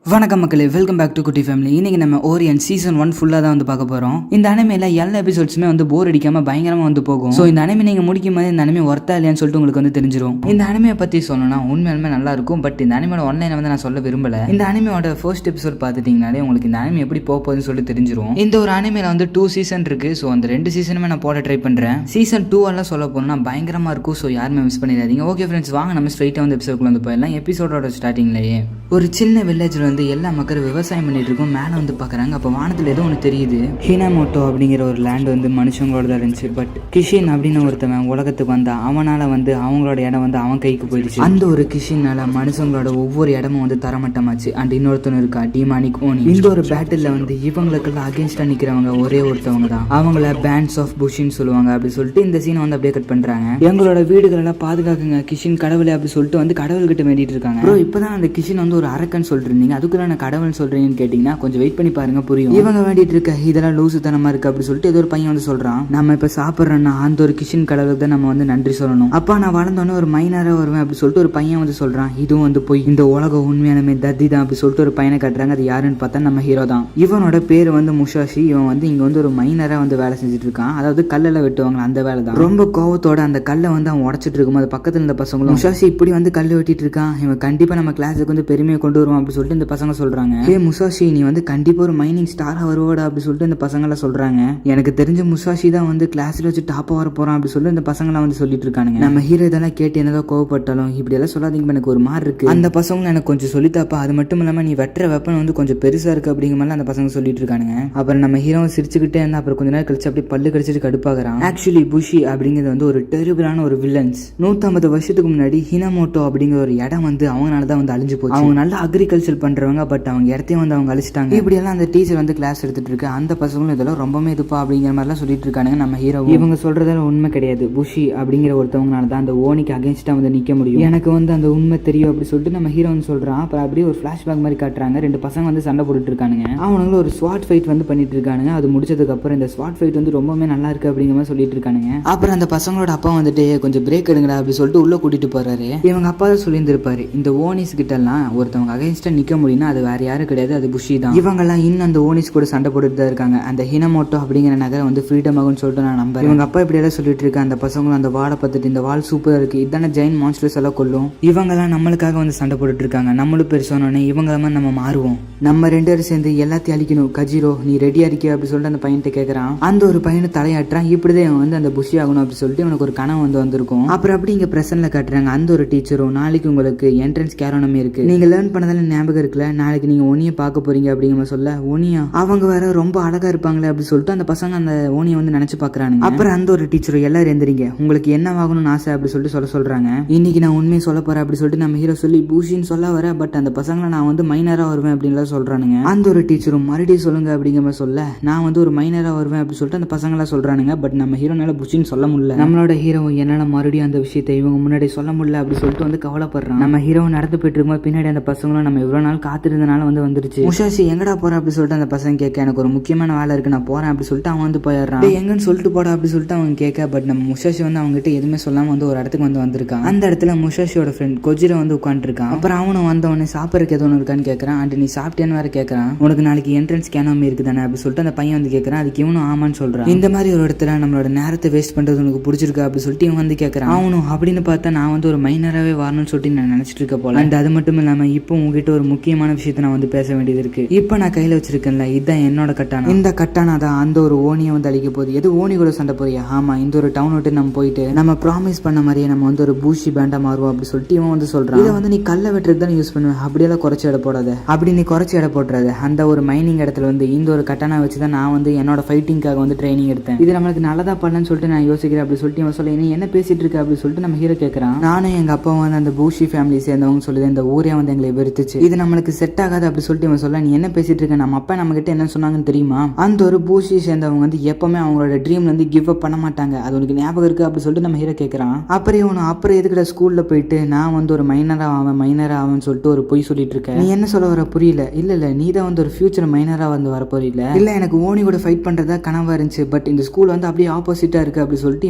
வணக்கம் மக்களே, welcome back to குட்டி ஃபேமிலி. இன்னைக்கு நம்ம ஓரியன் சீசன் 1 ஃபுல்லாக தான் வந்து பார்க்க போகிறோம். இந்த அனிமையில் எல்லா எபிசோட்ஸுமே வந்து போர் அடிக்காமல் பயங்கரமாக வந்து போகும். ஸோ இந்த அனிமை நீங்கள் முடிக்கும் போது இந்த அனிமை ஒர்த்தா இல்லையான்னு சொல்லிட்டு உங்களுக்கு வந்து தெரிஞ்சிடும். இந்த அனிமையை பற்றி சொல்லணும்னா உண்மையாலுமே நல்லா இருக்கும். பட் இந்த அனிமையோட ஒன்லைனை வந்து நான் சொல்ல விரும்பல. இந்த அனிமையோட ஃபர்ஸ்ட் எபிசோட் பார்த்துட்டீங்கனாலே உங்களுக்கு இந்த அனிமை எப்படி போகுதுன்னு சொல்லிட்டு தெரிஞ்சிடும். இந்த ஒரு அனிமையில் வந்து 2 சீசன் இருக்கு. ஸோ அந்த 2 சீசனுமே நான் போட ட்ரை பண்ணுறேன். சீசன் 2 எல்லாம் சொல்ல போனோம்னா பயங்கரமாக இருக்கும். ஸோ யாருமே மிஸ் பண்ணிடாதீங்க. ஓகே ஃப்ரெண்ட்ஸ், வாங்க நம்ம ஸ்ட்ரைட்டாக வந்து எபிசோட்குள்ள வந்து போயிடலாம். எபிசோடோட ஸ்டார்டிங்லேயே ஒரு சின்ன வில்லேஜில் வந்து எல்லா மக்களும் விவசாயம் பண்ணிட்டு இருக்கோம். மேலே வந்து பார்க்குறாங்க. அப்போ வானத்தில் ஏதோ ஒன்று தெரியுது. ஹினாமோட்டோ அப்படிங்கிற ஒரு லேண்ட் வந்து மனுஷங்களோட தான் இருந்துச்சு. பட் கிஷின் அப்படின்னு ஒருத்தவன் உலகத்துக்கு வந்தா அவனால வந்து அவங்களோட இடம் வந்து அவன் கைக்கு போயிடுச்சு. அந்த ஒரு கிஷினால மனுஷங்களோட ஒவ்வொரு இடமும் வந்து தரமட்டமாச்சு. அண்ட் இன்னொருத்தவன் இருக்கா டிமானிக் ஓனி. இந்த ஒரு பேட்டில் வந்து இவங்களுக்கெல்லாம் அகேன்ஸ்டா நிற்கிறவங்க ஒரே ஒருத்தவங்க தான். அவங்கள பேண்ட்ஸ் ஆஃப் புஷின்னு சொல்லுவாங்க. அப்படி சொல்லிட்டு இந்த சீனை வந்து அப்படியே கட் பண்றாங்க. எங்களோட வீடுகளெல்லாம் பாதுகாக்குங்க கிஷின் கடவுளை அப்படி சொல்லிட்டு வந்து கடவுள்கிட்ட வேண்டிட்டு இருக்காங்க. ப்ரோ, இப்பதான் அந்த கிஷின் வந்து ஒரு அரக்கன் சொல்லிட்டு இருந்தீங்க, அதுக்குள்ள நான் கடவுள் சொல்றீங்கன்னு கேட்டீங்கன்னா கொஞ்சம் வெயிட் பண்ணி பாருங்க, புரியும். இவங்க வேண்டிட்டு இருக்க இதெல்லாம் லூசுத்தனமா இருக்கு அப்படி சொல்லிட்டு ஏதோ ஒரு பையன் வந்து சொல்றான், நம்ம இப்ப சாப்பிட்றோம்னா அந்த ஒரு கிஷன் கடவுளுக்கு தான் நம்ம வந்து நன்றி சொல்லணும். அப்பா நான் வளர்ந்தோன்னே ஒரு மைனரா வருவேன் அப்படி சொல்லிட்டு ஒரு பையன் வந்து சொல்றான். இதுவும் வந்து போய் இந்த உலகம் உண்மையானமே தத்தி தான் அப்படி சொல்லிட்டு ஒரு பையனை கட்டுறாங்க. அது யாருன்னு பார்த்தா நம்ம ஹீரோ தான். இவனோட பேர் வந்து முஷாஷி. இவன் வந்து இங்க வந்து ஒரு மைனரா வந்து வேலை செஞ்சுட்டு இருக்கான். அதாவது கல்லில் வெட்டுவாங்க அந்த வேலை தான். ரொம்ப கோவத்தோட அந்த கல்லை வந்து அவன் உடச்சிட்டு இருக்கும். அது பக்கத்துல இருந்த பசங்களும் முஷாஷி இப்படி வந்து கல் வெட்டிட்டு இருக்கான், இவன் கண்டிப்பா நம்ம கிளாஸுக்கு வந்து பெருமையை கொண்டு வருவான் அப்படி சொல்லிட்டு இந்த பசங்க சொல்றாங்க. ஏ முசாஷி, நீ வந்து கண்டிப்பா ஒரு மைனிங் ஸ்டாரா வருவாடா அப்படி சொல்லிட்டு இந்த பசங்களை சொல்றாங்க. எனக்கு தெரிஞ்ச முசாஷி தான் வந்து கிளாஸ்ல வச்சு டாப்பா வர போறான் அப்படி சொல்லிட்டு இந்த பசங்களாம் வந்து சொல்லிட்டு இருக்கானுங்க. நம்ம ஹீரோ இதெல்லாம் கேட்டு என்னதான் கோவப்பட்டாலும் இப்படி எல்லாம் சொல்லாதீங்க, எனக்கு ஒரு மாதிரி இருக்கு. அந்த பசங்க எனக்கு கொஞ்சம் சொல்லித்தாப்பா, அது மட்டும் இல்லாம நீ வெட்டுற வெப்பன் வந்து கொஞ்சம் பெருசா இருக்கு அப்படிங்கிற மாதிரி அந்த பசங்க சொல்லிட்டு இருக்கானுங்க. அப்புறம் நம்ம ஹீரோ சிரிச்சுக்கிட்டே இருந்தா அப்புறம் கொஞ்ச நேரம் கழிச்சு அப்படியே பல்லு கடிச்சிட்டு கடுப்பாகிறான். ஆக்சுவலி புஷி அப்படிங்கிறது வந்து ஒரு டெரிபிளான ஒரு வில்லன்ஸ். 150 வருஷத்துக்கு முன்னாடி ஹினாமோட்டோ அப்படிங்கிற ஒரு இடம் வந்து அவங்களால தான் வந்து அழிஞ்சு போச்சு. அவங்க நல்லா அக்ரிகல்ச்சர் பண்றவங்க, பட் அவங்க இடத்தையும் வந்து அவங்க அழிச்சிட்டாங்க. இப்படி எல்லாம் அந்த டீச்சர் வந்து கிளாஸ் எடுத்துட்டு இருக்கு. அந்த பசங்களும் இதெல்லாம் ரொம்பவே இதுப்பா அப்படிங்கிற மாதிரிலாம் சொல்லிட்டு இருக்கானுங்க. நம்ம ஹீரோ இவங்க சொல்றதெல்லாம் உண்மை கிடையாது, புஷி அப்படிங்கிற ஒருத்தவங்கனால தான் அந்த ஓனிக்கு அகேன்ஸ்டா வந்து நிக்க முடியும், எனக்கு வந்து அந்த உண்மை தெரியும் அப்படி சொல்லிட்டு நம்ம ஹீரோ வந்து சொல்றான். அப்புறம் அப்படியே ஒரு ஃபிளாஷ்பேக் மாதிரி காட்டுறாங்க. 2 பசங்க வந்து சண்டை போட்டுட்டு இருக்கானுங்க. அவனுங்களும் ஒரு ஸ்வாட் ஃபைட் வந்து பண்ணிட்டு இருக்கானுங்க. அது முடிச்சதுக்கு அப்புறம் இந்த ஸ்வாட் ஃபைட் வந்து ரொம்பவே நல்லா இருக்கு அப்படிங்கிற மாதிரி சொல்லிட்டு இருக்கானுங்க. அப்புறம் அந்த பசங்களோட அப்பா வந்துட்டு கொஞ்சம் பிரேக் எடுங்கடா அப்படி சொல்லிட்டு உள்ள கூட்டிட்டு போறாரு. இவங்க அப்பா தான் சொல்லியிருந்திருப்பாரு, இந்த ஓனிஸ் கிட்ட எல்லாம் ஒருத்தவங்க அகேன்ஸ்டா நிக்க முடியும்னா அது வேற யாரும் கிடையாது, அது புஷி தான். இவங்க எல்லாம் இன்னும் அந்த ஓனிஸ் கூட சண்டை போட்டுட்டு தான் இருக்காங்க. அந்த ஹினாமோட்டோ அப்படிங்கிற நகரம் வந்து ஃப்ரீடம் ஆகும்னு சொல்லிட்டு நான் நம்புறேன். இவங்க அப்பா இப்படி எல்லாம் சொல்லிட்டு இருக்க அந்த பசங்களும் அந்த வாழை பார்த்துட்டு இந்த வால் சூப்பரா இருக்கு, இதான ஜெயின் மான்ஸ்டர்ஸ் எல்லாம் கொல்லும், இவங்க எல்லாம் நம்மளுக்காக வந்து சண்டை போட்டுட்டு இருக்காங்க, நம்மளும் பெருசானோடனே இவங்க மாதிரி நம்ம மாறுவோம், நம்ம 2 பேரும் சேர்ந்து எல்லாத்தையும் அழிக்கணும். கஜிரோ நீ ரெடியா இருக்கியா அப்படி சொல்லிட்டு அந்த பையன்கிட்ட கேட்கறான். அந்த ஒரு பையனை தலையாட்டுறான். இப்படிதான் இவன் வந்து அந்த புஷி ஆகணும் அப்படி சொல்லிட்டு இவனுக்கு ஒரு கனவு வந்து வந்திருக்கும். அப்புறம் அப்படி இங்க பிரசன்ட்ல காட்டுறாங்க. அந்த ஒரு டீச்சரும் நாளைக்கு உங்களுக்கு என்ட்ரன்ஸ் கேரோனமே இருக்கு, நீங்க லேர்ன் பண்ணதால ஞாபகம் இருக்குல்ல, நாளைக்கு நீங்க ஒனியை பார்க்க போறீங்க அப்படிங்கிற சொல்ல, ஒனியா அவங்க வேற ரொம்ப அழகா இருப்பாங்களே அப்படி சொல்லிட்டு அந்த பசங்க அந்த ஓனியை வந்து நினைச்சு பாக்குறாங்க. அப்புறம் அந்த ஒரு டீச்சரும் எல்லாரும் எந்திரிங்க, உங்களுக்கு என்ன ஆகணும்னு ஆசை அப்படி சொல்லிட்டு சொல்றாங்க. இன்னைக்கு நான் உண்மையை சொல்ல போறேன் அப்படி சொல்லிட்டு நம்ம ஹீரோ சொல்லி பூஷின்னு சொல்ல வர, பட் அந்த பசங்களை நான் வந்து மைனரா வருவேன் அப்படின்னு சொல்றானுங்க. அந்த ஒரு டீச்சரும் மறுபடியும் சொல்லுங்க அப்படிங்கிற மாதிரி சொல்ல, நான் வந்து ஒரு மைனரா வருவேன் அப்படி சொல்லிட்டு அந்த பசங்களா சொல்றானுங்க. பட் நம்ம ஹீரோனால புஷின்னு சொல்ல முடியல. நம்மளோட ஹீரோ என்னால மறுபடியும் அந்த விஷயத்தை இவங்க முன்னாடி சொல்ல முடியல அப்படி சொல்லிட்டு வந்து கவலைப்படுறான். நம்ம ஹீரோ நடந்து போயிட்டு இருக்கும்போது பின்னாடி அந்த பசங்களும் நம்ம இவ்வளவு நாள் காத்திருந்தனால வந்து வந்துருச்சு. முஷாஷி எங்கடா போற அப்படி சொல்லிட்டு அந்த பசங்க கேட்க, எனக்கு ஒரு முக்கியமான வேலை இருக்கு நான் போறேன் அப்படி சொல்லிட்டு அவன் வந்து போயிடுறான். எங்கன்னு சொல்லிட்டு போடா அப்படி சொல்லிட்டு அவன் கேட்க, பட் நம்ம முஷாஷி வந்து அவங்க கிட்ட எதுவுமே சொல்லாம வந்து ஒரு இடத்துக்கு வந்து வந்திருக்கான். அந்த இடத்துல முஷாஷியோட ஃப்ரெண்ட் கொஜிரோ வந்து உட்காந்துருக்கான். அப்புறம் அவனும் வந்தவொடனே சாப்பிட்றதுக்கு எது ஒன்று இருக்கான்னு கேட்கறான். அண்ட் நீ சாப்பிட்டேன்னு வேற கேட்கறான். உனக்கு நாளைக்கு என்ட்ரன்ஸ் கேனோமி இருக்குதானே அப்படி சொல்லிட்டு அந்த பையன் வந்து கேட்கறான். அதுக்கு இவனும் ஆமான்னு சொல்றான். இந்த மாதிரி ஒரு இடத்துல நம்மளோட நேரத்தை வேஸ்ட் பண்றது உனக்கு பிடிச்சிருக்கா அப்படி சொல்லிட்டு இவன் வந்து கேட்கறான். அவனும் அப்படின்னு பார்த்தா நான் வந்து ஒரு மைனராகவே வரணும்னு சொல்லிட்டு நான் நினைச்சிட்டு இருக்க போல. அண்ட் அது மட்டும் இல்லாம இப்போ உங்ககிட்ட ஒரு முக்கியமான விஷயத்தை நான் வந்து பேச வேண்டியது இருக்கு. இப்போ நான் கையில வச்சிருக்கேன்ல, இதுதான் என்னோட கட்டானா. இந்த கட்டானா தான் அந்த ஒரு ஓனியை வந்து அழிக்க போகுது. எது ஓனி கூட சண்டை போறியா? ஆமா, இந்த ஒரு டவுன் விட்டு நம்ம போயிட்டு நம்ம ப்ராமிஸ் பண்ண மாதிரியே நம்ம வந்து ஒரு பூஷி பேண்டா மாறுவோம் அப்படி சொல்லிட்டு இவன் வந்து சொல்றான். இதை வந்து நீ கல்ல வெட்டுறதுக்கு தான் யூஸ் பண்ணுவேன், அப்படியெல்லாம் குறைச்சி எடை போடாத, அப்படி நீ குறைச்சி எடை போட்டுறாத. அந்த ஒரு மைனிங் இடத்துல வந்து இந்த ஒரு கட்டானா வச்சுதான் நான் வந்து என்னோட ஃபைட்டிங்காக வந்து ட்ரைனிங் எடுத்தேன். இது நம்மளுக்கு நல்லதா பண்ணலன்னு சொல்லிட்டு நான் யோசிக்கிறேன் அப்படி சொல்லிட்டு இவன் சொல்ல, நீ என்ன பேசிட்டு இருக்க அப்படி சொல்லிட்டு நம்ம ஹீரோ கேட்கறான். நானும் எங்க அப்பா வந்து அந்த பூஷி ஃபேமிலி சேர்ந்தவங்க சொல்லுது, இந்த ஊரே வந்து எங்களை வெறுத்துச்சு, இது நம்மளுக்கு செட் ஆகாது அப்படி சொல்லிட்டு இவன் சொல்ல, நீ என்ன பேசிட்டு இருக்க, நம்ம அப்பா நம்ம கிட்ட என்ன சொன்னாங்கன்னு தெரியுமா? அந்த ஒரு பூஷி சேர்ந்தவங்க வந்து எப்பவுமே அவங்களோட ட்ரீம்ல வந்து கிவ் அப் பண்ண மாட்டாங்க, அது உனக்கு ஞாபகம் இருக்கு அப்படி சொல்லிட்டு நம்ம ஹீரோ கேட்கறான். அப்புறம் எதுக்கிட்ட ஸ்கூல்ல போயிட்டு நான் வந்து ஒரு மைனரா ஆவன் சொல்லிட்டு ஒரு பொய் சொல்லிட்டு இருக்கேன், நீ என்ன சொல்ல வர புரியல? இல்ல நீ தான் வந்து ஒரு ஃபியூச்சர் மைனரா வந்து வர போறீல. இல்ல எனக்கு ஓனி கூட ஃபைட் பண்றதா கனவா இருந்துச்சு, பட் இந்த ஸ்கூல் வந்து அப்படியே ஆப்போசிட்டா இருக்கு அப்படி சொல்லிட்டு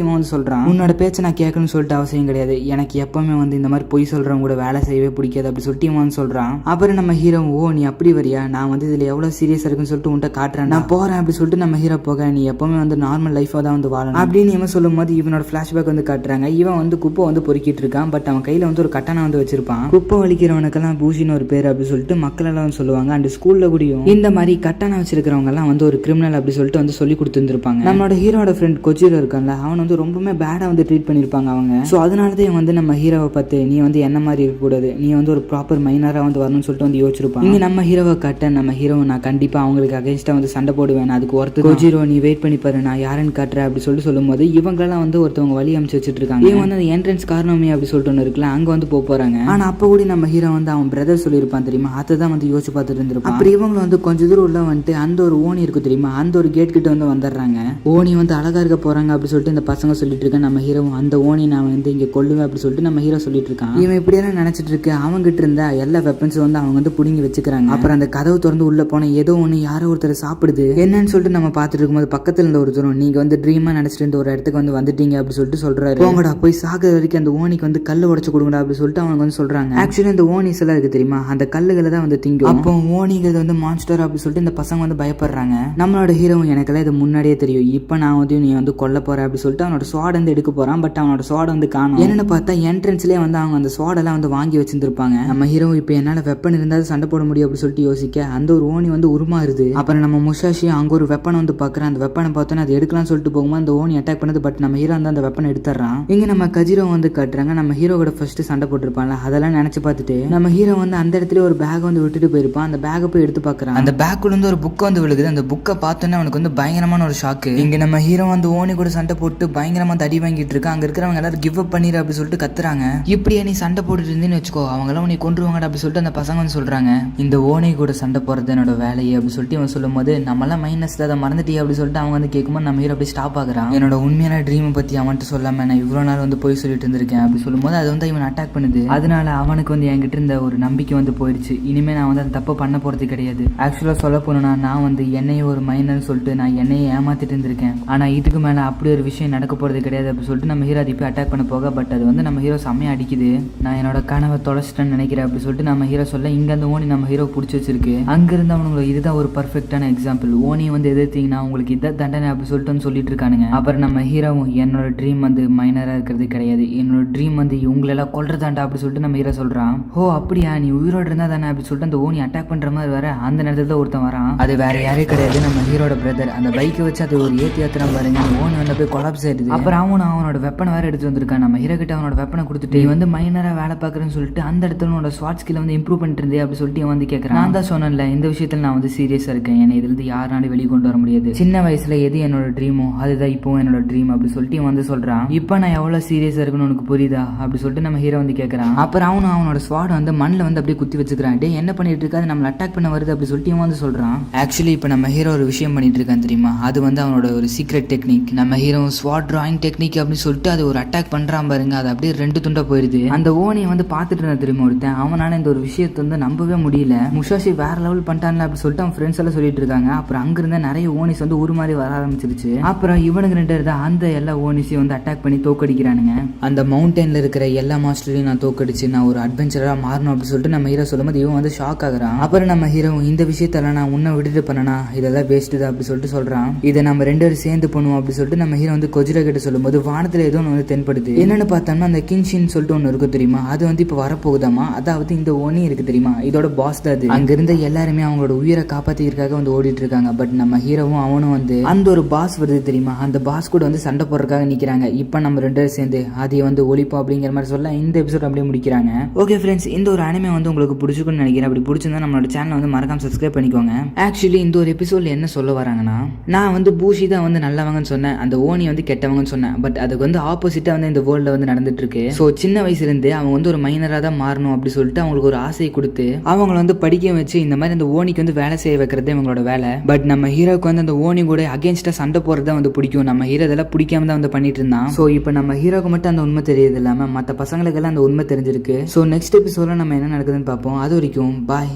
இவன் வந்து சொல்றான். உன்னோட பேச்சை நான் கேட்கணும்னு சொல்லிட்டு அவசியம் கிடையாது, எனக்கு எப்பவுமே வந்து இந்த மாதிரி பொய் சொல்றவங்க கூட வேலை செய்யவே பிடிக்காது அப்படி சொல்லிட்டு இவன் வந்து சொல்றான். அப்புறம் நம்ம ஹீரோ ஓ நீ அப்படி வரியா, நான் வந்து இதுல எவ்வளவு சீரியஸா இருக்குன்னு சொல்லிட்டு உன்ட்ட காட்டுறேன், நான் போறேன் அப்படி சொல்லிட்டு நம்ம ஹீரோ போக, நீ எப்பவுமே வந்து நார்மல் லைஃபா தான் வந்து வாழணும் அப்படின்னு இவன் சொல்லும் போது இவனோட பிளாஷ்பேக் வந்து காட்டுறாங்க. இவன் வந்து குப்பை வந்து பொறுக்கிட்டு இருக்கான். பட் அவன் கையில வந்து ஒரு கட்டணை வந்து வச்சிருப்பான். குப்பை வலிக்கிறவனுக்கெல்லாம் பூஷின்னு ஒரு பேர் அப்படி சொல்லிட்டு மக்கள் எல்லாம் சொல்லுவாங்க. அண்ட் ஸ்கூல்ல கூடயும் இந்த மாதிரி கட்டணை வச்சிருக்கிறவங்க எல்லாம் வந்து ஒரு கிரிமினல் அப்படி சொல்லிட்டு வந்து சொல்லி கொடுத்துருப்பாங்க. நம்மளோட ஹீரோட ஃப்ரெண்ட் கொச்சியில இருக்கான்ல, அவன் வந்து ரொம்பவே பேடா வந்து ட்ரீட் பண்ணிருப்பாங்க அவங்க. ஸோ அதனாலதான் வந்து நம்ம ஹீரோவை பார்த்து நீ வந்து என்ன மாதிரி இருக்கக்கூடாது, நீ வந்து ஒரு ப்ராப்பர் மைனரா வந்து வரணும்னு சொல்லிட்டு வந்து யோசிச்சிருப்பான். இங்க நம்ம ஹீரோவை காட்ட நம்ம ஹீரோ நான் கண்டிப்பா அவங்களுக்கு அகைன்ஸ்டா வந்து சண்டை போடுவேன், அதுக்கு ஒருத்தர் கொஜிரோ நீ வெயிட் பண்ணி பாரு நான் யாருன்னு காட்டுறேன் அப்படி சொல்லிட்டு சொல்லும் போது இவங்கெல்லாம் வந்து ஒருத்தவங்க வழி அமைச்சு வச்சுட்டு இருக்காங்க. இவங்க வந்து அந்த என்ட்ரன்ஸ் காரணமே அப்படி சொல்லிட்டு ஒன்று இருக்குல்ல, அங்க வந்து போறாங்க. ஆனா அப்ப கூட நம்ம ஹீரோ வந்து அவன் பிரதர் சொல்லியிருப்பான் தெரியுமா, அதை தான் வந்து யோசிச்சு பார்த்துட்டு இருந்திருப்பான். அப்புறம் இவங்களும் வந்து கொஞ்சம் தூரம் உள்ள வந்துட்டு அந்த ஒரு ஓனி இருக்கு தெரியுமா, அந்த ஒரு கேட் கிட்ட வந்து வந்துடுறாங்க. ஓனி வந்து அழகா இருக்க போறாங்க அப்படி சொல்லிட்டு இந்த பசங்க சொல்லிட்டு இருக்காங்க. நம்ம ஹீரோ அந்த ஓனி நான் வந்து இங்க கொல்லுவேன் அப்படி சொல்லிட்டு நம்ம ஹீரோ சொல்லிட்டு இருக்கான். இவன் இப்படியெல்லாம் நினைச்சிட்டு இருக்கு. அவங்க கிட்ட இருந்த எல்லா வெப்பன்ஸும் வந்து அவங்க வந்து புடுங்கி வச்சுக்கிறாங்க. அப்புறம் அந்த கதவு திறந்து உள்ள போன ஏதோ ஒன்று யாரோ ஒருத்தர் சாப்பிடுது என்னன்னு சொல்லிட்டு நம்ம பார்த்துட்டு இருக்கும்போது பக்கத்துல இருந்த ஒருத்தரும் நீங்க வந்து ட்ரீமா நினைச்சிட்டு இருந்த ஒரு இடத்துக்கு வந்து வந்துட்டீங்க அப்படி சொல்லிட்டு சொல்றாரு. போங்கடா போய் சாகிற வரைக்கும் அந்த ஓனிக்கு வந்து கல்லு உடச்சு கொடுங்கடா அப்படி சொல்லிட்டு அவங்க வந்து சொல்றாங்க. ஆக்சுவலி அந்த ஓனிஸ் எல்லாம் இருக்கு தெரியுமா, அந்த கல்லுகளை தான் வந்து திங்கும். அப்போ ஓனிங்கிறது வந்து மான்ஸ்டர் அப்படி சொல்லிட்டு இந்த பசங்க வந்து பயப்படுறாங்க. நம்மளோட ஹீரோ எனக்கெல்லாம் இது முன்னாடியே தெரியும், இப்போ நான் வந்து நீ வந்து கொல்ல போற அப்படி சொல்லிட்டு அவனோட ஸ்வாட் வந்து எடுக்க போறான். பட் அவனோட ஸ்வாட் வந்து காணும். என்னன்னு பார்த்தா என்ட்ரன்ஸ்லேயே வந்து அவங்க அந்த ஸ்வாடெல்லாம் வந்து வாங்கி வச்சிருந்திருப்பாங்க. நம்ம ஹீரோ இப்போ என்னால் வெப்பன் இருந்தாலும் சண்டை போட முடியும் அப்படி சொல்லிட்டு யோசிக்க அந்த ஒரு ஓனி வந்து உருமாறுது. அப்புறம் நம்ம முஷாஷி அங்கே ஒரு வெப்பனை வந்து பார்க்குறேன். அந்த வெப்பனை பார்த்தோன்னா அது எடுக்கலாம்னு சொல்லிட்டு போகும்போது அந்த ஓனி அட்டாக் பண்ணுது. பட் நம்ம ஹீரோ வந்து அந்த வெப்பனை எடுத்துறான். இங்கே நம்ம கஜிரோ வந்து காட்டுறாங்க. நம்ம ஹீரோ கூட ஃபர்ஸ்ட் சண்டை போட்டிருப்பான்ல, அதெல்லாம் நினைச்சு பார்த்துட்டு நம்ம ஹீரோ வந்து அந்த இடத்துல ஒரு பேக் வந்து விட்டுட்டு போயிருப்பான். அந்த பேக்கை போய் எடுத்து பார்க்குறான். அந்த பேக்குள்ள வந்து ஒரு புக் வந்து விழுகுது. அந்த புக்கை பார்த்தோன்னே அவனுக்கு வந்து பயங்கரமான ஒரு ஷாக்கு. இங்கே நம்ம ஹீரோ வந்து ஓனி கூட சண்டை போட்டு பயங்கரமா தடி வாங்கிட்டு இருக்கான். அங்கே இருக்கிறவங்க எல்லாரும் கிவ் அப் பண்ணிடு அப்படி சொல்லிட்டு கத்துறாங்க. இப்படியே நீ சண்டை போட்டுட்டு இருந்தேன்னு வச்சுக்கோ, அவங்களாம் உன்னை கொன்றுவாங்கடா அப்படி சொல்லிட்டு அந்த பசங்க வந்து சொல்றாங்க. இந்த ஓனி கூட சண்டை போறது என்னோட வேலையை அப்படி சொல்லிட்டு அவன் சொல்லும் போது நம்மளாம் மைனஸ்ல அதை மறந்துட்டே அப்படி சொல்லிட்டு அவங்க வந்து கேட்கும்போது நம்ம ஹீரோ அப்படி ஸ்டாப் ஆகுறான். என்னோட உண்மையான ட்ரீமை பத்தி அவன்ட்டு சொல்லாம நான் இவ்வளவு நாள் வந்து போய் சொல்லிட்டு இருந்திருக்கேன் அப்படி சொல்லும்போது அது வந்து இவன் அட்டாக் பண்ணுது. அதனால அவனுக்கு வந்து என்கிட்ட இருந்த ஒரு நம்பிக்கை வந்து போயிடுச்சு. இனிமே நான் வந்து அந்த தப்பு பண்ண போறது கிடையாது. ஆக்சுவலா சொல்ல போனா நான் வந்து என்னைய ஒரு மைனர்னு சொல்லிட்டு நான் என்னையே ஏமாத்திட்டு இருந்திருக்கேன். ஆனா இதுக்கு மேல அப்படி ஒரு விஷயம் நடக்க போறது கிடையாது அப்படி சொல்லிட்டு நம்ம ஹீரோ அதை போய் அட்டாக் பண்ண போக பட் அது வந்து நம்ம ஹீரோ செம்மையா அடிக்குது. நான் என்னோட கனவை தொலைச்சிட்டேன்னு நினைக்கிறேன் அப்படி சொல்லிட்டு நம்ம ஹீரோ சொல்ல இங்க அந்த ஓனி நம்ம ஹீரோ பிடிச்சி வச்சிருக்கு. அங்க இருந்தவனுங்களை இதுதான் ஒரு பர்ஃபெக்டான எக்ஸாம்பிள். ஓனியை வந்து எதிர்த்தீங்கன்னா உங்களுக்கு இதான் தண்டனை அப்படி சொல்லிட்டு வந்து சொல்லிட்டு இருக்கானுங்க. அப்புறம் நம்ம ஹீரோவும் என்னோட ட்ரீம் வந்து மைனரா இருக்கிறது கிடையாது, என்னோட ட்ரீம் வந்து இவங்களெல்லாம் கொல்றதாண்டா அப்படி சொல்லிட்டு நம்ம ஹீரோ சொல்றான். ஓ அப்படியா, நீ உயிரோடு இருந்தா தானே அப்படி சொல்லிட்டு அந்த ஓனி அட்டாக் பண்ற மாதிரி வர அந்த நேரத்துல ஒருத்தன் வரான். அது வேற யாரே கிடையாது, நம்ம ஹீரோட பிரதர். அந்த பைக்கை வச்சு அது ஒரு ஏத்தியாத்திரம் பாருங்க, அந்த ஓனி வந்து போய் கொலாப்ஸ் ஆயிடுது. அப்புறம் அவனோட வெப்பனை வேற எடுத்து வந்திருக்கான். நம்ம ஹீரோ கிட்ட அவனோட வெப்பனை கொடுத்துட்டு நீ வந்து மைனரா வேலை பாக்குறேன்னு சொல்லிட்டு அந்த இடத்துல உன்னோட ஸ்வாட் ஸ்கில் வந்து இம்ப்ரூவ் பண்ணிட்டு இருந்தே அப்படி சொல்லிட்டு வந்து கேட்கறான். நான் தான் சொன்னேன்ல இந்த விஷயத்துல நான் வந்து சீரியஸா இருக்கேன், என்னை இதுல இருந்து யாராலும் வெளியே கொண்டு வர முடியாது. சின்ன வயசுல எது என்னோட ட்ரீமோ அதுதான் இப்போ என்னோட ட்ரீம் அப்படி சொல்லிட்டு வந்து சொல்றான். இப்போ நான் எவ்வளவு சீரியஸா இருக்குன்னு உனக்கு புரியுதா அப்படி சொல்லிட்டு நம்ம ஹீரோ வந்து கேட்கறான். அப்புறம் அவனோட ஸ்வாட் வந்து மண்ணில் வந்து அப்படியே குத்தி வச்சுக்கிறான். டே என்ன பண்ணிட்டு இருக்காது, நம்மள அட்டாக் பண்ண வருது அப்படி சொல்லிட்டு வந்து சொல்றான். ஆக்சுவலி இப்போ நம்ம ஹீரோ ஒரு விஷயம் பண்ணிட்டு இருக்கான் தெரியுமா, அது வந்து அவனோட ஒரு சீக்ரெட் டெக்னிக். நம்ம ஹீரோ ஸ்வாட் டிராயிங் டெக்னிக் அப்படின்னு சொல்லிட்டு அது ஒரு அட்டாக் பண்றான் பாருங்க, அது அப்படியே ரெண்டு துண்டா போயிருது. அந்த ஓனியை வந்து பார்த்துட்டு இருந்தா தெரியுமா ஒருத்தன், அவனால இந்த ஒரு விஷயத்தை வந்து நம்பவே முடியல. முஷாஷி வேற லெவல் பண்ணிட்டான்ல அப்படி சொல்லிட்டு அவன் ஃப்ரெண்ட்ஸ் எல்லாம் சொல்லிட்டு இருக்காங்க. அப்புறம் அங்க இருந்த நிறைய ஓனிஸ் வந்து ஒரு மாதிரி வர ஆரம்பிச்சிருச்சு. அப்புறம் இவனுக்கு ரெண்டு இருந்தா அந்த எல்லா ஓனிஸையும் வந்து அட்டாக் பண்ணி தோக்கடிக்கிறானுங்க. அந்த மவுண்டன்ல இருக்கிற எல்லா மாஸ்டரையும் நான் தோக்கடிச்சு நான் ஒரு அட்வென்ச்சரா மாறணும் அப்படி சொல்லிட்டு நம்ம ஹீரோ சொல்லும்போது இவன் வந்து ஷாக் ஆகுறான். அப்புறம் நம்ம ஹீரோ இந்த விஷயத்தெல்லாம் நான் உன்னை விட்டுட்டு பண்ணனா இதெல்லாம் வேஸ்ட் தான் அப்படி சொல்லிட்டு சொல்றான். இதை நம்ம ரெண்டு பேரும் சேர்ந்து பண்ணுவோம் அப்படி சொல்லிட்டு நம்ம ஹீரோ வந்து கொஜிரா கிட்ட சொல்லும்போது வானத்துல ஏதோ ஒன்று வந்து தென்படுது. என்னன்னு பார்த்தோம்னா அந்த கின்ஷின் சொல்லிட்டு ஒன்று இருக்கும் தெரியுமா, அது வந்து இப்போ வரப்போகுதாமா. அதாவது இந்த ஓனி இருக்கு தெரியுமா, இதோட பாஸ் தான் அது. அங்க இருந்த எல்லாருமே அவங்களோட உயிரை காப்பாத்திக்கிறதுக்காக வந்து ஓடிட்டு இருக்காங்க. பட் நம்ம ஹீரோவும் அவனும் வந்து அந்த ஒரு பாஸ் வருது தெரியுமா, அந்த பாஸ் கூட வந்து சண்டை போடுறதுக்காக நிக்கிறாங்க. இப்போ நம்ம ரெண்டு பேரும் சேர்ந்து அதை வந்து ஒழிப்போம் அப்படிங்கிற மாதிரி சொல்ல இந்த எபிசோட் அப்படியே முடிக்கிறாங்க. ஓகே ஃப்ரெண்ட்ஸ், இந்த ஒரு அனிமே வந்து உங்களுக்கு பிடிச்சிருக்குன்னு நினைக்கிறேன். அப்படி பிடிச்சிருந்தா நம்மளோட சேனலை வந்து மறக்காம சப்ஸ்கிரைப் பண்ணிக்கோங்க. ஆக்சுவலி இந்த ஒரு எபிசோட்ல என்ன சொல்ல வராங்கன்னா, நான் வந்து பூஷி தான் வந்து நல்லவங்கன்னு சொன்னேன், அந்த ஓனி வந்து கெட்டவங்கன்னு சொன்னேன். பட் அதுக்கு வந்து ஆப்போசிட்டா வந்து இந்த வேர்ல்ட்ல வந்து நடந்துட்டு இருக்கு. ஸோ சின்ன வயசுல இருந்து அவங்க வந்து ஒரு மைனரா தான் மாறணும் அப்படி சொல்லிட்டு அவங்களுக்கு ஒரு ஆசையை கொடுத்து அவங்களை வந்து படிக்க வச்சு இந்த மாதிரி அந்த ஓனிக்கு வந்து வேலை செய்ய வைக்கிறது இவங்களோட வேலை. பட் நம்ம ஹீரோக்கு வந்து அந்த ஓனி கூட அகேன்ஸ்டா சண்டை போறது தான் வந்து பிடிக்கும். நம்ம ஹீரோ இதெல்லாம் பிடிக்காம தான் வந்து பண்ணிட்டு இருந்தான். ஸோ இப்போ நம்ம ஹீரோக்கு மட்டும் அந்த உண்மை தெரியுது இல்லாம மற்ற பசங்களுக்கெல்லாம் அந்த உண்மை தெரிஞ்சிருக்கு. ஸோ நெக்ஸ்ட் எபிசோட்ல நம்ம என்ன நடக்குதுன்னு பார்ப்போம். அது வரைக்கும் பாய்.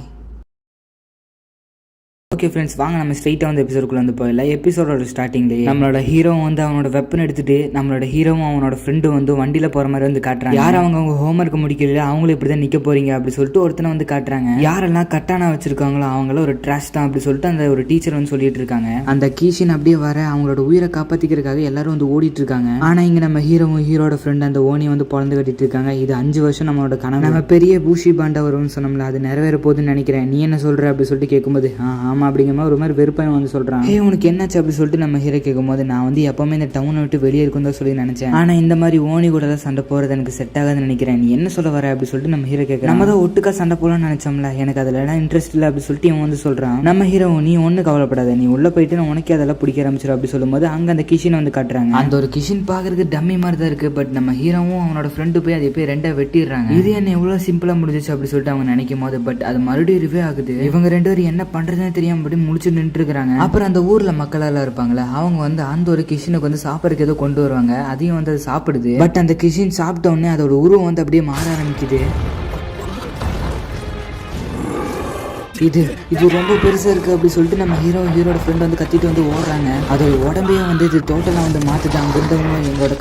ஓகே ஃப்ரெண்ட்ஸ், வாங்க நம்ம ஸ்ட்ரைட்டாக வந்து எபிசோடுக்குள்ள வந்து போயிடலாம். எபிசோடோட ஸ்டார்டிங்லேயே நம்மளோட ஹீரோ வந்து அவனோட வெப்பன் எடுத்துட்டு நம்மளோட ஹீரோவும் அவனோட ஃப்ரெண்டும் வந்து வண்டியில் போகிற மாதிரி வந்து காட்டுறாங்க. யார் அவங்க ஹோம்ஒர்க் முடிக்கல அவங்களும் இப்படி தான் நிற்க போறீங்க அப்படி சொல்லிட்டு ஒருத்தனை வந்து காட்டுறாங்க. யாரெல்லாம் கட்டானா வச்சிருக்காங்களோ அவங்கள ஒரு ட்ராஷ் தான் அப்படி சொல்லிட்டு அந்த ஒரு டீச்சர் வந்து சொல்லிட்டு இருக்காங்க. அந்த கீஷன் அப்படியே வர அவங்களோட உயிரை காப்பாற்றிக்கிறதுக்காக எல்லாரும் வந்து ஓடிட்டு இருக்காங்க. ஆனால் இங்கே நம்ம ஹீரோட ஃப்ரெண்ட் அந்த ஓனியை வந்து பொழந்து கட்டிட்டு இருக்காங்க. இது 5 வருஷம் நம்மளோட கனவு. நம்ம பெரிய பூஷி பாண்டா வரும்னு சொன்னோம்ல, அது நிறைவேற போகுதுன்னு நினைக்கிறேன். நீ என்ன சொல்ற அப்படி சொல்லிட்டு கேட்கும்போது ஆமா அப்படிங்கிற மாதிரி ஒரு மாதிரி வெறுப்பாக வந்து சொல்றான். உனக்கு என்னாச்சு அப்படி சொல்லிட்டு நம்ம ஹீரோ கேட்கும்போது, நான் வந்து எப்பவுமே இந்த டவுனை விட்டு வெளியே இருக்கும் தான் சொல்லி நினைச்சேன். ஆனா இந்த மாதிரி ஓனி கூட சண்டை போறது எனக்கு செட் ஆகாதுன்னு நினைக்கிறேன். நீ என்ன சொல்ல வர அப்படி சொல்லிட்டு நம்ம ஹீரோ கேட்க, நம்ம தான் ஒட்டுக்கா சண்டை போலாம்னு நினைச்சோம்ல, எனக்கு அதுல எல்லாம் இன்ட்ரெஸ்ட் இல்லை அப்படி சொல்லிட்டு இவன் வந்து சொல்றான். நம்ம ஹீரோ, நீ ஒண்ணு கவலைப்படாத, நீ உள்ள போயிட்டு உனக்கே அதெல்லாம் பிடிக்க ஆரம்பிச்சிடும் அப்படி சொல்லும்போது அங்க அந்த கிஷின் வந்து காட்டுறாங்க. அந்த ஒரு கிஷின் பாக்குறதுக்கு டம்மி மாதிரி தான் இருக்கு. பட் நம்ம ஹீரோவும் அவனோட ஃப்ரெண்டு போய் அதை போய் 2 வெட்டிடுறாங்க. இது என்ன எவ்வளவு சிம்பிளா முடிஞ்சிச்சு அப்படி சொல்லிட்டு அவங்க நினைக்கும் போது, பட் அது மறுபடியும் ரிவே ஆகுது. இவங்க 2 பேரும் என்ன பண்றதுன்னு தெரியாம அப்படி முடிச்சு நின்று இருக்காங்க. அப்புறம் அந்த ஊர்ல மக்கள் எல்லாம் இருப்பாங்களே, அவங்க வந்து அந்த ஒரு கிஷனுக்கு வந்து சாப்பிட்றதுக்கு ஏதோ கொண்டு வருவாங்க. அதையும் வந்து அது சாப்பிடுது. பட் அந்த கிஷன் சாப்பிட்ட உடனே அதோட உருவம் வந்து அப்படியே மாற ஆரம்பிக்குது. இது ரொம்ப பெருசா இருக்கு அப்படி சொல்லிட்டு நம்ம ஹீரோட ஃப்ரெண்ட் வந்து கத்திட்டு வந்து ஓடுறாங்க. அதோட உடம்பையே வந்து இது டோட்டலா வந்து மாத்துது. அங்க இருந்தவங்க எங்களோட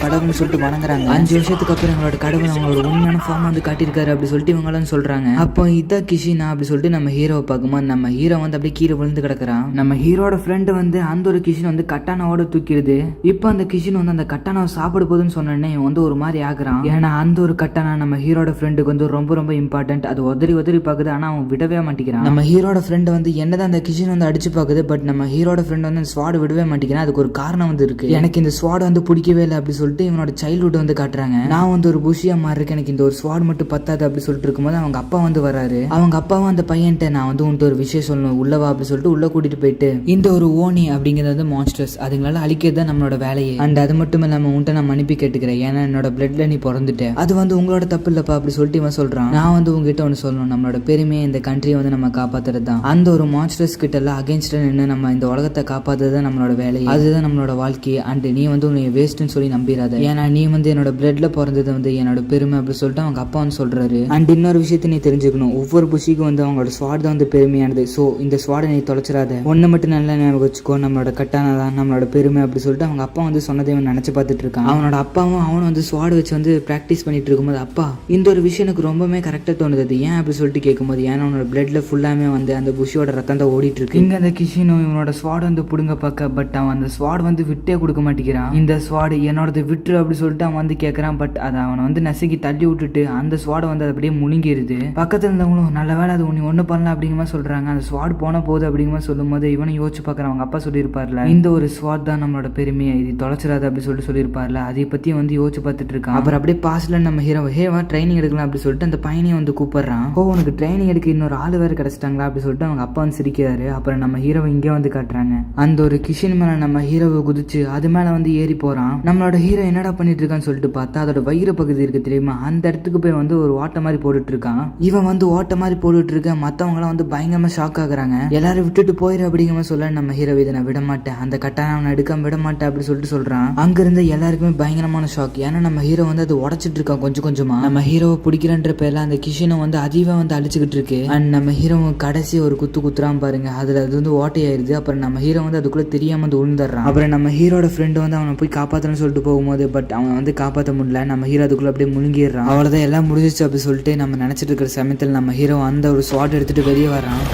கடவுள்னு சொல்லிட்டு வணங்குறாங்க. 5 வருஷத்துக்கு அப்புறம் எங்களோட கடவுள் அவங்களோட உண்மையான ஃபார்ம் வந்து காட்டியிருக்காரு அப்படி சொல்லிட்டு இவங்களும் சொல்றாங்க. அப்போ இதான் கிஷினா அப்படி சொல்லிட்டு நம்ம ஹீரோவை பார்க்கும்போது நம்ம ஹீரோ வந்து அப்படியே கீழே விழுந்து கிடக்குறான். நம்ம ஹீரோட ஃப்ரெண்டு வந்து அந்த ஒரு கிஷன் வந்து கட்டானாவோட தூக்கிடுது. இப்போ அந்த கிஷன் வந்து அந்த கட்டானாவை சாப்பிட போகுதுன்னு சொன்னோடனே இவன் வந்து ஒரு மாதிரி ஆகுறான். ஏன்னா அந்த ஒரு கட்டானா நம்ம ஹீரோட ஃப்ரெண்டுக்கு வந்து ரொம்ப இம்பார்ட்டன்ட். அது உதறி பார்க்குது. ஆனா அவன் விடவே மாட்டேங்கிறான். நம்ம ஹீரோட ஃப்ரெண்ட் வந்து என்னதான் அந்த கிஷன் வந்து அடிச்சு பாக்குது. பட் நம்ம ஹீரோட ஃப்ரெண்ட் வந்து அந்த ஸ்வாட் விடவே மாட்டேங்கிறான். அதுக்கு ஒரு காரணம் வந்து இருக்கு. எனக்கு இந்த ஸ்வாட் வந்து பிடிக்கவே இல்லை அப்படி சொல்லிட்டு இவனோட சைல்ட்ஹுட் வந்து காட்டுறாங்க. நான் வந்து ஒரு புஷியா மாதிரி இருக்கேன், எனக்கு இந்த ஒரு ஸ்வாட் மட்டும் பத்தாது அப்படி சொல்லிட்டு இருக்கும்போது அவங்க அப்பா வந்து வராரு. அவங்க அப்பாவும் அந்த பையன்ட்ட, நான் வந்து உன்ட்டு ஒரு விஷயம் சொல்லணும், உள்ளவா அப்படி சொல்லிட்டு உள்ள கூட்டிட்டு போயிட்டு, இந்த ஒரு ஓனி அப்படிங்கிறது வந்து மான்ஸ்டர்ஸ், அதுங்களால அழிக்கிறது தான் நம்மளோட வேலையே. அண்ட் அது மட்டும் இல்லாம உன்ட்ட நான் மன்னிப்பு கேட்டுக்கிறேன், ஏன்னா என்னோட பிளட்ல நீ பிறந்துட்ட, அது வந்து உங்களோட தப்பு இல்லப்பா அப்படி சொல்லிட்டு இவன் சொல்றான். நான் வந்து உங்ககிட்ட ஒன்று சொல்லணும், நம்மளோட பெருமையை இந்த கண்ட்ரியை வந்து நம்ம காப்பாத்துறது தான். அந்த ஒரு மான்ஸ்டர்ஸ் கிட்ட எல்லாம் அகேன்ஸ்ட் நின்று நம்ம இந்த உலகத்தை காப்பாத்துறது தான் நம்மளோட வேலை, அதுதான் நம்மளோட வாழ்க்கை. அண்ட் நீ வந்து உன்னை வேஸ்ட்னு சொல்லி நம்பிடாத, ஏன்னா நீ வந்து என்னோட பிளட்ல பிறந்தது வந்து என்னோட பெருமை அப்படி சொல்லிட்டு அவங்க அப்பா வந்து சொல்றாரு. அண்ட் இன்னொரு விஷயத்த நீ தெரிஞ்சுக்கணும், ஒவ்வொரு புஷிக்கும் வந்து அவங்களோட ஸ்வாட் தான் வந்து பெருமையானது. ஸோ இந்த ஸ்வாடை நீ தொலைச்சிடாத, ஒன்னு மட்டும் நல்லா ஞாபகம் வச்சுக்கோ, நம்மளோட கட்டானா தான் நம்மளோட பெருமை அப்படி சொல்லிட்டு அவங்க அப்பா வந்து சொன்னதை நினைச்சு பார்த்துட்டு இருக்கான். அவனோட அப்பாவும் அவனும் வந்து ஸ்வாட் வச்சு வந்து பிராக்டிஸ் பண்ணிட்டு இருக்கும்போது, அப்பா இந்த ஒரு விஷயம் எனக்கு ரொம்பவே கரெக்டா தோணுது, ஏன் அப்படி சொல்லிட்டு கேட்கும்போது, ஏன்னா அவனோட பிளட்ல ஃபுல்லாமே வந்து அந்த புஷியோட ரத்தம் தான் ஓடிட்டு இருக்கு. இங்க அந்த கிஷினும் இவனோட ஸ்வாட் வந்து புடுங்க பார்க்க, பட் அவன் அந்த ஸ்வாட் வந்து விட்டே கொடுக்க மாட்டேங்கிறான். இந்த ஸ்வாட் என்னோடது விட்டுரு அப்படி சொல்லிட்டு அவன் வந்து கேட்கறான். பட் அதை அவனை வந்து நசுக்கி தள்ளி விட்டுட்டு அந்த ஸ்வாடை வந்து அப்படியே முழுங்கிருது. பக்கத்துல இருந்தவங்களும் நல்ல வேலை அது நீ ஒண்ணு பண்ணலாம் அப்படிங்கிற மாதிரி சொல்றாங்க. அந்த ஸ்வாட் போன போகுது அப்படிங்கிற மாதிரி சொல்லும் போது இவனை யோசிச்சு பார்க்கறான். அவங்க அப்பா சொல்லியிருப்பார்ல, இந்த ஒரு ஸ்வாட் தான் நம்மளோட பெருமையை, இது தொலைச்சிடாது அப்படி சொல்லிட்டு சொல்லியிருப்பார்ல, அதை பத்தி வந்து யோசிச்சு பார்த்துட்டு இருக்கான். அப்புறம் அப்படியே பாஸ்ல நம்ம ஹேவா ட்ரைனிங் எடுக்கலாம் அப்படி சொல்லிட்டு அந்த பையனையும் வந்து கூப்பிடுறான். உனக்கு ட்ரைனிங் எடுக்க இன்னொரு ஆள் வேற கிடைச்சிட்டாங்களா அப்படி சொல்லிட்டு அவங்க அப்பா வந்து சிரிக்கிறாரு. அப்புறம் நம்ம ஹீரோவை இங்கே வந்து காட்டுறாங்க. அந்த ஒரு கிஷன் மேல நம்ம ஹீரோவை குதிச்சு அது மேல வந்து ஏறி போறான். நம்மளோட ஹீரோ என்னடா பண்ணிட்டு இருக்கான்னு சொல்லிட்டு பார்த்தா அதோட வயிறு பகுதி இருக்கு தெரியுமா, அந்த இடத்துக்கு போய் வந்து ஒரு ஓட்ட மாதிரி போட்டுட்டு இருக்கான். இவன் வந்து ஓட்ட மாதிரி போட்டுட்டு இருக்க, மத்தவங்க எல்லாம் வந்து பயங்கரமா ஷாக் ஆகுறாங்க. எல்லாரும் விட்டுட்டு போயிரு அப்படிங்கிற சொல்ல நம்ம ஹீரோ, இதை நான் விட மாட்டேன், அந்த கட்டான அவனை எடுக்காம விட மாட்டேன் அப்படி சொல்லிட்டு சொல்றான். அங்க இருந்து எல்லாருக்குமே பயங்கரமான ஷாக். ஏன்னா நம்ம ஹீரோ வந்து அது உடச்சிட்டு இருக்கான் கொஞ்சம் கொஞ்சமா. நம்ம ஹீரோவை பிடிக்கிறன்ற பேர்ல அந்த கிஷனை வந்து அதிகமா வந்து அழிச்சுக்கிட்டு இருக்கு. அண்ட் நம்ம ஹீரோ கடைசி ஒரு குத்துறான் பாருங்க, அதுல அது வந்து ஓட்டையாயிருது. அப்புறம் நம்ம ஹீரோ வந்து அதுக்குள்ள தெரியாம வந்து விழுந்துடுறான். அப்புறம் நம்ம ஹீரோட ஃப்ரெண்டு வந்து அவனை போய் காப்பாத்தணும்னு சொல்லிட்டு போகும்போது, பட் அவன் வந்து காப்பாற்ற முடியல. நம்ம ஹீரோ அதுக்குள்ள அப்படியே முழுங்கிடுறான். அவ்வளவுதான் எல்லாம் முடிஞ்சிச்சு அப்படி சொல்லிட்டு நம்ம நினைச்சிட்டு இருக்கிற சமயத்தில் நம்ம ஹீரோ அந்த ஒரு ஸ்வாட் எடுத்துட்டு வெளியே வர்றான்.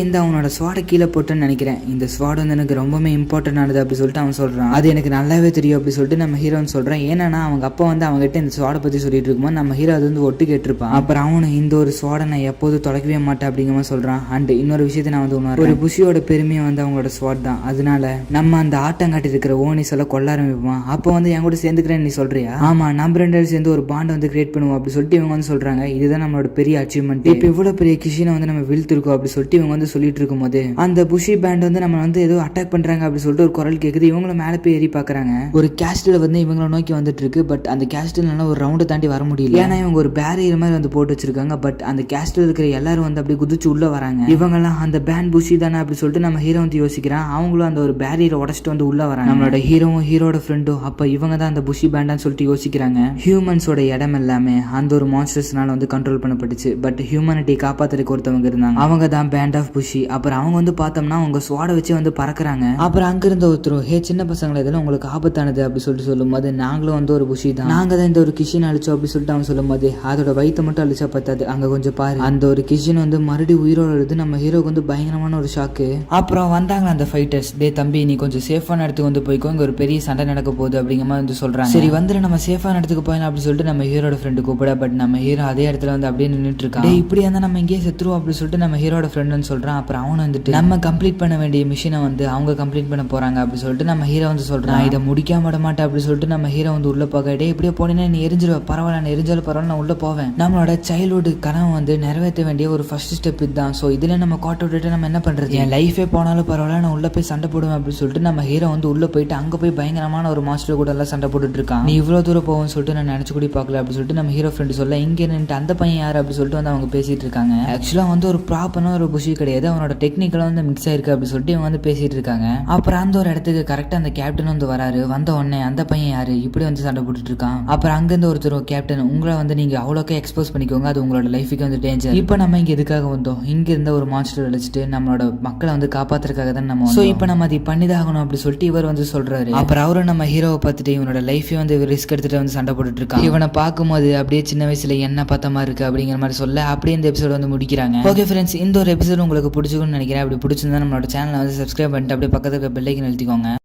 இந்த அவனோட ஸ்வாடை கீழே போட்டேன்னு நினைக்கிறேன், இந்த ஸ்வாட் வந்து எனக்கு ரொம்பவே இம்பார்ட்டன்ட் ஆனது அப்படி சொல்லிட்டு அவன் சொல்றான். அது எனக்கு நல்லாவே தெரியும் அப்படி சொல்லிட்டு நம்ம ஹீரோன்னு சொல்றான். ஏன்னா அவங்க அப்பா வந்து அவங்ககிட்ட இந்த ஸ்வாடை பத்தி சொல்லிட்டு இருக்கும்போது நம்ம ஹீரோ அது வந்து ஒட்டு கேட்டிருப்பான். அப்புறம் அவனு இந்த ஒரு ஸ்வாடை நான் எப்போதும் தொலைக்கவே மாட்டேன் அப்படிங்கிற மாதிரி சொல்றான். அண்ட் இன்னொரு விஷயத்த நான் வந்து உணர்றேன், ஒரு புஷியோட பெருமையை வந்து அவங்களோட ஸ்வாட் தான், அதனால நம்ம அந்த ஆட்டம் காட்டி இருக்கிற ஓனிஸ் எல்லாம் கொள்ள ஆரம்பிப்போம். அப்போ வந்து என் கூட சேர்ந்துக்கிறேன்னு நீ சொல்றியா? ஆமா, நம்ம 2 பேரும் சேர்ந்து ஒரு பாண்ட் வந்து கிரியேட் பண்ணுவோம் அப்படி சொல்லிட்டு இவங்க வந்து சொல்றாங்க. இதுதான் நம்மளோட பெரிய அச்சீவ்மெண்ட். இப்போ இவ்வளவு பெரிய கிஷினை வந்து நம்ம வீழ்த்திருக்கோம் அப்படி சொல்லிட்டு இவங்க இவங்க வந்து சொல்லிட்டு இருக்கும்போது அந்த புஷி பேண்ட் வந்து நம்ம வந்து ஏதோ அட்டாக் பண்றாங்க அப்படின்னு சொல்லிட்டு ஒரு குரல் கேக்குது. இவங்களும் மேலே போய் ஏறி பாக்குறாங்க. ஒரு கேஸ்டில் வந்து இவங்களை நோக்கி வந்துட்டு இருக்கு. பட் அந்த கேஸ்டில் ஒரு ரவுண்டை தாண்டி வர முடியல. ஏன்னா இவங்க ஒரு பேரியர் மாதிரி வந்து போட்டு வச்சிருக்காங்க. பட் அந்த கேஸ்டில் இருக்கிற எல்லாரும் வந்து அப்படி குதிச்சு உள்ள வராங்க. இவங்கெல்லாம் அந்த பேண்ட் புஷி தானே அப்படி சொல்லிட்டு நம்ம ஹீரோ வந்து யோசிக்கிறான். அவங்களும் அந்த ஒரு பேரியரை உடச்சிட்டு வந்து உள்ள வராங்க. நம்மளோட ஹீரோவும் ஹீரோட ஃப்ரெண்டும் அப்ப இவங்க தான் அந்த புஷி பேண்டான்னு சொல்லிட்டு யோசிக்கிறாங்க. ஹியூமன்ஸோட இடம் எல்லாமே அந்த ஒரு மான்ஸ்டர்ஸ்னால வந்து கண்ட்ரோல் பண்ணப்பட்டுச்சு. பட் ஹியூமனிட்டி காப்பாத்துறதுக்கு ஒருத்தவங்க இருந்தாங்க. அவங்க தான் பேண்ட் ஆஃப் புஷி. அப்புறம் அவங்க வந்து பார்த்தோம்னா அவங்க ஸ்வாட வச்சு வந்து பறக்குறாங்க. அப்புறம் அங்க இருந்த ஒருத்தரும் ஹே சின்ன பசங்களை இதெல்லாம் உங்களுக்கு ஆபத்தானது அப்படி சொல்லிட்டு சொல்லும் போது நாங்களும் வந்து ஒரு புஷி தான், நாங்க தான் இந்த ஒரு கிஷின் அழிச்சோம் அப்படி சொல்லிட்டு அவன் சொல்லும் போது அதோட வயிற்று மட்டும் அழிச்சா பத்தாது, அங்க கொஞ்சம் பாரு அந்த ஒரு கிஷின் வந்து மறுபடியும் உயிரோட எழுது. நம்ம ஹீரோக்கு வந்து பயங்கரமான ஒரு ஷாக்கு. அப்புறம் வந்தாங்க அந்த ஃபைட்டர்ஸ். டே தம்பி நீ கொஞ்சம் சேஃபான இடத்துக்கு வந்து போய்க்கோ, இங்க ஒரு பெரிய சண்டை நடக்க போகுது அப்படிங்கிற மாதிரி வந்து சொல்றாங்க. சரி வந்துட்டு நம்ம சேஃபான இடத்துக்கு போயிடலாம் அப்படி சொல்லிட்டு நம்ம ஹீரோட ஃப்ரெண்டு கூப்பிட. பட் நம்ம ஹீரோ அதே இடத்துல வந்து அப்படியே நின்றுட்டு இருக்கான். இப்படி இருந்தா நம்ம இங்கேயே செத்துருவோம் அப்படி சொல்லிட்டு நம்ம ஹீரோட ஃப்ரெண்டுன்னு சொல்றான். அப்புறம் அவன் வந்துட்டு நம்ம கம்ப்ளீட் பண்ண வேண்டிய மிஷினை வந்து அவங்க கம்ப்ளீட் பண்ண போறாங்க அப்படி சொல்லிட்டு நம்ம ஹீரோ வந்து சொல்றான். இதை முடிக்காம விட மாட்டேன் அப்படி சொல்லிட்டு நம்ம ஹீரோ வந்து உள்ள போக. டே இப்படியே போனீங்கன்னா நீ எரிஞ்சிருவ, பரவாயில்ல நான் எரிஞ்சாலும் பரவாயில்ல நான் உள்ள போவேன். நம்மளோட சைல்ட்ஹுட் கனவு வந்து நிறைவேற்ற வேண்டிய ஒரு ஃபர்ஸ்ட் ஸ்டெப் இதுதான். ஸோ இதுல நம்ம கோட்டை விட்டுட்டு நம்ம என்ன பண்றது, என் லைஃபே போனாலும் பரவாயில்ல நான் உள்ள போய் சண்டை போடுவேன் அப்படின்னு சொல்லிட்டு நம்ம ஹீரோ வந்து உள்ள போயிட்டு அங்க போய் பயங்கரமான ஒரு மாஸ்டர் கூட எல்லாம் சண்டை போட்டுட்டு இருக்கான். நீ இவ்வளவு தூரம் போவோம்னு சொல்லிட்டு நான் நினைச்சு கூட பார்க்கல அப்படி சொல்லிட்டு நம்ம ஹீரோ ஃப்ரெண்டு சொல்ல இங்கே நின்று அந்த பையன் யார் அப்படி சொல்லிட்டு வந்து அவங்க பேசிட்டு இருக்காங்க. ஆக்சுவலா வந்து ஒரு ப்ராப்பரான ஒரு புஷி கிடையாது, அவனோட டெக்னிக்கலா வந்து மிக்ஸ் ஆயிருக்கு அப்படி சொல்லிட்டு இவங்க வந்து பேசிட்டு இருக்காங்க. அப்புறம் அந்த ஒரு இடத்துக்கு கரெக்டா அந்த கேப்டன் வந்து வராரு. வந்த உடனே அந்த பையன் யாரு இப்படி வந்து சண்டை போட்டுட்டு இருக்கான். அப்புறம் அங்கிருந்து ஒருத்தர் கேப்டன் உங்களை வந்து நீங்க அவ்வளோக்கே எக்ஸ்போஸ் பண்ணிக்கோங்க, அது உங்களோட லைஃபுக்கு வந்து டேஞ்சர். இப்போ நம்ம இங்க எதுக்காக வந்தோம், இங்க இருந்த ஒரு மான்ஸ்டர் அழைச்சிட்டு நம்மளோட மக்களை வந்து காப்பாத்துறதுக்காக தான் நம்ம. ஸோ இப்போ நம்ம அதை பண்ணிதாகணும் அப்படி சொல்லிட்டு இவர் வந்து சொல்றாரு. அப்புறம் அவரும் நம்ம ஹீரோவை பார்த்துட்டு இவனோட லைஃபே வந்து ரிஸ்க் எடுத்துட்டு வந்து சண்டை போட்டுட்டு இருக்கான். இவனை பார்க்கும்போது அப்படியே சின்ன வயசுல என்ன பார்த்த மாதிரி இருக்கு அப்படிங்கிற மாதிரி சொல்ல அப்படியே இந்த எபிசோட் வந்து முடிக்கிறாங்க. ஓகே ஃப்ரெண்ட்ஸ், இந்த ஒரு எபிசோட் உங்களுக்கு பிடிச்சிருக்கும்னு நினைக்கிறேன். அப்படி பிடிச்சிருந்தா நம்மளோட சேனலை வந்து சப்ஸ்கிரைப் பண்ணிட்டு அப்படியே பக்கத்துக்கு பெல் ஐக்கன் அழுத்திக்கோங்க.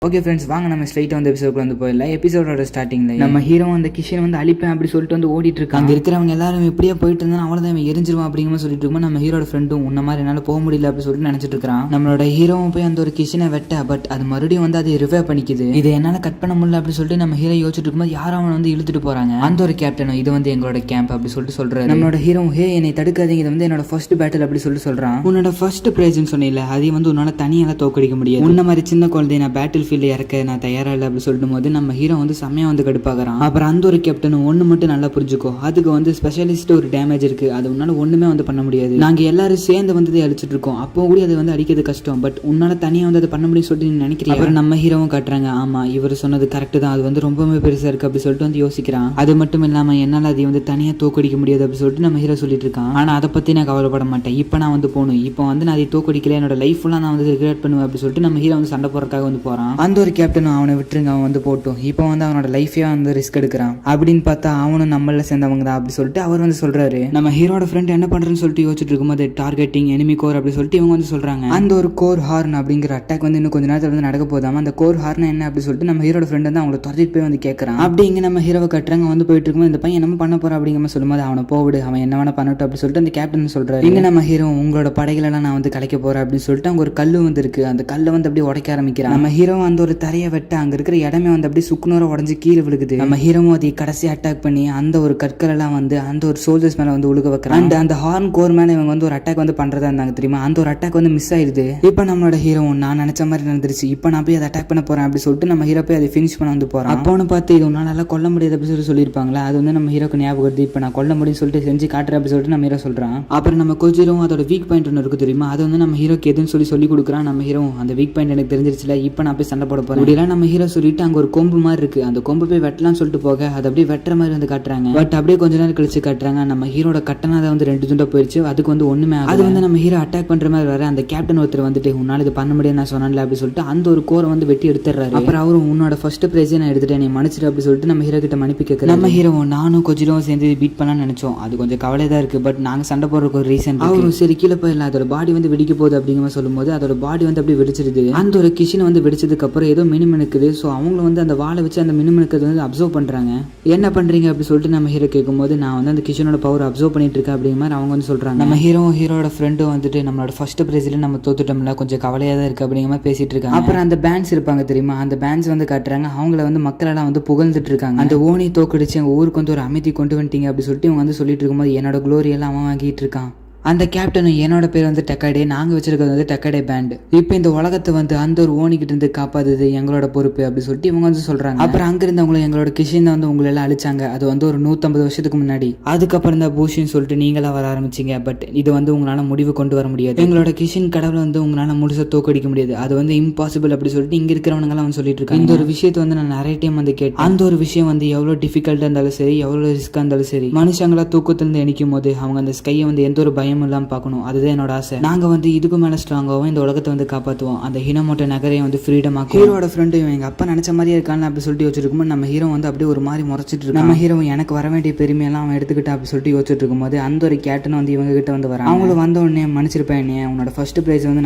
ஓகே ஃப்ரெண்ட்ஸ், வாங்க நம்ம ஸ்ட்ரைட்டாக வந்து எபிசோடுக்கு வந்து போயிடலாம். எபிசோடோட ஸ்டார்டிங்கில் நம்ம ஹீரோ அந்த கிஷன் வந்து அழிப்பேன் அப்படி சொல்லிட்டு வந்து ஓடிட்டு இருக்காங்க. அங்கே இருக்கிறவங்க எல்லாரும் இப்படியே போயிட்டு இருந்தா அவ்வளோதான் எரிஞ்சிருவான் அப்படிங்கிற சொல்லிட்டு இருக்கும்போது நம்ம ஹீரோட ஃப்ரெண்டும் உன்ன மாதிரி என்னால் போக முடியல அப்படி சொல்லிட்டு நினச்சிட்டு இருக்கான். நம்மளோட ஹீரோவும் போய் அந்த ஒரு கிஷனை வெட்ட, பட் அது மறுபடியும் வந்து அது ரிவைவ் பண்ணிக்குது. இதை என்னால் கட் பண்ண முடியல அப்படி சொல்லிட்டு நம்ம ஹீரோ யோசிச்சுட்டு இருக்கும்போது யாரும் அவனை வந்து இழுத்துட்டு போறாங்க. அந்த ஒரு கேப்டனும் இது வந்து எங்களோட கேம்ப் அப்படி சொல்லிட்டு சொல்றாரு. நம்மளோட ஹீரோ ஹே என்னை தடுக்காதீங்க, இது வந்து என்னோட ஃபர்ஸ்ட் பேட்டில் அப்படி சொல்லிட்டு சொல்றான். உன்னோட ஃபர்ஸ்ட் பிரைஸ்ன்னு சொன்னீங்கல்ல, அதையும் வந்து உன்னால தனியால தோக்கடிக்க முடியாது. உன்ன மாதிரி சின்ன குழந்தை நான் பேட்டில் ஃபீல்டு இறக்க நான் தயாரா இல்லை அப்படி சொல்லும் போது நம்ம ஹீரோ வந்து செம்மையா வந்து கடுப்பாகிறான். அப்புறம் அந்த ஒரு கேப்டனும் ஒன்று மட்டும் நல்லா புரிஞ்சுக்கோ, அதுக்கு வந்து ஸ்பெஷலிஸ்ட் ஒரு டேமேஜ் இருக்கு, அது உன்னால ஒண்ணுமே வந்து பண்ண முடியாது. நாங்க எல்லாரும் சேர்ந்து வந்து அழிச்சிட்டு இருக்கோம், அப்போ கூட அதை வந்து அடிக்கிறது கஷ்டம், பட் உன்னால தனியா வந்து அதை பண்ண முடியும்னு சொல்லிட்டு நீ நினைக்கிறீங்க. அப்புறம் நம்ம ஹீரோவும் காட்டுறாங்க, ஆமா இவர் சொன்னது கரெக்ட் தான், அது வந்து ரொம்பவே பெருசா இருக்கு அப்படி சொல்லிட்டு வந்து யோசிக்கிறான். அது மட்டும் இல்லாம என்னால அதை வந்து தனியா தோக்கடிக்க முடியாது அப்படி சொல்லிட்டு நம்ம ஹீரோ சொல்லிட்டு இருக்கான். ஆனா அதை பத்தி நான் கவலைப்பட மாட்டேன், இப்போ நான் வந்து போகணும், இப்போ வந்து நான் அதை தோக்கடிக்கல, என்னோட லைஃப் ஃபுல்லா நான் வந்து ரிக்ரெட் பண்ணுவேன் அப்படி சொல்லிட்டு நம்ம ஹீரோ வந்து சண்டை போறதுக்காக வந்து போறான். அந்த ஒரு கேப்டன் அவனை விட்டுருங்க, அவன் வந்து போட்டும், இப்போ வந்து அவனோட லைஃபே வந்து ரிஸ்க் எடுக்கிறான் அப்படின்னு பார்த்தா அவனும் நம்மள சேர்ந்தவங்க தான் அப்படி சொல்லிட்டு அவர் வந்து சொல்றாரு. நம்ம ஹீரோட ஃப்ரெண்ட் என்ன பண்றேன்னு சொல்லிட்டு யோசிச்சுட்டு இருக்கும்போது டார்கெட்டிங் எனிமி கோர் அப்படி சொல்லிட்டு இவங்க வந்து சொல்றாங்க. அந்த ஒரு கோர் ஹார்ன் அப்படிங்கிற அட்டாக் வந்து இன்னும் கொஞ்ச நேரத்தில் வந்து நடக்க போதாம. அந்த கோர் ஹார்ன் என்ன அப்படி சொல்லிட்டு நம்ம ஹீரோட ஃப்ரெண்ட் வந்து அவங்களை துரத்திட்டு போய் வந்து கேட்கறான். அப்படி இங்க நம்ம ஹீரோவை கட்டுறாங்க. வந்து போயிட்டு இருக்கும்போது இந்த பையன் என்ன பண்ண போறான் அப்படிங்கிற சொல்லும்போது அவனை போவிடு, அவன் என்ன வேணா பண்ணட்டும் அப்படி சொல்லிட்டு அந்த கேப்டன் சொல்றாரு. இங்க நம்ம ஹீரோ உங்களோட படைகளெல்லாம் நான் வந்து கலைக்க போறேன் அப்படின்னு சொல்லிட்டு அங்க ஒரு கல்லு வந்து இருக்கு, அந்த கல்லை வந்து அப்படியே உடைக்க ஆரம்பிக்கிறான். நம்ம ஹீரோ அந்த ஒரு தரையை வெட்ட அங்க இருக்கிற இடமே வந்து அப்படியே சுக்குநூற உடஞ்சு கீழே விழுகுது. நம்ம ஹீரோவும் அதை கடைசி அட்டாக் பண்ணி அந்த ஒரு கற்கள் எல்லாம் வந்து அந்த ஒரு சோல்ஜர்ஸ் மேல வந்து உழுக வைக்கிறான். அண்ட் அந்த ஹார்ன் கோர் மேல இவங்க வந்து ஒரு அட்டாக் வந்து பண்றதா இருந்தாங்க தெரியுமா, அந்த ஒரு அட்டாக் வந்து மிஸ் ஆயிடுது. இப்போ நம்மளோட ஹீரோ நான் நினைச்ச மாதிரி நடந்துருச்சு, இப்போ நான் போய் அதை அட்டாக் பண்ண போறேன் அப்படி சொல்லிட்டு நம்ம ஹீரோ போய் அதை ஃபினிஷ் பண்ண வந்து போறான். அப்போன்னு பார்த்து இது உன்னால நல்லா கொல்ல முடியாது அப்படி சொல்லி சொல்லியிருப்பாங்களா, அது வந்து நம்ம ஹீரோக்கு ஞாபகம் வருது. இப்போ நான் கொல்ல முடியும்னு சொல்லிட்டு செஞ்சு காட்டுறேன் அப்படி சொல்லிட்டு நம்ம ஹீரோ சொல்றான். அப்புறம் நம்ம கோஜிரும் அதோட வீக் பாயிண்ட் ஒன்று இருக்கு தெரியுமா, அது வந்து நம்ம ஹீரோக்கு எதுன்னு சொல்லி கொடுக்குறான். நம்ம ஹீரோ அந்த வீக் பாயிண்ட் எனக்கு தெரிஞ்சிருச்சுல, இப்போ நான் போய் சண்டை போட போறேன் அப்படிலாம் நம்ம ஹீரோ சொல்லிட்டு அங்க ஒரு கொம்பு மாதிரி இருக்கு, அந்த கொம்பு போய் வெட்டலாம்னு சொல்லிட்டு போக அது அப்படியே வெட்டுற மாதிரி வந்து காட்டுறாங்க. பட் அப்படியே கொஞ்ச நேரம் கழிச்சு காட்டுறாங்க நம்ம ஹீரோட கட்டணா வந்து 2 துண்டா போயிடுச்சு, அதுக்கு வந்து ஒண்ணுமே அது வந்து நம்ம ஹீரோ அட்டாக் பண்ற மாதிரி வர அந்த கேப்டன் ஒருத்தர் வந்துட்டு உன்னால இது பண்ண முடியாது நான் சொன்னேன்ல அப்படி சொல்லிட்டு அந்த ஒரு கோரை வந்து வெட்டி எடுத்துறாரு. அப்புறம் அவரும் உன்னோட ஃபர்ஸ்ட் பிரைஸே நான் எடுத்துட்டேன், நீ மன்னிச்சிட்டு அப்படி சொல்லிட்டு நம்ம ஹீரோ கிட்ட மன்னிப்பு கேட்கறாரு. நம்ம ஹீரோ நானும் கொஞ்சம் சேர்ந்து பீட் பண்ணலாம்னு நினைச்சோம், அது கொஞ்சம் கவலை தான் இருக்கு, பட் நாங்க சண்டை போடுறதுக்கு ஒரு ரீசன். அவரும் சரி கீழே போயிடலாம், அதோட பாடி வந்து வெடிக்க போகுது அப்படிங்கிற சொல்லும் போது அதோட பாடி வந்து அப்படியே வெடிச்சிருது. அந்த ஒரு கிஷனை வந்து வெடிச்சதுக்கு அப்புறம் ஏதோ மினுமினுக்குது. ஸோ அவங்களும் வந்து அந்த வாழை வச்சு அந்த மினுமினுக்கிறது வந்து அப்சர்வ் பண்றாங்க. என்ன பண்றீங்க அப்படி சொல்லிட்டு நம்ம ஹீரோ கேட்கும்போது நான் வந்து அந்த கிஷனோட பவர் அப்சர்வ் பண்ணிட்டு இருக்கேன் அப்படிங்கிற மாதிரி அவங்க வந்து சொல்றாங்க. நம்ம ஹீரோட ஃப்ரெண்டும் வந்துட்டு நம்மளோட ஃபர்ஸ்ட் பிரைஸ்ல நம்ம தோத்துட்டோம்ல, கொஞ்சம் கவலையா தான் இருக்கு அப்படிங்கிற மாதிரி பேசிட்டு இருக்காங்க. அப்புறம் அந்த பேண்ட்ஸ் இருப்பாங்க தெரியுமா, அந்த பேண்ட்ஸ் வந்து காட்டுறாங்க, அவங்கள வந்து மக்கள் எல்லாம் வந்து புகழ்ந்துட்டு இருக்காங்க. அந்த ஓனி தோக்கடிச்சு எங்க ஊருக்கு வந்து ஒரு அமைதி கொண்டு வந்துட்டீங்க அப்படி சொல்லிட்டு இவங்க வந்து சொல்லிட்டு இருக்கும்போது என்னோட குளோரி எல்லாம் அவன் வாங்கிட்டு இருக்கான் அந்த கேப்டனும் என்னோட பேர் வந்து டெக்காடே, நாங்கள் வச்சிருக்கிறது வந்து டெக்காடே பேண்ட். இப்போ இந்த உலகத்தை வந்து அந்த ஒரு ஓனிக்கிட்ட இருந்து காப்பாதுது எங்களோட பொறுப்பு அப்படி சொல்லிட்டு இவங்க வந்து சொல்றாங்க. அப்புறம் அங்கிருந்தவங்களும் எங்களோட கிஷன் தான் வந்து உங்களை எல்லாம் அழிச்சாங்க. அது வந்து ஒரு 150 வருஷத்துக்கு முன்னாடி. அதுக்கப்புறம் தான் பூஷின்னு சொல்லிட்டு நீங்களா வர ஆரம்பிச்சிங்க. பட் இது வந்து உங்களால முடிவு கொண்டு வர முடியாது. எங்களோட கிஷன் கடவுளை வந்து உங்களால முழுசா தோக்கடிக்க முடியாது. அது வந்து இம்பாசிபிள் அப்படி சொல்லிட்டு இங்க இருக்கிறவங்க எல்லாம் வந்து சொல்லிட்டு இருக்காங்க. இந்த ஒரு விஷயத்தை வந்து நான் நிறைய டைம் வந்து கேட்டேன். அந்த ஒரு விஷயம் வந்து எவ்வளவு டிஃபிகல்ட்டா இருந்தாலும் சரி, எவ்வளவு ரிஸ்கா இருந்தாலும் சரி, மனுஷங்களா தூக்கத்திலிருந்து எணிக்கும் போது அவங்க அந்த ஸ்கையை வந்து எந்த ஒரு பயம் இல்லாம பார்க்கணும். அதுதான் என்னோட ஆசை. நாங்க வந்து இதுக்கு மேல ஸ்ட்ராங்காகவும் இந்த உலகத்தை வந்து காப்பாற்றுவோம். அந்த ஹினமோட்டோ நகரையை வந்து ஃப்ரீடம் ஆக்கும். ஹீரோட ஃப்ரெண்டு எங்க அப்பா நினைச்ச மாதிரியே இருக்கான்னு அப்படி சொல்லிட்டு யோசிச்சிருக்கும். நம்ம ஹீரோ வந்து அப்படியே ஒரு மாதிரி முறைச்சிட்டு இருக்கு. நம்ம ஹீரோ எனக்கு வர வேண்டிய பெருமையெல்லாம் அவன் எடுத்துக்கிட்டா அப்படி சொல்லிட்டு யோசிச்சுட்டு இருக்கும்போது அந்த ஒரு கேப்டன் வந்து இவங்க கிட்ட வந்து வராங்க. அவங்களும் வந்த உடனே மன்னிச்சிருப்பேன், நீ உன்னோட ஃபர்ஸ்ட் பிரைஸ் வந்து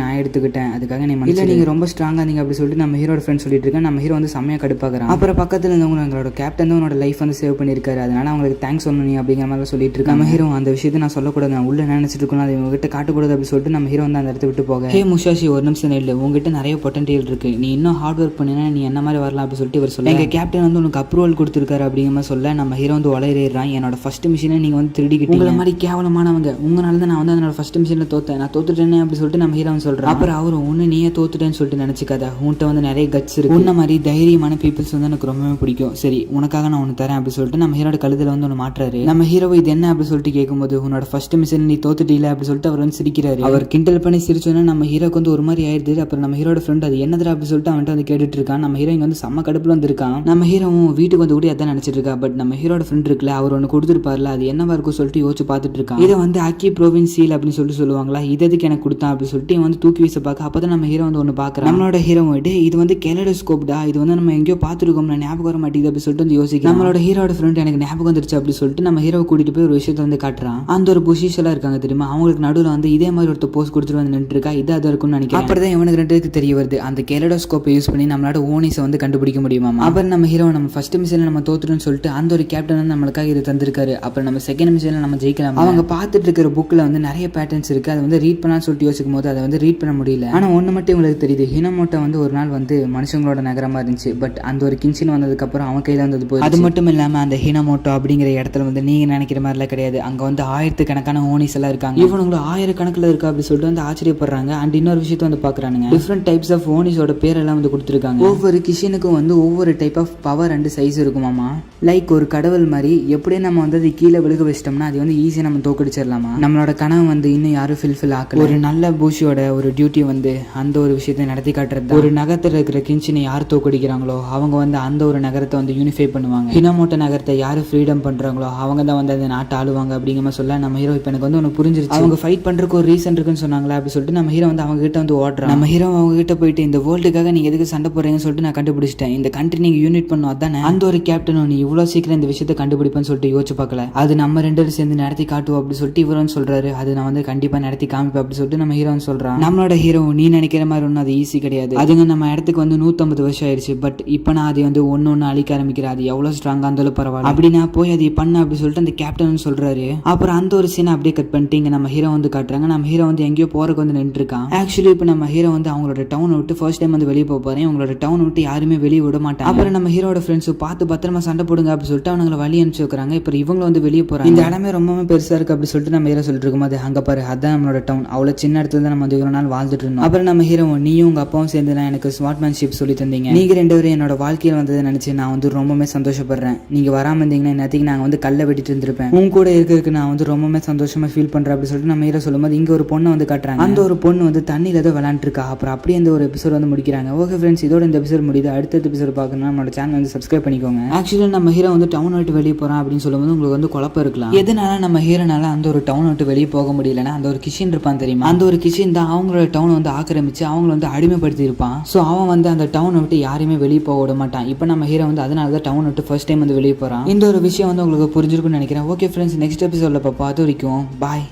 நான் எடுத்துக்கிட்டேன், அதுக்காக நீ இல்ல நீங்க ரொம்ப ஸ்ட்ராங்கா இருந்தீங்க அப்படி சொல்லிட்டு நம்ம ஹீரோட ஃப்ரெண்ட் சொல்லிட்டு இருக்கேன். நம்ம ஹீரோ வந்து செம்மையா கடுப்பாக்குறான். அப்புறம் பக்கத்துல இருந்தவங்க எங்களோட கேப்டன் தான் உன்னோட லைஃப் வந்து சேவ் பண்ணிருக்காரு, அதனால அவங்களுக்கு தேங்க்ஸ் சொல்லணும் அப்படிங்கிற மாதிரி சொல்லிட்டு இருக்கு. நம்ம ஹீரோ அந்த விஷயத்தை நான் சொல்லக்கூடாது, நான் உள்ள நினைச்சிட்டு இருக்கணும், அது இவங்க கிட்ட காட்டக்கூடாது அப்படி சொல்லிட்டு நம்ம ஹீரோ வந்து அந்த இடத்த விட்டு போக, ஹே முஷாஷி ஒரு நிமிஷம் இல்லை, உங்ககிட்ட நிறைய பொட்டன்ஷியல் இருக்கு, நீ இன்னும் ஹார்ட் ஒர்க் பண்ணினா நீ என்ன மாதிரி வரலாம் அப்படி சொல்லிட்டு இவர் சொல்ல, எங்க கேப்டன் வந்து உனக்கு அப்ரூவல் கொடுத்துருக்காரு அப்படிங்கிற மாதிரி சொல்ல நம்ம ஹீரோ வந்து வளையிறான். என்னோட ஃபர்ஸ்ட் மிஷினை நீங்க வந்து திருடிக்கிட்டு உங்களை மாதிரி கேவலமானவங்க, உங்களால தான் நான் வந்து என்னோட ஃபர்ஸ்ட் மிஷின்ல தோத்தேன், நான் தோத்துட்டேன்னு அப்படி சொல்லிட்டு நம்ம ஹீரோ சொல்றேன். அப்புறம் அவரும் ஒன்னு நீயே தோத்துட்டேன்னு சொல்லிட்டு நினைச்சுக்காத, உன்கிட்ட வந்து நிறைய கட்ஸ் இருக்கு, உன்ன மாதிரி தைரியமான பீப்புள்ஸ் வந்து எனக்கு ரொம்பவே பிடிக்கும், சரி உனக்காக நான் ஒன்று தரேன் அப்படி சொல்லிட்டு நம்ம ஹீரோட கழுத்துல வந்து ஒன்று மாட்டுறாரு. நம்ம ஹீரோ இது என்ன அப்படி சொல்லிட்டு கேட்கும்போது உன்னோட ஃபர்ஸ்ட் மிஷின் நீ தோத்துட்டீல அப்படி சொல்லிட்டு அவர் வந்து சிரிக்கிறாரு. அவர் கிண்டல் பண்ணி சிரிச்சோன்னா நம்ம ஹீரோக்கு வந்து ஒரு மாதிரி ஆயிடுது. அப்புறம் நம்ம ஹீரோட ஃப்ரெண்ட் அது என்னதுரா அப்படி சொல்லிட்டு அவன்கிட்ட வந்து கேட்டுட்டு இருக்கான். நம்ம ஹீரோயின் வந்து செம்ம கடுப்புல வந்துருக்கான். நம்ம ஹீரோவும் வீட்டுக்கு வந்து கூட அதான் நினைச்சிட்டு இருக்கா. பட் நம்ம ஹீரோட ஃப்ரெண்ட் இருக்குல்ல, அவர் ஒன்று கொடுத்துருப்பார்ல, அது என்னவா இருக்கும் சொல்லிட்டு யோசிச்சு பார்த்துட்டு இருக்கான். இதை வந்து அக்கி ப்ரோவின்ஸ் சீல் அப்படின்னு சொல்லிட்டு சொல்லுவாங்களா, இது எதுக்கு எனக்கு கொடுத்தான் அப்படி சொல்லிட்டு இவன் வந்து தூக்கி வீச பார்க்க, அப்பதான் நம்ம ஹீரோ வந்து ஒன்று பார்க்குறான். நம்மளோட ஹீரோ இது வந்து கெலடோஸ்கோப்டா, இது வந்து நம்ம எங்கேயோ பார்த்துருக்கோம், நான் ஞாபகம் வர மாட்டேங்குது அப்படி சொல்லிட்டு வந்து யோசிக்க, நம்மளோட ஹீரோட ஃப்ரெண்ட் எனக்கு ஞாபகம் வந்துருச்சு அப்படி சொல்லிட்டு நம்ம ஹீரோவை கூட்டிட்டு போய் ஒரு விஷயத்தை வந்து காட்டுறான். அந்த ஒரு பொசிஷன் எல்லாம் இருக்காங்க தெரியுமா, அவங்களுக்கு நடுவில் வந்து இதே மாதிரி ஒருத்தர் போஸ்ட் கொடுத்துட்டு வந்து நின்று இருக்கா, இது அது இருக்கும்னு நினைக்கிறேன். அப்படிதான் இவனுக்கு ரெண்டுக்கு தெரிய வருது, அந்த கெலடோஸ்கோப்பை யூஸ் பண்ணி நம்மளோட ஓனிஸை வந்து கண்டுபிடிக்க முடியுமா. அப்புறம் நம்ம ஹீரோ நம்ம ஃபர்ஸ்ட் மிஷன்ல நம்ம தோத்துட்டோம்னு சொல்லிட்டு அந்த ஒரு கேப்டன் வந்து நம்மளுக்காக இது தந்திருக்காரு. அப்புறம் நம்ம செகண்ட் மிஷன்ல நம்ம ஜெயிக்கலாம். அவங்க பார்த்துட்டு இருக்கிற புக்ல வந்து நிறைய பேட்டர்ன்ஸ் இருக்கு, அதை வந்து ரீட் பண்ணலாம்னு சொல்லிட்டு யோசிக்கும் போது அதை வந்து ரீட் பண்ண முடியல. ஆனா ஒன்று மட்டும் உங்களுக்கு தெரியுது, ஹினமோட்டோ வந்து ஒரு நாள் வந்து மனுஷங்களோட நகரமா இருந்துச்சு. பட் அந்த ஒரு கின்சின் வந்ததுக்கு அப்புறம் அவன் கையில வந்தது போய், அது மட்டும் இல்லாம அந்த ஹினமோட்டோ அப்படிங்கிற இடத்துல வந்து நீங்க நினைக்கிற மாதிரிலாம் கிடையாது, அங்க வந்து ஆயிரத்துக்கணக்கான ஓனிஸ் எல்லாம் இருக்காங்க. இவனுங்களும் ஆயிரக்கணக்கில் இருக்கா அப்படி சொல்லிட்டு வந்து ஆச்சரியப்படுறாங்க. அண்ட் இன்னொரு விஷயத்தை வந்து பாக்குறானுங்க, டிஃப்ரெண்ட் டைப்ஸ் ஆஃப் ஓனிஸோட பேரெல்லாம் வந்து கொடுத்துருக்காங்க. ஒவ்வொரு கிஷனுக்கும் வந்து ஒவ்வொரு type of power and size இருக்குமாமா. லைக் ஒரு கடவுள் மாதிரி எப்படியே நம்ம வந்து அது கீழே விழுக வச்சிட்டோம்னா அது வந்து ஈஸியாக நம்ம தோக்கடிச்சிடலாமா. நம்மளோட கனவு வந்து இன்னும் யாரும் ஃபில்ஃபில் ஆக்கல. ஒரு நல்ல பூஷியோட ஒரு டியூட்டி வந்து அந்த ஒரு விஷயத்தை நடத்தி காட்டுறது. ஒரு நகரத்தில் இருக்கிற கின்சினை யார் தோக்கடிக்கிறாங்களோ அவங்க வந்து அந்த ஒரு நகரத்தை வந்து யூனிஃபை பண்ணுவாங்க. ஹினமோட்டோ நகரத்தை யார் ஃப்ரீடம் பண்றாங்களோ அவங்க தான் வந்து அந்த நாட்டை ஆளுவாங்க அப்படிங்கிற சொல்ல நம்ம ஹீரோ இப்போ எனக்கு வந்து ஒன்று புரிஞ்சிருச்சு. அவங்க ஃபைட் பண்றதுக்கு ஒரு ரீசன் இருக்குன்னு சொன்னாங்களா அப்படி சொல்லிட்டு நம்ம ஹீரோ வந்து அவங்க கிட்ட வந்து ஓடுறான். நம்ம ஹீரோ அவங்க கிட்ட போயிட்டு இந்த வேர்ல்டுக்காக நீங்க எதுக்கு சண்டை போடுறீங்கன்னு சொல்லிட்டு நான் கண்டுபிடிச்சிட்டேன், இந்த கண்ட்ரி நீங்க யூனிட் பண்ணும் அதானே. அந்த ஒரு கேப்டனும் நீ இவ்வளவு சீக்கிரம் இந்த விஷயத்தை கண்டுபிடிப்பேன்னு சொல்லிட்டு யோசிச்சு பார்க்கல, அது நம்ம ரெண்டு பேரும் சேர்ந்து நடத்தி காட்டுவோம் அப்படி சொல்லிட்டு இவரும் சொல்றாரு. அது நான் வந்து கண்டிப்பா நடத்தி காமிப்பேன் அப்படி சொல்லிட்டு நம்ம ஹீரோன்னு சொல்றான். நம்மளோட ஹீரோ நீ நினைக்கிற மாதிரி ஒன்றும் அது ஈஸி கிடையாது, அதுங்க நம்ம இடத்துக்கு வந்து 150 வருஷம் ஆயிடுச்சு. பட் இப்போ நான் அதை வந்து ஒன்னு அழிக்க ஆரம்பிக்கிறேன், அது எவ்வளவு ஸ்ட்ராங்கா இருந்தாலும் பரவாயில்ல அப்படின்னா போய் அதை பண்ண அப்படி சொல்லிட்டு அந்த கேப்டன் சொல்றாரு. அப்புறம் அந்த ஒரு சீனை அப்படியே கட் பண்ணிட்டு இங்க நம்ம ஹீரோ வந்து காட்டுறாங்க. நம்ம ஹீரோ வந்து எங்கேயோ போறதுக்கு வந்து நின்று இருக்கான். ஆக்சுவலி இப்போ நம்ம ஹீரோ வந்து அவங்களோட டவுன் விட்டு ஃபர்ஸ்ட் டைம் வந்து வெளியே போறேன், அவங்களோட டவுன் விட்டு யாருமே வெளியே விட மாட்டாங்க. அப்புறம் நம்ம ஹீரோட ஃப்ரெண்ட்ஸ் பார்த்து பத்திரமா சண்டை போடுங்க அப்படி சொல்லிட்டு அவங்களை வழி அனுப்பிச்சு வைக்கிறாங்க. இப்போ இவங்க வந்து வெளியே போறாங்க. இந்த இடமே ரொம்பவே பெருசா இருக்கு அப்படி சொல்லிட்டு நம்ம ஹீரோ சொல்லிட்டு இருக்கும்போது அங்க பாரு அதான் நம்மளோட டவுன், அவ்வளவு சின்ன இடத்துல தான் நம்ம வந்து இவ்வளவு நாள் வாழ்ந்துட்டு இருந்தோம். அப்புறம் நம்ம ஹீரோ நீயும் உங்க அப்பாவும் சேர்ந்து நான் எனக்கு ஸ்மார்ட்மேன்ஷிப் சொல்லி தந்தீங்க, நீங்க ரெண்டு பேரும் என்னோட வாழ்க்கையில் வந்ததை நினைச்சு நான் வந்து ரொம்பவே சந்தோஷப்படுறேன். நீங்க வராம இருந்தீங்கன்னா நேற்றுக்கு நாங்க வந்து கல்லை வெட்டிட்டு இருந்திருப்பேன், உங்க கூட இருக்கிறதுக்கு நான் வந்து ரொம்பவே சந்தோஷமா ஃபீல் பண்றேன் அப்படி சொல்லிட்டு நம்ம ஹீரோ சொல்லும்போது இங்க ஒரு பொண்ணை வந்து காட்டுறாங்க. அந்த ஒரு பொண்ணு வந்து தண்ணியில ஏதோ விளையாண்டு இருக்கா. அப்புறம் அப்படியே இந்த ஒரு எபிசோட் வந்து முடிக்கிறாங்க. ஓகே ஃப்ரெண்ட்ஸ், இதோட இந்த எபிசோட் முடியுது. அடுத்த எபிசோட் பார்க்கணும்னா நம்மளோட சேனல் வந்து சப்ஸ்கிரைப் பண்ணிக்கோங்க. ஆக்சுவலி நம்ம ஹீரோ வந்து டவுன் விட்டு வெளியே போறான் அப்படின்னு சொல்லும்போது உங்களுக்கு வந்து குழப்பம் இருக்கலாம், எதனால நம்ம ஹீரோனால அந்த ஒரு டவுன் விட்டு வெளியே போக முடியலன்னா அந்த ஒரு கிஷன் இருப்பான் தெரியுமா, அந்த ஒரு கிஷன் தான் அவங்களோட டவுன் வந்து ஆக்கிரமிச்சு அவங்களை வந்து அடிமைப்படுத்தி இருப்பான். ஸோ அவன் வந்து அந்த டவுனை விட்டு யாரையுமே வெளியே போக விட மாட்டான். இப்போ நம்ம ஹீரோ வந்து அதனால தான் டவுன் விட்டு ஃபர்ஸ்ட் டைம் வந்து வெளியே போறான். இந்த ஒரு விஷயம் வந்து உங்களுக்கு புரிஞ்சிருக்கும்னு நினைக்கிறேன். ஓகே ஃப்ரெண்ட்ஸ், நெக்ஸ்ட் எபிசோட்ல பார்த்து வரைக்கும் பாய்.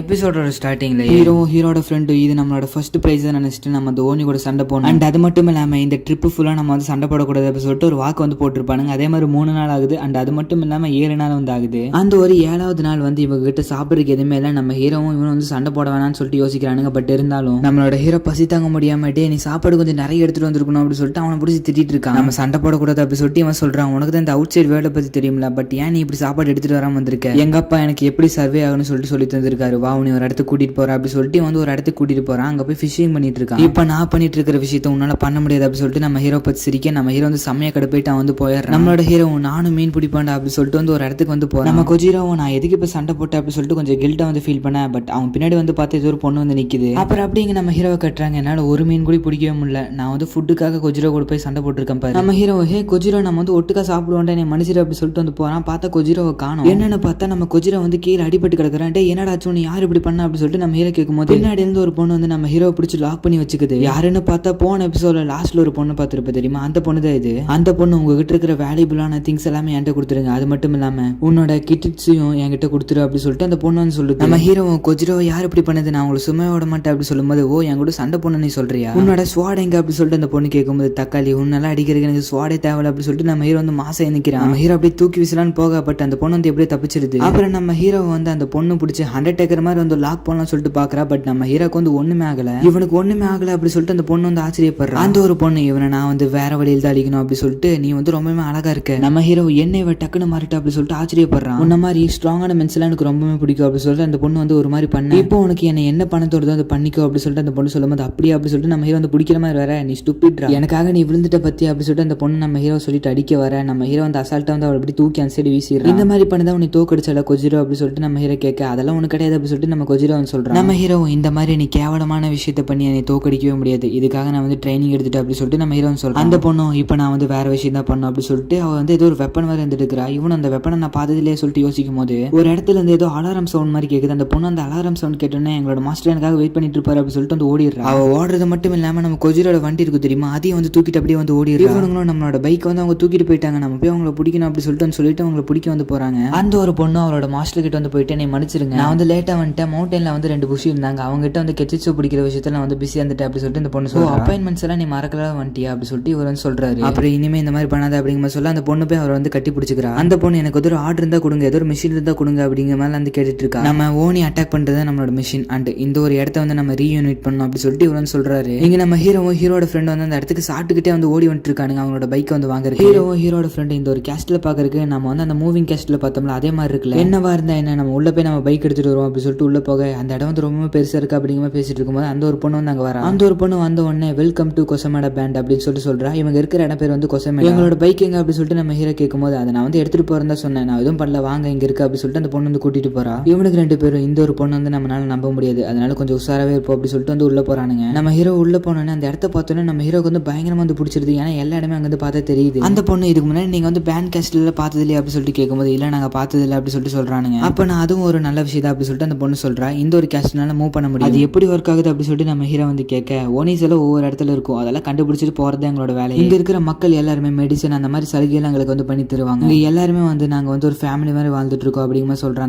எபிசோடோட ஸ்டார்டிங்ல ஹீரோட ஃப்ரெண்டு இது நம்மளோட ஃபர்ஸ்ட் பிரைஸ் நினைச்சிட்டு நம்ம அந்த ஓனி கூட சண்டை போனோம். அண்ட் அது மட்டும் இல்லாம இந்த ட்ரிப் ஃபுல்லா நம்ம வந்து சண்டை போடக்கூடாது அப்படின்னு சொல்லிட்டு ஒரு வாக்கு வந்து போட்டிருப்பானுங்க. அதே மாதிரி 3 நாள் ஆகுது. அண்ட் அது மட்டும் இல்லாம 7 நாள் வந்து ஆகுது. அந்த ஒரு 7வது நாள் வந்து இவங்க கிட்ட சாப்பிட்றதுக்கு எதுவுமே இல்லை. நம்ம ஹீரோவும் இவனும் வந்து சண்டை போட வேணாம்னு சொல்லிட்டு யோசிக்கிறானுங்க. பட் இருந்தாலும் நம்மளோட ஹீரோ பசி தாங்க முடியாம நீ சாப்பாடு கொஞ்சம் நிறைய எடுத்துட்டு வந்திருக்கணும் அப்படின்னு சொல்லிட்டு அவனை பிடிச்சி திட்டிட்டு இருக்கான். நம்ம சண்டை போடக்கூடாது அப்படின்னு சொல்லிட்டு இவன் சொல்றான், உனக்கு தான் இந்த அவுட் சைட் வேர்ல்ட பத்தி தெரியுமில்ல, பட் ஏன் நீ இப்படி சாப்பாடு எடுத்துட்டு வராம வந்திருக்க? எங்க அப்பா எனக்கு எப்படி சர்வே ஆகும்னு சொல்லிட்டு சொல்லி தந்திருக்காரு. வா நீ ஒரு இடத்துக்கு கூட்டிட்டு போற அப்படி சொல்லிட்டு வந்து ஒரு இடத்துக்கு கூட்டிட்டு போறான். அங்க போய் ஃபிஷிங் பண்ணிட்டு இருக்கான். இப்ப நான் பண்ணிட்டு இருக்கிற விஷயத்த உன்னால பண்ண முடியாது அப்படின்னு சொல்லிட்டு நம்ம ஹீரோ பத்தி சிரிக்க நம்ம ஹீரோ வந்து செம்மையா போயிட்டு அவன் வந்து போயிடுறான். நம்மளோட ஹீரோ நானும் மீன் பிடிப்பாண்டா அப்படின்னு சொல்லிட்டு வந்து ஒரு இடத்துக்கு வந்து போறான். நம்ம கொஜிரோவும் நான் எதுக்கு இப்ப சண்டை போட்டேன் அப்படின்னு சொல்லிட்டு கொஞ்சம் கில்ட்டா வந்து ஃபீல் பண்ணேன். பட் அவன் பின்னாடி வந்து பார்த்து ஏதோ ஒரு பொண்ணு வந்து நிக்குது. அப்புறம் அப்படிங்க நம்ம ஹீரோவை கட்டுறாங்க. என்னால ஒரு மீன் கூட பிடிக்கவே முடியல. நான் வந்து ஃபுட்டுக்காக கொஜிரோ கூட போய் சண்டை போட்டுருக்கேன் பாரு. நம்ம ஹீரோ கொஜிரோ நம்ம வந்து ஒட்டுக்கா சாப்பிடுவோம் நீ மனுஷர் அப்படி சொல்லிட்டு வந்து போறான். பார்த்தா கொஜிரோவை காணும். என்னன்னு பார்த்தா நம்ம கொஜிரோ வந்து கீழே அடிபட்டு கிடக்குறான். என்னடா நீ யார் இப்படி பண்ண அப்படின்னு சொல்லிட்டு நம்ம ஹீரோ கேட்கும்போது பின்னாடி இருந்து ஒரு பொண்ணு வந்து நம்ம ஹீரோ பிடிச்சி லாக் பண்ணி வச்சுக்குது. யாருன்னு பார்த்தா போன எபிசோட்ல லாஸ்ட்ல ஒரு பொண்ணு பார்த்துருப்ப தெரியுமா, அந்த பொண்ணு தான் இது. அந்த பொண்ணு உங்ககிட்ட இருக்கிற வேல்யூபிளான திங்ஸ் எல்லாமே என்கிட்ட கொடுத்துருங்க, அது மட்டும் இல்லாம உன்னோட கிட்ஸையும் என்கிட்ட கொடுத்துரு அப்படி சொல்லிட்டு அந்த பொண்ணு வந்து சொல்லுது. நம்ம ஹீரோ கொஜிரோ யார் இப்படி பண்ணது, நான் உங்களுக்கு சும்மா விட மாட்டேன் அப்படி சொல்லும்போது என் கூட சண்டை பொண்ணு நீ சொல்றியா, உன்னோட ஸ்வாட் எங்க அப்படி சொல்லிட்டு அந்த பொண்ணு கேட்கும்போது தக்காளி உன்னெல்லாம் அடிக்கிறதுக்கு எனக்கு ஸ்வாடே தேவை அப்படி சொல்லிட்டு நம்ம ஹீரோ வந்து மாசம் நிற்கிறான். நம்ம ஹீரோ அப்படியே தூக்கி விசலான்னு போக பட் அந்த பொண்ணு வந்து எப்படியே தப்பிச்சிருது. அப்புறம் நம்ம ஹீரோ வந்து அந்த பொண்ணு பிடிச்சி அண்டர்டேக்கர் மாதிரி வந்து லாக் பண்ணலாம் சொல்லிட்டு பாக்குறா. பட் நம்ம ஹீரோக்கு வந்து ஒண்ணுமே ஆகல, இவனுக்கு ஒண்ணுமே ஆகல அப்படி சொல்லிட்டு அந்த பொண்ணு வந்து ஆச்சரியப்படுறா. அந்த ஒரு பொண்ணு இவனை நான் வந்து வேற வழியில் தான் அடிக்கணும் அப்படி சொல்லிட்டு நீ வந்து ரொம்பவே அழகா இருக்க. நம்ம ஹீரோ என்ன இவ டக்குன்னு மாறிட்டா அப்படி சொல்லிட்டு ஆச்சரியப்படுறான். உன்ன மாதிரி ஸ்ட்ராங்கான மென்ஸ் எல்லாம் எனக்கு ரொம்பவே பிடிக்கும் அப்படி சொல்லிட்டு அந்த பொண்ணு வந்து ஒரு மாதிரி பண்ண. இப்போ உனக்கு என்ன பண்ண தோடுதோ அதை பண்ணிக்கோ அப்படி சொல்லிட்டு அந்த பொண்ணு சொல்லும்போது அப்படியே அப்படி சொல்லிட்டு நம்ம ஹீரோ வந்து பிடிக்கிற மாதிரி வர நீ ஸ்டூபிட்ரா, எனக்காக நீ விழுந்துட்ட பத்தி அப்படி சொல்லிட்டு அந்த பொண்ணு நம்ம ஹீரோ சொல்லிட்டு அடிக்க வர. நம்ம ஹீரோ வந்து அசால்ட்டா வந்து அவளை அப்படி தூக்கி அந்த சைடு வீசிடுறான். இந்த மாதிரி பண்ணதான் உன்னை தோக்கடிச்சால கொஜிரோ அப்படி சொல்லிட்டு நம்ம ஹீரோ கேட்க அதெல்லாம் உனக்கு கிடையாது அப்படி சொல்லிட்டு நம்ம கொஜிரோ வந்து சொல்றான். நம்ம ஹீரோ இந்த மாதிரி நீ கேவலமான விஷயத்த பண்ணி என்னை தோக்கடிக்கவே முடியாது, இதுக்காக நான் வந்து ட்ரைனிங் எடுத்துட்டு அப்படி சொல்லிட்டு நம்ம ஹீரோ சொல்றேன். அந்த பொண்ணும் இப்போ நான் வந்து வேற விஷயம் தான் பண்ணும் அப்படி சொல்லிட்டு அவ வந்து ஏதோ ஒரு வெப்பன் மாதிரி இருந்துட்டு இருக்கிறா. இவன் அந்த வெப்பனை நான் பார்த்ததிலே சொல்லிட்டு யோசிக்கும் போது ஒரு இடத்துல இருந்து ஏதோ அலாரம் சவுண்ட் மாதிரி கேட்குது. அந்த பொண்ணு அந்த அலாரம் சவுண்ட் கேட்டோன்னே எங்களோட மாஸ்டர் எனக்காக வெயிட் பண்ணிட்டு இருப்பாரு அப்படி சொல்லிட்டு வந்து ஓடிடுறா. அவ ஓடுறது மட்டும் இல்லாம நம்ம கொஜிரோட வண்டி இருக்கு தெரியுமா, அதையும் வந்து தூக்கிட்டு அப்படியே வந்து ஓடிடுறா. இவங்களும் நம்மளோட பைக் வந்து அவங்க தூக்கிட்டு போயிட்டாங்க, நம்ம போய் அவங்கள பிடிக்கணும் அப்படி சொல்லிட்டு அவங்களை பிடிக்க வந்து போறாங்க. அந்த ஒரு பொண்ணு அவளோட மாஸ்டர் கிட்ட வந்து போயிட்டு என்னை மன்னிச்சிருங்க, நான் வந்து லேட்டா வந்துட்டேன், மவுண்டன்ல வந்து 2 புஷி இருந்தாங்க, அவங்க கிட்ட வந்து கெச்சிச்சோ பிடிக்கிற விஷயத்துல நான் வந்து பிஸியா இருந்துட்டேன் அப்படி சொல்லிட்டு இந்த பொண்ணு சொல்லுவா. அப்பாயின்மெண்ட்ஸ் எல்லாம் நீ மறக்கலாம் வந்துட்டியா அப்படி சொல்லிட்டு இவர் வந்து சொல்றாரு. அப்புறம் இனிமே இந்த மாதிரி பண்ணாத அப்படிங்கிற சொல்ல அந்த பொண்ணு போய் அவர் வந்து கட்டி பிடிச்சிக்கிறா. அந்த பொண்ணு எனக்கு ஒரு ஆர்டர் இருந்தா கொடுங்க, ஏதோ ஒரு மிஷின் இருந்தா கொடுங்க அப்படிங்கிற மாதிரி வந்து கேட்டுட்டு இருக்கா. நம்ம ஓனி அட்டாக் பண்றது நம்மளோட மிஷின் அண்ட் இந்த ஒரு இடத்த வந்து நம்ம ரீயூனிட் பண்ணணும் அப்படி சொல்லிட்டு இவர் வந்து சொல்றாரு. இங்க நம்ம ஹீரோட ஃப்ரெண்ட் வந்து அந்த இடத்துக்கு சாட்டுக்கிட்டே வந்து ஓடி வந்துட்டு இருக்கானுங்க அவங்களோட பைக்கை வந்து வாங்குறது. ஹீரோட ஃப்ரெண்ட் இந்த ஒரு கேஸ்ட்ல பாக்குறதுக்கு நம்ம வந்து அந்த மூவிங் கேஸ்ட்ல பார்த்தோம்ல அதே மாதிரி இருக்குல்ல, என்னவா இருந்தா என்ன நம்ம உள்ள போய் நம்ம பைக் எடுத்துட்டு வருவோம் அப்படி சொல்லிட்டு உள்ள போக அந்த இடம் வந்து ரொம்ப பெருசா இருக்கு அப்படிங்கிற பேசிட்டு இருக்கும்போது அந்த ஒரு பொண்ணு வந்து அங்க வரா. அந்த ஒரு பொண்ணு வந்த உடனே வெல்கம் டு கொசமேடா பேண்ட் அப்படின்னு சொல்லிட்டு சொல்றா. இவங்க இருக்கிற இடம் பேர் வந்து கொசமேடா. எங்களோட பைக் எங்க அப்படி சொல்லிட்டு நம்ம ஹீரோ கேட்கும்போது அதை நான் வந்து எடுத்துட்டு போறதா சொன்னேன், நான் எதுவும் பண்ணல, வாங்க இங்க இருக்கு அப்படி சொல்லிட்டு அந்த பொண்ணு வந்து கூட்டிட்டு போறா. இவனுக்கு 2 பேரும் இந்த ஒரு பொண்ணு வந்து நம்மளால நம்ப முடியாது, அதனால கொஞ்சம் உஷாராவே இருப்போம் அப்படி சொல்லிட்டு வந்து உள்ள போறானுங்க. நம்ம ஹீரோ உள்ள போனோன்னே அந்த இடத்த பார்த்தோன்னே நம்ம ஹீரோக்கு வந்து பயங்கரமா வந்து பிடிச்சிருது. ஏன்னா எல்லா இடமே அங்க வந்து பார்த்தா தெரியுது. அந்த பொண்ணு இதுக்கு முன்னாடி நீங்க வந்து பேண்ட் கேஸ்ட்ல பார்த்தது இல்லையா அப்படி சொல்லிட்டு கேட்கும்போது இல்ல நாங்க பார்த்தது இல்லை அப்படி சொல்லிட்டு சொல்றானுங்க. அப்ப நான் அதுவும் ஒரு நல்ல விஷயம் அப்படி சொல்லிட்டு அந்த பொண்ணு சொல்றா. இந்த ஒரு கேஸ்ட்னால மூவ் பண்ண முடியும், அது எப்படி ஒர்க் ஆகுது அப்படி சொல்லிட்டு நம்ம ஹீரோ வந்து கேட்க ஓனிஸ் எல்லாம் ஒவ்வொரு இடத்துல இருக்கும், அதெல்லாம் கண்டுபிடிச்சிட்டு போறது எங்களோட வேலை. இங்க இருக்கிற மக்கள் எல்லாருமே மெடிசன் அந்த மாதிரி சலுகைகள் எங்களுக்கு வந்து பண்ணி தருவாங்க, இங்க எல்லாருமே வந்து நாங்க வந்து ஒரு ஃபேமிலி மாதிரி வாழ்ந்துட்டு இருக்கோம் அப்படிங்கிற சொல்றேன்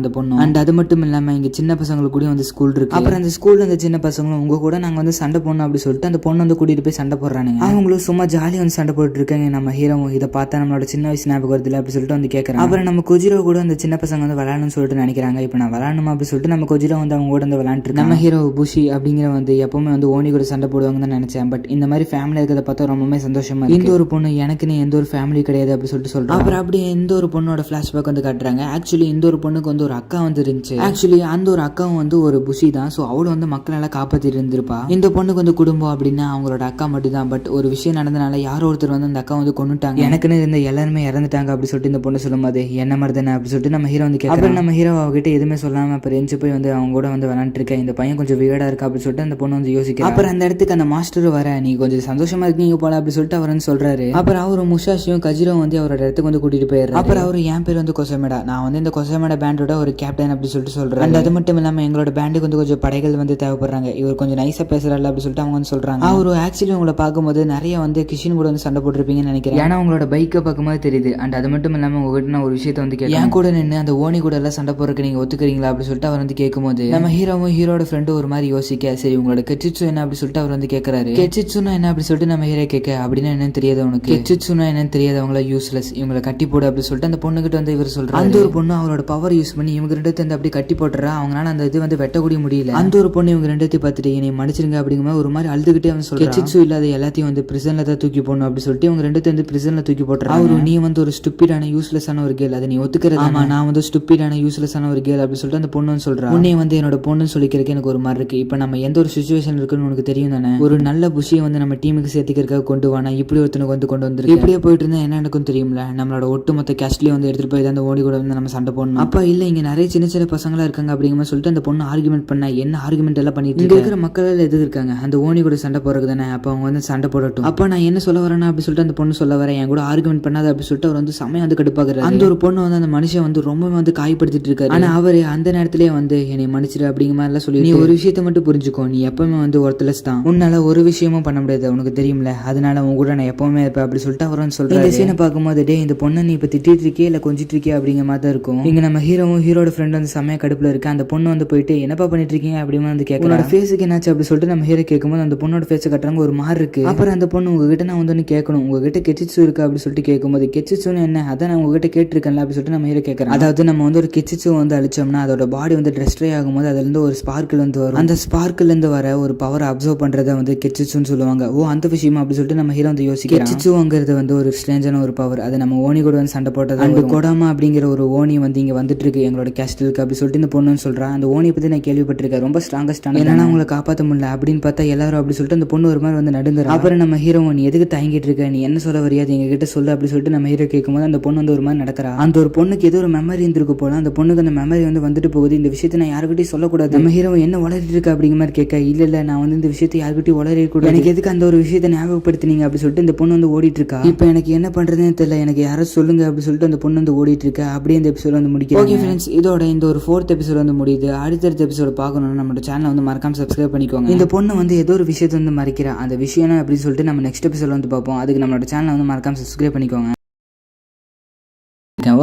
அந்த பொண்ணு. அண்ட் அது மட்டும் இல்லாம இங்க சின்ன பசங்களுக்கு கூட வந்து ஸ்கூல் இருக்கு, அப்புறம் அந்த ஸ்கூல்ல அந்த சின்ன பசங்களும் உங்க கூட நாங்க வந்து சண்டை போடணும் அப்படி சொல்லிட்டு அந்த பொண்ணு வந்து கூட்டிட்டு போய் சண்டை போடுறானுங்க. அவங்களும் சும்மா ஜாலியா வந்து சண்டை போட்டு இருக்காங்க. நம்ம ஹீரோ இதை பார்த்தா நம்மளோட சின்ன வயசு ஞாபகம் வருது அப்படி சொல்லிட்டு வந்து கேட்கறாங்க. அப்புறம் நம்ம கொஜிரோ கூட அந்த சின்ன பசங்க வந்து விளையாடணும்னு சொல்லிட்டு நினைக்கிறாங்க. இப்போ நான் விளையாடணுமா அப்படி சொல்லிட்டு நம்ம கொஜிரோ வந்து அவங்க கூட வந்து விளையாண்டு நம்ம ஹீரோ புஷி அப்படிங்கிற வந்து எப்பவுமே வந்து ஓனி கூட சண்டை போடுவாங்கன்னு தான் நினைச்சேன். பட் இந்த மாதிரி ஃபேமிலி இருக்கிறத பார்த்தா ரொம்பவே சந்தோஷமா இருக்கு. இந்த ஒரு பொண்ணு எனக்குன்னு எந்த ஒரு ஃபேமிலி கிடையாது அப்படி சொல்லிட்டு சொல்றேன். அப்புறம் அப்படியே எந்த ஒரு பொண்ணோட ஃபிளாஷ்பேக் வந்து காட்டுறாங்க. ஆக்சுவலி இந்த ஒரு பொண்ணுக்கு வந்து ஒரு அக்கா வந்து இருந்துச்சு. ஆக்சுவலி அந்த ஒரு அக்காவும் வந்து ஒரு புஷி தான். ஸோ அவளும் வந்து மக்களெல்லாம் காப்பாற்றிட்டு இருந்திருப்பா. இந்த பொண்ணுக்கு வந்து குடும்பம் அப்படின்னா அவங்களோட அக்கா மட்டும் தான். பட் ஒரு விஷயம் நடந்தனால யாரோ ஒருத்தர் வந்து அந்த அக்கா வந்து கொண்டுட்டாங்க, எனக்குன்னு இருந்த எல்லாருமே இறந்துட்டாங்க அப்படி சொல்லிட்டு இந்த பொண்ணு சொல்லும்போது என்ன மாதிரி தானே அப்படி சொல்லிட்டு நம்ம ஹீரோ வந்து கேட்கறோம். நம்ம ஹீரோ அவகிட்ட எதுவுமே சொல்லாம அப்புறம் எஞ்சி போய் வந்து அவங்க கூட வந்து விளாண்டு இருக்கேன், இந்த பையன் கொஞ்சம் வியர்டா இருக்கா அப்படி சொல்லிட்டு அந்த பொண்ணு வந்து யோசிக்கிறா. அப்புறம் அந்த இடத்துக்கு அந்த மாஸ்டர் வர நீ கொஞ்சம் சந்தோஷமா இருக்கீங்க போல அப்படி சொல்லிட்டு அவர் வந்து சொல்றாரு. அப்புறம் அவரு முஷாஷியும் கஜிரோ வந்து அவரோட இடத்துக்கு வந்து கூட்டிட்டு போயிடுறாரு. அப்புறம் அவரு என் பேர் வந்து கொசமேடா, நான் வந்து இந்த கொசமேடா பேண்டோட ஒரு கேப்டன் அப்படி சொல்லிட்டு சொல்றேன். அண்ட் அது மட்டும் இல்லாம எங்களோட பேண்டுக்கு வந்து கொஞ்சம் படைகள் வந்து தேவைப்படுறாங்க, இவர் கொஞ்சம் நைஸா பேசுறாரு அப்படி சொல்லிட்டு அவங்க வந்து சொல்றாங்க. அவரு ஆக்சுவலி உங்களை பார்க்கும்போது நிறைய வந்து கிஷின் கூட வந்து சண்டை போட்டுருப்பீங்கன்னு நினைக்கிறேன், ஏன்னா உங்களோட பைக்கை பார்க்கும்போது தெரியுது. அண்ட் அது மட்டும் இல்லாம உங்ககிட்ட நான் ஒரு விஷயத்த வந்து என் கூட நின்று அந்த ஓனி கூட எல்லாம் சண்டை போடுறதுக்கு நீங்க ஒத்துக்கிறீங்களா அப்படி சொல்லிட்டு அவர் வந்து கேட்கும்போது நம்ம ஹீரோட ஃப்ரெண்டு ஒரு மாதிரி யோசிக்க, சரி உங்களோட கெட்சிட்சு என்ன அப்படி சொல்லிட்டு அவர் வந்து கேட்கறாரு. கெட்சிட்சுனா என்ன அப்படி சொல்லிட்டு நம்ம ஹீரோ கேட்க, அப்படின்னா என்னன்னு தெரியாது உனக்கு? கெட்சிட்சுனா என்னன்னு தெரியாதவங்கள யூஸ்லெஸ், இவங்களை கட்டி போடு அப்படி சொல்லிட்டு அந்த பொண்ணுகிட்ட வந்து இவர் சொல்றாரு. அந்த ஒரு பொண்ணு அவரோட பவர் யூஸ் பண்ணி இவங்க ரெண்டு வந்து அப்படி கட்டி போட்டுறா. அவங்களால அந்த இது வந்து வெட்டக்கூடிய முடியல. அந்த ஒரு பொண்ணு இவங்க ரெண்டு பார்த்துட்டு என்னை மன்னிச்சிருங்க அப்படிங்கிற ஒரு மாதிரி அழுதுகிட்டே வந்து சொல்றாரு. கெட்சிட்சு இல்லாத எல்லாத்தையும் வந்து பிரிசன்ல தான் தூக்கி போடணும் அப்படி சொல்லிட்டு இவங்க ரெண்டு வந்து பிரிசன்ல தூக்கி போட்டுறாரு. அவரு நீ வந்து ஒரு ஸ்டூபிடான யூஸ்லெஸ்ஸான ஒரு கேர்ள், அதை நீ ஒத்துக்கிறது? ஆமா, நான் வந்து ஸ்டூபிடான யூஸ்லெஸ்ஸான ஒரு கேர்ள் அப்படி சொல்லிட்டு அந்த பொண்ணு வந்து சொல்றா. உன்னை வந்து என்னோட பொண்ணுன்னு சொல்லிக்கிறதுக்கு எனக்கு ஒரு மாதிரி இருக்கு. இப்போ நம்ம எந்த ஒரு சுச்சுவேஷன் இருக்குன்னு உனக்கு தெரியும் தானே? ஒரு நல்ல புஷியை வந்து நம்ம டீமுக்கு சேர்த்துக்கிறதுக்காக கொண்டு வானா இப்படி ஒருத்தனுக்கு வந்து கொண்டு வந்துருக்கு. இப்படியே போயிட்டு இருந்தா என்ன எனக்கும் தெரியும்ல, நம்மளோட ஒட்டுமொத்த கேஸ்ட்லயே வந்து எடுத்துட்டு போய் அந்த ஓடி கூட வந்து நம்ம சண்டை போடணும். அப்பா இல்ல, இங்க நிறைய சின்ன சின்ன பசங்களா இருக்காங்க அப்படிங்கிற மாதிரி சொல்லிட்டு அந்த பொண்ணு ஆர்குமெண்ட் பண்ண, என்ன ஆர்குமெண்ட் எல்லாம் பண்ணிட்டு இங்க இருக்கிற மக்கள் எல்லாம் எது இருக்காங்க அந்த ஓனி கூட சண்டை போறது தானே, அப்ப அவங்க வந்து சண்டை போடட்டும். அப்ப நான் என்ன சொல்ல வரேன்னா அப்படி சொல்லிட்டு அந்த பொண்ணு சொல்ல வரேன், என் கூட ஆர்குமெண்ட் பண்ணாத அப்படி சொல்லிட்டு அவர் வந்து சமயம் வந்து கடுப்பாக்குறாரு. அந்த ஒரு பொண்ணு வந்து அந்த மனுஷன் வந்து ரொம்ப வந்து காயப்படுத்திட்டு இருக்காரு. ஆனா அவரு அந்த நேரத்திலேயே வந்து என்னை மன்னிச்சிரு அப்படிங்கிற மாதிரி எல்லாம் சொல்லி, நீ ஒரு விஷயத்த மட்டும் புரிஞ்சுக்கோ, நீ எப்பவுமே வந்து ஒருத்தலஸ் தான், உன்னால ஒரு விஷயமும் பண்ண முடியாது உனக்கு தெரியும்ல, அதனால உங்க கூட நான் எப்பவுமே இருப்பேன் அப்படி சொல்லிட்டு அவர் வந்து சொல்றாரு. இந்த சீனை பார்க்கும்போது டே இந்த பொண்ணை நீ இப்ப திட்டிட்டு இருக்கியா இல்ல கொஞ்சிட்டு இருக்கியா அப்படிங்கிற மாதிரி தான் இருக்கும். இங்க நம்ம ஹீரோட ஃப்ரெண்ட் வந்து செமையா கடுப்புல இருக்கு. அந்த பொண்ணு வந்து போயிட்டு என்னப்பா பண்ணிட்டு இருக்கீங்க அப்படின்னு வந்து கேட்கலாம். ஃபேஸுக்கு என்னாச்சு அப்படி சொல்லிட்டு நம்ம ஹீரோ கேட்கும்போது அந்த பொண்ணோட ஃபேஸை கட்டுறாங்க ஒரு மாதிரி இருக்கு. அப்புறம் அந்த பொண்ணு உங்ககிட்ட நான் வந்து கேட்கணும், உங்ககிட்ட கெட்சிட்சு இருக்கா அப்படி சொல்லிட்டு கேட்கும்போது, கெட்சிட்சுன்னு என்ன, அதான் நான் உங்ககிட்ட கேட்டிருக்கேன்ல அப்படி சொல்லிட்டு நம்ம ஹீரோ கேட்கறேன். அதாவது நம்ம வந்து ஒரு கெட்சிட்சு வந்து அழிச்சோம்னா அதோட பாடி வந்து டிஸ்ட்ராய் ஆகும்போது அதுல இருந்து ஒரு ஸ்பார்க்கிள் வந்து வரும். அந்த ஸ்பார்க்கில் இருந்து வர ஒரு பவர் அப்சர்வ் பண்றதை வந்து கெட்சிட்சுன்னு சொல்லுவாங்க. ஓ அந்த விஷயமா அப்படி சொல்லிட்டு நம்ம ஹீரோ வந்து யோசிக்கிறோம். கெட்சிட்சுங்கிறது வந்து ஒரு ஸ்ட்ரேஞ்சான ஒரு பவர், அது நம்ம ஓனி கூட வந்து சண்டை போட்டது. அந்த கொடாமா அப்படிங்கிற ஒரு ஓனி வந்து இங்க வந்துட்டு இருக்கு எங்களோட கேஸ்டலுக்கு அப்படி சொல்லிட்டு இந்த பொண்ணுன்னு சொல்றான். அந்த ஓனியை பத்தி நான் கேள்விப்பட்டிருக்கேன், ரொம்ப ஸ்ட்ராங்கஸ்டான, ஏன்னா அவங்களை காப்பாற்ற முடியல அப்படின்னு பார்த்தா எல்லாரும் அப்படி சொல்லிட்டு அந்த பொண்ணு ஒரு மாதிரி வந்து நடுங்குறா. அப்புறம் நம்ம ஹீரோ நீ எதுக்கு தயங்கிட்டு இருக்க, நீ என்ன சொல்ல வரியாது எங்க கிட்ட சொல்லு அப்படி சொல்லிட்டு நம்ம ஹீரோ கேட்கும்போது அந்த பொண்ணு வந்து ஒரு மாதிரி நடக்கிறா. அந்த ஒரு பொண்ணுக்கு ஏதோ ஒரு மெமரி இருந்திருக்கு போல, அந்த பொண்ணுக்கு அந்த மெமரி வந்து வந்துட்டு போகுது. இந்த விஷயத்தை நான் யாருக்கிட்டையும் சொல்லக்கூடாது. நம்ம ஹீரோ என்ன வளரிட்டு இருக்கு அப்படிங்கிற மாதிரி கேட்க, இல்ல நான் வந்து இந்த விஷயத்தை யாருக்கிட்டையும் வளரக்கூடாது, எனக்கு எதுக்கு அந்த ஒரு விஷயத்தை ஞாபகப்படுத்தினீங்க அப்படி சொல்லிட்டு இந்த பொண்ணு வந்து ஓடிட்டு இருக்கா. இப்போ எனக்கு என்ன பண்றதுன்னு தெரியல, எனக்கு யாரும் சொல்லுங்க அப்படி சொல்லிட்டு அந்த பொண்ணு வந்து ஓடிட்டு இருக்கா. அப்படியே இந்த எபிசோட் வந்து முடிக்கும். ஓகே ஃப்ரெண்ட்ஸ், இதோட இந்த ஒரு 4th எபிசோட் வந்து முடியுது. அடுத்த எபிசோட பார்க்கணும்னா நம்ம சேனலை வந்து மறக்காம சப்ஸ்கிரைப் பண்ணிக்கோங்க. இந்த பொண்ணு வந்து ஏதோ ஒரு விஷயத்தை வந்து மறைக்கிறா, அந்த விஷயம் அப்படின்னு சொல்லிட்டு நம்ம நெக்ஸ்ட் எபிசோட் வந்து பார்ப்போம். அதுக்கு நம்மளோட சேனலை வந்து மறக்காம சப்ஸ்கிரைப் பண்ணிக்கோங்க.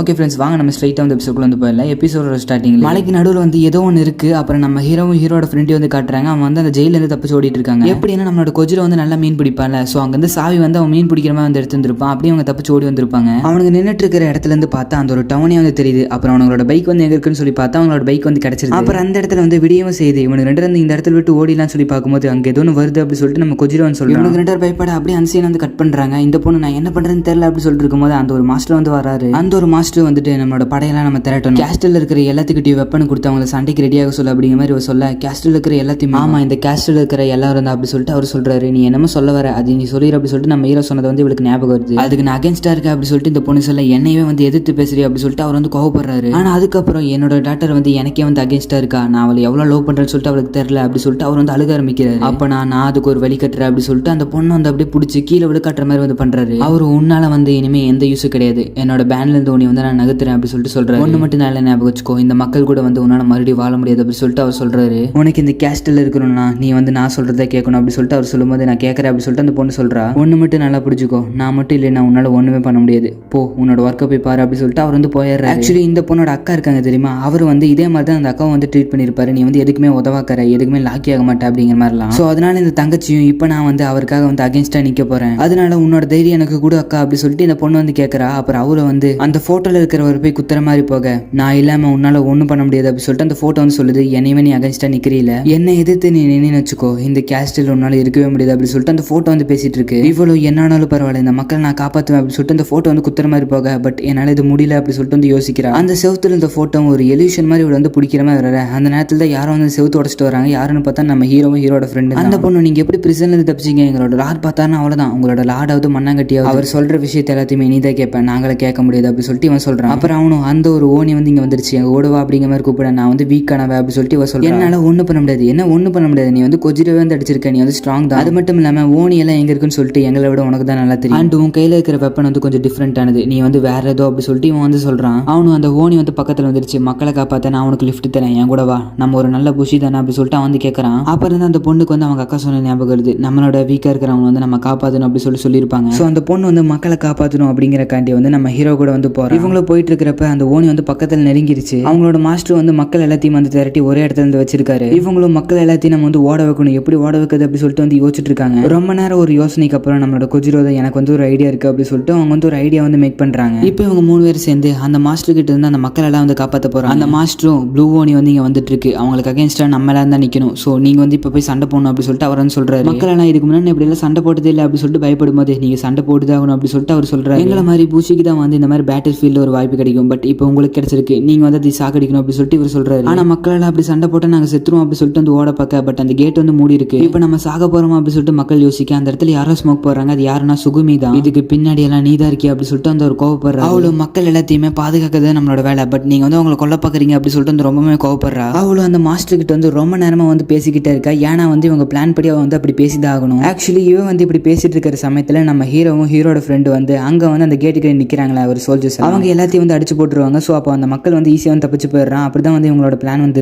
ஓகே ஃப்ரெண்ட்ஸ், வாங்க நம்ம ஸ்ட்ரைட்டாக வந்து எபிசோட்குள்ள வந்து போயிடலாம். எபிசோட ஸ்டார்டிங் மலைக்கு நடுவில் வந்து ஏதோ ஒன்று இருக்கு. அப்புறம் நம்ம ஹீரோட ஃப்ரெண்டையும் வந்து காட்டுறாங்க. அவன் வந்து அந்த ஜெயிலேருந்து தப்பிச்சு ஓடிட்டு இருக்காங்க. எப்படின்னா நம்மளோட கொஜில வந்து நல்லா மீன் பிடிப்பான்ல, ஸோ அங்கேருந்து சாவி வந்து அவன் மீன் பிடிக்கிற மாதிரி வந்து எடுத்துருப்பான். அப்படியே அவங்க தப்பிச்சு ஓடி வந்திருப்பாங்க. அவனுக்கு நின்றுட்டு இருக்கிற இடத்துல இருந்து பார்த்தா அந்த ஒரு டவுனே வந்து தெரியுது. அப்புறம் அவங்களோட பைக் வந்து எங்க இருக்குன்னு சொல்லி பார்த்தா அவங்களோட பைக் வந்து கிடைச்சிருக்கு. அப்புறம் அந்த இடத்துல வந்து விடியவும் செய்யுது. இவனுக்கு ரெண்டு வந்து இந்த இடத்துல விட்டு ஓடிலாம் சொல்லி பார்க்கும்போது அங்கே ஏதோ ஒன்று வருது அப்படி சொல்லிட்டு நம்ம கொஜில வந்து சொல்லுவோம். இவனுக்கு ரெண்டு பயப்பட அப்படியே அந்த சீன் வந்து கட் பண்றாங்க. இந்த பொண்ணு நான் என்ன பண்றேன்னு தெரியல அப்படி சொல்லிட்டு இருக்கும்போது அந்த ஒரு மாஸ்டர் வந்து வராரு. அந்த ஒரு மாஸ்டர் வந்துட்டு நம்மளோட படையெல்லாம் நம்ம திரட்டணும், கேஸ்டல் இருக்கிற எல்லாத்துக்கிட்டையும் வெப்பன் கொடுத்து அவங்களை சண்டைக்கு ரெடியாக சொல்ல அப்படிங்கிற மாதிரி சொல்ல, கேஸ்டல் இருக்கிற எல்லாத்தையும் ஆமா இந்த கேஸ்டல் இருக்கிற எல்லாரும் அப்படி சொல்லிட்டு அவர் சொல்றாரு. நீ என்னமோ சொல்ல வர, அது நீ சொல்லிடு அப்படி சொல்லிட்டு நம்ம ஹீரோ சொன்னது வந்து இவளுக்கு ஞாபகம் வருது. அதுக்கு நான் அகேன்ஸ்டா இருக்க அப்படி சொல்லிட்டு இந்த பொண்ணு சொல்ல, என்னையே வந்து எதிர்த்து பேசுறீ அப்படி சொல்லிட்டு அவர் வந்து கோவப்படுறாரு. ஆனா அதுக்கப்புறம் என்னோட டாக்டர் வந்து எனக்கே வந்து அகேன்ஸ்டா இருக்கா, நான் அவளை எவ்வளவு லவ் பண்றேன்னு சொல்லிட்டு அவளுக்கு தெரியல அப்படி சொல்லிட்டு அவர் வந்து அழுக ஆரம்பிக்கிறாரு. அப்ப நான் அதுக்கு ஒரு வழி கட்டுறேன் அப்படி சொல்லிட்டு அந்த பொண்ணு வந்து அப்படியே பிடிச்சி கீழே விட கட்டுற மாதிரி வந்து பண்றாரு. அவரு உன்னால வந்து இனிமே எந்த யூஸும் கிடையாது, என்னோட பேண்ட்ல இருந்து உன்னை வந்து நான் நகர்த்துறேன் அப்படி சொல்லிட்டு சொல்றாரு. ஒண்ணு மட்டும் நல்ல ஞாபகம் வச்சுக்கோ, இந்த மக்கள் கூட வந்து உன்னால மறுபடியும் வாழ முடியாது அப்படி சொல்லிட்டு அவர் சொல்றாரு. உனக்கு இந்த கேஸ்டல் இருக்கணும்னா நீ வந்து நான் சொல்றதை கேட்கணும் அப்படி சொல்லிட்டு அவர் சொல்லும்போது நான் கேட்கறேன் அப்படி சொல்லிட்டு அந்த பொண்ணு சொல்றா. ஒண்ணு மட்டும் நல்லா புரிஞ்சுக்கோ, நான் மட்டும் இல்லைன்னா உன்னால ஒண்ணுமே பண்ண முடியாது, போ உன்னோட ஒர்க்கை போய் பாரு அப்படி சொல்லிட்டு அவர் வந்து போயிடுறாரு. ஆக்சுவலி இந்த பொண்ணோட அக்கா இருக்காங்க தெரியுமா, அவர் வந்து இதே மாதிரி தான் அந்த அக்காவை வந்து ட்ரீட் பண்ணிருப்பாரு. நீ வந்து எதுக்குமே உதவாக்கற, எதுக்குமே லாக்கி ஆக மாட்டேன் அப்படிங்கிற மாதிரிலாம். ஸோ அதனால இந்த தங்கச்சியும் இப்போ நான் வந்து அவருக்காக வந்து அகேன்ஸ்டா நிக்க போறேன், அதனால உன்னோட தைரியம் எனக்கு கூட அக்கா அப்படி சொல்லிட்டு இந்த பொண்ணு வந்து கேட்கறா. அப்புறம் அவரை வந்து அந்த போட்டோல இருக்கிறவர் போய் குத்துற மாதிரி போக, நான் இல்லாம உன்னால ஒண்ணும் பண்ண முடியாது அப்படி சொல்லிட்டு அந்த போட்டோ வந்து சொல்லுது, என்னையுமே நீ அகேன்ஸ்டா நிக்கிறீல, என்னை எதிர்த்து நீ நின்னு வச்சுக்கோ, இந்த கேஸ்டில் உன்னால இருக்கவே முடியாது அப்படி சொல்லிட்டு அந்த போட்டோ வந்து பேசிட்டு இருக்கு. இவ்வளவு என்னானாலும் பரவாயில்ல, இந்த மக்கள் நான் காப்பாற்றுவேன் அப்படி சொல்லிட்டு அந்த போட்டோ வந்து குத்துற மாதிரி போக, பட் என்னால இது முடியல அப்படி சொல்லிட்டு வந்து யோசிக்கிறா. அந்த செவத்துல இந்த போட்டோ ஒரு எலியூஷன் மாதிரி இவளை வந்து பிடிக்கிற மாதிரி வர, அந்த நேரத்துல தான் யாரும் வந்து செவத்து உடச்சிட்டு வராங்க. யாருன்னு பார்த்தா நம்ம ஹீரோட ஃப்ரெண்டு. அந்த பொண்ணு நீங்க எப்படி பிரிசன்ல இருந்து தப்பிச்சிங்க, எங்களோட லார்ட் பார்த்தாருன்னா அவ்வளவுதான், உங்களோட லார்டாவது மண்ணாங்கட்டியாவது அவர் சொல்ற விஷயத்தை எல்லாத்தையுமே நீ தான் கேட்பேன், நாங்களே கேட்க முடியாது அப்படி சொல்லிட்டு இவன் சொல்றான். அப்புறம் அவனும் அந்த ஒரு ஓனி வந்து இங்க வந்துருச்சு, ஓடுவா அப்படிங்கிற மாதிரி கூப்பிட, நான் வந்து வீக்கானவ அப்படி சொல்லிட்டு இவ சொல்றேன். என்னால ஒன்றும் பண்ண முடியாது, என்ன ஒன்றும் பண்ண முடியாது, நீ வந்து கொஜிரவே வந்து அடிச்சிருக்க, நீ வந்து ஸ்ட்ராங் தான், அது மட்டும் இல்லாம ஓனி எல்லாம் எங்க இருக்குன்னு சொல்லிட்டு எங்களை விட உனக்கு தான் நல்லா தெரியும், அண்ட் உன் கையில இருக்கிற வெப்பன் வந்து கொஞ்சம் டிஃப்ரெண்டானது, நீ வந்து வேற ஏதோ அப்படி சொல்லிட்டு இவன் வந்து சொல்றான். அவனும் அந்த ஓனி வந்து பக்கத்துல வந்துருச்சு, மக்களை காப்பாத்த நான் உனக்கு லிஃப்ட் தரேன், என் கூட வா, நம்ம ஒரு நல்ல புஷி தானே அப்படி சொல்லிட்டு அவன் வந்து கேட்கறான். அப்புறம் தான் அந்த பொண்ணுக்கு வந்து அவங்க அக்கா சொன்ன ஞாபகம் வருது, நம்மளோட வீக்கா இருக்கிறவங்க வந்து நம்ம காப்பாற்றணும் அப்படி சொல்லியிருப்பாங்க. ஸோ அந்த பொண்ணு வந்து மக்களை காப்பாற்றணும் அப்படிங்கிறக்காண்டி வந்து நம்ம ஹீரோ கூட வந்து போறோம். இவங்களும் போயிட்டு இருக்கிறப்ப அந்த ஓனி வந்து பக்கத்துல நெருங்கிருச்சு. அவங்களோட மாஸ்டர் வந்து மக்கள் எல்லாத்தையும் வந்து திரட்டி ஒரே இடத்துல இருந்து வச்சிருக்காரு. இவங்களும் மக்கள் எல்லாத்தையும் நம்ம வந்து ஓட வைக்கணும், எப்படி ஓட வைக்கிறது அப்படி சொல்லிட்டு வந்து யோசிச்சுட்டு இருக்காங்க. ரொம்ப நேரம் ஒரு யோசனைக்கு அப்புறம் நம்மளோட கொஜிரோ எனக்கு வந்து ஒரு ஐடியா இருக்கு அப்படி சொல்லிட்டு அவங்க வந்து ஒரு ஐடியா வந்து மேக் பண்றாங்க. இப்போ இவங்க 3 பேர் சேர்ந்து அந்த மாஸ்டர் கிட்ட இருந்து அந்த மக்கள் எல்லாம் வந்து காப்பாற்ற போறாங்க. அந்த மாஸ்டரும் ப்ளூ ஓனி வந்து இங்க வந்துட்டு இருக்கு, அவங்களுக்கு அகைன்ஸ்டா நம்ம எல்லாம் தான் நிக்கணும், சோ நீங்க வந்து இப்ப போய் சண்டை போடணும் அப்படி சொல்லிட்டு அவர் வந்து சொல்றாரு. மக்கள் எல்லாம் இதுக்கு முன்னாடி இப்படி எல்லாம் சண்டை போட்டதே இல்லை அப்படி சொல்லிட்டு பயப்படும் போது நீங்க சண்டை போட்டுதான் ஆகணும் அப்படி சொல்லிட்டு அவர் சொல்றாரு. எங்களை மாதிரி பூச்சிக்கு தான் வந்து இந்த மாதிரி பேட்டில் ஃபீல்ட்ல ஒரு வாய்ப்பு கிடைக்கும், பட் இப்போ உங்களுக்கு கிடைச்சிருக்கு, நீங்க வந்து அதை சாகடிக்கணும் அப்படி சொல்லிட்டு இவர் சொல்றாரு. ஆனா மக்கள் எல்லாம் அப்படி சண்டை போட்டா நாங்க செத்துருவோம் அப்படி சொல்லிட்டு வந்து ஓட பார்க்க, பட் அந்த கேட் வந்து மூடி இருக்கு. இப்போ நம்ம சாக போறோம் அப்படி சொல்லிட்டு மக்கள் யோசிக்க அந்த இடத்துல யாரோ ஸ்மோக் போடுறாங்க, அது யாருன்னா சுகுமி தான். இதுக்கு பின்னாடி எல்லாம் நீதான் இருக்கே அப்படி சொல்லிட்டு அந்த ஒரு கோவப்படுறா. அவளும் மக்கள் எல்லாத்தையுமே பாதுகாக்கிறது நம்மளோட வேலை, பட் நீங்க வந்து அவங்களை கொல்ல பாக்குறீங்க அப்படி சொல்லிட்டு வந்து ரொம்பவே கோவப்படுறா. அவளும் அந்த மாஸ்டர் கிட்ட வந்து ரொம்ப நேரமா வந்து பேசிக்கிட்டே இருக்கா. ஏன்னா வந்து இவங்க பிளான் படி அவ வந்து அப்படி பேசிதான் ஆகணும். ஆக்சுவலி இவன் வந்து இப்படி பேசிட்டு இருக்கிற சமயத்துல நம்ம ஹீரோவும் ஹீரோட ஃப்ரெண்டு வந்து அங்க வந்து அந்த கேட்டுக்கு நிக்கிறாங்களா ஒரு சோல்ஜர்ஸ், அவங்க எல்லாத்தையும் வந்து அடிச்சு போட்டுருவாங்க. சோ அப்போ அந்த மக்கள் வந்து ஈஸியா வந்து தப்பிச்சு போயிடுறான். அப்படிதான் வந்து இவங்களோட பிளான் வந்து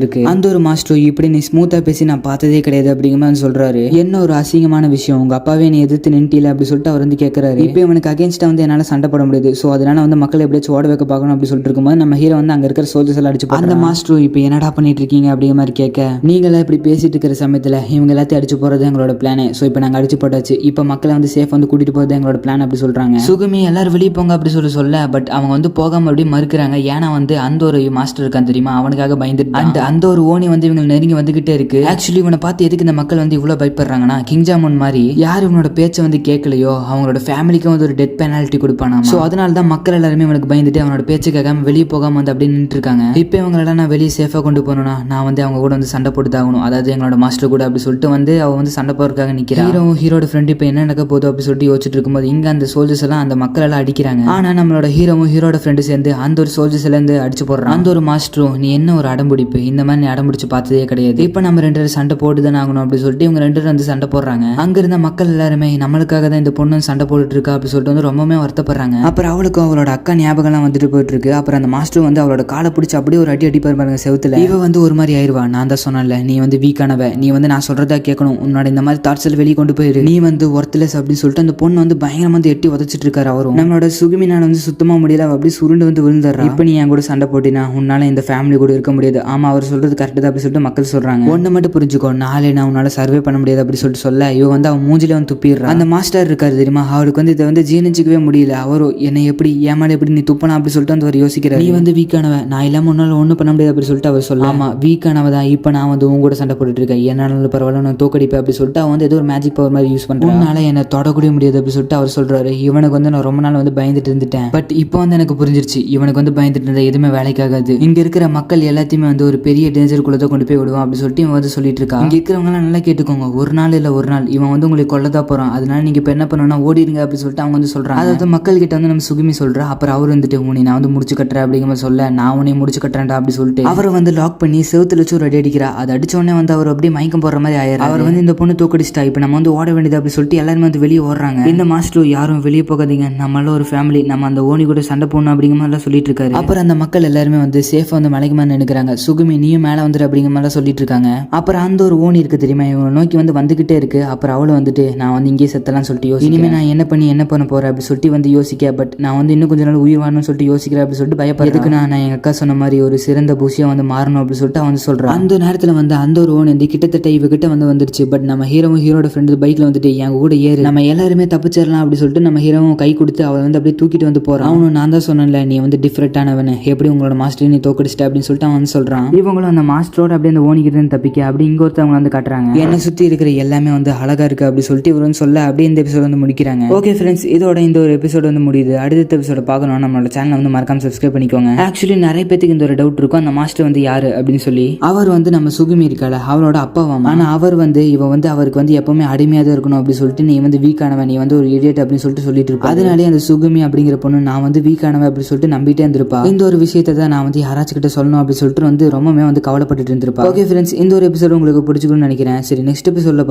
இருக்கு. அந்த ஒரு மாஸ்டர் இப்படி நீ ஸ்மூத்தா பேசி நான் பார்த்ததே கிடையாது அப்படிங்கிற மாதிரி சொல்றாரு. என்ன ஒரு அசிங்கமான விஷயம், உங்க அப்பாவே நீ எதிர்த்து நின்ட்டில அப்படி சொல்லிட்டு அவர் வந்து கேட்கறாரு. இப்போ இவனுக்கு அகேன்ஸ்டா வந்து என்னால சண்டை போட முடியாது, சோ அதனால வந்து மக்கள் எப்படியாச்சும் ஓட வைக்க பார்க்கணும் அப்படி சொல்லிட்டு இருக்கும்போது நம்ம ஹீரோ வந்து அங்க இருக்கிற சோல்ஜர்ஸ் எல்லாம் அடிச்சு அந்த மாஸ்டர் இப்போ என்னடா பண்ணிட்டு இருக்கீங்க அப்படிங்கிற மாதிரி கேட்க, நீங்களா இப்படி பேசிட்டு இருக்கிற சமயத்துல இவங்க எல்லாத்தையும் அடிச்சு போறது எங்களோட பிளானே, சோ இப்போ நாங்க அடிச்சு போட்டாச்சு, இப்போ மக்களை வந்து சேஃப் வந்து கூட்டிட்டு போறது எங்களோட பிளான் அப்படி சொல்றாங்க. சுகுமி எல்லாரும் வெளியே போங்க அப்படி சொல்ல பட் அவங்க வந்து போகாம அப்படி மறுக்கிறாங்க. ஏன்னா வந்து அந்த ஒரு மாஸ்டர் இருக்கான் தெரியுமா, அவனுக்காக பயந்துட்டு அந்த ஒரு ஓனி வந்து இவங்க நெருங்கி வந்துகிட்டே இருக்கு. ஆக்சுவலி இவனை பார்த்து எதுக்கு இந்த மக்கள் வந்து இவ்வளவு பயப்படுறாங்கன்னா, கிங் ஜாமுன் மாதிரி யார் இவனோட பேச்சை வந்து கேட்கலையோ அவங்களோட ஃபேமிலிக்கும் வந்து ஒரு டெத் பெனால்ட்டி கொடுப்பானா. சோ அதனால தான் மக்கள் எல்லாருமே இவனுக்கு பயந்துட்டு அவனோட பேச்சு கேட்காம வெளியே போகாம வந்து அப்படியே நின்று இருக்காங்க. இப்போ இவங்களெல்லாம் நான் வெளியே சேஃபா கொண்டு போகணும்னா நான் வந்து அவங்க கூட வந்து சண்டை போட்டு ஆகணும், அதாவது எங்களோட மாஸ்டர் கூட அப்படி சொல்லிட்டு வந்து அவ வந்து சண்டை போறதுக்காக நிக்கிறா. ஹீரோட ஃப்ரெண்ட் இப்போ என்ன நடக்க போதும் அப்படி சொல்லிட்டு யோசிச்சுட்டு இருக்கும்போது இங்க அந்த சோல்ஜர்ஸ் எல்லாம் அந்த மக்கள் எல்லாம் அடிக்கிறாங்க. ஆனா நம்மளோட ஹீரோட ஃப்ரெண்டு சேர்ந்து அந்த ஒரு சோல்ஜர்ஸ் எல்லாம் இருந்து அடிச்சு போடுறான். அந்த ஒரு மாஸ்டரும் நீ என்ன ஒரு அடம்பிடிப்பு, இந்த மாதிரி நீ அடம்பிடிச்சு பார்த்ததே கிடையாது, இப்போ நம்ம 2 பேரும் சண்டை போட்டுதான் ஆகணும் அப்படி சொல்லிட்டு இவங்க 2 பேரும் வந்து சண்டை போடுறாங்க. அங்க இருந்த மக்கள் எல்லாருமே நம்மளுக்காக தான் இந்த பொண்ணு சண்டை போட்டுட்டு இருக்கா அப்படி சொல்லிட்டு வந்து ரொம்பவே வருத்தப்படுறாங்க. அப்புறம் அவளுக்கும் அவளோட அக்கா ஞாபகம் எல்லாம் வந்துட்டு போயிட்டு இருக்கு. அப்புறம் அந்த மாஸ்டர் வந்து அவளோட காலை பிடிச்சி அப்படியே ஒரு அடி அடிப்பாரு பாருங்க செவுத்துல. இவ வந்து ஒரு மாதிரி ஆயிருவா, நான் தான் சொன்னல நீ வந்து வீக்கானவ, நீ வந்து நான் சொல்றதா கேட்கணும், உன்னோட இந்த மாதிரி தாட்ஸ் வெளியே கொண்டு போயிரு, நீ வந்து ஒர்த்லெஸ் அப்படின்னு சொல்லிட்டு அந்த பொண்ணு வந்து பயங்கரமா வந்து எட்டி உதச்சிட்டு இருக்காரு. அவரும் நம்மளோட சுகுமினால வந்து சுத்தமா முடியல, அப்படி சுருண்டு வந்து விழுந்துடுறா. இப்ப நீ என் கூட சண்டை போட்டினா உன்னால இந்த ஃபேமிலி கூட இருக்க முடியாது. ஆமா அவர் சொல்றது கரெக்ட் தான் அப்படி சொல்லிட்டு மக்கள் சொல்றாங்க. ஒண்ணு மட்டும் புரிஞ்சுக்கோ, நாளை நான் உன்னால சர்வே பண்ண முடியாது அப்படி சொல்லிட்டு சொல்ல இவ வந்து அவன் மூஞ்சில வந்து துப்பிடுறா. அந்த மாஸ்டர் இருக்காரு தெரியுமா, அவருக்கு வந்து இதை வந்து ஜீர்ணிச்சிக்கவே முடியல. அவரும் என்னை எப்படி ஏமால எப்படி நீ துப்பனா அப்படி சொல்லிட்டு வந்து அவர் யோசிக்கிறார். நீ வந்து வீக்கானவ, நான் இல்லாம உன்னால ஒன்னும் பண்ண முடியாது அப்படி சொல்லிட்டு அவர் சொல்ல. ஆமா வீக்கானவதான், இப்ப நான் வந்து உங்க கூட சண்டை போட்டுட்டு இருக்கேன், என்னால பரவாயில்ல நான் தோக்கடிப்பேன் அப்படி சொல்லிட்டு அவன் வந்து ஏதோ ஒரு மேஜிக் பவர் மாதிரி யூஸ் பண்றான். உன்னால என்ன தொடக்கூட முடியாது அப்படி சொல்லிட்டு அவர் சொல்றாரு. இவனுக்கு வந்து நான் ரொம்ப நாள் வந்து பயந்துட்டு இருந்துட்டேன், பட் இப்போ வந்து எனக்கு புரிஞ்சிருச்சு இவனுக்கு வந்து பயந்துட்டு இருந்தா எதுவுமே வேலைக்காகாது, இங்க இருக்கிற மக்கள் எல்லாத்தையுமே வந்து ஒரு பெரிய டேஞ்சருக்குள்ளதான் கொண்டு போய் விடுவான் அப்படி சொல்லிட்டு இவன் வந்து சொல்லிட்டு இருக்கான். இங்க இருக்கிறவங்க எல்லாம் நல்லா கேட்டுக்கோங்க, ஒரு நாள் இல்ல ஒரு நாள் இவன் வந்து உங்களுக்கு கொல்லதான் போறான், அதனால நீங்க இப்ப என்ன பண்ணணும்னா ஓடிடுங்க அப்படி சொல்லிட்டு அவங்க வந்து சொல்றாங்க. அதாவது மக்கள் கிட்ட வந்து நம்ம சுகுமி சொல்றா. அப்புறம் அவர் வந்துட்டு உன்னை நான் வந்து முடிச்சு கட்டுறேன் அப்படிங்கிற சொல்ல, நான் உன்னை முடிச்சு கட்டுறேன்டா அப்படி சொல்லிட்டு அவரை வந்து லாக் பண்ணி செவுத்துல வச்சு ஒரு அடி அடிக்கிறா. அது அடிச்ச உடனே வந்து அவர் அப்படியே மயக்கம் போடுற மாதிரி ஆயிரம். அவர் வந்து இந்த பொண்ணு தூக்கடிச்சிட்டா, இப்ப நம்ம வந்து ஓட வேண்டியது அப்படி சொல்லிட்டு எல்லாருமே வந்து வெளியே ஓடுறாங்க. இந்த மாஸ்டர் யாரும் வெளியே போகாதீங்க, நம்மள ஒரு ஃபேமிலி, நம்ம அந்த ஓனி கூட சண்டை போடணும் அப்படிங்கிற மாதிரி சொல்லிட்டு இருக்காரு. அப்புறம் அந்த மக்கள் எல்லாருமே வந்து சேஃபா வந்து மலைக்கு மேல நினைக்கிறாங்க. சுகுமி நீயும் மேல வந்துரு அப்படிங்கிற மாதிரி சொல்லிட்டு இருக்காங்க. அப்புறம் அந்த ஒரு ஓனி இருக்கு தெரியுமா, இவங்க நோக்கி வந்து வந்துகிட்டே இருக்கு. அப்புறம் அவளும் வந்துட்டு நான் வந்து இங்கே செத்தலாம் சொல்லிட்டு இனிமே நான் என்ன பண்ண போறேன் அப்படி சொல்லிட்டு வந்து யோசிக்க, பட் நான் வந்து இன்னும் கொஞ்ச நாள் உயிர் வாழணும்னு சொல்லிட்டு யோசிக்கிறேன் அப்படி சொல்லிட்டு பயப்படுறேன். எதுக்கு நான் எங்க அக்கா சொன்ன மாதிரி ஒரு சிறந்த பூசியா வந்து மாறணும் அப்படி சொல்லிட்டு அவன் வந்து சொல்றான். அந்த நேரத்துல வந்து அந்த ஒரு ஓன் வந்து கிட்டத்தட்ட இவகிட்ட வந்து வந்துருச்சு. பட் நம்ம ஹீரோட ஃப்ரெண்டு பைக்ல வந்துட்டு என் கூட ஏறு, நம்ம எல்லாருமே தப்பிச்சிடலாம் அப்படி சொல்லிட்டு நம்ம ஹீரோவும் கை கொடுத்து அவளை வந்து அப்படியே தூக்கிட்டு வந்து போறான். அவனும் நான் தான் சொன்னேன்ல நீ வந்து டிஃபரெண்டானவனு, எப்படி உங்களோட மாஸ்டர் நீ தோக்கடிச்சிட்ட அப்படின்னு சொல்லிட்டு அவன் வந்து சொல்றான். இவங்களும் அந்த மாஸ்டரோட அப்படியே அந்த ஓனிக்கிட்டு தப்பிக்க அப்படி இங்க ஒருத்தவங்க வந்து காட்டுறாங்க. என்னை சுத்தி இருக்கிற எல்லாமே வந்து அழகா இருக்கு அப்படி சொல்லிட்டு இவர் வந்து சொல்ல அப்படியே இந்த எபிசோட் வந்து முடிக்கிறாங்க. ஓகே ஃப்ரெண்ட்ஸ், இதோட இந்த ஒரு எபிசோட் வந்து முடியுது. அடுத்த எபிசோட பார்க்கணும் நம்மளோட சேனலை வந்து மறக்காம சப்ஸ்கிரைப் பண்ணிக்கோங்க. ஆக்சுவலி நிறைய பேருக்கு இந்த ஒரு டவுட் இருக்கும், அந்த மாஸ்டர் வந்து யாரு அப்படின்னு சொல்லி. அவர் வந்து நம்ம சுகுமி இருக்கால அவரோட அப்பாவாமா. ஆனா அவர் வந்து இவ வந்து அவருக்கு வந்து எப்பவுமே அடிமையாக தான் இருக்கணும் அப்படி சொல்லிட்டு நீ வந்து வீக்கானவன், நீ வந்து ஒரு இடியட் அப்படின்னு சொல்லிட்டு இருப்பா. அதனாலே அந்த சுகுமி அப்படிங்கிற பொண்ணு நான் வந்து வீக்கானவன் அப்படி சொல்லிட்டு நம்பிட்டே இருந்திருப்பா. இந்த ஒரு விஷயத்தை தான் நான் வந்து யாராச்சும் கிட்ட சொல்லணும் அப்படி சொல்லிட்டு வந்து ரொம்பவே வந்து கவலைப்பட்டு இருந்திருப்பா. ஓகே ஃப்ரெண்ட்ஸ், இந்த ஒரு எபிசோட் உங்களுக்கு பிடிச்சிக்கணும்னு நினைக்கிறேன். சரி, நெக்ஸ்ட் எபிசோட்ல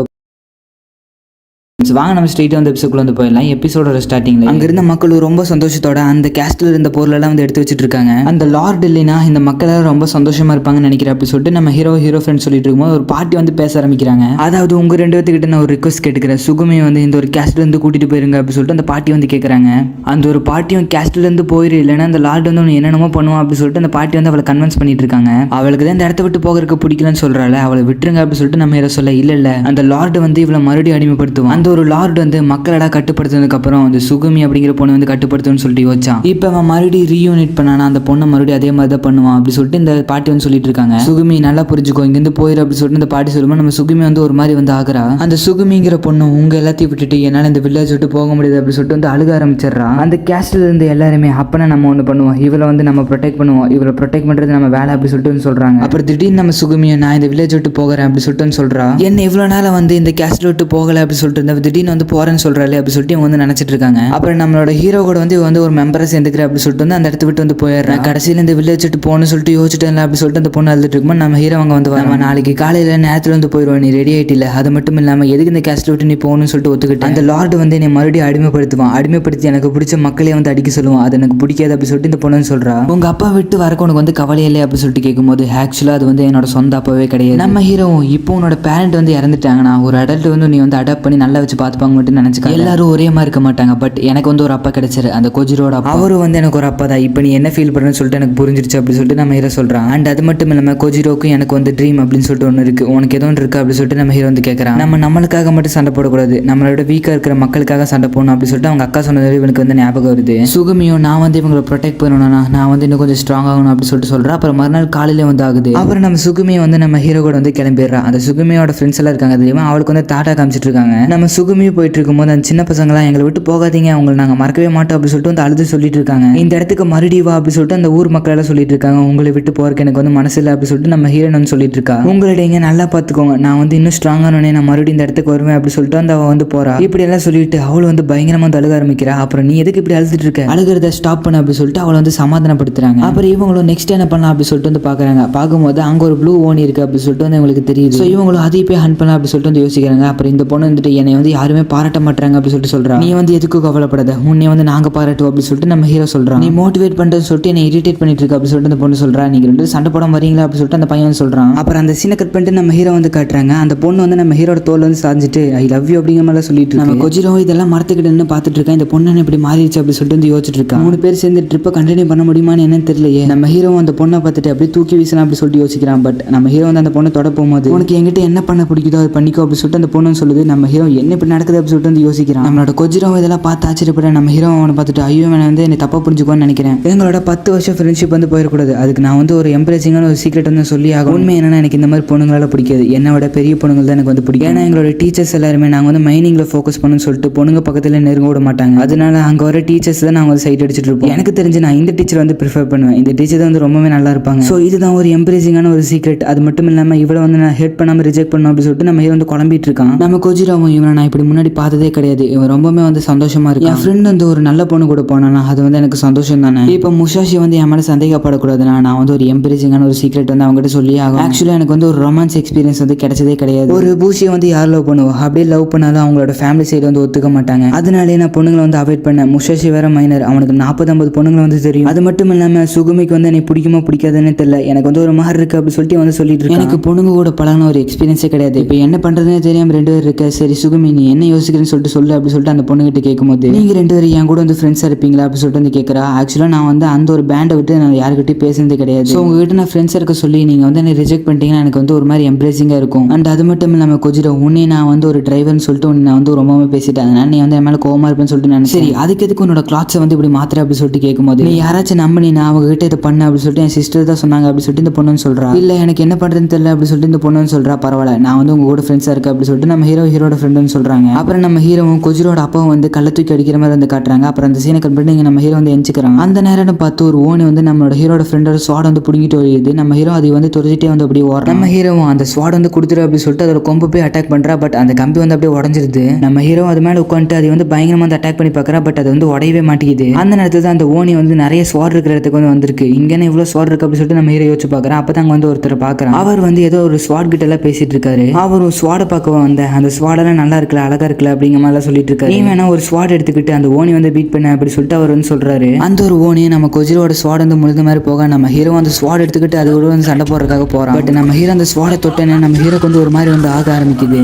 வாங்க நம்ம ஸ்ட்ரெயிட்டாக வந்து எபிசோட்ல வந்து போயிடலாம். எபிசோடோட ஸ்டார்டிங்ல அங்க இருந்த மக்கள் ரொம்ப சந்தோஷத்தோட அந்த கேஸ்ட்ல இருந்த பொருளெல்லாம் வந்து எடுத்து வச்சுட்டு இருக்காங்க. அந்த லார்ட் இல்லைனா இந்த மக்கள் எல்லாம் ரொம்ப சந்தோஷமா இருப்பாங்கன்னு நினைக்கிறேன் அப்படி சொல்லிட்டு நம்ம ஹீரோ ஃப்ரெண்ட் சொல்லிட்டு இருக்கும்போது ஒரு பாட்டி வந்து பேச ஆரம்பிக்கிறாங்க. அதாவது உங்க 2 பேர்த்துக்கிட்ட நான் ஒரு ரிக்வஸ்ட் கேட்டுக்கிறேன், சுகுமி வந்து இந்த ஒரு கேஸ்ட்ல இருந்து கூட்டிட்டு போயிருங்க அப்படி சொல்லிட்டு அந்த பாட்டி வந்து கேட்கறாங்க. அந்த ஒரு பாட்டியும் கேஸ்ட்ல இருந்து போயிரு, இல்லைன்னா அந்த லார்ட் வந்து என்னென்னமோ பண்ணுவான் அப்படி சொல்லிட்டு அந்த பாட்டி வந்து அவளை கன்வின்ஸ் பண்ணிட்டு இருக்காங்க. அவளுக்கு தான் இந்த இடத்த விட்டு போகிறதுக்கு பிடிக்கலன்னு சொல்றாள். அவளை விட்டுருங்க அப்படி சொல்லிட்டு நம்ம ஹீரோ சொல்ல இல்ல அந்த லார்ட் வந்து இவளை மறுபடியும் அடிமைப்படுத்துவான். அந்த ஒரு லார்ட் வந்து மக்களடா கட்டுப்படுத்தினதுக்கு அப்புறம் அந்த சுகுமி அப்படிங்கிற பொண்ணு வந்து கட்டுப்படுத்துன்னு சொல்லிட்டு யோசிச்சான். இப்ப அவன் மறுபடியும் ரீயூனிட் பண்ணானா அந்த பொண்ணை மறுபடியும் அதே மாதிரி தான் பண்ணுவான் அப்படி சொல்லிட்டு இந்த பாட்டி வந்து சொல்லிட்டு இருக்காங்க. சுகுமி நல்லா புரிஞ்சுக்கோ, இங்கிருந்து போயிரு அப்படி சொல்லிட்டு இந்த பாட்டி சொல்லும்போது நம்ம சுகுமி வந்து ஒரு மாதிரி வந்து ஆகுறா. அந்த சுகுமிங்கிற பொண்ணு உங்க எல்லாத்தையும் விட்டுட்டு என்னால இந்த வில்லேஜ் விட்டு போக முடியாது அப்படி சொல்லிட்டு வந்து அழுக ஆரம்பிச்சிடறா. அந்த கேஸ்ட்ல இருந்து எல்லாருமே அப்பனா நம்ம ஒண்ணு பண்ணுவோம், இவளை வந்து நம்ம ப்ரொடெக்ட் பண்ணுவோம், இவளை ப்ரொடெக்ட் பண்றது நம்ம வேலை அப்படி சொல்லிட்டு சொல்றாங்க. அப்புறம் திடீர்னு நம்ம சுகுமியை நான் இந்த வில்லேஜ் விட்டு போகிறேன் அப்படி சொல்லிட்டு சொல்றா. என்ன இவ்வளவு நாள வந்து இந்த கேஸ்ட்ல விட்டு போகல அப்படி சொல்லிட்டு இந்த திடீர்னு வந்து போறேன்னு சொல்றாள் அப்படி சொல்லிட்டு இவங்க வந்து நினைச்சிட்டு இருக்காங்க. அப்புறம் நம்மளோட ஹீரோ கூட வந்து ஒரு மெம்பரை சேர்ந்துக்கிற அப்படி சொல்லிட்டு வந்து அந்த இடத்த விட்டு வந்து போயிடுறேன். கடைசியில் இந்த வில்லேஜ் விட்டு போகணும்னு சொல்லிட்டு யோசிச்சுட்டு அப்படி சொல்லிட்டு அந்த பொண்ணு அழுதுட்டு இருக்கும்போது நம்ம ஹீரோ அவங்க வந்து நம்ம நாளைக்கு காலையில நேரத்துல வந்து போயிடுவோம், நீ ரெடி ஆயிட்டில, அது மட்டும் இல்லாம எதுக்கு இந்த கேஸ்ட்ல விட்டு நீ போகணும்னு சொல்லிட்டு ஒத்துக்கிட்டு அந்த லார்டு வந்து என்னை மறுபடியும் அடிமைப்படுத்தி எனக்கு பிடிச்ச மக்களே வந்து அடிக்க சொல்லுவான், அது எனக்கு பிடிக்காது அப்படி சொல்லிட்டு இந்த பொண்ணு சொல்றா. உங்க அப்பா விட்டு வரக்கு உனக்கு வந்து கவலை இல்லை அப்படி சொல்லிட்டு கேட்கும்போது ஆக்சுவலா அது வந்து என்னோட சொந்த அப்பாவே கிடையாது. நம்ம ஹீரோ இப்போ உன்னோட பேரண்ட் வந்து இறந்துட்டாங்கன்னா ஒரு அடல்ட் வந்து நீ வந்து அடாப்ட் பண்ணி நல்லா வச்சு பார்த்துப்பாங்க மட்டும் நினைச்சுக்க. எல்லாரும் ஒரே மாதிரி இருக்க மாட்டாங்க, பட் எனக்கு வந்து ஒரு அப்பா கிடைச்சாரு, அந்த கொஜிரோட அப்பா. அவரு வந்து எனக்கு ஒரு அப்பா தான். இப்போ நீ என்ன ஃபீல் பண்ணுன்னு சொல்லிட்டு எனக்கு புரிஞ்சிருச்சு அப்படி சொல்லிட்டு நம்ம ஹீரோ சொல்றான். அண்ட் அது மட்டும் இல்லாம கொஜிரோக்கும் எனக்கு வந்து ட்ரீம் அப்படின்னு சொல்லிட்டு ஒன்று இருக்கு, உனக்கு எதுவும் இருக்கு அப்படி சொல்லிட்டு நம்ம ஹீரோ வந்து கேட்கறான். நம்மளுக்காக மட்டும் சண்டை போடக்கூடாது, நம்மளோட வீக்கா இருக்கிற மக்களுக்காக சண்டை போடணும் அப்படி சொல்லிட்டு அவங்க அக்கா சொன்னது இவனுக்கு வந்து ஞாபகம் வருது. சுகுமியும் நான் வந்து இவங்களை ப்ரொடெக்ட் பண்ணணும்னா நான் வந்து இன்னும் கொஞ்சம் ஸ்ட்ராங் ஆகணும் அப்படி சொல்லிட்டு சொல்றா. அப்புறம் மறுநாள் காலையில வந்து ஆகுது. அப்புறம் நம்ம சுகுமியை வந்து நம்ம ஹீரோ கூட வந்து கிளம்பிடுறா. அந்த சுகுமியோட ஃப்ரெண்ட்ஸ் எல்லாம் இருக்காங்க தெரியுமா, அவளுக்கு வந்து டாட்டா காமிச்சிட்டு இருக்காங்க. நம்ம சுகுமியும் போயிட்டு இருக்கும்போது அந்த சின்ன பசங்களாம் எங்களை விட்டு போகாதீங்க, அவங்களை நாங்கள் மறக்கவே மாட்டோம் அப்படி சொல்லிட்டு வந்து அழுது சொல்லிட்டு இருக்காங்க. இந்த இடத்துக்கு மறுபடியும் வா அப்படி சொல்லிட்டு அந்த ஊர் மக்கள் எல்லாம் சொல்லிட்டு இருக்காங்க. உங்களை விட்டு போறதுக்கு எனக்கு வந்து மனசு இல்லை அப்படி சொல்லிட்டு நம்ம ஹீரோன் வந்து சொல்லிட்டு இருக்கா. உங்களுடைய இங்க நல்லா பாத்துக்கோங்க, நான் வந்து இன்னும் ஸ்ட்ராங்கானே நான் மறுபடியும் இந்த இடத்துக்கு வருவேன் அப்படி சொல்லிட்டு வந்து அவ வந்து போறா. இப்படி எல்லாம் சொல்லிட்டு அவள் வந்து பயங்கரமா வந்து அழுக ஆரம்பிக்கிறா. அப்புறம் நீ எதுக்கு இப்படி அழுதுட்டு இருக்க, அழுகிறத ஸ்டாப் பண்ண அப்படி சொல்லிட்டு அவளை வந்து சமாதானப்படுத்துறாங்க. அப்புறம் இவங்களும் நெக்ஸ்ட் என்ன பண்ணலாம் அப்படி சொல்லிட்டு வந்து பாக்குறாங்க. பார்க்கும்போது அங்க ஒரு ப்ளூ ஓனி இருக்கு அப்படி சொல்லிட்டு வந்து உங்களுக்கு தெரியுது. ஸோ இவங்களும் அதை போய் ஹண்ட் பண்ணலாம் அப்படி சொல்லிட்டு வந்து யோசிக்கிறாங்க. அப்புறம் இந்த பொண்ணு வந்துட்டு என்னை வந்து யாருமே பாராட்ட மாட்டாங்க அப்படி சொல்லிட்டு சொல்றா. நீ வந்து எதுக்கும் கவலைப்படாத, உன்னை வந்து நாங்க பாராட்டுவோம் அப்படி சொல்லிட்டு நம்ம ஹீரோ சொல்றான். நீ மோட்டிவேட் பண்றேன்னு சொல்லிட்டு என்னை இரிட்டேட் பண்ணிட்டு இருக்க அப்படி சொல்லிட்டு அந்த பொண்ணு சொல்றா. நீங்க 2 சண்டை போட வரீங்களா அப்படி சொல்லிட்டு அந்த பையன் வந்து சொல்றான். அப்புறம் அந்த சீனை கட் பண்ணிட்டு நம்ம ஹீரோ வந்து காட்டுறாங்க. அந்த பொண்ணு வந்து நம்ம ஹீரோட தோல் வந்து சாஞ்சிட்டு ஐ லவ் யூ அப்படிங்கிற மாதிரி சொல்லிட்டு நம்ம கொஜிரோ இதெல்லாம் மரத்துக்கிட்டு பார்த்துட்டு இருக்கேன். இந்த பொண்ணு இப்படி மாறிடுச்சு அப்படி சொல்லிட்டு வந்து யோசிச்சுட்டு இருக்கான். 3 பேர் சேர்ந்து ட்ரிப்பை கண்டினியூ பண்ண முடியுமான்னு என்னன்னு தெரியலையே. நம்ம ஹீரோ அந்த பொண்ணை பார்த்துட்டு அப்படியே தூக்கி வீசலாம் அப்படி சொல்லிட்டு யோசிக்கிறான். பட் நம்ம ஹீரோ வந்து அந்த பொண்ணை தொட போகும்போது உனக்கு என்கிட்ட என்ன பண்ண பிடிக்குதோ அது பண்ணிக்கோ அப்படி சொல்லிட்டு அந்த பொண்ணு சொல்லுது. நம்ம ஹீரோ என்ன இப்படி நடக்குது அப்படி சொல்லிட்டு வந்து யோசிக்கிறான். நம்மளோட கொஜிரோ இதெல்லாம் பார்த்து ஆச்சரியப்பட நம்ம ஹீரோ அவனை பார்த்துட்டு ஐயோ அவன் வந்து என்னை தப்பா புரிஞ்சுக்கோன்னு நினைக்கிறேன். எங்களோட 10 வருஷம் ஃப்ரெண்ட்ஷிப் வந்து போயிடக்கூடாது, அதுக்கு நான் வந்து ஒரு எம்ப்ரேசிங்கான ஒரு சீக்ரெட் வந்து சொல்லி ஆகும். உண்மை என்னன்னா எனக்கு இந்த மாதிரி பொண்ணுங்களால பிடிக்காது, என்னை விட பெரிய பொண்ணுங்கள் தான் எனக்கு வந்து பிடிக்கும். ஏன்னா எங்களோட டீச்சர்ஸ் எல்லாருமே நாங்கள் வந்து மைனிங்ல ஃபோக்கஸ் பண்ணணும்னு சொல்லிட்டு பொண்ணுங்க பக்கத்துல நெருங்க விட மாட்டாங்க. அதனால அங்கே வர டீச்சர்ஸ் தான் நாங்கள் வந்து சைட் அடிச்சுட்டு இருப்போம். எனக்கு தெரிஞ்சு நான் இந்த டீச்சர் வந்து ப்ரிஃபர் பண்ணுவேன், இந்த டீச்சர் தான் வந்து ரொம்பவே நல்லா இருப்பாங்க. ஸோ இதுதான் ஒரு எம்ப்ரேசிங்கான ஒரு சீக்ரெட். அது மட்டும் இல்லாமல் இவளை வந்து நான் ஹெட் பண்ணாமல் ரிஜெக்ட் பண்ணணும் அப்படின்னு சொல்லிட்டு நம்ம வந்து குழம்பிட்டு இருக்கான். நம்ம கொஜிராவும் இவனை நான் இப்படி முன்னாடி பார்த்ததே கிடையாது, இவன் ரொம்பவே வந்து சந்தோஷமா இருக்கு. என் ஃப்ரெண்ட் வந்து ஒரு நல்ல பொண்ணு கூட போனானா அது வந்து எனக்கு சந்தோஷம் தானே. இப்போ முஷாஷி வந்து என் மேலே சந்தேகப்படக்கூடாதுன்னா நான் வந்து ஒரு எம்ப்ரேசிங்கான ஒரு சீக்ரெட் வந்து அவங்ககிட்ட சொல்லி ஆகும். ஆக்சுவலாக எனக்கு வந்து ஒரு ரொமான்ஸ் எக்ஸ்பீரியன்ஸ் வந்து கிடைச்சதே கிடையாது. ஒரு பூஷியை வந்து யார் லவ் பண்ணுவோம், அப்படியே லவ் பண்ணாலும் அவங்களோட ஃபேமிலி சைடு வந்து ஒத்துக்க மாட்டாங்க. அதனாலே நான் பொண்ணுங்களை வந்து அவாய்ட் பண்ணேன். முஷாஷி வேற மைனர், அவனுக்கு 40-50 பொண்ணுங்களை வந்து தெரியும். அது மட்டும் இல்லாமல் சுகுமிக்கு வந்து எனக்கு பிடிக்குமா பிடிக்காதுன்னு தெரியல, எனக்கு வந்து ஒரு மாதிரி இருக்கு அப்படி சொல்லிட்டு வந்து சொல்லிட்டு இருக்கேன். எனக்கு பொண்ணுங்க கூட பழகின ஒரு எக்ஸ்பீரியன்ஸே கிடையாது. இப்போ என்ன பண்றதுன்னு தெரியாம 2 பேர் இருக்க. சரி சுகுமி நீ என்ன யோசிக்கிறேன்னு சொல்லிட்டு சொல்லு அப்படி சொல்லிட்டு அந்த பொண்ணு கிட்ட கேட்கும்போது நீங்க 2 பேரும் என் கூட வந்து ஃப்ரெண்ட்ஸா இருப்பீங்களா அப்படி சொல்லிட்டு வந்து கேட்கறா. ஆக்சுவலா நான் வந்து அந்த ஒரு பேண்டை விட்டு நான் யாருக்கிட்டையும் பேசுனதே கிடையாது. ஸோ உங்ககிட்ட நான் ஃப்ரெண்ட்ஸா இருக்க சொல்லி நீங்க வந்து என்ன ரிஜெக்ட் பண்ணிட்டீங்கன்னா எனக்கு வந்து ஒரு மாதிரி எம்ப்ரேசிங்கா இருக்கும். அண்ட் அது மட்டும் இல்லாம கொஜிரோ உன்னை நான் வந்து ஒரு டிரைவர்னு சொல்லிட்டு உன்னை நான் வந்து ரொம்பவே பேசிட்டேன், அதனால நீ வந்து என் மேல கோவமா இருப்பேன்னு சொல்லிட்டு நான் சரி அதுக்கு எதுக்கு உன்னோட கிளாத்ஸை வந்து இப்படி மாத்திர அப்படி சொல்லிட்டு கேட்கும்போது நீ யாராச்சும் நம்பி நான் அவங்க கிட்ட இதை பண்ண அப்படி சொல்லிட்டு என் சிஸ்டர் தான் சொன்னாங்க அப்படி சொல்லிட்டு இந்த பொண்ணுன்னு சொல்றா. இல்ல எனக்கு என்ன பண்றதுன்னு தெரியல அப்படி சொல்லிட்டு இந்த பொண்ணுன்னு சொல்றா. பரவாயில்ல நான் வந்து உங்க கூட ஃப்ரெண்ட்ஸா இருக்கு அப்படி சொல்லிட்டு நம்ம ஹீரோட ஃப்ரெண்டுன்னு சொல்றாங்க. அப்புறம் நம்ம ஹீரோவும் கொஜிரோட அப்பாவும் வந்து கள்ள தூக்கி அடிக்கிற மாதிரி வந்து காட்டுறாங்க. அப்புறம் அந்த சீனை கட் பண்ணி நம்ம ஹீரோ வந்து எஞ்சிக்கிறாங்க. அந்த நேரம் பார்த்து ஒரு ஓனி வந்து நம்மளோட ஹீரோட ஃப்ரெண்டோட ஸ்வாட் வந்து பிடிங்கிட்டு வருது. நம்ம ஹீரோ அதை வந்து துரத்திட்டே வந்து அப்படியே ஓடுற. நம்ம ஹீரோவும் அந்த ஸ்வாட் வந்து கொடுத்துரு அப்படி சொல்லிட்டு அதோட கொம்பு போய் அட்டாக் பண்றா. பட் அந்த கம்பி வந்து அப்படியே உடஞ்சிருது. நம்ம ஹீரோ அது மேல உட்காந்துட்டு அதை வந்து பயங்கரமா வந்து அட்டாக் பண்ணி பார்க்கறா. பட் அது வந்து உடையவே மாட்டேங்குது. அந்த நேரத்துல தான் அந்த ஓனி வந்து நிறைய ஸ்வாட் இருக்கிற இடத்துக்கு வந்து வந்திருக்கு. இங்கே இவ்வளவு ஸ்வாட் இருக்கு அப்படி சொல்லிட்டு நம்ம ஹீரோ யோசிச்சு பார்க்கறா. அப்பதான் அங்க வந்து ஒருத்தர் பார்க்கறான். அவர் வந்து ஏதோ ஒரு ஸ்வாட் கிட்ட எல்லாம் பேசிட்டு இருக்காரு. அவரும் ஸ்வாட பார்க்க வந்த அந்த ஸ்வாடெல்லாம் நல்லா இருக்கு அழகா இருக்கல அப்படிங்கிற மாதிரிலாம் சொல்லிட்டு இருக்காரு. நீ வேணா ஒரு ஸ்வாட் எடுத்துக்கிட்டு அந்த ஓனி வந்து பீட் பண்ண அப்படி சொல்லிட்டு அவர் வந்து சொல்றாரு. அந்த ஒரு ஓனியை நம்ம கொஜிரோட ஸ்வாட் வந்து முழுந்த மாதிரி போக நம்ம ஹீரோ அந்த ஸ்வாட் எடுத்துக்கிட்டு அது கூட வந்து சண்டை போடுறதுக்காக போறான். பட் நம்ம ஹீரோ அந்த ஸ்வாடை தொட்டனே நம்ம ஹீரோக்கு வந்து ஒரு மாதிரி வந்து ஆக ஆரம்பிக்குது.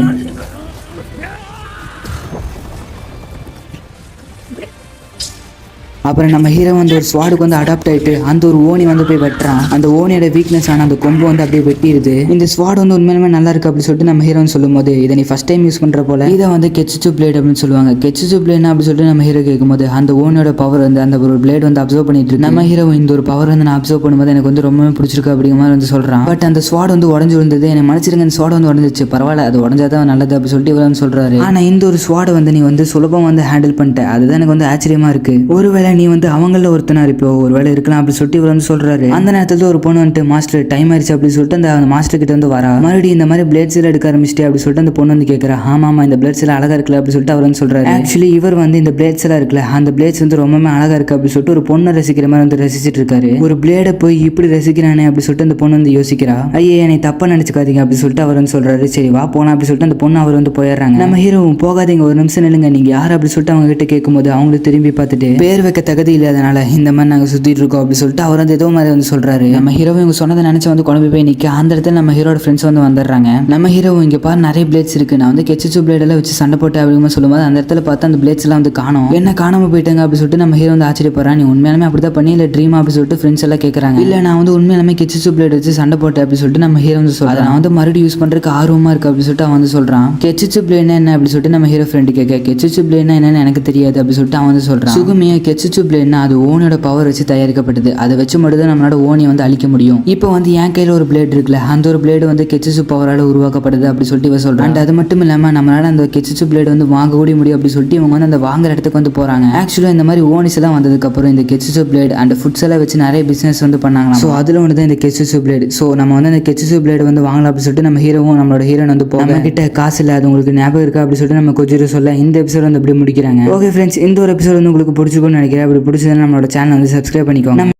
அப்புறம் நம்ம ஹீரோ வந்து ஒரு ஸ்வாடுக்கு வந்து அடாப்ட் ஆயிட்டு அந்த ஒரு ஓனி வந்து போய் வெட்டுறான். அந்த ஓனியோட வீக்னஸ் ஆன அந்த கொம்பு வந்து அப்படியே வெட்டிடுது. இந்த ஸ்வாட் வந்து உண்மையிலுமே நல்லா இருக்கு அப்படின்னு சொல்லிட்டு நம்ம ஹீரோன்னு சொல்லும் போது இதை நீ ஃபர்ஸ்ட் டைம் யூஸ் பண்ற போல இதை வந்து கெச்சிச்சு பிளேட் அப்படின்னு சொல்லுவாங்க. கெச்சிச்சு பிளேட் அப்படி சொல்லிட்டு நம்ம ஹீரோ கேட்கும்போது அந்த ஓனியோட பவர் வந்து அந்த ஒரு பிளேட் வந்து அப்சர்வ் பண்ணிட்டு இருக்கு. நம்ம ஹீரோ இந்த ஒரு பவர் வந்து நான் அப்சர்வ் பண்ணும்போது எனக்கு வந்து ரொம்பவே பிடிச்சிருக்கு அப்படிங்கிற மாதிரி வந்து சொல்றான். பட் அந்த ஸ்வாட் வந்து உடஞ்சு விழுந்தது. என்னை மன்னிச்சிருங்க, அந்த ஸ்வாட் வந்து உடஞ்சிச்சு, பரவாயில்ல, அது உடஞ்சாதான் நல்லது அப்படி சொல்லிட்டு இவர் வந்து சொல்றாரு. ஆனா இந்த ஒரு ஸ்வாடை வந்து நீ வந்து சுலபம் வந்து ஹேண்டில் பண்ணிட்ட, அதுதான் எனக்கு வந்து ஆச்சரியமா இருக்கு. ஒருவேளை நீ வந்து அவங்கள ஒருத்தனா இப்போ ஒரு வேலை இருக்கலாம் அப்படி சொல்லிட்டு இவர் வந்து சொல்றாரு. அந்த நேரத்துல ஒரு பொண்ணு வந்துட்டு மாஸ்டர் டைம் ஆயிடுச்சு அப்படின்னு சொல்லிட்டு அந்த மாஸ்டர் கிட்ட வந்து வரா. மறுபடியும் இந்த மாதிரி பிளேட்ஸ் எல்லாம் எடுக்க ஆரம்பிச்சிட்டே அப்படி சொல்லிட்டு அந்த பொண்ணு வந்து கேட்கறா. ஆமா இந்த பிளேட்ஸ் எல்லாம் அழகா இருக்குல்ல அப்படி சொல்லிட்டு அவர் வந்து சொல்றாரு. ஆக்சுவலி இவர் வந்து இந்த பிளேட்ஸ் எல்லாம் இருக்குல்ல அந்த பிளேட்ஸ் வந்து ரொம்பவே அழகா இருக்கு அப்படி சொல்லிட்டு ஒரு பொண்ணை ரசிக்கிற மாதிரி வந்து ரசிச்சிட்டு இருக்காரு. ஒரு பிளேட போய் இப்படி ரசிக்கிறானே அப்படி சொல்லிட்டு அந்த பொண்ணு வந்து யோசிக்கிறா. ஐயே என்னை தப்பா நினைச்சுக்காதீங்க அப்படி சொல்லிட்டு அவர் வந்து சொல்றாரு. சரி வா போலாம் அப்படி சொல்லிட்டு அந்த பொண்ணு அவர் வந்து போயிடுறாங்க. நம்ம ஹீரோவும் போகாதீங்க, ஒரு நிமிஷம் நில்லுங்க, நீங்க யார் அப்படி சொல்லிட்டு அவங்க கிட்ட கேட்கும்போது அவங்களுக்கு திரும்பி பார்த்துட்டு பேர் வைக்க தகுதி இல்லாதனால இந்த மாதிரி நாங்க சுத்திட்டு இருக்கோம் அப்படி சொல்லிட்டு அவர் வந்து ஏதோ மாதிரி வந்து சொல்றாரு. நம்ம ஹீரோவும் இவங்க சொன்னதை நினைச்சு வந்து குழம்பு போய் நிக்க அந்த இடத்துல நம்ம ஹீரோட ஃப்ரெண்ட்ஸ் வந்து வந்துடுறாங்க. நம்ம ஹீரோவும் இங்க பாரு நிறைய பிளேட்ஸ் இருக்கு, நான் வந்து கெச்சிச்சு பிளேட் எல்லாம் வச்சு சண்டை போட்டு அப்படிங்கிற சொல்லும்போது அந்த இடத்துல பார்த்து அந்த பிளேட்ஸ் எல்லாம் வந்து காணும். என்ன காணாம போயிட்டாங்க அப்படி சொல்லிட்டு நம்ம ஹீரோ வந்து ஆச்சரியப்படுறான். நீ உண்மையாலுமே அப்படிதான் பண்ணி இல்ல ட்ரீம் அப்படி சொல்லிட்டு ஃப்ரெண்ட்ஸ் எல்லாம் கேட்கறாங்க. இல்ல நான் வந்து உண்மையாலுமே கெச்சிச்சு பிளேட் வச்சு சண்டை போட்டேன் அப்படி சொல்லிட்டு நம்ம ஹீரோ வந்து சொல்றான். நான் வந்து மறுபடியும் யூஸ் பண்றதுக்கு ஆர்வமா இருக்கு அப்படி சொல்லிட்டு அவன் வந்து சொல்றான். கெச்சிச்சு பிளேட் என்ன அப்படி சொல்லிட்டு நம்ம ஹீரோ ஃப்ரெண்ட் கேட்க கெச்சிச்சு பிளேட் என்னன்னு எனக்கு தெரியாது அப்படி சொல்லிட்டு அவன் வந்து சொல்றான். சுகுமியா கெச்சிச்சு பிளேட்னா அது ஓனோட பவர் வச்சு தயாரிக்கப்பட்டது, அதை வச்சு மட்டும் தான் நம்மளோட ஓனியை வந்து அழிக்க முடியும். இப்போ வந்து என் கையில் ஒரு பிளேட் இருக்குல்ல அந்த ஒரு பிளேடு வந்து கெச்சிச்சு பவரால் உருவாக்கப்படுது அப்படி சொல்லிட்டு இவன் சொல்றான். அண்ட் அது மட்டும் இல்லாமல் நம்மளால அந்த கெச்சிச்சு பிளேட் வந்து வாங்க கூடி முடியும் அப்படி சொல்லிட்டு இவங்க வந்து அந்த வாங்குற இடத்துக்கு வந்து போறாங்க. ஆக்சுவலாக இந்த மாதிரி ஓனிஸ் எல்லாம் வந்ததுக்கு அப்புறம் இந்த கெச்சிச்சு பிளேட் அண்ட் ஃபுட்ஸ் எல்லாம் வச்சு நிறைய பிசினஸ் வந்து பண்ணாங்க. ஸோ அதில் ஒன்று தான் இந்த கெச்சிச்சு பிளேட். ஸோ நம்ம வந்து அந்த கெச்சிச்சு பிளேட் வந்து வாங்கலாம் அப்படி சொல்லிட்டு நம்ம ஹீரோவும் நம்மளோட ஹீரோன் வந்து நம்ம கிட்ட காசு இல்லை, அது உங்களுக்கு ஞாபகம் இருக்கா அப்படி சொல்லிட்டு நம்ம கொஞ்சம் சொல்ல இந்த எபிசோட் வந்து அப்படி முடிக்கிறாங்க. ஓகே ஃப்ரெண்ட்ஸ், இந்த ஒரு எபிசோட் வந்து உங்களுக்கு பிடிச்சிருக்கும்னு நினைக்கிறேன். அப்படி பிடிச்சதுன்னா நம்மளோட சேனல் வந்து சப்ஸ்கிரைப் பண்ணிக்கோங்க.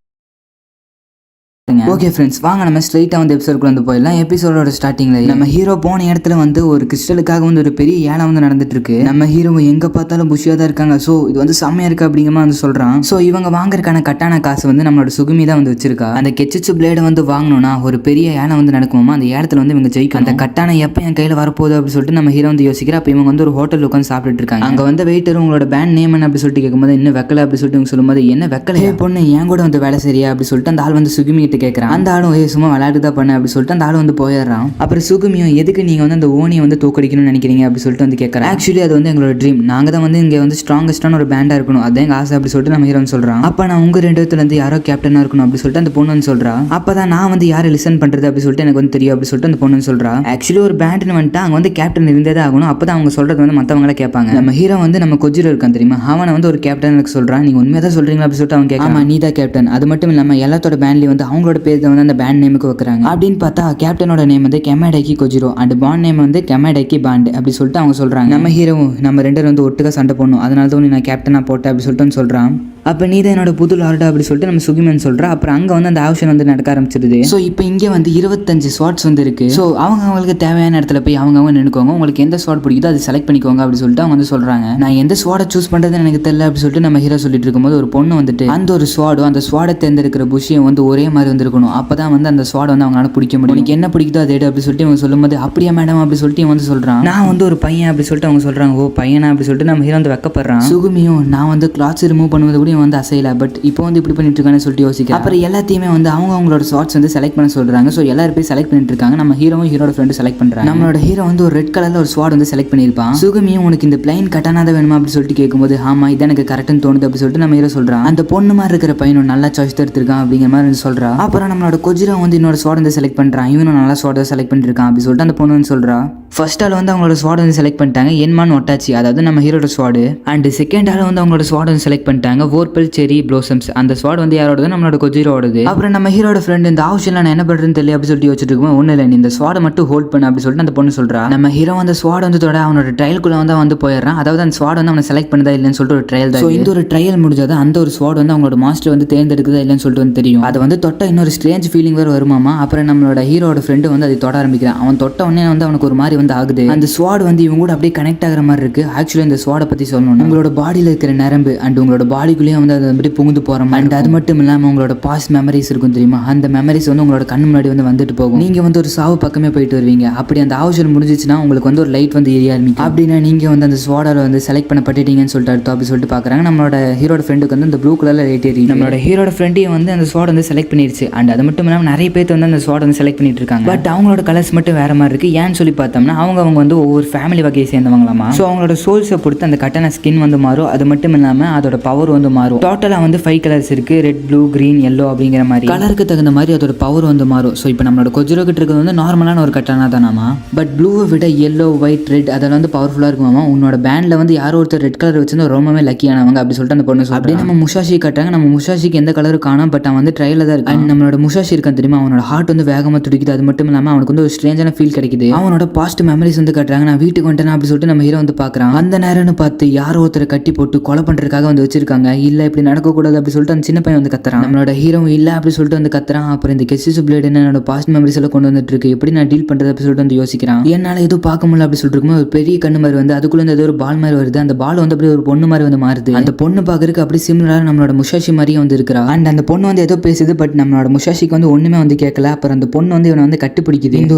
ஓகே ஃப்ரெண்ட்ஸ், வாங்க நம்ம ஸ்ட்ரைட்டாக வந்து எபிசோடுக்குள்ள வந்து போயிடலாம். எபிசோடோட ஸ்டார்டிங்ல நம்ம ஹீரோ போன இடத்துல வந்து ஒரு கிறிஸ்டலுக்காக வந்து ஒரு பெரிய ஏழை வந்து நடந்துட்டு இருக்கு. நம்ம ஹீரோ எங்க பார்த்தாலும் புஷியா தான் இருக்காங்க. ஸோ இது வந்து செம்மையா இருக்கு அப்படிங்கிற மாதிரி வந்து சொல்றான். ஸோ இவங்க வாங்குறதுக்கான கட்டான காசு வந்து நம்மளோட சுகுமி தான் வந்து வச்சிருக்கா. அந்த கெச்சிச்சு பிளேடை வந்து வாங்கணும்னா ஒரு பெரிய ஏழை வந்து நடக்குமா, அந்த இடத்துல வந்து இவங்க ஜெயிக்கும். அந்த கட்டான எப்போ என் கையில் வரப்போகுது அப்படி சொல்லிட்டு நம்ம ஹீரோ வந்து யோசிக்கிற. அப்போ இவங்க வந்து ஒரு ஹோட்டல் உட்காந்து சாப்பிட்டுட்டு இருக்காங்க. அங்கே வந்து வெயிட்டர் உங்களோட பேண்ட் நேம் என்ன அப்படி சொல்லிட்டு கேட்கும்போது இன்னும் வெக்கல அப்படி சொல்லிட்டு இவங்க சொல்லும்போது என்ன வெக்கல பொண்ணு என் கூட வந்து வேலை சரியா அப்படி சொல்லிட்டு அந்த ஆள் வந்து சுகுமி கிட்ட கேட்கறான். அந்த ஆளும் சும்மா விளையாட்டு தான் பண்ண அப்படி சொல்லிட்டு அந்த ஆள் வந்து போயிடுறான். அப்புறம் சுகுமியும் எதுக்கு நீங்க வந்து அந்த ஓனியை வந்து தோக்கடிக்கணும்னு நினைக்கிறீங்க அப்படி சொல்லிட்டு வந்து கேட்கறான். ஆக்சுவலி அது வந்து எங்களோட ட்ரீம், நாங்க தான் வந்து இங்க வந்து ஸ்ட்ராங்கஸ்டான ஒரு பேண்டா இருக்கணும், அதான் எங்க ஆசை அப்படி சொல்லிட்டு நம்ம ஹீரோ சொல்றான். அப்ப நான் உங்க ரெண்டு இடத்துல இருந்து யாரோ கேப்டனா இருக்கணும் அப்படி சொல்லிட்டு அந்த பொண்ணு வந்து சொல்றா. அப்பதான் நான் வந்து யாரை லிசன் பண்றது அப்படி சொல்லிட்டு எனக்கு வந்து தெரியும் அப்படி சொல்லிட்டு அந்த பொண்ணு சொல்றா. ஆக்சுவலி ஒரு பேண்ட்னு வந்துட்டு அங்க வந்து கேப்டன் இருந்தே ஆகணும், அப்பதான் அவங்க சொல்றது வந்து மத்தவங்கள கேட்பாங்க. நம்ம ஹீரோ வந்து நம்ம கொஜிரோ இருக்கான் தெரியுமா, அவனை வந்து ஒரு கேப்டன் எனக்கு சொல்றான். நீங்க உண்மையா தான் சொல்றீங்களா அப்படி சொல்லிட்டு அவன் கேட்கறான். ஆமா நீ தான் கேப்டன், அது மட்டும் இல்லாம எல்லாத்தோட பேண்ட்லயும் வந்து அவங்களோட பேர் வந்து அந்த பேண்ட் நேமுக்கு வைக்கிறாங்க. அப்படின்னு பார்த்தா கேப்டனோட நேம் வந்து கெமடைக்கி கொஜிரோ அண்ட் பாண்ட் நேம் வந்து கெமடைக்கி பாண்ட் அப்படி சொல்லிட்டு அவங்க சொல்றாங்க. நம்ம ஹீரோவும் நம்ம ரெண்டு பேரும் வந்து ஒட்டுக்கா சண்டை போடணும், அதனால தான் நான் கேப்டனா போட்டேன் அப்படி சொல்லிட்டு சொல்றான். அப்போ நீ தான் என்னோட புது லார்டா அப்படி சொல்லிட்டு நம்ம சுகிமன் சொல்கிறா. அப்புறம் அங்கே வந்து அந்த ஆப்ஷன் வந்து நடக்க ஆரம்பிச்சிருது. ஸோ இப்போ இங்கே வந்து 25 ஸ்வாட்ஸ் வந்து இருக்கு. ஸோ அவங்களுக்கு தேவையான இடத்துல போய் அவங்க நினைக்கோங்க, உங்களுக்கு எந்த ஸ்வாட் பிடிக்குதோ அதை செலக்ட் பண்ணிக்கோங்க அப்படி சொல்லிட்டு அவங்க வந்து சொல்றாங்க. நான் எந்த ஸ்வாடை சூஸ் பண்ணுறதுன்னு எனக்கு தெரியல அப்படி சொல்லிட்டு நம்ம ஹீரோ சொல்லிட்டு இருக்கும்போது ஒரு பொண்ணு வந்துட்டு அந்த ஒரு ஸ்வாடும் அந்த ஸ்வாடை தேர்ந்தெடுக்கிற புஷியும் வந்து ஒரே மாதிரி வந்துருக்கணும், அப்பதான் வந்து அந்த ஸ்வாடை வந்து அவங்களால பிடிக்க முடியும். உனக்கு என்ன பிடிக்குதோ அதை அப்படி சொல்லிட்டு அவங்க சொல்லும்போது அப்படியா மேடம் அப்படி சொல்லிட்டு இவன் வந்து சொல்றான். நான் வந்து ஒரு பையன் அப்படி சொல்லிட்டு அவங்க சொல்றாங்க. ஓ பையனா அப்படி சொல்லிட்டு நம்ம ஹீரோ வந்து வெக்கப்படுறான். சுகுமியும் நான் வந்து கிளாத்ஸ் ரிமூவ் பண்ணுவது கூட வந்து அசையல, பட் இப்போ வந்து இப்படி பண்ணிட்டு இருக்கான்னு சொல்லிட்டு யோசிக்கிறேன். அப்புறம் எல்லாத்தையுமே வந்து அவங்களோட ஷார்ட்ஸ் வந்து செலக்ட் பண்ண சொல்றாங்க. ஸோ எல்லாரும் போய் செலக்ட் பண்ணிட்டு இருக்காங்க. நம்ம ஹீரோவும் ஹீரோட ஃப்ரெண்டு செலக்ட் பண்றாங்க. நம்மளோட ஹீரோ வந்து ஒரு ரெட் கலர்ல ஒரு ஸ்வாட் வந்து செலக்ட் பண்ணியிருப்பான். சுகுமியும் உனக்கு இந்த பிளைன் கட்டானா தான் வேணுமா அப்படி சொல்லிட்டு கேட்கும்போது ஆமா இதான் எனக்கு கரெக்ட்னு தோணுது அப்படி சொல்லிட்டு நம்ம ஹீரோ சொல்றான். அந்த பொண்ணு மாதிரி இருக்கிற பையனும் நல்லா சாய்ஸ் எடுத்திருக்கான் அப்படிங்கிற மாதிரி சொல்றா. அப்புறம் நம்மளோட கொஜிரோ வந்து இன்னொரு ஸ்வாட் வந்து செலக்ட் பண்றான். இவனும் நல்லா ஸ்வாட் செலக்ட் பண்ணிருக்கான் அப்படி சொல்லிட்டு அந்த பொண்ணு வந்து சொல்றா. ஃபர்ஸ்ட் ஆள் வந்து அவங்களோட ஸ்வாட் வந்து செலக்ட் பண்ணிட்டாங்க என்மான் ஒட்டாச்சி, அதாவது நம்ம ஹீரோட ஸ்வாடு. அண்ட் செகண்ட் ஆள் வந்து அவங்களோட ஸ்வாட் வந்து செலக்ட் பண்ணிட்டாங்க பர்பிள் செரி ப்ளோசம்ஸ். அந்த ஸ்வாட் வந்து யாரோடது? நம்மளோட கொஜிரோடது. அப்புறம் நம்ம ஹீரோட ஃப்ரெண்ட் இந்த ஆப்ஷன்ல நான் என்ன பண்றேன்னு தெரியல அப்படி சொல்லிட்டு வச்சுட்டு இருக்கோம். ஒன்றும் இல்லை, நீ இந்த ஸ்வாடை மட்டும் ஹோல்ட் பண்ணு அப்படி சொல்லிட்டு அந்த பொண்ணு சொல்றா. நம்ம ஹீரோ அந்த ஸ்வாட் வந்து தொட அவனோட ட்ரையலுக்குள்ள வந்து போயிடுறான். அதாவது அந்த ஸ்வாட் வந்து அவனை செலக்ட் பண்ணதா இல்லைன்னு சொல்லிட்டு ஒரு ட்ரையல் தான். இந்த ஒரு ட்ரையல் முடிஞ்சது அந்த ஒரு ஸ்வாட் வந்து அவங்களோட மாஸ்டர் வந்து தேர்ந்தெடுக்குதா இல்லைன்னு சொல்லிட்டு வந்து தெரியும். அதை வந்து தொட்ட இன்னொரு ஸ்ட்ரேஞ்ச் ஃபீலிங் வேறு வருமாமா. அப்புறம் நம்மளோட ஹீரோட ஃப்ரெண்டு வந்து அதை தொட ஆரம்பிக்கிறான். அவன் தொட்ட உடனே வந்து அவனுக்கு ஒரு மாதிரி வந்து ஆகுது. அந்த ஸ்வாட் வந்து இவங்க கூட அப்படியே கனெக்ட் ஆகிற மாதிரி இருக்கு. ஆக்சுவலி இந்த ஸ்வாடை பத்தி சொல்லணும், உங்களோட பாடியில் இருக்கிற நரம்பு அண்ட் உங்களோட பாடிக்குள்ளேயே வந்து அது அப்படி புகுந்து போகிறோம். அண்ட் அது மட்டும் இல்லாமல் உங்களோட பாஸ்ட் மெமரிஸ் இருக்கும் தெரியுமா, அந்த மெமரிஸ் வந்து உங்களோட கண்ணு முன்னாடி வந்து வந்துட்டு போகும். நீங்க வந்து ஒரு சாவு பக்கமே போயிட்டு வருவீங்க. அப்படி அந்த ஆப்ஷன் முடிஞ்சிச்சுன்னா உங்களுக்கு வந்து ஒரு லைட் வந்து எரிய ஆரம்பிக்கும். அப்படின்னா நீங்க வந்து அந்த ஸ்வாடால வந்து செலக்ட் பண்ணப்பட்டுட்டீங்கன்னு சொல்லிட்டு அர்த்தம் அப்படி சொல்லிட்டு பார்க்குறாங்க. நம்மளோட ஹீரோட ஃப்ரெண்டுக்கு வந்து இந்த ப்ளூ கலர்ல லைட் எரியும். நம்மளோட ஹீரோட ஃப்ரெண்டையும் வந்து அந்த ஸ்வாட் வந்து செலக்ட் பண்ணிருச்சு. அண்ட் அது மட்டும் இல்லாமல் நிறைய பேர் வந்து அந்த ஸ்வாட் வந்து செலக்ட் பண்ணிட்டு இருக்காங்க. பட் அவங்களோட கலர்ஸ் மட்டும் வேற மாதிரி இருக்கு. ஏன்னு சொல்லி பார்த்தோம்னா அவங்க வந்து ஒவ்வொரு ஃபேமிலி வகையை சேர்ந்தவங்களாமா. ஸோ அவங்களோட சோல்ஸை பொறுத்து அந்த கட்டான ஸ்கின் வந்து மாறும். அது மட்டும் இல்லாமல் அதோட பவர் வந்து மாறும். டோட்டலாக வந்து 5 கலர்ஸ் இருக்கு, ரெட், ப்ளூ, கிரீன், எல்லோ அப்படிங்கிற மாதிரி கலருக்கு தகுந்த மாதிரி அதோட பவர் வந்து மாறும். ஸோ இப்போ நம்மளோட கொஜிரோ கிட்ட இருக்கிறது வந்து நார்மலான ஒரு கட்டானா தானாமா. பட் ப்ளூவை விட எல்லோ, ஒயிட், ரெட் அதெல்லாம் வந்து பவர்ஃபுல்லாக இருக்குமாமா. உன்னோட பேண்டில் வந்து யாரோ ஒருத்தர் ரெட் கலர் வச்சிருந்தா ரொம்பவே லக்கியானவங்க அப்படி சொல்லிட்டு அந்த பொண்ணு சொல்றாங்க. அப்படியே நம்ம முஷாஷி கட்டாங்க. நம்ம முஷாஷிக்கு எந்த கலரும் காணும், பட் அவன் வந்து ட்ரையல தான் இருக்கு. அண்ட் நம்மளோட முஷாஷி இருக்கான் தெரியுமா, அவனோட ஹார்ட் வந்து வேகமாக துடிக்குது. அது மட்டும் இல்லாமல் அவனுக்கு வந்து ஒரு ஸ்ட்ரேஞ்சான ஃபீல் கிடைக்குது. அவனோட பாஸ்ட் மெமரிஸ் வந்து கட்டுறாங்க. நான் வீட்டுக்கு வந்துட்டேன் அப்படி சொல்லிட்டு நம்ம ஹீரோ வந்து பார்க்குறான். அந்த நேரம்னு பார்த்து யாரோ ஒருத்தரை கட்டி போட்டு கொலை பண்ணுறதுக்காக வந்து வச்சிருக்காங்க. இல்லை இப்படி நடக்கக்கூடாது அப்படி சொல்லிட்டு அந்த சின்ன பையன் வந்து கத்துறான். நம்மளோட ஹீரோ இல்லை அப்படி சொல்லிட்டு வந்து கத்துறான். அப்புறம் இந்த கெசிசு பிளேட் என்னோட பாஸ்ட் மெமரிஸ் எல்லாம் கொண்டு வந்துட்டு இருக்கு, எப்படி நான் டீல் பண்ணுறது அப்படி சொல்லிட்டு வந்து யோசிக்கிறான். என்னால் எதுவும் பார்க்க முடியல அப்படி சொல்லிட்டு இருக்கும்போது ஒரு பெரிய கண்ணு மாதிரி வந்து அதுக்குள்ள ஏதோ ஒரு பால் மாதிரி வருது. அந்த பால் வந்து அப்படியே ஒரு பொண்ணு மாதிரி வந்து மாறுது. அந்த பொண்ணு பார்க்கறதுக்கு அப்படி சிமிலராக நம்மளோட முஷாஷி மாதிரியே வந்து இருக்கிறா. அண்ட் அந்த பொண்ணு வந்து ஏதோ பேசுது, பட் நம்மளோட முஷாஷிக்கு வந்து ஒண்ணுமே வந்து கேட்கல. அப்புறம் அந்த பொண்ணு வந்து இவனை வந்து கட்டுப்பிடிக்குது. இந்த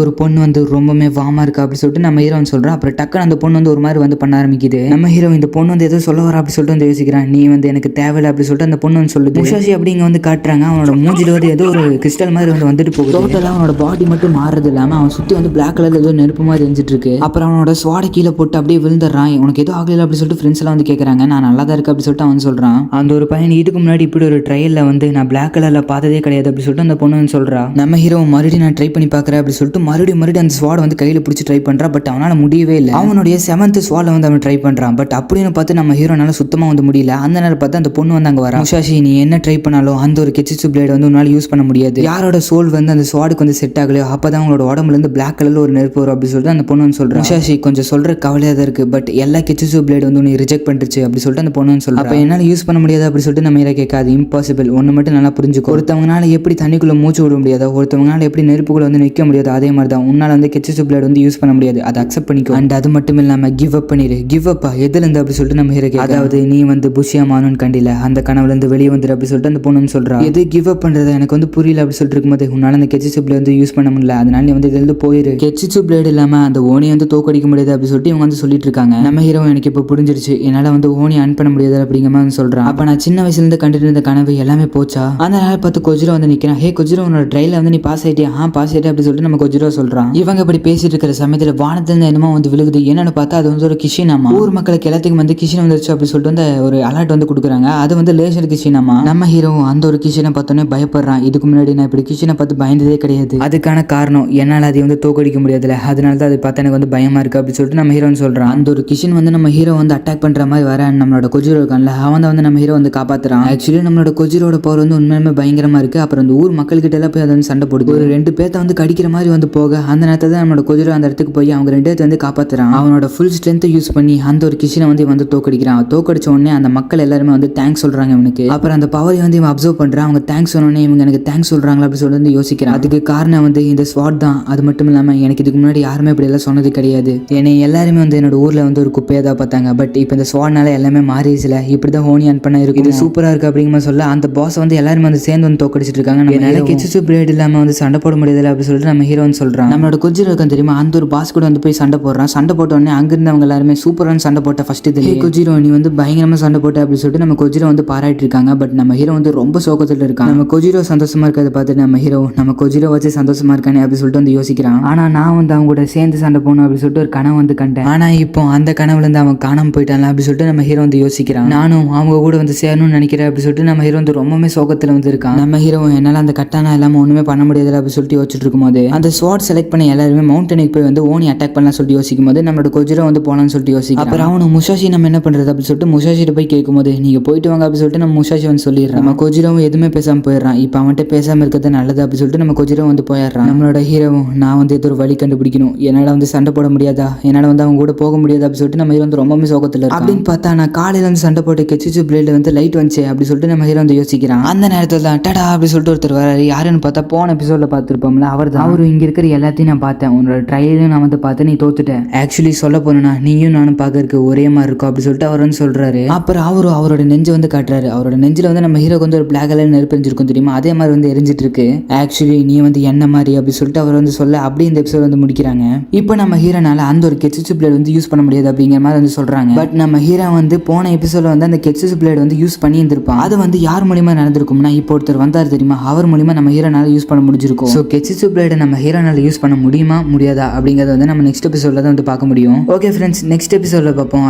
ஒரு பொண்ணு வந்து ரொம்பவே வாமா இருக்கா அப்படி சொல்லிட்டு நம்ம ஹீரோ சொல்றான். அப்புறம் டக்குன்னு அந்த பொண்ணு வந்து ஒரு மாதிரி வந்து பண்ண ஆரம்பிக்குது. நம்ம ஹீரோ இந்த பொண்ணு வந்து ஏதோ சொல்ல வர அப்படி சொல்லிட்டு வந்து யோசிக்கிறான். நீ வந்து எனக்கு தேவையில்லை அப்படி சொல்லிட்டு அந்த பொண்ணு வந்து சொல்லுது. முஷாஷி அப்படிங்க வந்து காட்டுறாங்க. அவனோட மூஞ்சில வந்து ஏதோ ஒரு கிறிஸ்டல் மாதிரி வந்து வந்துட்டு போகுது. டோட்டலாக அவனோட பாடி மட்டும் மாறுறது இல்லாமல் அவன் சுற்றி வந்து பிளாக் கலர்ல ஏதோ நெருப்பு மாதிரி எரிஞ்சிட்டு இருக்கு. அப்புறம் அவனோட ஸ்வாட கீழே போட்டு அப்படியே விழுந்துடுறான். உனக்கு ஏதோ ஆகல அப்படி சொல்லிட்டு ஃப்ரெண்ட்ஸ் எல்லாம் வந்து கேட்கறாங்க. நான் நல்லா தான் இருக்கு அப்படி சொல்லிட்டு அவன் சொல்றான். அந்த ஒரு பையன் இதுக்கு முன்னாடி இப்படி ஒரு ட்ரையல்ல வந்து நான் பிளாக் கலர்ல பார்த்ததே கிடையாது அப்படி சொல்லிட்டு அந்த பொண்ணு வந்து சொல்றா. நம்ம ஹீரோ மறுபடியும் நான் ட்ரை பண்ணி பார்க்கறேன் அப்படி சொல்லிட்டு மறுபடியும் அந்த ஸ்வாட வந்து கையில பிடிச்சி ட்ரை பண்றா. பட் அவனால முடியவே இல்லை. அவனுடைய 7th ஸ்வாட வந்து அவன் ட்ரை பண்றான். பட் அப்படின்னு பார்த்து நம்ம ஹீரோனால சுத்தமா வந்து முடியல. அந்த நேரம் பார்த்து அந்த பொண்ணு வந்து அங்க வரா. முஷாஷி நீ என்ன ட்ரை பண்ணாலும் அந்த ஒரு கெச்சிச்சு பிளேட் வந்து உன்னால யூஸ் பண்ண முடியாது. யாரோட சோல் வந்து அந்த ஸ்வாடுக்கு வந்து செட் ஆகலையோ அப்பதான் அவங்களோட உடம்புல இருந்து பிளாக் கலர்ல ஒரு நெருப்பு வரும் அப்படி சொல்லிட்டு அந்த பொண்ணு வந்து சொல்றா. முஷாஷி கொஞ்சம் சொல்ற கவலையா தான் இருக்கு, பட் எல்லா கெச்சிச்சு பிளேட் வந்து உன்னை ரிஜெக்ட் பண்ணிருச்சு அப்படி சொல்லிட்டு அந்த பொண்ணு வந்து சொல்றா. அப்ப என்னால யூஸ் பண்ண முடியாது அப்படி சொல்லிட்டு நம்ம ஹீரோ கேட்காது. இம்பாசிபிள். ஒன்னு மட்டும் நல்லா புரிஞ்சுக்கோ, ஒருத்தவங்கனால எப்படி தண்ணிக்குள்ள மூச்சு விட முடியாதோ, ஒருத்தவங்கனால எப்படி நெருப்புக்குள்ள வந்து நிற்க முடியாது, அதே மாதிரி தான் உன்னால வந்து கெச்சிச்சு பிளேட் வந்து யூஸ் பண்ண முடியாது. அதை அக்செப்ட் பண்ணிக்கோ. அண்ட் அது மட்டும் இல்லாம கிவ் அப் பண்ணிடு. கிவ் அப்பா எதுல இருந்து அப்படி சொல்லிட்டு நம்ம ஹீரோ கேட்க. அதாவது நீ வந்து புஷியா மானுன்னு கண்டில அந்த கனவுல இருந்து வெளியே வந்துரு அப்படி சொல்லிட்டு அந்த பொண்ணு சொல்றா. எது கிவ் அப் பண்றது எனக்கு வந்து புரியல அப்படி சொல்லிட்டு இருக்கும்போது உன்னால அந்த கெச்சிச்சு பிளேட் வந்து யூஸ் பண்ண முடியல, அதனால நீ வந்து இதுல இருந்து போயிரு. கெச்சிச்சு பிளேட் இல்லாம அந்த ஓனியை வந்து தோக்கடிக்க முடியாது அப்படி சொல்லிட்டு இவங்க வந்து சொல்லிட்டு இருக்காங்க. நம்ம ஹீரோ எனக்கு இப்போ புரிஞ்சிருச்சு, என்னால வந்து ஓனி அன் பண்ண முடியாது அப்படிங்கிற மாதிரி சொல்றான். அப்ப நான் சின்ன வயசுல இருந்து கண்டுட்டு இருந்த கனவு எல்லாமே போச்சா. அந்த நாள் பார்த்து கொஜிரோ வந்து நிக்கிறான். ஹே கொஜிரோ உன்னோட ட்ரையல வந்து நீ பாஸ் ஆயிட்டியா? பாஸ் ஆயிட்டே அப்படி சொல்லிட்டு நம்ம கொஜிரோ சொல்றான். இவங்க இப்படி பேசிட்டு இருக்கிற சமயத்துல வானத்துல இருந்து என்னமோ வந்து விழுகுது. என்னன்னு பார்த்தா அது வந்து ஒரு கிஷினாமா. ஊர் மக்களுக்கு எல்லாத்துக்கும் வந்து கிஷின் வந்துருச்சு அப்படி சொல்லிட்டு வந்து ஒரு அலர்ட் வந்து கொடுக்குறாங்க. அது வந்து லேசர் கிஷினாமா. நம்ம ஹீரோ அந்த ஒரு கிஷினை பார்த்தோன்னே பயப்படுறான். இதுக்கு முன்னாடி நான் இப்படி கிஷினை பார்த்து பயந்ததே கிடையாது. அதுக்கான காரணம் என்னால் அதை வந்து தோக்கடிக்க முடியாதுல, அதனால தான் அதை பார்த்து எனக்கு வந்து பயமா இருக்கு அப்படி சொல்லிட்டு நம்ம ஹீரோன்னு சொல்றான். அந்த ஒரு கிஷின் வந்து நம்ம ஹீரோ வந்து அட்டாக் பண்ற மாதிரி வர நம்மளோட கொஜிரோ இருக்கான்ல அவன் வந்து நம்ம ஹீரோ வந்து காப்பாத்துறான். ஆக்சுவலி நம்மளோட கொஜிரோட பவர் வந்து உண்மையுமே பயங்கரமா இருக்கு. அப்புறம் அந்த ஊர் மக்கள்கிட்ட எல்லாம் போய் அதை வந்து சண்டை போடுது. ஒரு 2 பேர்த்த வந்து கடிக்கிற மாதிரி வந்து போக அந்த நேரத்தில் தான் நம்மளோட கொஜிரோ அந்த இடத்துக்கு போய் அவங்க 2 பேர்த்த வந்து காப்பாத்துறான். அவனோட ஃபுல் ஸ்ட்ரென்த்தை யூஸ் பண்ணி அந்த ஒரு கிஷினை வந்து தோக்கடிக்கிறான். தோக்கடிச்ச உடனே அந்த மக்கள் எல்லாருமே வந்து தேங்க்ஸ் சொல்றாங்க இவனுக்கு. அப்புறம் அந்த பவரை வந்து இவன் அப்சர்வ் பண்றான். அவங்க தேங்க்ஸ் சொன்னோடனே இவங்க எனக்கு தேங்க்ஸ் சொல்றாங்களா அப்படி சொல்லி வந்து யோசிக்கிறான். அதுக்கு காரணம் வந்து இந்த ஸ்வாட் தான். அது மட்டும் இல்லாம எனக்கு இதுக்கு முன்னாடி யாருமே இப்படி எல்லாம் சொன்னது கிடையாது. என்னை எல்லாருமே வந்து என்னோட ஊர்ல வந்து ஒரு குப்பையை தான் பார்த்தாங்க. பட் இப்போ இந்த ஸ்வாட்னால எல்லாமே மாறிடுச்சுல, இப்படிதான் ஹோனி அன் பண்ண இருக்கு, இது சூப்பரா இருக்கு அப்படிங்கிற சொல்ல அந்த பாஸ் வந்து எல்லாருமே வந்து சேர்ந்து வந்து தோக்கடிச்சிட்டு இருக்காங்க. நம்ம கெச்சிச்சு பிளேட் இல்லாம வந்து சண்டை போட முடியாது அப்படி சொல்லிட்டு நம்ம ஹீரோ சொல்றான். நம்மளோட கொஜிரோ இருக்கான் தெரியுமா, அந்த ஒரு பாஸ் கூட வந்து போய் சண்டை போடுறான். சண்டை போட்ட உடனே அங்கிருந்து அவங்க எல்லாருமே சூப்பரான சண்டை போட்ட ஃபர்ஸ்ட் இதுல கொஜிரோ நீ வந்து பயங்கரமா சண்டை போட்ட அப்படி சொல்லிட்டு நம்ம கொஜிரோ வந்து பாராட்டி இருக்காங்க. பட் நம்ம ஹீரோ வந்து ரொம்ப சோகத்துல இருக்கான். நம்ம கொஜிரோ சந்தோஷமா இருக்கிறத பார்த்துட்டு நம்ம ஹீரோ நம்ம கொஜிரோ வச்சு சந்தோஷமா இருக்கானே அப்படி சொல்லிட்டு வந்து யோசிக்கிறான். ஆனா நான் வந்து அவங்க கூட சேர்ந்து சண்டை போகணும் அப்படி சொல்லிட்டு ஒரு கனவு வந்து கண்டேன். ஆனா இப்போ அந்த கனவுல இருந்து அவன் காணாம போயிட்டான் அப்படி சொல்லிட்டு நம்ம ஹீரோ வந்து யோசிக்கிறான். நானும் அவங்க கூட வந்து சேரணும்னு நினைக்கிறேன் அப்படி சொல்லிட்டு நம்ம ஹீரோ வந்து ரொம்பவே சோகத்துல வந்து இருக்கான். நம்ம ஹீரோ என்னால அந்த கட்டானா இல்லாம ஒண்ணுமே பண்ண முடியாது அப்படி சொல்லிட்டு யோசிச்சுட்டு இருக்கும்போது அந்த ஸ்வாட் செலக்ட் பண்ணி எல்லாருமே மவுண்டனுக்கு போய் வந்து ஓனி அட்டாக் பண்ணலாம் சொல்லிட்டு யோசிக்கும் போது நம்மளோட கொஜிரோ வந்து போலான்னு சொல்லிட்டு யோசிக்கும். அப்புறம் அவனு முஷாஷி நம்ம என்ன பண்றது அப்படி சொல்லிட்டு முஷாஷிட்ட போய் கேட்கும்போது நீங்க போயிட்டு வாங்க அப்படின்னு சொல்லிட்டு நம்ம முஷாஷி வந்து சொல்லிடுறான். நம்ம கொஜிரோவும் எதுவுமே பேசாம போயிடுறான். இப்போ அவன்கிட்ட பேசாம இருக்கிறது நல்லது அப்படின்னு சொல்லிட்டு நம்ம கொஜிரோ வந்து போயிடுறான். நம்மளோட ஹீரோவும் நான் வந்து ஏதோ ஒரு வழி கண்டுபிடிக்கணும், என்னால வந்து சண்டை போட முடியாதா, என்னால வந்து அவங்க கூட போக முடியாது அப்படின்னு சொல்லிட்டு நம்ம ஹீரோ வந்து ரொம்பவே சோகத்தில் இருக்கு. அப்படின்னு பார்த்தா நான் காலையில வந்து சண்டை போட்டு கெச்சிச்சு பிளேட்ல வந்து லைட் வந்துச்சு அப்படி சொல்லிட்டு நம்ம ஹீரோ வந்து யோசிக்கிறான். அந்த நேரத்தில் தான் டடா அப்படி சொல்லிட்டு ஒருத்தர் வராரு. யாருன்னு பார்த்தா போன எபிசோட்ல பார்த்துருப்போம்ல அவர் தான். அவரு இங்க இருக்கிற எல்லாத்தையும் நான் பார்த்தேன், உன்னோட ட்ரையலையும் நான் வந்து பார்த்தேன், நீ தோத்துட்டேன். ஆக்சுவலி சொல்ல போனா நீயும் நானும் பார்க்கறதுக்கு ஒரே மாதிரி இருக்கும் அப்படி சொல்லிட்டு அவர் வந்து சொல்றாரு. அப்புறம் அவரோட நெஞ்சு வந்து காட்டுறாரு. அவரோட நெஞ்சில வந்து நம்ம ஹீரோக்கு வந்து ஒரு பிளாக் கலர் நெருப்பு எரிஞ்சிருக்கும் தெரியுமா, அதே மாதிரி வந்து எரிஞ்சிட்டு இருக்கு. ஆக்சுவலி நீ வந்து என்ன மாதிரி அப்படி சொல்லிட்டு அவர் வந்து சொல்ல அப்படி இந்த எபிசோட் வந்து முடிக்கிறாங்க. இப்போ நம்ம ஹீரோனால அந்த ஒரு கெச்சிச்சு பிளேட் வந்து யூஸ் பண்ண முடியாது அப்படிங்கிற மாதிரி வந்து சொல்றாங்க. பட் நம்ம ஹீரோ வந்து போன எபிசோட்ல வந்து அந்த கெச்சிச்சு பிளேட் வந்து யூஸ் பண்ணி இருந்திருப்பான். அது வந்து யார் மூலியமா நடந்திருக்கும்னா இப்போ ஒருத்தர் வந்தார் தெரியுமா, அவர் மூலியமா நம்ம ஹீரோனால யூஸ் பண்ண முடிஞ்சிருக்கும். ஸோ கெச்சிச்சு பிளேட் நம்ம ஹீரோனால யூஸ் பண்ண முடியுமா முடியாதா அப்படிங்கறத வந்து நம்ம நெக்ஸ்ட் எபிசோட்ல தான் வந்து பார்க்க முடியும். ஓகே ஃப்ரெண்ட்ஸ், நெக்ஸ்ட் எபிசோட்ல பார்ப்போம்.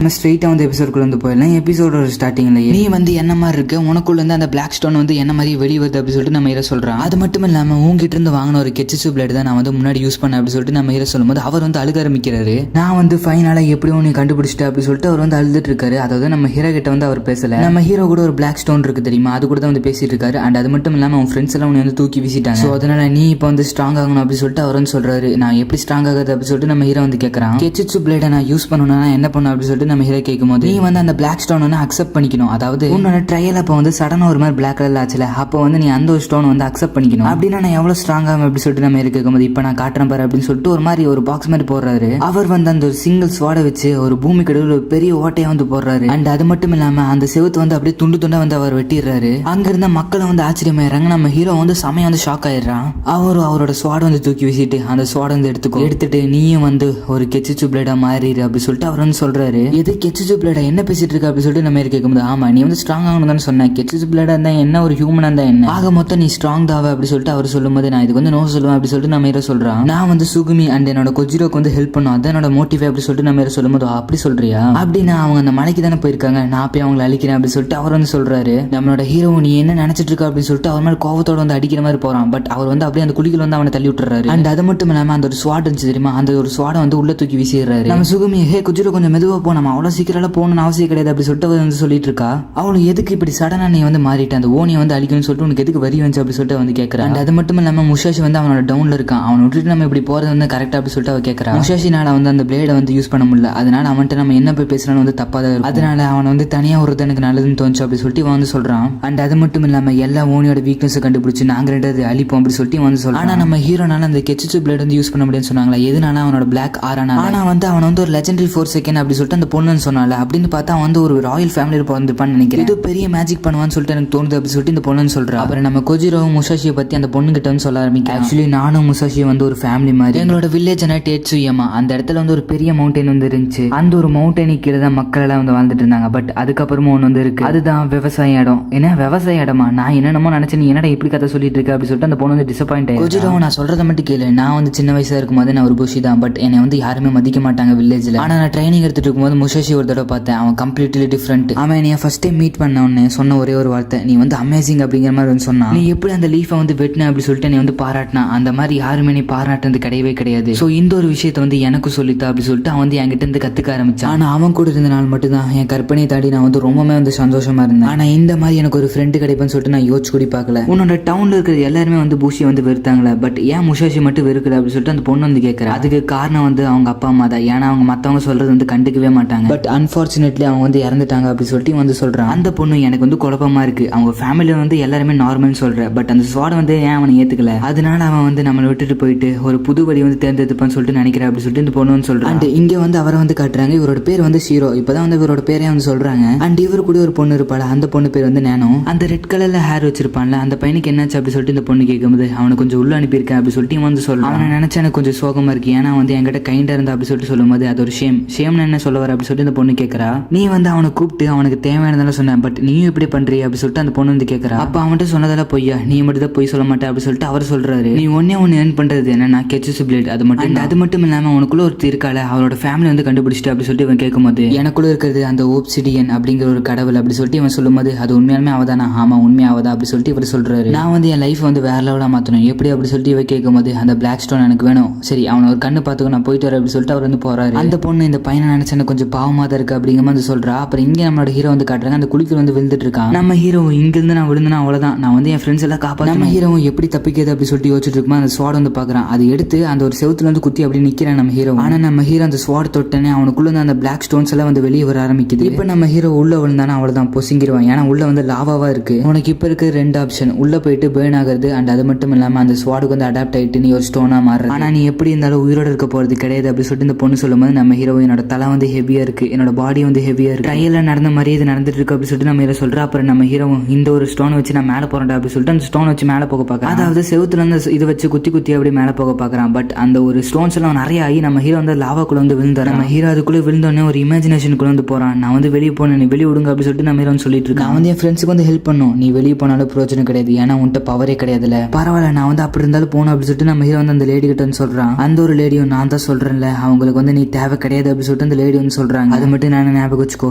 நம்ம ஸ்ட்ரெயிட்டாக வந்து எபிசோடுக்குள்ள வந்து போயிடலாம். எபிசோடோட ஸ்டார்டிங்லேயே நீ வந்து என்ன மாதிரி இருக்கு, உனக்குள்ள இருந்து அந்த பிளாக் ஸ்டோன் வந்து என்ன மாதிரி வெளியே வருது அப்படின்னு சொல்லிட்டு நம்ம ஹீரோ சொல்கிறான். அது மட்டும் இல்லாமல் உங்ககிட்ட இருந்து வாங்கின ஒரு கெச்சிச்சு பிளேட் தான் நான் வந்து முன்னாடி யூஸ் பண்ணேன் அப்படின்னு சொல்லிட்டு நம்ம ஹீரோ சொல்லும்போது அவர் வந்து அழுக ஆரம்பிக்கிறாரு. நான் வந்து ஃபைனலாக எப்படியும் நீ கண்டுபிடிச்சிட்டேன் அப்படின்னு சொல்லிட்டு அவர் வந்து அழுதுட்டு இருக்காரு. அதாவது நம்ம ஹீரோ கிட்ட வந்து அவர் பேசல, நம்ம ஹீரோ கூட ஒரு பிளாக் ஸ்டோன் இருக்கு தெரியுமா, அது கூட தான் வந்து பேசிட்டு இருக்காரு. அண்ட் அது மட்டும் இல்லாமல் அவன் ஃப்ரெண்ட்ஸ் எல்லாம் வந்து தூக்கி வீசிட்டாங்க. ஸோ அதனால நீ இப்போ வந்து ஸ்ட்ராங் ஆகணும் அப்படின்னு சொல்லிட்டு அவர் வந்து சொல்றாரு. நான் எப்படி ஸ்ட்ராங் ஆகுது அப்படின்னு சொல்லிட்டு நம்ம ஹீரோ வந்து கேட்கறான். கெச்சிச்சு பிளேடை நான் யூஸ் பண்ணணும்னா என்ன பண்ணும் அப்படின்னு சொல்லிட்டு நம்ம ஹீரோ கேட்கும்போது நீ வந்து அந்த பிளாக் ஸ்டோன் வந்து அக்செப்ட் பண்ணிக்கணும். அதாவது உன்னோட ட்ரையல் அப்போ வந்து சடனா ஒரு மாதிரி பிளாக் கலர்ல ஆச்சுல, அப்போ வந்து நீ அந்த ஒரு ஸ்டோன் வந்து அக்செப்ட் பண்ணிக்கணும். அப்படின்னா நான் எவ்வளவு ஸ்ட்ராங் ஆகும் அப்படி சொல்லிட்டு நம்ம கேட்கும்போது இப்போ நான் காட்டுறேன் பாரு அப்படின்னு சொல்லிட்டு ஒரு மாதிரி ஒரு பாக்ஸ் மாதிரி போடுறாரு. அவர் வந்து அந்த ஒரு சிங்கிள் ஸ்வாடை வச்சு ஒரு பூமி கடவுள் ஒரு பெரிய ஓட்டையை வந்து போடுறாரு. அண்ட் அது மட்டும் இல்லாம அந்த செவுத்து வந்து அப்படியே துண்டு துண்டா வந்து அவர் வெட்டிடுறாரு. அங்க இருந்த மக்களை வந்து ஆச்சரியமாயிடுறாங்க. நம்ம ஹீரோ வந்து சமயம் வந்து ஷாக் ஆயிடுறான். அவரோட ஸ்வாடை வந்து தூக்கி வீசிட்டு அந்த ஸ்வாடை வந்து எடுத்துட்டு நீயும் வந்து ஒரு கெச்சிச்சு பிளேடா மாறிடு அப்படி சொல்லிட்டு அவர் வந்து சொல்றாரு. எது கெச்சிச்சு பிளேடா, என்ன பேசிட்டு இருக்க அப்படி சொல்லிட்டு நம்ம கேட்கும்போது ஆமா நீ வந்து ஸ்ட்ராங் ஆகணும் தானே சொன்னேன், கெச்சிச்சு பிளேடா இருந்தா என்ன ஒரு ஹியூமனா இருந்தா என்ன, ஆக மொத்தம் நீ ஸ்ட்ராங் தாவ அப்படி சொல்லிட்டு அவர் சொல்லும்போது நான் இதுக்கு வந்து நோ சொல்லுவேன் அப்படி சொல்லிட்டு நம்ம ஹீரோ சொல்றான். நான் வந்து சுகுமி அண்ட் என்னோட கொஜிரோக்கு வந்து ஹெல்ப் பண்ணும், அதான் என்னோட மோட்டிவ் அப்படி சொல்லிட்டு நம்ம ஹீரோ சொல்லும்போது அப்படி சொல்றியா, அப்படின்னா அவங்க அந்த மலைக்கு தானே போயிருக்காங்க, நான் போய் அவங்களை அழிக்கிறேன் அப்படி சொல்லிட்டு அவர் வந்து சொல்றாரு. நம்மளோட ஹீரோ நீ என்ன நினைச்சிட்டு இருக்க அப்படின்னு சொல்லிட்டு அவர் மேலே கோவத்தோட வந்து அடிக்கிற மாதிரி போறான். பட் அவர் வந்து அப்படியே அந்த குழிகள் வந்து அவனை தள்ளி விட்டுறாரு. அண்ட் அது மட்டும் இல்லாம அந்த ஒரு ஸ்வாட் இருந்துச்சு தெரியுமா, அந்த ஒரு ஸ்வாடை வந்து உள்ள தூக்கி வீசிடுறாரு. நம்ம சுகுமி ஹே கொஜிரோ கொஞ்சம் மெதுவா போ, நம்ம அவ்வளவு சீக்கிரம் போகணும்னு அவசியம் கிடையாது அப்படி சொல்லிட்டு வந்து சொல்லிட்டு இருக்கா. அவளும் எதுக்கு இப்படி சடனா நீ வந்து மாறிட்டு அந்த ஓனியை வந்து அழிக்கணும்னு சொல்லிட்டு உனக்கு எதுக்கு வரி வந்து அப்படி சொல்லிட்டு வந்து கேட்கறா. அண்ட் அது மட்டும் இல்லாம முஷாஷி வந்து அவனோட டவுன்ல இருக்கான், அவனை விட்டுட்டு நம்ம இப்படி போறது வந்து கரெக்டா அப்படி சொல்லிட்டு அவ கேட்கறா. முஷாஷினால வந்து அந்த பிளேடை வந்து யூஸ் பண்ண முடியல, அதனால அவன்கிட்ட நம்ம என்ன போய் பேசுறான்னு வந்து தப்பா தான் இருக்கும், அதனால அவன் வந்து தனியா ஒரு எனக்கு நல்லதுன்னு தோணுச்சு அப்படி சொல்லிட்டு இவன் வந்து சொல்றான். அண்ட் அது மட்டும் இல்லாம எல்லா ஓனியோட வீக்னஸ் கண்டுபிடிச்சு நாங்க ரெண்டாவது அழிப்போம் அப்படி சொல்லிட்டு வந்து சொல்றான். ஆனா நம்ம ஹீரோனால அந்த கெச்சிச்சு பிளேட் வந்து யூஸ் பண்ண முடியும்னு சொன்னாங்களா, எதுனால அவனோட பிளாக் ஆரானா, ஆனா வந்து அவன் வந்து ஒரு லெஜெண்டரி 4 செகண்ட் அப்படி சொல்லிட்டு அந்த பொண்ணுன்னு சொன்னால, அப்படின்னு பார்த்தா அவன் வந்து ஒரு ராயல் ஃபேமிலியில் பிறந்துப்பான்னு நினைக்கிறேன், இது பெரிய மேஜிக் பண்ணுவான்னு சொல்லிட்டு எனக்கு தோணுது அப்படி சொல்லிட்டு இந்த பொண்ணுன்னு சொல்றா. அப்புறம் நம்ம கொஜிரோவும் முசாஷியை பத்தி அந்த பொண்ணு கிட்ட வந்து சொல்ல ஆரம்பிக்கும். ஆக்சுவலி நானும் முசாஷியும் வந்து ஒரு ஃபேமிலி மாதிரி, எங்களோட வில்லேஜ் டேட்சுயமா அந்த இடத்துல வந்து ஒரு பெரிய மவுண்டன் வந்து இருந்துச்சு, அந்த ஒரு மவுண்டனுக்கு கீழே தான் மக்கள் எல்லாம் வந்து வாழ்ந்துட்டு இருந்தாங்க. பட் அதுக்கப்புறமா ஒன்று வந்து இருக்கு, அதுதான் விவசாய இடம். என்ன விவசாய இடமா, நான் என்னென்னமோ நினைச்சேன், நீ என்னடா இப்படி கதை சொல்லிட்டு இருக்க அப்படி சொல்லிட்டு அந்த பொண்ணு வந்து டிசப்பாயிண்ட் ஆயிடுச்சு. கொஜிரோவும் நான் சொல்றதை மட்டும் கேளு, நான் வந்து சின்ன வயசா இருக்கும்போது நான் ஒரு புஷி தான், பட் என்னை வந்து யாருமே மதிக்க மாட்டாங்க வில்லேஜ்ல. ஆனா நான் ட்ரைனிங் எடுத்துட்டு இருக்கும்போது முசாஷி ஒரு தடவை பார்த்தேன், அவன் கம்ப்ளீட்லி டிஃப்ரெண்ட். அவன் என்னைய ஃபர்ஸ்ட் டைம் மீட் பண்ண உடனே சொன்ன ஒரே ஒரு வார்த்தை, நீ வந்து அமேசிங் அப்படிங்கிற மாதிரி வந்து சொன்னான். நீ எப்படி அந்த லீஃபை வந்து வெட்டின அப்படி சொல்லிட்டு நீ வந்து பாராட்டினா, அந்த மாதிரி யாருமே நீ பாராட்டினது கிடையவே கிடையாது. ஸோ இந்த ஒரு விஷயத்த வந்து எனக்கு சொல்லித்தா அப்படி சொல்லிட்டு அவன் வந்து என்கிட்ட இருந்து கத்துக்க ஆரம்பிச்சான். ஆனா அவன் கூட இருந்த நாள் மட்டும்தான் என் கற்பனையை தாண்டி நான் வந்து ரொம்பவே வந்து சந்தோஷமா இருந்தேன். ஆனா இந்த மாதிரி எனக்கு ஒரு ஃப்ரெண்டு கிடைப்பேன்னு சொல்லிட்டு நான் யோசிச்சு கூட பார்க்கல. உன்னோட டவுன்ல இருக்கிற எல்லாருமே வந்து பூஷியை வந்து வெறுத்தாங்களே, பட் ஏன் முஷாஷி மட்டும் வெறுக்கல அப்படின்னு சொல்லிட்டு அந்த பொண்ணு வந்து கேட்கறா. அதுக்கு காரணம் வந்து அவங்க அப்பா அம்மா தான், ஏன்னா அவங்க மற்றவங்க சொல்றது வந்து கண்டுக்கவே மாட்டாங்க. பட் அன்பார்ச்சுனேட்லி அவங்க வந்து இறந்துட்டாங்க அப்படி சொல்லிட்டு வந்து சொல்றான். அந்த பொண்ணு எனக்கு வந்து குழப்பமா இருக்கு, அவங்க ஃபேமிலியில வந்து எல்லாருமே நார்மல்னு சொல்ற, பட் அந்த ஸ்வாட் வந்து ஏன் அவனை ஏத்துக்கல, அதனால அவன் வந்து நம்மளை விட்டுட்டு போயிட்டு ஒரு புது வழி வந்து தேர்ந்தெடுப்பான்னு சொல்லிட்டு நினைக்கிறேன் அப்படி சொல்லிட்டு இந்த பொண்ணு வந்து சொல்றான். அண்ட் இங்க வந்து அவரை வந்து காட்டுறாங்க, இவரோட பேர் வந்து ஷீரோ, இப்பதான் வந்து இவரோட பேரே வந்து சொல்றாங்க. அண்ட் இவர் கூட ஒரு பொண்ணு இருப்பாள், அந்த பொண்ணு பேர் வந்து நேனோ. அந்த ரெட் கலர்ல ஹேர் வச்சிருப்பான்ல, அந்த பையனுக்கு என்னாச்சு அப்படி சொல்லிட்டு இந்த பொண்ணு கேட்கும்போது அவனை கொஞ்சம் உள்ள அனுப்பியிருக்கேன் அப்படி சொல்லிட்டு இவன் வந்து சொல்றான். அவனை நினைச்சா எனக்கு கொஞ்சம் சோகமா இருக்கு, ஏன்னா வந்து என்கிட்ட கைண்டா இருந்தா அப்படி சொல்லிட்டு சொல்லும்போது அது ஒரு ஷேம் என்ன சொல்ல வர அப்படி சொல்லிட்டு இந்த பொண்ணு கேட்கறா. நீ வந்து அவனை கூப்பிட்டு அவனுக்கு தேவையானதெல்லாம் சொன்னேன், பட் நீயும் இப்படி பண்றிய அப்படி சொல்லிட்டு அந்த பொண்ணு வந்து கேட்கறா. அப்ப அவன்கிட்ட சொன்னதெல்லாம் பொய்யா, நீ மட்டும் தான் பொய் சொல்ல மாட்டேன் அப்படி சொல்லிட்டு அவர் சொல்றாரு. நீ ஒன்னே ஒன்னு ஏர்ன் பண்றது என்னன்னா கெச்சிச்சு பிளேட், அது மட்டும். அது மட்டும் இல்லாம உனக்குள்ள ஒருத்தர் இருக்கால, அவரோட ஃபேமிலி வந்து கண்டுபிடிச்சிட்டு அப்படி சொல்லிட்டு இவன் கேட்கும்போது எனக்குள்ள இருக்கிறது அந்த ஓப்சிடியன் அப்படிங்கிற ஒரு கடவுள் அப்படி சொல்லிட்டு இவன் சொல்லும்போது அது உண்மையாலுமே அவதானா, ஆமா உண்மையாவதா அப்படி சொல்லிட்டு இவர் சொல்றாரு. நான் வந்து என் லைஃப் வந்து வேற லெவலா மாத்தணும், எப்படி அப்படி சொல்லிட்டு இவ கேட்கும்போது அந்த பிளாக் ஸ்டோன் எனக்கு வேணும், சரி அவனை ஒரு கண்ணு பார்த்துக்கோ நான் போயிட்டு வரேன் அப்படி சொல்லிட்டு அவர் வந்து போறாரு. அந்த பொண்ணு இந்த பையனை நினைச்சு கொஞ்சம் பாவமா தான் இருக்கு அப்படிங்கிற மாதிரி சொல்றா. அப்புறம் இங்க நம்மளோட ஹீரோ வந்து காட்டுறாங்க, அந்த குளிக்கல் வந்து விழுந்துட்டு இருக்கான். நம்ம ஹீரோ இங்க இருந்து நான் விழுந்தேன் அவ்வளவுதான், நான் வந்து என் ஃப்ரெண்ட்ஸ் எல்லாம் காப்பாற்ற. நம்ம ஹீரோ எப்படி தப்பிக்கிறது அப்படி சொல்லிட்டு யோசிச்சுட்டு இருக்குமா அந்த ஸ்வாட் வந்து பாக்குறான். அது எடுத்து அந்த ஒரு செவுத்துல வந்து குத்தி அப்படி நிக்கிறான் நம்ம ஹீரோ. ஆனா நம்ம ஹீரோ அந்த ஸ்வாட் தொட்டனே அவனுக்குள்ள இருந்து அந்த பிளாக் ஸ்டோன்ஸ் எல்லாம் வந்து வெளியே வர ஆரம்பிக்குது. இப்ப நம்ம ஹீரோ உள்ள விழுந்தானா அவ்வளவுதான், பொசுங்கிடுவான். ஏன்னா உள்ள வந்து லாவாவா இருக்கு. உனக்கு இப்ப இருக்க 2 ஆப்ஷன், உள்ள போயிட்டு பேர்ன் ஆகுறது அண்ட் அது மட்டும் இல்லாம அந்த ஸ்வாடுக்கு வந்து அடாப்ட் ஆயிட்டு நீ ஒரு ஸ்டோனா மாறுறது. ஆனா நீ எப்படி இருந்தாலும் உயிரோட இருக்க போறது கிடையாது அப்படி சொல்லிட்டு இந்த பொண்ணு சொல்லும்போது நம்ம ஹீரோ என்னோட தலை வந்து ஹெவியா இருக்கு, என்னோட பாடி வந்து ஹெவியா இருக்கு, ட்ரையல்ல நடந்த மாதிரியே இது நடந்துட்டு இருக்கு அப்படி சொல்லிட்டு நம்ம ஹீரோ சொல்ற. அப்புறம் நம்ம ஹீரோ இந்த ஒரு ஸ்டோன் வச்சு நான் மேல போறேன் அப்படி சொல்லிட்டு அந்த ஸ்டோன் வச்சு மேல போக பாக்குறான். அதாவது செவுத்துல இருந்து இதை வச்சு குத்தி குத்தி அப்படி மேல போக பாக்குறான். பட் அந்த ஒரு ஸ்டோன்ஸ் எல்லாம் நிறைய ஆகி நம்ம ஹீரோ வந்து லாவாக்குள்ள வந்து விழுந்தாரு. நம்ம ஹீரோ அதுக்குள்ள விழுந்தோடனே ஒரு இமேஜினேஷனுக்குள்ள வந்து போறான். நான் வந்து வெளியே போனேன், நீ வெளியே விடுங்க அப்படி சொல்லிட்டு நம்ம ஹீரோ சொல்லிட்டு இருக்கேன். நான் வந்து என் ஃப்ரெண்ட்ஸுக்கு வந்து ஹெல்ப் பண்ணும், நீ வெளியே போனாலும் பிரயோஜனம் கிடையாது, ஏன்னா உன்ட்ட பவரே கிடையாதுல, பரவாயில்ல நான் வந்து அப்படி இருந்தாலும் போகணும் அப்படி சொல்லிட்டு நம்ம ஹீரோ வந்து அந்த லேடி கிட்ட வந்து சொல்றான். அந்த ஒரு லேடியும் நான் தான் சொல்றேன்ல அவங்களுக்கு வந்து நீ தேவை கிடையாது அப்படி சொல்லிட்டு அந்த லேடி வந்து சொல்றாங்க. அது மட்டும் நான் ஞாபகம் வச்சுக்கோ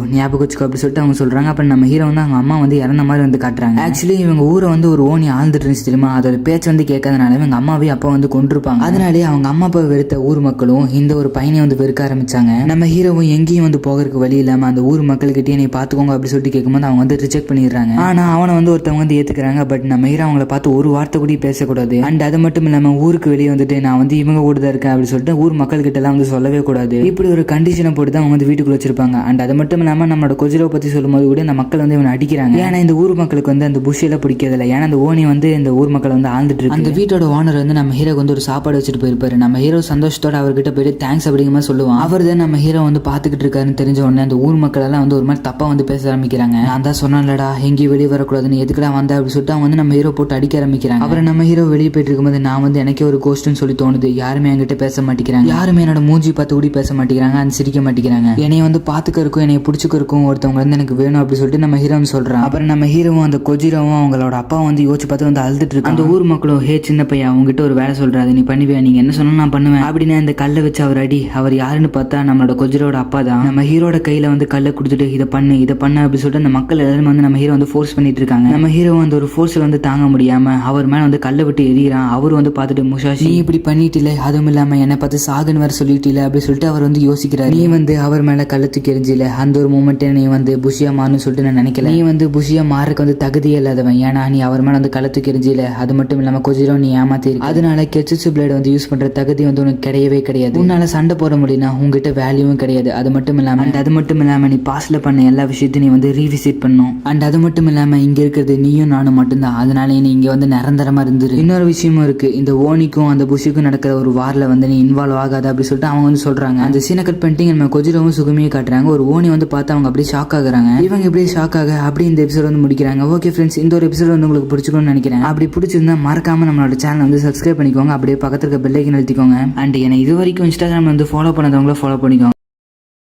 அப்படி சொல்லிட்டு அவங்க சொல்றாங்க. அப்ப நம்ம ஹீரோ வந்து அவங்க அம்மா வந்து இறந்த மாதிரி வந்து காட்டுறாங்க. ஆக்சுவலி இவங்க ஊரை வந்து ஒரு ஓனி ஆழ்ந்துட்டு இருந்துச்சு தெரியுமா, அதோட பேச்சு வந்து கேட்காதனால இவங்க அம்மாவே அப்பா வந்து கொண்டிருப்பாங்க. அதனாலே அவங்க அம்மா அப்பா வெறுத்த ஊர் மக்களும் இந்த ஒரு பையனை வந்து வெறுக்க ஆரம்பிச்சாங்க. நம்ம ஹீரோவும் எங்கேயும் வந்து போகிறதுக்கு வழி இல்லாம அந்த ஊர் மக்கள்கிட்டயே நீ பாத்துக்கோங்க அப்படி சொல்லிட்டு கேட்கும்போது அவங்க வந்து ரிஜெக்ட் பண்ணிடுறாங்க. ஆனா அவனை வந்து ஒருத்தவங்க வந்து ஏத்துக்கிறாங்க. பட் நம்ம ஹீரோ அவங்கள பார்த்து ஒரு வார்த்தை கூட பேசக்கூடாது. அண்ட் அது மட்டும் இல்லாம ஊருக்கு வெளியே வந்துட்டு நான் வந்து இவங்க கூட தான் இருக்கேன் அப்படி சொல்லிட்டு ஊர் மக்கள் கிட்ட எல்லாம் வந்து சொல்லவே கூடாது. இப்படி ஒரு கண்டிஷனை போட்டு தான் அவங்க வந்து வீட்டுக்குள்ள வச்சிருப்பாங்க. அண்ட் அது மட்டும் இல்லாம நம்மளோட கொஜிரோ பத்தி சொல்லும்போது கூட இந்த மக்கள் வந்து இவனை அடிக்கிறாங்க. ஏன்னா இந்த ஊர் மக்களுக்கு வந்து அந்த புஷ் எல்லாம் பிடிக்கிறதில்ல. ஏன்னா அந்த ஓனி வந்து இந்த ஊர் மக்கள் வந்து ஆழ்ந்துட்டு இருக்கு. அந்த வீட்டோட ஓனர் வந்து நம்ம ஹீரோக்கு வந்து ஒரு சாப்பாடு வச்சுட்டு போயிருப்பாரு. நம்ம ஹீரோ சந்தோஷத்தோட அவர்கிட்ட போயிட்டு தேங்க்ஸ் அப்படிங்கிற மாதிரி சொல்லுவான். அவர் தான் நம்ம ஹீரோ வந்து பாத்துக்கிட்டு இருக்காருன்னு தெரிஞ்ச உடனே அந்த ஊர் மக்கள் எல்லாம் வந்து ஒரு மாதிரி தப்பா வந்து பேச ஆரம்பிக்கிறாங்க. நான் தான் சொன்னேன்லடா எங்கேயும் வெளியே வரக்கூடாதுன்னு, எதுக்குடா வந்த அப்படி சொல்லிட்டு அவங்க வந்து நம்ம ஹீரோ போட்டு அடிக்க ஆரம்பிக்கிறாங்க. அப்புறம் நம்ம ஹீரோ வெளியே போயிட்டு இருக்கும்போது நான் வந்து எனக்கே ஒரு கோஸ்ட்னு சொல்லி தோணுது. யாருமே என்கிட்ட பேச மாட்டேங்கிறாங்க, யாருமே என்னோட மூஞ்சி பார்த்து கூட பேச மாட்டேங்கிறாங்க, அந்த சிரிக்க மாட்டேங்கிறாங்க. என்னைய வந்து பாத்துக்கிறக்கும் என்னைய பிடிச்சிக்கிறக்கும் ஒருத்தவங்க வந்து எனக்கு வேணும் அப்படி சொல்லிட்டு நம்ம ஹீரோ சொல்றான். அப்புறம் நம்ம ஹீரோவும் அந்த கொஜிரோவும் அவங்களோட அப்பா வந்து யோசிச்சு பார்த்து வந்து அழுதுட்டு இருக்கு. அந்த ஊர் மக்களும் ஹே சின்ன பையன் அவங்ககிட்ட ஒரு வேலை சொல்றாரு, நீ பண்ணுவியா, நீங்க என்ன சொன்னா நான் பண்ணுவேன் அப்படின்னு அந்த கல்லை வச்சு அவர் அடி. அவர் யாருன்னு பார்த்தா நம்மளோட கொஜிரோட அப்பா தான். நம்ம ஹீரோட கையில வந்து கல்லை கொடுத்துட்டு இதை பண்ணு அப்படி சொல்லிட்டு அந்த மக்கள் எல்லாரும் வந்து நம்ம ஹீரோ வந்து ஃபோர்ஸ் பண்ணிட்டு இருக்காங்க. நம்ம ஹீரோ அந்த ஒரு ஃபோர்ஸ்ல வந்து தாங்க முடியாம அவர் மேல வந்து கல்லை விட்டு எறிகிறான். அவர் வந்து பார்த்துட்டு முஷாஷி நீ இப்படி பண்ணிட்டில, அதுவும் இல்லாம என்னை பார்த்து சாகுன்னு வேற சொல்லிட்டில அப்படி சொல்லிட்டு அவர் வந்து யோசிக்கிறார். நீ வந்து அவர் மேல கல்லை தூக்கி எரிஞ்சில, அந்த ஒரு மூமெண்ட் நீ வந்து புஷியா மாறணும்னு சொல்லிட்டு நான் நினைக்கல. நீ வந்து புஷியா மாறக்கு வந்து தகுதியே இல்லாதவன், ஏன்னா நீ அவர் மேல வந்து கல்லை தூக்கி எரிஞ்சில. அது மட்டும் இல்லாம கொஜிரோ நீ ஏமாத்தி இருக்கு. அதனால கெட்சுட்சு பிளேட் வந்து யூஸ் பண்ற தகுதி வந்து உனக்கு கிடையவே கிடையாது. உன்னால சண்டை போட முடியும்னா உங்ககிட்ட வேல்யூவும் கிடையாது. அது மட்டும் இல்லாம நீ பாஸ்ட்ல பண்ண எல்லா விஷயத்தையும் நீ வந்து ரீவிசிட் பண்ணும். அண்ட் அது மட்டும் இல்லாம இங்க இருக்கிறது நீயும் நானும் மட்டும்தான். அதனால நீ இங்க வந்து நிரந்தரமா இருந்துரு. இன்னொரு விஷயமும் இருக்கு, இந்த ஓனிக்கும் அந்த புஷுக்கும் நடக்கிற ஒரு வார்ல வந்து நீ இன்வால்வ் ஆகாத அப்படி சொல்லிட்டு அவங்க வந்து சொல்றாங்க. அந்த சீனை கட் பண்ணிட்டு நம்ம கொஜிரோவும் சுகமியே காட்டுறாங்க. ஒரு ஓனி வந்து பார்த்து அவங்க அப்படியே ஷாக் ஆகுறாங்க. இவங்க இப்படியே ஷாக் ஆக அப்படி இந்த எபிசோட் வந்து முடிக்கிறாங்க. ஓகே ஃப்ரெண்ட்ஸ், இந்த ஒரு எபிசோட் வந்து உங்களுக்கு பிடிச்சிக்கணும்னு நினைக்கிறேன். அப்படி பிடிச்சிருந்தா மறக்காம நம்மளோட சேனல் வந்து சப்ஸ்கிரைப் பண்ணிக்கோங்க. அப்படியே பக்கத்துல இருக்க பெல் ஐக்கன் அழுத்திக்கோங்க. அண்ட் என்னை இது வரைக்கும் இன்ஸ்டாகிராம்ல வந்து ஃபாலோ பண்ணாதவங்கள ஃபாலோ பண்ணிக்கோங்க.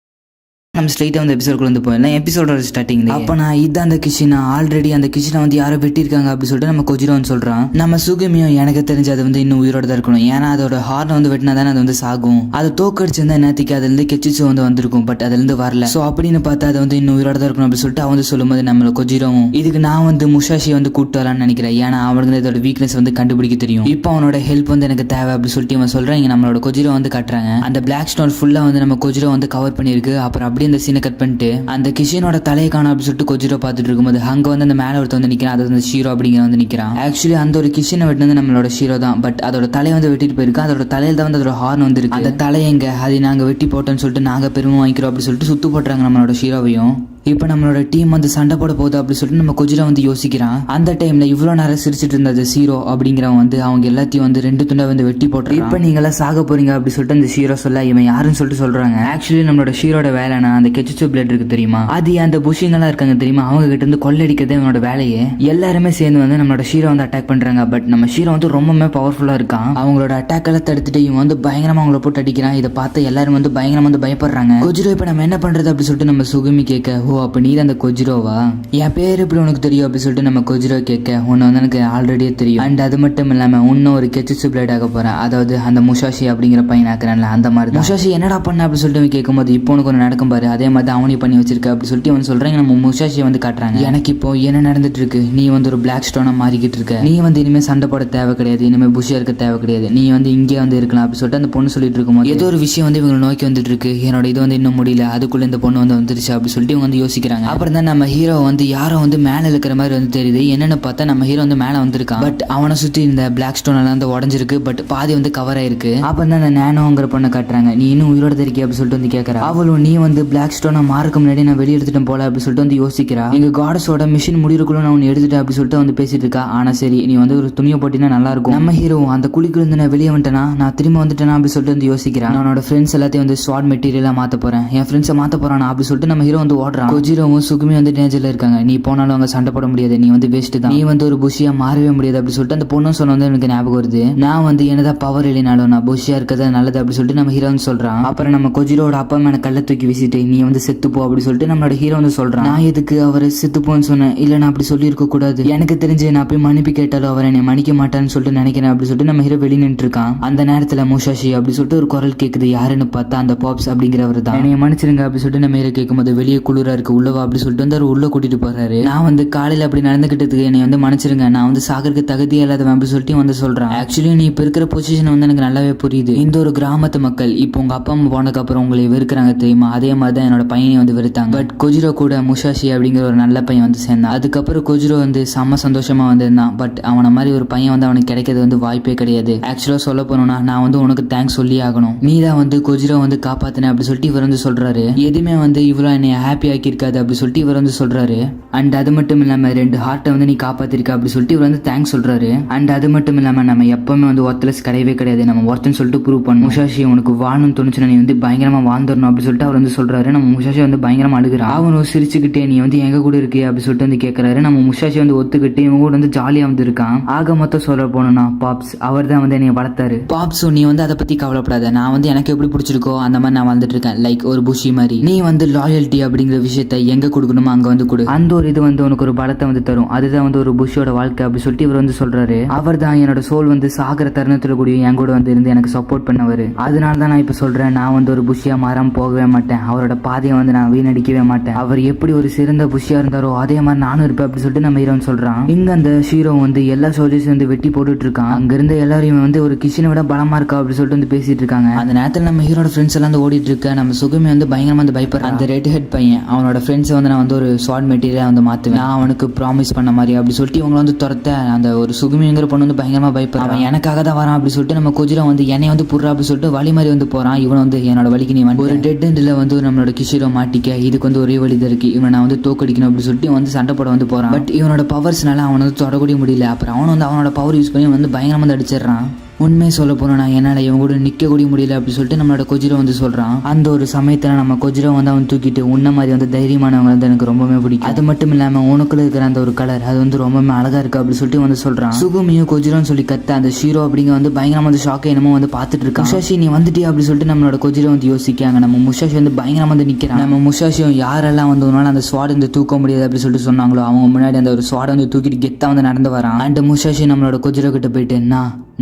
நம்ம ஸ்ட்ரைட்டாக வந்து எபிசோடுக்குள்ள வந்து போயிடலாம். எபிசோடோட ஸ்டார்டிங்ல அப்போ நான் இதான் அந்த கிஷினா ஆல்ரெடி அந்த கிஷினை வந்து யாரோ வெட்டியிருக்காங்க அப்படி சொல்லிட்டு நம்ம கொஜிரோ வந்து சொல்றான். நம்ம சுகமியும் எனக்கு தெரிஞ்சு அது வந்து இன்னும் உயிரோட தான் இருக்கணும், ஏன்னா அதோட ஹார்னை வந்து வெட்டினா தானே அது வந்து சாகும். அது தோக்கடிச்சிருந்தா என்னத்துக்கு அதுல இருந்து கெச்சிச்சு வந்து வந்திருக்கும். பட் அதுல இருந்து வரல. ஸோ அப்படின்னு பார்த்தா அது வந்து இன்னும் உயிரோட தான் இருக்கணும் அப்படி சொல்லிட்டு அவன் வந்து சொல்லும்போது நம்மள கொஜிரோவும் இதுக்கு நான் வந்து முஷாஷி வந்து கூப்பிட்டு வரலான்னு நினைக்கிறேன், ஏன்னா அவனுக்கு இதோட வீக்னஸ் வந்து கண்டுபிடிக்க தெரியும். இப்போ அவனோட ஹெல்ப் வந்து எனக்கு தேவை அப்படி சொல்லிட்டு இவன் சொல்றான். இங்க நம்மளோட கொஜிரோ வந்து காட்டுறாங்க. அந்த பிளாக் ஸ்டோன் ஃபுல்லா வந்து நம்ம கொஜிரோ வந்து கவர் பண்ணிருக்கு. அப்புறம் அப்படியே அந்த சீனை கட் பண்ணிட்டு அந்த கிஷனோட தலையை காணும் அப்படி சொல்லிட்டு கொஜிரோ பார்த்துட்டு இருக்கும்போது அங்க வந்து அந்த மேல ஒருத்த வந்து நிக்கிறான். அது வந்து ஷீரோ அப்படிங்கிற வந்து நிக்கிறான். ஆக்சுவலி அந்த ஒரு கிஷனை வெட்டினது நம்மளோட ஷீரோ தான். பட் அதோட தலையை வந்து வெட்டிட்டு போயிருக்கு. அதோட தலையில தான் வந்து அதோட ஹார்ன் வந்து இருக்கு. அந்த தலையை எங்க அதை நாங்க வெட்டி போட்டோம்னு சொல்லிட்டு நாங்க பெருமை வாங்கிக்கிறோம் அப்படி சொல்லிட்டு சுத்து போட்டுறாங்க நம்மளோட ஷீரோவையும். இப்போ நம்மளோட டீம் வந்து சண்டை போட போகுது அப்படி சொல்லிட்டு நம்ம கொஜிரோ வந்து யோசிக்கிறான். அந்த டைம்ல இவ்வளோ நேரம் சிரிச்சிட்டு இருந்தது ஷீரோ அப்படிங்கிறவன் வந்து அவங்க எல்லாத்தையும் வந்து 2 துண்டா வந்து வெட்டி போட்டுறான். இப்போ நீங்களாம் சாக போறீங்க அப்படி சொல்லிட்டு அந்த ஷீரோ சொல்ல இவன் யாருன்னு சொல்லிட்டு சொல்றாங்க. ஆக்சுவலி நம்மளோட ஷீரோட வேலைனா அந்த கெச்சுச்சு பிளேட் இருக்கு தெரியுமா, அது அந்த புஷிங்கெல்லாம் இருக்காங்க தெரியுமா, அவங்க கிட்ட இருந்து கொள்ளடிக்கிறது இவனோட வேலையே. எல்லாருமே சேர்ந்து வந்து நம்மளோட ஷீரோ வந்து அட்டாக் பண்றாங்க. பட் நம்ம ஷீரோ வந்து ரொம்பவே பவர்ஃபுல்லா இருக்கான். அவங்களோட அட்டாக் எல்லாம் தடுத்துட்டு இவன் வந்து பயங்கரமா அவங்கள போட்டு அடிக்கிறான். இதை பார்த்து எல்லாரும் வந்து பயங்கரமா வந்து பயப்படுறாங்க. கொஜிரோ இப்போ நம்ம என்ன பண்றது அப்படி சொல்லிட்டு நம்ம சுகமி கேட்க, ஓ அப்ப நீ அந்த கொஜிரோவா? என் பேர் எப்படி உனக்கு தெரியும் அப்படின்னு சொல்லிட்டு நம்ம கொஜிரோ கேட்க, உன்னை வந்து எனக்கு ஆல்ரெடியே தெரியும். அண்ட் அது மட்டும் இல்லாம இன்னும் ஒரு கெச்சிட்சு பிளேட் ஆக போறேன், அதாவது அந்த முஷாஷி அப்படிங்கிற பையன் ஆக்குறான்ல அந்த மாதிரி. முஷாஷி என்னடா பண்ண அப்படின்னு சொல்லிட்டு கேட்கும்போது, இப்போ உனக்கு ஒன்று நடக்கும் பாரு, அதே மாதிரி அவனி பண்ணி வச்சிருக்க அப்படின்னு சொல்லிட்டு அவன் சொல்றாங்க. நம்ம முஷாஷியை வந்து காட்டுறாங்க. எனக்கு இப்போ என்ன நடந்துட்டு இருக்கு, நீ வந்து ஒரு பிளாக் ஸ்டோனா மாறிக்கிட்டு இருக்க, நீ வந்து இனிமே சண்டை போட தேவை கிடையாது, இனிமே புஷியா இருக்க தேவை கிடையாது, நீ வந்து இங்கே வந்து இருக்கலாம் அப்படின்னு சொல்லிட்டு அந்த பொண்ணு சொல்லிட்டு இருக்கும்போது, ஏதோ ஒரு விஷயம் வந்து இவங்களை நோக்கி வந்துட்டு இருக்கு, என்னோட இது வந்து இன்னும் முடியல, அதுக்குள்ள இந்த பொண்ணு வந்து வந்துருச்சு அப்படின்னு சொல்லிட்டு இவங்க வந்து யோசிக்கிறாங்க. அப்புறம் தான் நம்ம ஹீரோ வந்து யாரோ வந்து மேலே இருக்கிற மாதிரி வந்து தெரியுது. என்னன்னு பார்த்தா நம்ம ஹீரோ வந்து மேலே வந்திருக்கான். பட் அவனை சுற்றி இந்த பிளாக் ஸ்டோன் எல்லாம் வந்து உடஞ்சிருக்கு, பட் பாதி வந்து கவர் ஆயிருக்கு. அப்புறம் தான் அந்த நேனோங்கிற பொண்ணை காட்டுறாங்க. நீ இன்னும் உயிரோட இருக்கே அப்படின்னு சொல்லிட்டு வந்து கேட்கறா. அவளும் நீ வந்து பிளாக் ஸ்டோனை மார்க்க முன்னாடி நான் வெளியே எடுத்துட்டேன் போல அப்படின்னு சொல்லிட்டு வந்து யோசிக்கிறா. எங்க காடஸோட மிஷின் முடிவுக்குள்ள நான் ஒன்று எடுத்துட்டேன் அப்படின்னு சொல்லிட்டு வந்து பேசிட்டு இருக்கா. ஆனா சரி, நீ வந்து ஒரு துணியை போட்டினா நல்லா இருக்கும். நம்ம ஹீரோ அந்த குழிக்குள்ள இருந்து நான் வெளியே வந்துட்டேனா, நான் திரும்ப வந்துட்டேனா அப்படின்னு சொல்லிட்டு வந்து யோசிக்கிறான். என்னோட ஃப்ரெண்ட்ஸ் எல்லாத்தையும் வந்து ஸ்வாட் மெட்டீரியலா மாத்த போறேன், என் ஃப்ரெண்ட்ஸை மாத்த போறானா அப்படின்னு சொல்லிட்டு நம்ம ஹீரோ வந்து ஓடுறான். கொஜிரோவும் சுகுமி வந்து டேஞ்சர்ல இருக்காங்க. நீ போனாலும் அங்க சண்டை போட முடியாது, நீ வந்து வேஸ்ட் தான், நீ வந்து ஒரு புஷியா மாறவே முடியாது அப்படின்னு சொல்லிட்டு அந்த பொண்ணும் சொன்ன வந்து எனக்கு ஞாபகம் வருது. நான் வந்து என்னதான் பவர் இல்லைனாலும் நான் புஷியா இருக்கிறது நல்லது அப்படின்னு சொல்லிட்டு நம்ம ஹீரோ வந்து சொல்றான். அப்புறம் நம்ம கொஜிரோட அப்பா மேல கல்ல தூக்கி வீசிட்டு நீ வந்து செத்துப்போ அப்படின்னு சொல்லிட்டு நம்மளோட ஹீரோ வந்து சொல்றான். நான் எதுக்கு அவரை செத்துப்போன்னு சொன்னேன், இல்ல நான் அப்படி சொல்லி இருக்க கூடாது, எனக்கு தெரிஞ்சு நான் போய் மன்னிப்பு கேட்டாலும் அவர் என்னை மன்னிக்க மாட்டான்னு சொல்லிட்டு நினைக்கிறேன் அப்படின்னு சொல்லிட்டு நம்ம ஹீரோ வெளியே நின்று இருக்கான். அந்த நேரத்துல முஷாஷி அப்படி சொல்லிட்டு ஒரு குரல் கேக்குது. யாருன்னு பார்த்தா அந்த பாப்ஸ் அப்படிங்கிறவர் தான். என்னைய மன்னிச்சிருங்க அப்படின்னு சொல்லிட்டு நம்ம ஹீரோ கேட்கும்போது, வெளியே குளிரா இருக்கு உள்ளவா அப்படி சொல்லிட்டு வந்து அவர் உள்ள கூட்டிட்டு போறாரு. நான் வந்து காலையில அப்படி நடந்துகிட்டதுக்கு என்னை வந்து மன்னிச்சிருங்க, நான் வந்து சாகருக்கு தகுதியே இல்லாதவன் அப்படி சொல்லிட்டு வந்து சொல்றான். ஆக்சுவலி நீ இப்ப இருக்கிற பொசிஷன் வந்து எனக்கு நல்லாவே புரியுது. இந்த ஒரு கிராமத்து மக்கள் இப்போ உங்க அப்பா அம்மா போனதுக்கு அப்புறம் உங்களை வெறுக்கிறாங்க தெரியுமா, அதே மாதிரி தான் என்னோட பையனை வந்து வெறுத்தாங்க. பட் கொஜிரோ கூட முஷாஷி அப்படிங்கிற ஒரு நல்ல பையன் வந்து சேர்ந்தான். அதுக்கப்புறம் கொஜிரோ வந்து செம்ம சந்தோஷமா வந்திருந்தான். பட் அவனை மாதிரி ஒரு பையன் வந்து அவனுக்கு கிடைக்கிறது வந்து வாய்ப்பே கிடையாது. ஆக்சுவலா சொல்ல போனோம்னா நான் வந்து உனக்கு தேங்க்ஸ் சொல்லி ஆகணும், நீ தான் வந்து கொஜிரோ வந்து காப்பாத்தின அப்படி சொல்லிட்டு இவர் வந்து சொல்றாரு. எதுவுமே வந்து இவ்வளோ என்னை ஹாப்பி ஆக்கி இருக்காது அப்படி சொல்லிட்டு இவர் வந்து சொல்றாரு. அண்ட் அது மட்டும் இல்லாம 2 ஹார்ட்டை வந்து நீ காப்பாத்திருக்க அப்படி சொல்லிட்டு இவர் வந்து தேங்க்ஸ் சொல்றாரு. அண்ட் அது மட்டும் இல்லாம நம்ம எப்பவுமே வந்து ஒர்த்லெஸ் கிடையவே கிடையாது, நம்ம ஒர்த்துன்னு சொல்லிட்டு ப்ரூவ் பண்ணணும். முஷாஷி உனக்கு வாழணும்னு தோணுச்சுன்னா நீ வந்து பயங்கரமா வாழ்ந்துடணும் அப்படி சொல்லிட்டு அவர் வந்து சொல்றாரு. நம்ம முஷாஷி வந்து பயங்கரமா அழுகுறான். அவனும் சிரிச்சுக்கிட்டே நீ வந்து எங்க கூட இருக்கே அப்படி சொல்லிட்டு வந்து கேட்கறாரு. நம்ம முஷாஷி வந்து ஒத்துக்கிட்டு இவங்க கூட வந்து ஜாலியா வந்து இருக்கான். ஆக மொத்தம் சொல்ல போனோம்னா பாப்ஸ் அவர் தான் வந்து என்னை வளர்த்தாரு. பாப்ஸும் நீ வந்து அதை பத்தி கவலைப்படாத, நான் வந்து எனக்கு எப்படி பிடிச்சிருக்கோ அந்த மாதிரி நான் வாழ்ந்துட்டு இருக்கேன், லைக் ஒரு புஷி மாதிரி. நீ வந்து லாயல்ட்டி அப்படிங்கிற விஷயத்த எங்க கொடுக்கணுமோ அங்க வந்து கொடு, அந்த ஒரு இது வந்து உனக்கு ஒரு பலத்தை வந்து தரும், அதுதான் வந்து ஒரு புஷியோட வாழ்க்கை அப்படி சொல்லிட்டு இவர் வந்து சொல்றாரு. அவர் தான் என்னோட சோல் வந்து சாகிற தருணத்துல கூட என் கூட வந்து இருந்து எனக்கு சப்போர்ட் பண்ணவர். அதனால தான் நான் இப்ப சொல்றேன், நான் வந்து ஒரு புஷியா மாறாம போகவே மாட்டேன், அவரோட பாதையை வந்து நான் வீணடிக்கவே மாட்டேன். அவர் எப்படி ஒரு சிறந்த புஷியா இருந்தாரோ அதே மாதிரி நானும் இருப்பேன் அப்படி சொல்லிட்டு நம்ம ஹீரோன்னு சொல்றான். இங்க அந்த ஹீரோ வந்து எல்லா சோல்ஜர்ஸ் வந்து வெட்டி போட்டுட்டு இருக்கான். அங்க இருந்த எல்லாரையும் வந்து ஒரு கிஷனை விட பலமா இருக்கா அப்படி சொல்லிட்டு வந்து பேசிட்டு இருக்காங்க. அந்த நேரத்தில் நம்ம ஹீரோட ஃப்ரெண்ட்ஸ் எல்லாம் வந்து ஓடிட்டு இருக்க. நம்ம சுகமே வந்து பயங்கரமா வந்து பயப்படுறான். அந்த ரெட் ஹெட் பையன் அவனோட ஃப்ரெண்ட்ஸை வந்து நான் வந்து ஒரு ஸ்வாட் மெட்டீரியல் வந்து மாத்துவேன், நான் அவனுக்கு ப்ராமிஸ் பண்ண மாதிரி அப்படி சொல்லிட்டு இவங்க வந்து துரத்த அந்த ஒரு சுகுமிங்கிற பொண்ணு வந்து பயங்கரமா பயப்படுறான். அவன் எனக்காக தான் வரான் அப்படி சொல்லிட்டு நம்ம கொஜிரோ வந்து என்னை வந்து புடுறா அப்படி சொல்லிட்டு வழி மாதிரி வந்து போறான். இவன் வந்து என்னோட வழிக்கு நீ வந்து ஒரு டெட் எண்ட்ல வந்து நம்மளோட கிஷிரோ மாட்டிக்க, இதுக்கு வந்து ஒரே வழி தான் இருக்கு, இவனை நான் வந்து தோக்கடிக்கணும் அப்படி சொல்லிட்டு வந்து சண்டை போட வந்து போறான். பட் இவனோட பவர்ஸ்னால அவனை வந்து தொடக்கூடிய முடியல. அப்புறம் அவன் வந்து அவனோட பவர் யூஸ் பண்ணி வந்து பயங்கரமா வந்து அடிச்சிடறான். உண்மை சொல்ல போனா என்னால் இவங்க கூட நிற்க கூடிய முடியல அப்படி சொல்லிட்டு நம்மளோட கொஜிரோ வந்து சொல்றான். அந்த ஒரு சமயத்தில் நம்ம கொஜிரோ வந்து அவன் தூக்கிட்டு உன்ன மாதிரி வந்து தைரியமானவங்க வந்து எனக்கு ரொம்பவே பிடிக்கும், அது மட்டும் இல்லாமல் உனக்குள்ள இருக்கிற அந்த ஒரு கலர் அது வந்து ரொம்பவே அழகா இருக்கு அப்படி சொல்லிட்டு வந்து சொல்றான். சுகுமியும் கொஜிரோன்னு சொல்லி கத்த அந்த ஷீரோ அப்படிங்க வந்து பயங்கரமா வந்து ஷாக்கை என்னமோ வந்து பார்த்துட்டு இருக்கான். முஷாஷி நீ வந்துட்டியா அப்படி சொல்லிட்டு நம்மளோட கொஜிரோ வந்து யோசிக்காங்க. நம்ம முஷாஷி வந்து பயங்கரமா வந்து நிற்கிறான். நம்ம முஷாஷியும் யாரெல்லாம் வந்து உன்னால அந்த ஸ்வாட் வந்து தூக்க முடியாது அப்படி சொல்லிட்டு சொன்னாங்களோ அவங்க முன்னாடி அந்த ஒரு ஸ்வாடை வந்து தூக்கிட்டு கெத்தா வந்து நடந்து வரான். அண்ட் முஷாஷி நம்மளோட கொஜிரோ கிட்ட போயிட்டு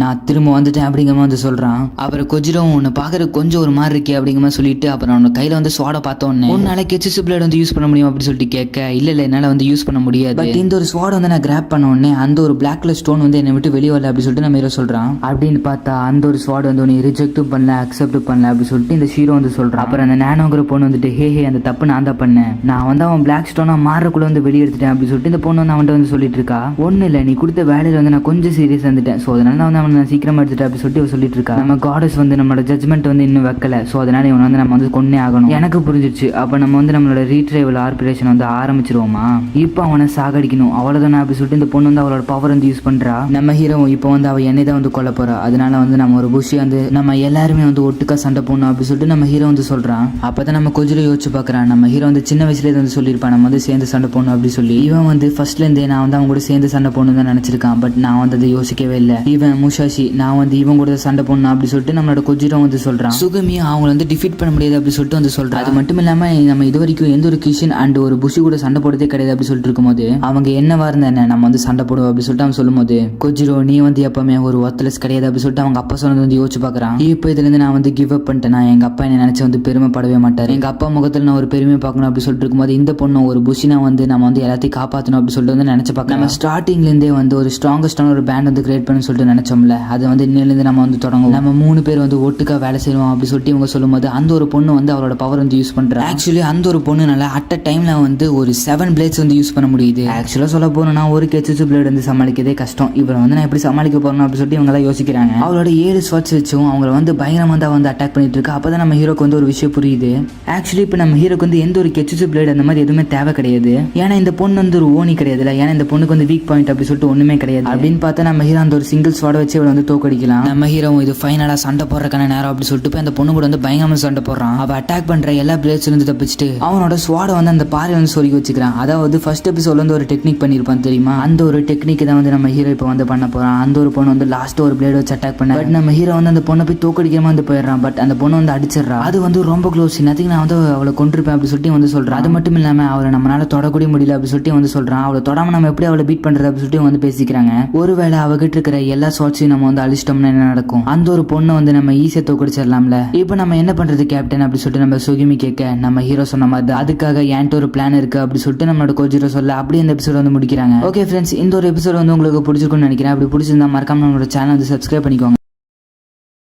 நான் திரும்ப வந்துட்டேன் அப்படிங்கிற மாதிரி வந்து சொல்றான். அப்புறம் கொஜிரோவும் உன்னை பாக்குறது கொஞ்சம் ஒரு மாதிரி இருக்கே அப்படிங்கிற மாதிரி சொல்லிட்டு அப்புறம் அவனோட கையில வந்து ஸ்வாட பார்த்தோன்னே உன்னால கெச்சிசு பிளேட் வந்து யூஸ் பண்ண முடியும் அப்படி சொல்லிட்டு கேட்க, இல்ல என்னால வந்து யூஸ் பண்ண முடியாது, பட் இந்த ஒரு ஸ்வாட வந்து நான் கிராப் பண்ண உடனே அந்த ஒரு பிளாக் கலர் ஸ்டோன் வந்து என்னை விட்டு வெளியே வரல அப்படி சொல்லிட்டு நம்ம ஹீரோ சொல்றான். அப்படின்னு பார்த்தா அந்த ஒரு ஸ்வாட் வந்து உன்னை ரிஜெக்டும் பண்ணல அக்செப்ட் பண்ணல அப்படி சொல்லிட்டு இந்த ஹீரோ வந்து சொல்றான். அப்புறம் அந்த நானோங்கிற பொண்ணு வந்துட்டு ஹே அந்த தப்பு நான் தான் பண்ணேன், நான் வந்து அவன் பிளாக் ஸ்டோனா மாறக்குள்ள வந்து வெளியே எடுத்துட்டேன் அப்படி சொல்லிட்டு இந்த பொண்ணு வந்து அவன்கிட்ட வந்து சொல்லிட்டு இருக்கா. ஒன்னும் இல்லை, நீ கொடுத்த வேலையில வந்து நான் கொஞ்சம் சீரியஸ் வந்துட்டேன், ஸோ அதனால நான் வந்து அவனை சீக்கிரமா எடுத்துட்டேன் அப்படி சொல்லிட்டு சொல்லிட்டு இருக்கா. நம்ம காடஸ் வந்து நம்மளோட ஜட்மெண்ட் வந்து இன்னும் வைக்கல, ஸோ அதனால இவனை வந்து நம்ம வந்து கொன்னே ஆகணும். எனக்கு புரிஞ்சிச்சு, அப்போ நம்ம வந்து நம்மளோட ரீட்ரைவல் ஆர்பரேஷன் வந்து ஆரம்பிச்சிருவோமா, இப்போ அவனை சாகடிக்கணும் அவ்வளோதானே அப்படி சொல்லிட்டு இந்த பொண்ணு வந்து அவளோட பவர் வந்து யூஸ் பண்றா. நம்ம ஹீரோ இப்போ வந்து அவள் என்னை தான் வந்து கொல்ல போறா, அதனால வந்து நம்ம ஒரு புஷி வந்து நம்ம எல்லாருமே வந்து ஒட்டுக்கா சண்டை போடணும் அப்படி சொல்லிட்டு நம்ம ஹீரோ வந்து சொல்றான். அப்பதான் நம்ம கொஜிரோ யோசிச்சு பார்க்கறான். நம்ம ஹீரோ வந்து சின்ன வயசுலேயே வந்து சொல்லியிருப்பான் நம்ம வந்து சேர்ந்து சண்டை போடணும் அப்படி சொல்லி. இவன் வந்து ஃபர்ஸ்ட்ல இருந்தே நான் வந்து அவங்க கூட சேர்ந்து சண்டை போடணும் தான் நினைச்சிருக்கான். பட் நான் வந்து அதை யோசிக்கவே இல்லை. இவன் முஷாஷி நான் நான் வந்து இவங்க கூட சண்டை போடணும் அப்படி சொல்லிட்டு நம்மளோட கொஜிரோ வந்து சொல்றான். சுகுமி அவங்களை வந்து டிஃபீட் பண்ண முடியாது அப்படி சொல்லிட்டு வந்து சொல்றான். அது மட்டும் இல்லாம நம்ம இது வரைக்கும் எந்த ஒரு கிஷன் அண்ட் ஒரு புஷி கூட சண்டை போடுறதே கிடையாது அப்படி சொல்லிட்டு இருக்கும்போது அவங்க என்னவா இருந்தா என்ன நம்ம வந்து சண்டை போடுவோம் அப்படி சொல்லிட்டு அவன் சொல்லும்போது கொஜிரோ நீ வந்து எப்பவுமே ஒரு ஒர்த்லெஸ் கிடையாது அப்படி சொல்லிட்டு அவங்க அப்பா சொன்னது வந்து யோசிச்சு பாக்குறான். இப்போ இதுல இருந்து நான் வந்து கிவ் அப் பண்ணிட்டேன். எங்க அப்பா என்ன நினைச்சு வந்து பெருமைப்படவே மாட்டார். எங்க அப்பா முகத்தில் நான் ஒரு பெருமை பார்க்கணும் அப்படி சொல்லிட்டு இருக்கும்போது இந்த பொண்ணு ஒரு புஷினா வந்து நம்ம வந்து எல்லாத்தையும் காப்பாற்றணும் அப்படி சொல்லிட்டு வந்து நினைச்சு பார்க்கலாம். நம்ம ஸ்டார்டிங்ல இருந்தே வந்து ஒரு ஸ்ட்ராங்கஸ்டான ஒரு பேண்ட் வந்து கிரியேட் பண்ணு சொல்லிட்டு நினைச்சோம்ல, அது வந்து இன்னிலிருந்து நம்ம வந்து தொடங்கும். நம்ம 3 பேர் வந்து ஒட்டுக்கா வேலை செய்வோம் அப்படி சொல்லிட்டு இவங்க சொல்லும்போது அந்த ஒரு பொண்ணு வந்து அவரோட பவர் வந்து யூஸ் பண்றா. ஆக்சுவலி அந்த ஒரு பொண்ணுனால அட் அ டைம்ல வந்து ஒரு 7 பிளேட்ஸ் வந்து யூஸ் பண்ண முடியுது. ஆக்சுவலா சொல்ல போனா ஒரு கெச்சு பிளேட் வந்து சமாளிக்கதே கஷ்டம். இவரை வந்து நான் எப்படி சமாளிக்க போறேன் அப்படி சொல்லிட்டு இவங்க எல்லாம் யோசிக்கிறாங்க. அவரோட 7 ஸ்வாட்ஸ் வச்சும் அவங்களை வந்து பயங்கரமா தான் வந்து அட்டாக் பண்ணிட்டு இருக்கு. அப்பதான் நம்ம ஹீரோக்கு வந்து ஒரு விஷயம் புரியுது. ஆக்சுவலி இப்போ நம்ம ஹீரோக்கு வந்து எந்த ஒரு கெச்சு பிளேட் அந்த மாதிரி எதுவுமே தேவை கிடையாது. ஏன்னா இந்த பொண்ணு வந்து ஒரு ஓனி கிடையாதுல. ஏன்னா இந்த பொண்ணுக்கு வந்து வீக் பாயிண்ட் அப்படி சொல்லிட்டு ஒண்ணுமே கிடையாது. அப்படின்னு பார்த்தா நம்ம ஹீரோ அந்த ஒரு சிங்கிள் ஸ்வாட் வச்சு இவளை வந்து தோக்கடிக்கலாம். நம்ம ஹீரோ இது ஃபைனலா சண்டை போடுறதுக்கான நேரம் அப்படி சொல்லிட்டு போய் அந்த பொண்ணு கூட வந்து பயங்கரமா சண்டை போடுறான். அவ அட்டாக் பண்ற எல்லா பிளேட்ஸ்ல இருந்து தப்பிச்சுட்டு அவனோட ஸ்வாட வந்து அந்த பாறை வந்து சொருகி வச்சுக்கிறான். அதாவது ஃபர்ஸ்ட் எபிசோட்ல வந்து ஒரு டெக்னிக் பண்ணிருப்பான் தெரியுமா, அந்த ஒரு டெக்னிக் தான் வந்து நம்ம ஹீரோ இப்போ வந்து பண்ண போறான். அந்த ஒரு பொண்ணு வந்து லாஸ்ட் ஒரு பிளேட் வச்சு அட்டாக் பண்ண, பட் நம்ம ஹீரோ வந்து அந்த பொண்ணை போய் தோக்கடிக்காம வந்து போயிடுறான். பட் அந்த பொண்ணு வந்து அடிச்சிடறா. அது வந்து ரொம்ப க்ளோஸ், நத்திங் நான் வந்து அவளை கொண்டிருப்பேன் அப்படி சொல்லிட்டு வந்து சொல்றான். அது மட்டும் இல்லாம அவளை நம்மளால தொடக்கூடிய முடியல அப்படி சொல்லிட்டு வந்து சொல்றான். அவளை தொடாம நம்ம எப்படி அவளை பீட் பண்றது அப்படி சொல்லிட்டு வந்து பேசிக்கிறாங்க. ஒருவேளை அவகிட்ட இருக்கிற எல்லா ஷாட்ஸையும் நம்ம வந்து அழிச்சிட்டோம்னா என்ன நடக்கும்? அந்த ஒரு பொண்ணை வந்து நம்ம ஈஸியா தோக்கடிச்சிடலாம்ல. இப்போ நம்ம என்ன பண்றது கேப்டன் அப்படி சொல்லிட்டு நம்ம சுகிமி கேட்க, நம்ம ஹீரோ சொன்ன மாதிரி அதுக்காக என்கிட்ட ஒரு பிளான் இருக்கு அப்படி சொல்லிட்டு நம்மளோட கொஜிரோ சொல்ல அப்படியே இந்த எபிசோட் வந்து முடிக்கிறாங்க. ஓகே ஃப்ரெண்ட்ஸ், இந்த ஒரு எபிசோட் வந்து உங்களுக்கு பிடிச்சிருக்கும்னு நினைக்கிறேன். அப்படி பிடிச்சிருந்தா மறக்காம நம்மளோட சேனல் வந்து சப்ஸ்கிரைப் பண்ணிக்கோங்க.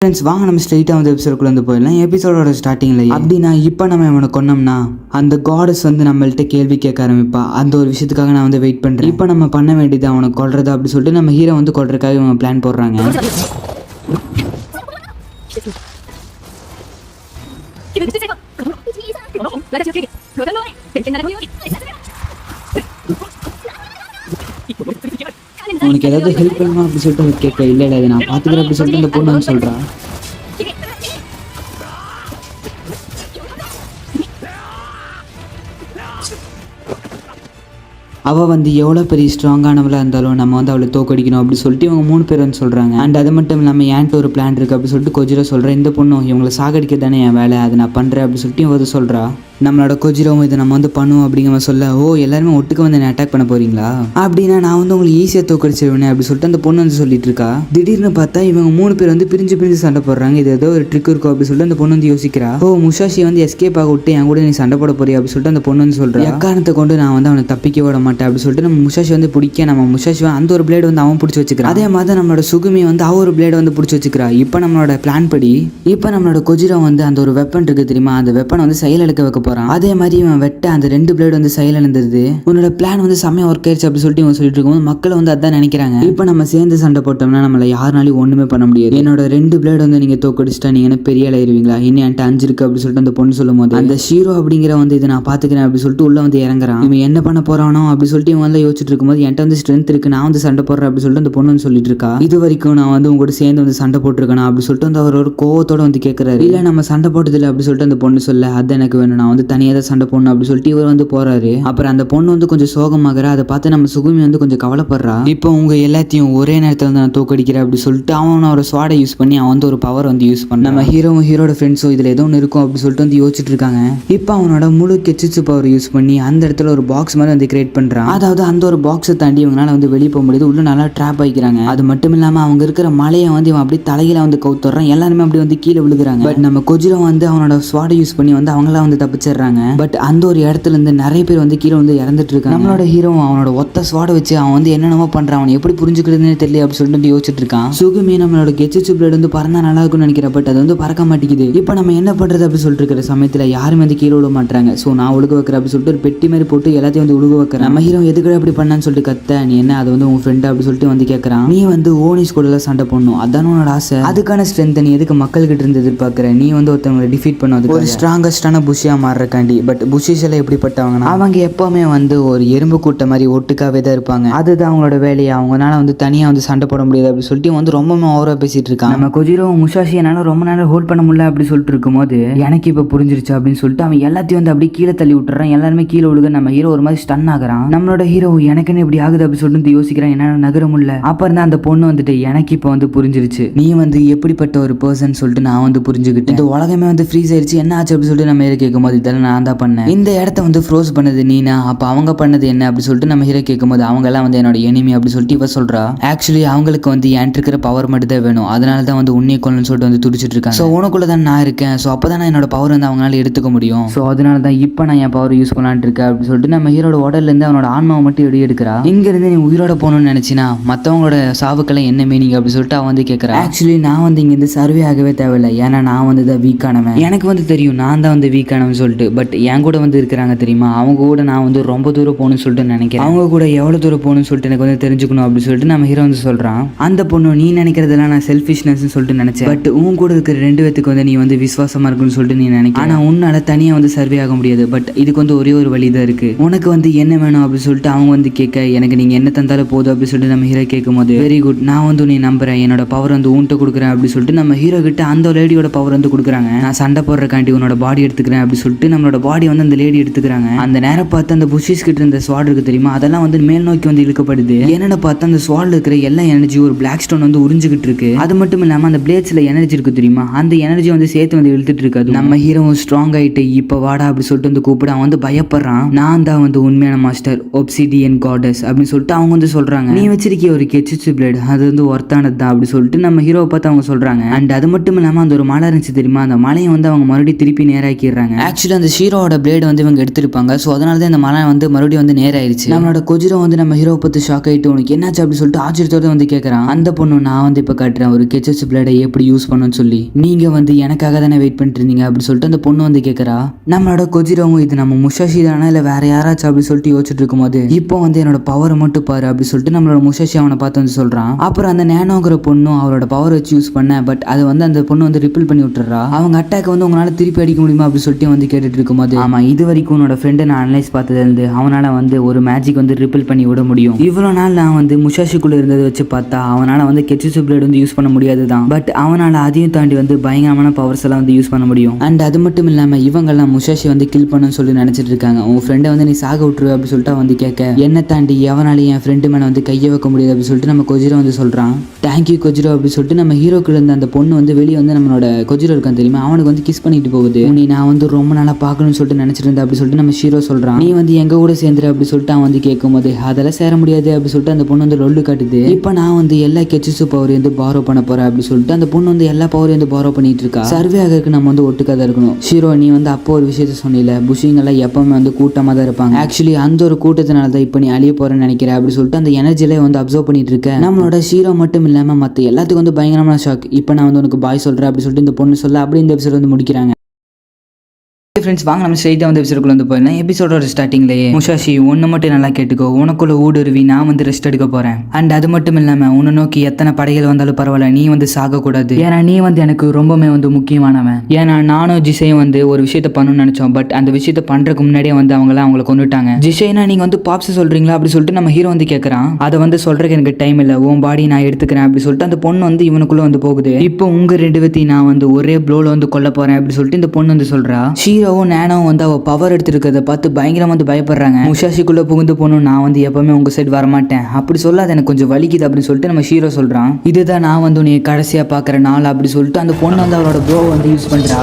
ஃப்ரெண்ட்ஸ் வாங்க நம்ம ஸ்ட்ரெயிட்டாக வந்து எபிசோடுக்குள்ள வந்து போயிடலாம். எபிசோடோட ஸ்டார்டிங்கில் அப்படின்னா இப்போ நம்ம இவனை கொன்னோம்னா அந்த காடஸ் வந்து நம்மள்ட்ட கேள்வி கேட்க ஆரம்பிப்பா. அந்த ஒரு விஷயத்துக்காக நான் வந்து வெயிட் பண்ணுறேன். இப்போ நம்ம பண்ண வேண்டியது அவனை கொல்றது அப்படி சொல்லிட்டு நம்ம ஹீரோ வந்து கொல்றதுக்காக இவங்க பிளான் போடுறாங்க. உனக்கு ஏதாவது ஹெல்ப் பண்ணணும் அப்படி சொல்லிட்டு கேட்க, இல்லை இல்லை நான் பார்த்துக்கிறேன் அப்படி சொல்லிட்டு அந்த பொண்ணு வந்து சொல்கிறா. அவள் வந்து எவ்வளோ பெரிய ஸ்ட்ராங்கானவளாக இருந்தாலும் நம்ம வந்து அவளை தோக்கடிக்கணும் அப்படி சொல்லிட்டு இவங்க 3 பேர் வந்து சொல்கிறாங்க. அண்ட் அது மட்டும் இல்லாமல் என்கிட்ட ஒரு பிளான் இருக்குது அப்படி சொல்லிட்டு கொஜிரோ சொல்கிறேன். இந்த பொண்ணும் இவங்களை சாகடிக்க தானே என் வேலை, அதை நான் பண்ணுறேன் அப்படி சொல்லிட்டு இவங்க வந்து சொல்கிறா. நம்மளோட கொஜிரோவும் இதை நம்ம வந்து பண்ணுவோம் அப்படிங்கிற சொல்ல, ஓ எல்லாருமே ஒட்டுக்க வந்து என்ன அட்டாக் பண்ண போறீங்களா அப்படின்னா நான் வந்து உங்களுக்கு ஈஸியாக தோக்கடிச்சிருவேன் அப்படி சொல்லிட்டு அந்த பொண்ணு வந்து சொல்லிட்டு இருக்கா. திடீர்னு பார்த்தா இவங்க 3 பேர் வந்து பிரிஞ்சு சண்டை போடுறாங்க. இது ஏதோ ஒரு ட்ரிக் இருக்கும் அப்படி சொல்லிட்டு அந்த பொண்ணு வந்து யோசிக்கிறா. ஓ முஷாஷி வந்து எஸ்கேப் ஆக விட்டு என் கூட நீ சண்டை போட போறியா அப்படி சொல்லிட்டு அந்த பொண்ணு வந்து சொல்றா. எக்காரணத்தை கொண்டு நான் வந்து அவனை தப்பிக்க விட மாட்டேன் அப்படி சொல்லிட்டு நம்ம முஷாஷி வந்து பிடிக்க, நம்ம முஷாஷி அந்த ஒரு பிளேடு வந்து அவன் பிடிச்சி வச்சுக்கிறான். அதே மாதிரி நம்மளோட சுகுமி வந்து அவ ஒரு பிளேடு வந்து பிடிச்சி வச்சுக்கிறா. இப்போ நம்மளோட பிளான் படி இப்போ நம்மளோட கொஜிரோ வந்து அந்த ஒரு வெப்பன் இருக்கு தெரியுமா, அந்த வெப்பனை வந்து செயல் எடுக்க வைக்க போறான். அதே மாதிரி வெட்ட அந்த 2 பிளேட் வந்து செயல் இழந்துருது. உன்னோட பிளான் வந்து செம்மையா ஒர்க் ஆயிடுச்சு அப்படி சொல்லிட்டு இவங்க சொல்லிட்டு இருக்கும்போது மக்கள் வந்து அதான் நினைக்கிறாங்க. இப்போ நம்ம சேர்ந்து சண்டை போட்டோம்னா நம்மள யாருனாலையும் ஒண்ணுமே பண்ண முடியாது. என்னோட 2 பிளேட் வந்து நீங்க தோக்கடிச்சிட்டா நீங்க என்ன பெரிய ஆளாயிருவீங்களா, இன்னும் என்கிட்ட 5 இருக்கு அப்படி சொல்லிட்டு அந்த பொண்ணு சொல்லும் போது அந்த ஷீரோ அப்படிங்கிற வந்து இதை நான் பாத்துக்கிறேன் அப்படி சொல்லிட்டு உள்ள வந்து இறங்குறான். இவன் என்ன பண்ண போறானோ அப்படி சொல்லிட்டு இவங்க வந்து யோசிச்சுட்டு இருக்கும்போது என்கிட்ட வந்து ஸ்ட்ரென்த் இருக்கு, நான் வந்து சண்டை போடுறேன் அப்படி சொல்லிட்டு அந்த பொண்ணு வந்து சொல்லிட்டு இருக்கா. இது வரைக்கும் நான் வந்து உங்க கூட சேர்ந்து வந்து சண்டை போட்டுருக்கேன் அப்படி சொல்லிட்டு வந்து அவர் ஒரு கோவத்தோட வந்து கேட்கறாரு. இல்ல நம்ம சண்டை போட்டதில்லை அப்படி சொல்லிட்டு அந்த பொண்ணு சொல்ல, அது எனக்கு வேணும், நான் வந்து தனியாக தான் சண்டை போடணும் அப்படி சொல்லிட்டு இவர் வந்து போறாரு. அப்புறம் அந்த பொண்ணு வந்து கொஞ்சம் சோகமாகறா. அதை பார்த்து நம்ம சுகுமி வந்து கொஞ்சம் கவலைப்படுறா. இப்போ உங்க எல்லாத்தையும் ஒரே நேரத்தில் வந்து நான் தோக்கடிக்கிறேன் அப்படி சொல்லிட்டு அவனோட ஸ்வாடை யூஸ் பண்ணி அவன் வந்து ஒரு பவர் வந்து யூஸ் பண்ண, நம்ம ஹீரோவும் ஹீரோட ஃப்ரெண்ட்ஸும் இதுல ஏதோ ஒன்று இருக்கும் அப்படி சொல்லிட்டு வந்து யோசிச்சுட்டு இருக்காங்க. இப்போ அவனோட முழு கெச்சிச்சு பவர் யூஸ் பண்ணி அந்த இடத்துல ஒரு பாக்ஸ் மாதிரி வந்து கிரியேட் பண்றான். அதாவது அந்த ஒரு பாக்ஸை தாண்டி இவங்களால வந்து வெளியே போக முடியாது, உள்ள நல்லா ட்ராப் ஆகிக்கிறாங்க. அது மட்டும் இல்லாம அவங்க இருக்கிற மலையை வந்து இவன் அப்படியே தலையில வந்து கவுத்துறான். எல்லாருமே அப்படி வந்து கீழே விழுகிறாங்க. பட் நம்ம கொஜிரோ வந்து அவனோட ஸ்வாடை யூஸ் பண்ணி வந்து அவங்களாம் வந்து தப்பிச்சிடுறாங்க. பட் அந்த ஒரு இடத்துல இருந்து நிறைய பேர் வந்து கீழே வந்து இறந்துட்டு இருக்காங்க. நம்மளோட ஹீரோ அவனோட ஒத்த ஸ்வாடை வச்சு அவன் வந்து என்னென்னமோ பண்றான். அவன் எப்படி புரிஞ்சுக்கிறதுன்னு தெரியல அப்படி சொல்லிட்டு யோசிச்சுட்டு இருக்கான். சுகுமி நம்மளோட கெச்சிச்சு பிளேட் வந்து பறந்தா நல்லா இருக்கும்னு நினைக்கிறேன். பட் அது வந்து பறக்க மாட்டேங்குது. இப்போ நம்ம என்ன பண்றது அப்படி சொல்லிட்டு இருக்கிற சமயத்துல யாரும் வந்து கீழே விட மாட்டாங்க. ஸோ நான் உழுக வைக்கிறேன் அப்படி சொல்லிட்டு ஒரு பெட்டி மாதிரி போட்டு எல்லாத்தையும் வந்து உழுக வைக்கிறேன். நம்ம ஹீரோ எதுக்கு அப்படி பண்ணான்னு சொல்லிட்டு கத்த, நீ என்ன அது வந்து உங்க ஃப்ரெண்ட் அப்படி சொல்லிட்டு வந்து கேட்கறான். நீ வந்து ஓனிஸ் கூட சண்டை பண்ணணும், அதான் உன்னோட ஆசை. அதுக்கான ஸ்ட்ரென்த் நீ எதுக்கு மக்கள் கிட்ட இருந்து எதிர்பார்க்கிற? நீ வந்து ஒருத்தவங்களை டிஃபீட் பண்ண ஒரு ஸ்ட்ராங்கஸ்டான புஷியா மாறுறக்காண்டி. பட் புஷிஸ் எல்லாம் எப்படிப்பட்டவங்கன்னா அவங்க எப்பவுமே வந்து ஒரு எறும்பு கூட்ட மாதிரி ஒட்டுக்காவே தான் இருப்பாங்க. அதுதான் அவங்களோட வேலையை. அவங்களால வந்து தனியா வந்து சண்டை போட முடியாது அப்படின்னு சொல்லிட்டு வந்து ரொம்பவே ஓவரா பேசிட்டு இருக்காங்க. நம்ம கொஜிரோ முஷாஷி என்னால ரொம்ப நேரம் ஹோல்ட் பண்ண முடியல அப்படி சொல்லிட்டு இருக்கும்போது எனக்கு இப்ப புரிஞ்சிருச்சு அப்படின்னு சொல்லிட்டு அவன் எல்லாத்தையும் வந்து அப்படியே கீழே தள்ளி விட்டுறான். எல்லாருமே கீழே விழுக நம்ம ஹீரோ ஒரு மாதிரி ஸ்டன் ஆகுறான். நம்மளோட ஹீரோ எனக்குன்னு இப்படி ஆகுது அப்படின்னு சொல்லிட்டு யோசிக்கிறான். என்னால நகர முடியல. அப்புறம் தான் அந்த பொண்ணு வந்துட்டு எனக்கு இப்ப வந்து புரிஞ்சிருச்சு, நீ வந்து எப்படிப்பட்ட ஒரு பர்சன் சொல்லிட்டு நான் வந்து புரிஞ்சுக்கிட்டேன். இந்த உலகமே வந்து ஃப்ரீஸ் ஆயிடுச்சு, என்ன ஆச்சு அப்படின்னு சொல்லிட்டு நம்ம ஹீரோ கேட்கும்போது இதெல்லாம் நான் தான் பண்ணேன். இந்த இடத்த வந்து ஃப்ரோஸ் பண்ணது நீனா, அப்ப அவங்க பண்ணது என்ன அப்படி சொல்லிட்டு நம்ம ஹீரோ கேட்கும்போது அவங்க எல்லாம் வந்து என்னோட எனிமி அப்படி சொல்லிட்டு இவ சொல்றா. ஆக்சுவலி அவங்களுக்கு வந்து என்கிட்ட இருக்கிற பவர் மட்டும் தான் வேணும், அதனால தான் வந்து உன்னை கொள்ளணும்னு சொல்லிட்டு வந்து துடிச்சிட்டு இருக்காங்க. ஸோ உனக்குள்ள தான் நான் இருக்கேன், ஸோ அப்பதான் என்னோட பவர் வந்து அவங்களால எடுத்துக்க முடியும். ஸோ அதனால தான் இப்போ நான் என் பவர் யூஸ் பண்ணலான்னு இருக்கேன் அப்படின்னு சொல்லிட்டு நம்ம ஹீரோட உடல்ல இருந்து அவனோட ஆன்மாவை மட்டும் எடுக்கிறா. இங்க இருந்து நீ உயிரோட போகணும்னு நினைச்சினா மற்றவங்களோட சாவுக்கெல்லாம் என்ன மீனிங் அப்படின்னு சொல்லிட்டு அவன் வந்து கேட்கறா. ஆக்சுவலி நான் வந்து இங்க இருந்து சர்வே ஆகவே தேவையில்லை, ஏன்னா நான் வந்து தான் வீக் ஆனவன். எனக்கு வந்து தெரியும் நான் தான் வந்து வீக் ஆனவன் சொல்லிட்டு. பட் என் கூட வந்து இருக்கிறாங்க தெரியுமா, அவங்க கூட நான் வந்து ரொம்ப தூரம் போகணும்னு சொல்லிட்டு நினைக்கிறேன். அவங்க கூட எவ்வளவு தூரம் போகணும்னு சொல்லிட்டு எனக்கு வந்து தெரிஞ்சுக்கணும் அப்படின்னு சொல்லிட்டு நம்ம ஹீரோ வந்து சொல்றான். அந்த பொண்ணு நீ நினைக்கிறதெல்லாம் நான் செல்ஃபிஷ்னஸ் சொல்லிட்டு நினைச்சேன், பட் உன் கூட இருக்கிற 2 பேத்துக்கு வந்து நீ வந்து விசுவாசமா இருக்குன்னு சொல்லிட்டு நீ நினைக்க. ஆனா உன்னால தனியா வந்து சர்வே ஆக முடியாது. பட் இதுக்கு வந்து ஒரே ஒரு வழி தான் இருக்கு. உனக்கு வந்து என்ன வேணும் அப்படின்னு சொல்லிட்டு அவங்க வந்து கேட்க, எனக்கு நீங்க என்ன தந்தாலும் போதும் அப்படின்னு சொல்லிட்டு நம்ம ஹீரோ கேட்கும் போது வெரி குட், நான் வந்து நீ நம்புறேன், என்னோட பவர் வந்து உன்ட்ட கொடுக்குறேன் அப்படின்னு சொல்லிட்டு நம்ம ஹீரோ கிட்ட அந்த லேடியோட பவர் வந்து கொடுக்குறாங்க. நான் சண்டை போடுறக்காண்டி உன்னோட பாடி எடுத்துக்கிறேன் அப்படின்னு சொல்லிட்டு நம்மளோட பாடி வந்து அந்த லேடி எடுத்துக்கிறாங்க. அந்த நேரம் பார்த்து அந்த புஷிஸ் கிட்ட இருந்த ஸ்வாட் இருக்கு தெரியுமா, அதெல்லாம் வந்து மேல் நோக்கி வந்து இழுக்கப்படுது. என்னன்னு பார்த்தா அந்த ஸ்வாட்ல இருக்கிற எல்லா எனர்ஜி ஒரு பிளாக் ஸ்டோன் வந்து உறிஞ்சிக்கிட்டு இருக்கு. அது மட்டும் இல்லாம அந்த பிளேட்ஸ்ல எனர்ஜி இருக்கு தெரியுமா, அந்த எனர்ஜி வந்து சேர்த்து வந்து இழுத்துட்டு இருக்காது. நம்ம ஹீரோவும் ஸ்ட்ராங் ஆயிட்டு இப்ப வாடா அப்படி சொல்லிட்டு வந்து கூப்பிட அவன் வந்து பயப்படுறான். நான் தான் வந்து உண்மையான மாஸ்டர் ஒப்சிடியன் காடஸ் அப்படின்னு சொல்லிட்டு அவங்க வந்து சொல்றாங்க. நீ வச்சிருக்கிய ஒரு கெச்சிச்சு பிளேட் அது வந்து ஒர்த்தானது தான் அப்படி சொல்லிட்டு நம்ம ஹீரோவை பார்த்து அவங்க சொல்றாங்க. அண்ட் அது மட்டும் இல்லாம அந்த ஒரு மலை இருந்துச்சு தெரியுமா, அந்த மலையை வந்து அவங்க மறுபடியும் திருப்பி நேராக்கிடுறாங்க. ஆக்சுவலி அந்த ஹீரோவோட பிளேட் வந்து இவங்க எடுத்திருப்பாங்க. ஸோ அதனால தான் இந்த மலை வந்து மறுபடியும் வந்து நேராயிருச்சு. நம்மளோட கொஜிரோ வந்து நம்ம ஹீரோவை பார்த்து ஷாக் ஆயிட்டு உனக்கு என்னாச்சு அப்படி சொல்லிட்டு ஆச்சரியத்தோட வந்து கேட்கறான். அந்த பொண்ணு நான் வந்து இப்ப காட்டுறேன் ஒரு கெச்சிச்சு பிளேடை எப்படி யூஸ் பண்ணணும்னு சொல்லி, நீங்க வந்து எனக்காக தானே வெயிட் பண்ணிட்டு இருந்தீங்க அப்படி சொல்லிட்டு அந்த பொண்ணு வந்து கேட்கறா. நம்மளோட கொஜிரோவும் இது நம்ம முஷாஷி தானே இல்ல வேற யாராச்சும் அப்படி சொல்லிட்டு யோசிச்சுட்டு இருக்கும்போது இப்போ வந்து என்னோட பவரை மட்டும் பாரு அப்படி சொல்லிட்டு நம்மளோட முஷாஷி அவனை பார்த்து வந்து சொல்றான். அப்புறம் அந்த நேனோங்கிற பொண்ணும் அவரோட பவர் வச்சு யூஸ் பண்ண, பட் அது வந்து அந்த பொண்ணு வந்து ரிப்பிள் பண்ணி விட்டுறா. அவங்க அட்டாக் வந்து உங்களால திருப்பி அடிக்க முடியுமா அப்படி சொல்லிட்டு வந்து கேட்டுட்டு இருக்கும்போது, ஆமா இது வரைக்கும் உன்னோட ஃப்ரெண்டை நான் அனலைஸ் பார்த்ததுல இருந்து அவனால வந்து ஒரு மேஜிக் வந்து ரிப்பிள் பண்ணி விட முடியும். இவ்வளவு நாள் நான் வந்து முஷாஷிக்குள்ள இருந்ததை வச்சு பார்த்தா அவனால வந்து கெச்சிச்சு பிளேட் வந்து யூஸ் பண்ண முடியாது தான், பட் அவனால அதையும் தாண்டி வந்து பயங்கரமான பவர்ஸ் எல்லாம் வந்து யூஸ் பண்ண முடியும். அண்ட் அது மட்டும் இல்லாம இவங்கெல்லாம் முஷாஷி வந்து கில் பண்ணணும்னு சொல்லி நினைச்சிட்டு இருக்காங்க. உன் ஃப்ரெண்டை வந்து நீ சாக விட்டுரு அப்படி சொல்லிட்டு வந்து கேட்க, என்ன தாண்டி எவனாலையும் என் ஃப்ரெண்டு மேல வந்து கையை வைக்க முடியாது அப்படி சொல்லிட்டு நம்ம கொஜிரோ வந்து சொல்றான். தேங்க்யூ கொஜிரோ அப்படி சொல்லிட்டு நம்ம ஹீரோக்குள்ள இருந்த அந்த பொண்ணு வந்து வெளியே வந்து நம்மளோட கொஜிரோ இருக்கான் தெரியுமா, அவனுக்கு வந்து கிஸ் பண்ணிட்டு போகுது. நீ நான் வந்து ரொம்ப நாளா பார்க்கணும்னு சொல்லிட்டு நினைச்சிட்டு இருந்தேன் அப்படி சொல்லிட்டு நம்ம ஹீரோ சொல்றான். நீ வந்து எங்க கூட சேர்ந்துரு அப்படி சொல்லிட்டு அவன் வந்து கேட்கும்போது அதெல்லாம் சேர முடியாது அப்படி சொல்லிட்டு அந்த பொண்ணு வந்து லொல்லு காட்டுது. இப்போ நான் வந்து எல்லா கெச்சிசு பவர் வந்து பாரோ பண்ண போறேன் அப்படி சொல்லிட்டு அந்த பொண்ணு வந்து எல்லா பவரையும் வந்து பாரோ பண்ணிட்டு இருக்கா. சர்வே ஆகிறதுக்கு நம்ம வந்து ஒட்டுக்காத இருக்கணும். ஹீரோ நீ வந்து அப்போ ஒரு விஷயத்த சொன்னில, புஷிங்கெல்லாம் எப்பவுமே வந்து கூட்டமாக தான் இருப்பாங்க. ஆக்சுவலி அந்த ஒரு கூட்டத்தினால தான் இப்போ நீ அழிய போறேன்னு நினைக்கிறேன் அப்படி சொல்லிட்டு அந்த எனர்ஜிலே வந்து அப்சர்வ் பண்ணிட்டு இருக்க. நம்மளோட ஹீரோ மட்டும் இல்லாம மற்ற எல்லாத்துக்கும் வந்து பயங்கரமான ஷாக். இப்போ நான் வந்து உனக்கு பாய் சொல்றேன் அப்படி சொல்லிட்டு இந்த பொண்ணு சொல்ல அப்படி இந்த எபிசோட் வந்து முடிக்கிறாங்க. ஃப்ரெண்ட்ஸ் வாங்க நம்ம ஸ்ட்ரைட்டாக வந்து எபிசோடுக்குள்ள வந்து போயிருந்தேன். எபிசோடோட ஸ்டார்டிங்லேயே முஷாஷி ஒன்று மட்டும் நல்லா கேட்டுக்கோ, உனக்குள்ள ஊடுருவி நான் வந்து ரெஸ்ட் எடுக்க போறேன். அண்ட் அது மட்டும் இல்லாமல் உன்னை நோக்கி எத்தனை படைகள் வந்தாலும் பரவாயில்ல, நீ வந்து சாகக்கூடாது. ஏன்னா நீ வந்து எனக்கு ரொம்பவே வந்து முக்கியமானவன். ஏன்னா நானும் ஜிசையும் வந்து ஒரு விஷயத்த பண்ணணும்னு நினைச்சோம், பட் அந்த விஷயத்த பண்றதுக்கு முன்னாடியே வந்து அவங்களை கொண்டுட்டாங்க. ஜிசைனா நீங்க வந்து பாப்ஸ் சொல்றீங்களா அப்படி சொல்லிட்டு நம்ம ஹீரோ வந்து கேட்கறான். அதை வந்து சொல்றதுக்கு எனக்கு டைம் இல்லை, உன் பாடி நான் எடுத்துக்கிறேன் அப்படி சொல்லிட்டு அந்த பொண்ணு வந்து இவனுக்குள்ள வந்து போகுது. இப்போ உங்க 2 பேத்தையும் நான் வந்து ஒரே ப்ளோல வந்து கொல்ல போறேன் அப்படி சொல்லிட்டு இந்த பொண்ணு வந்து சொல்றா. நேனோவும் வந்து அவ பவர் எடுத்துருக்கிறத பார்த்து பயங்கரமா வந்து பயப்படுறாங்க. முஷாஷிக்குள்ள புகுந்து போகணும், நான் வந்து எப்பவுமே உங்க சைடு வரமாட்டேன் அப்படி சொல்ல அது எனக்கு கொஞ்சம் வலிக்குது அப்படின்னு சொல்லிட்டு நம்ம ஹீரோ சொல்றான். இதுதான் நான் வந்து உன்னை கடைசியா பாக்குற நாள் அப்படி சொல்லிட்டு அந்த பொண்ணு வந்து அவரோட ப்ரோ வந்து யூஸ் பண்றா.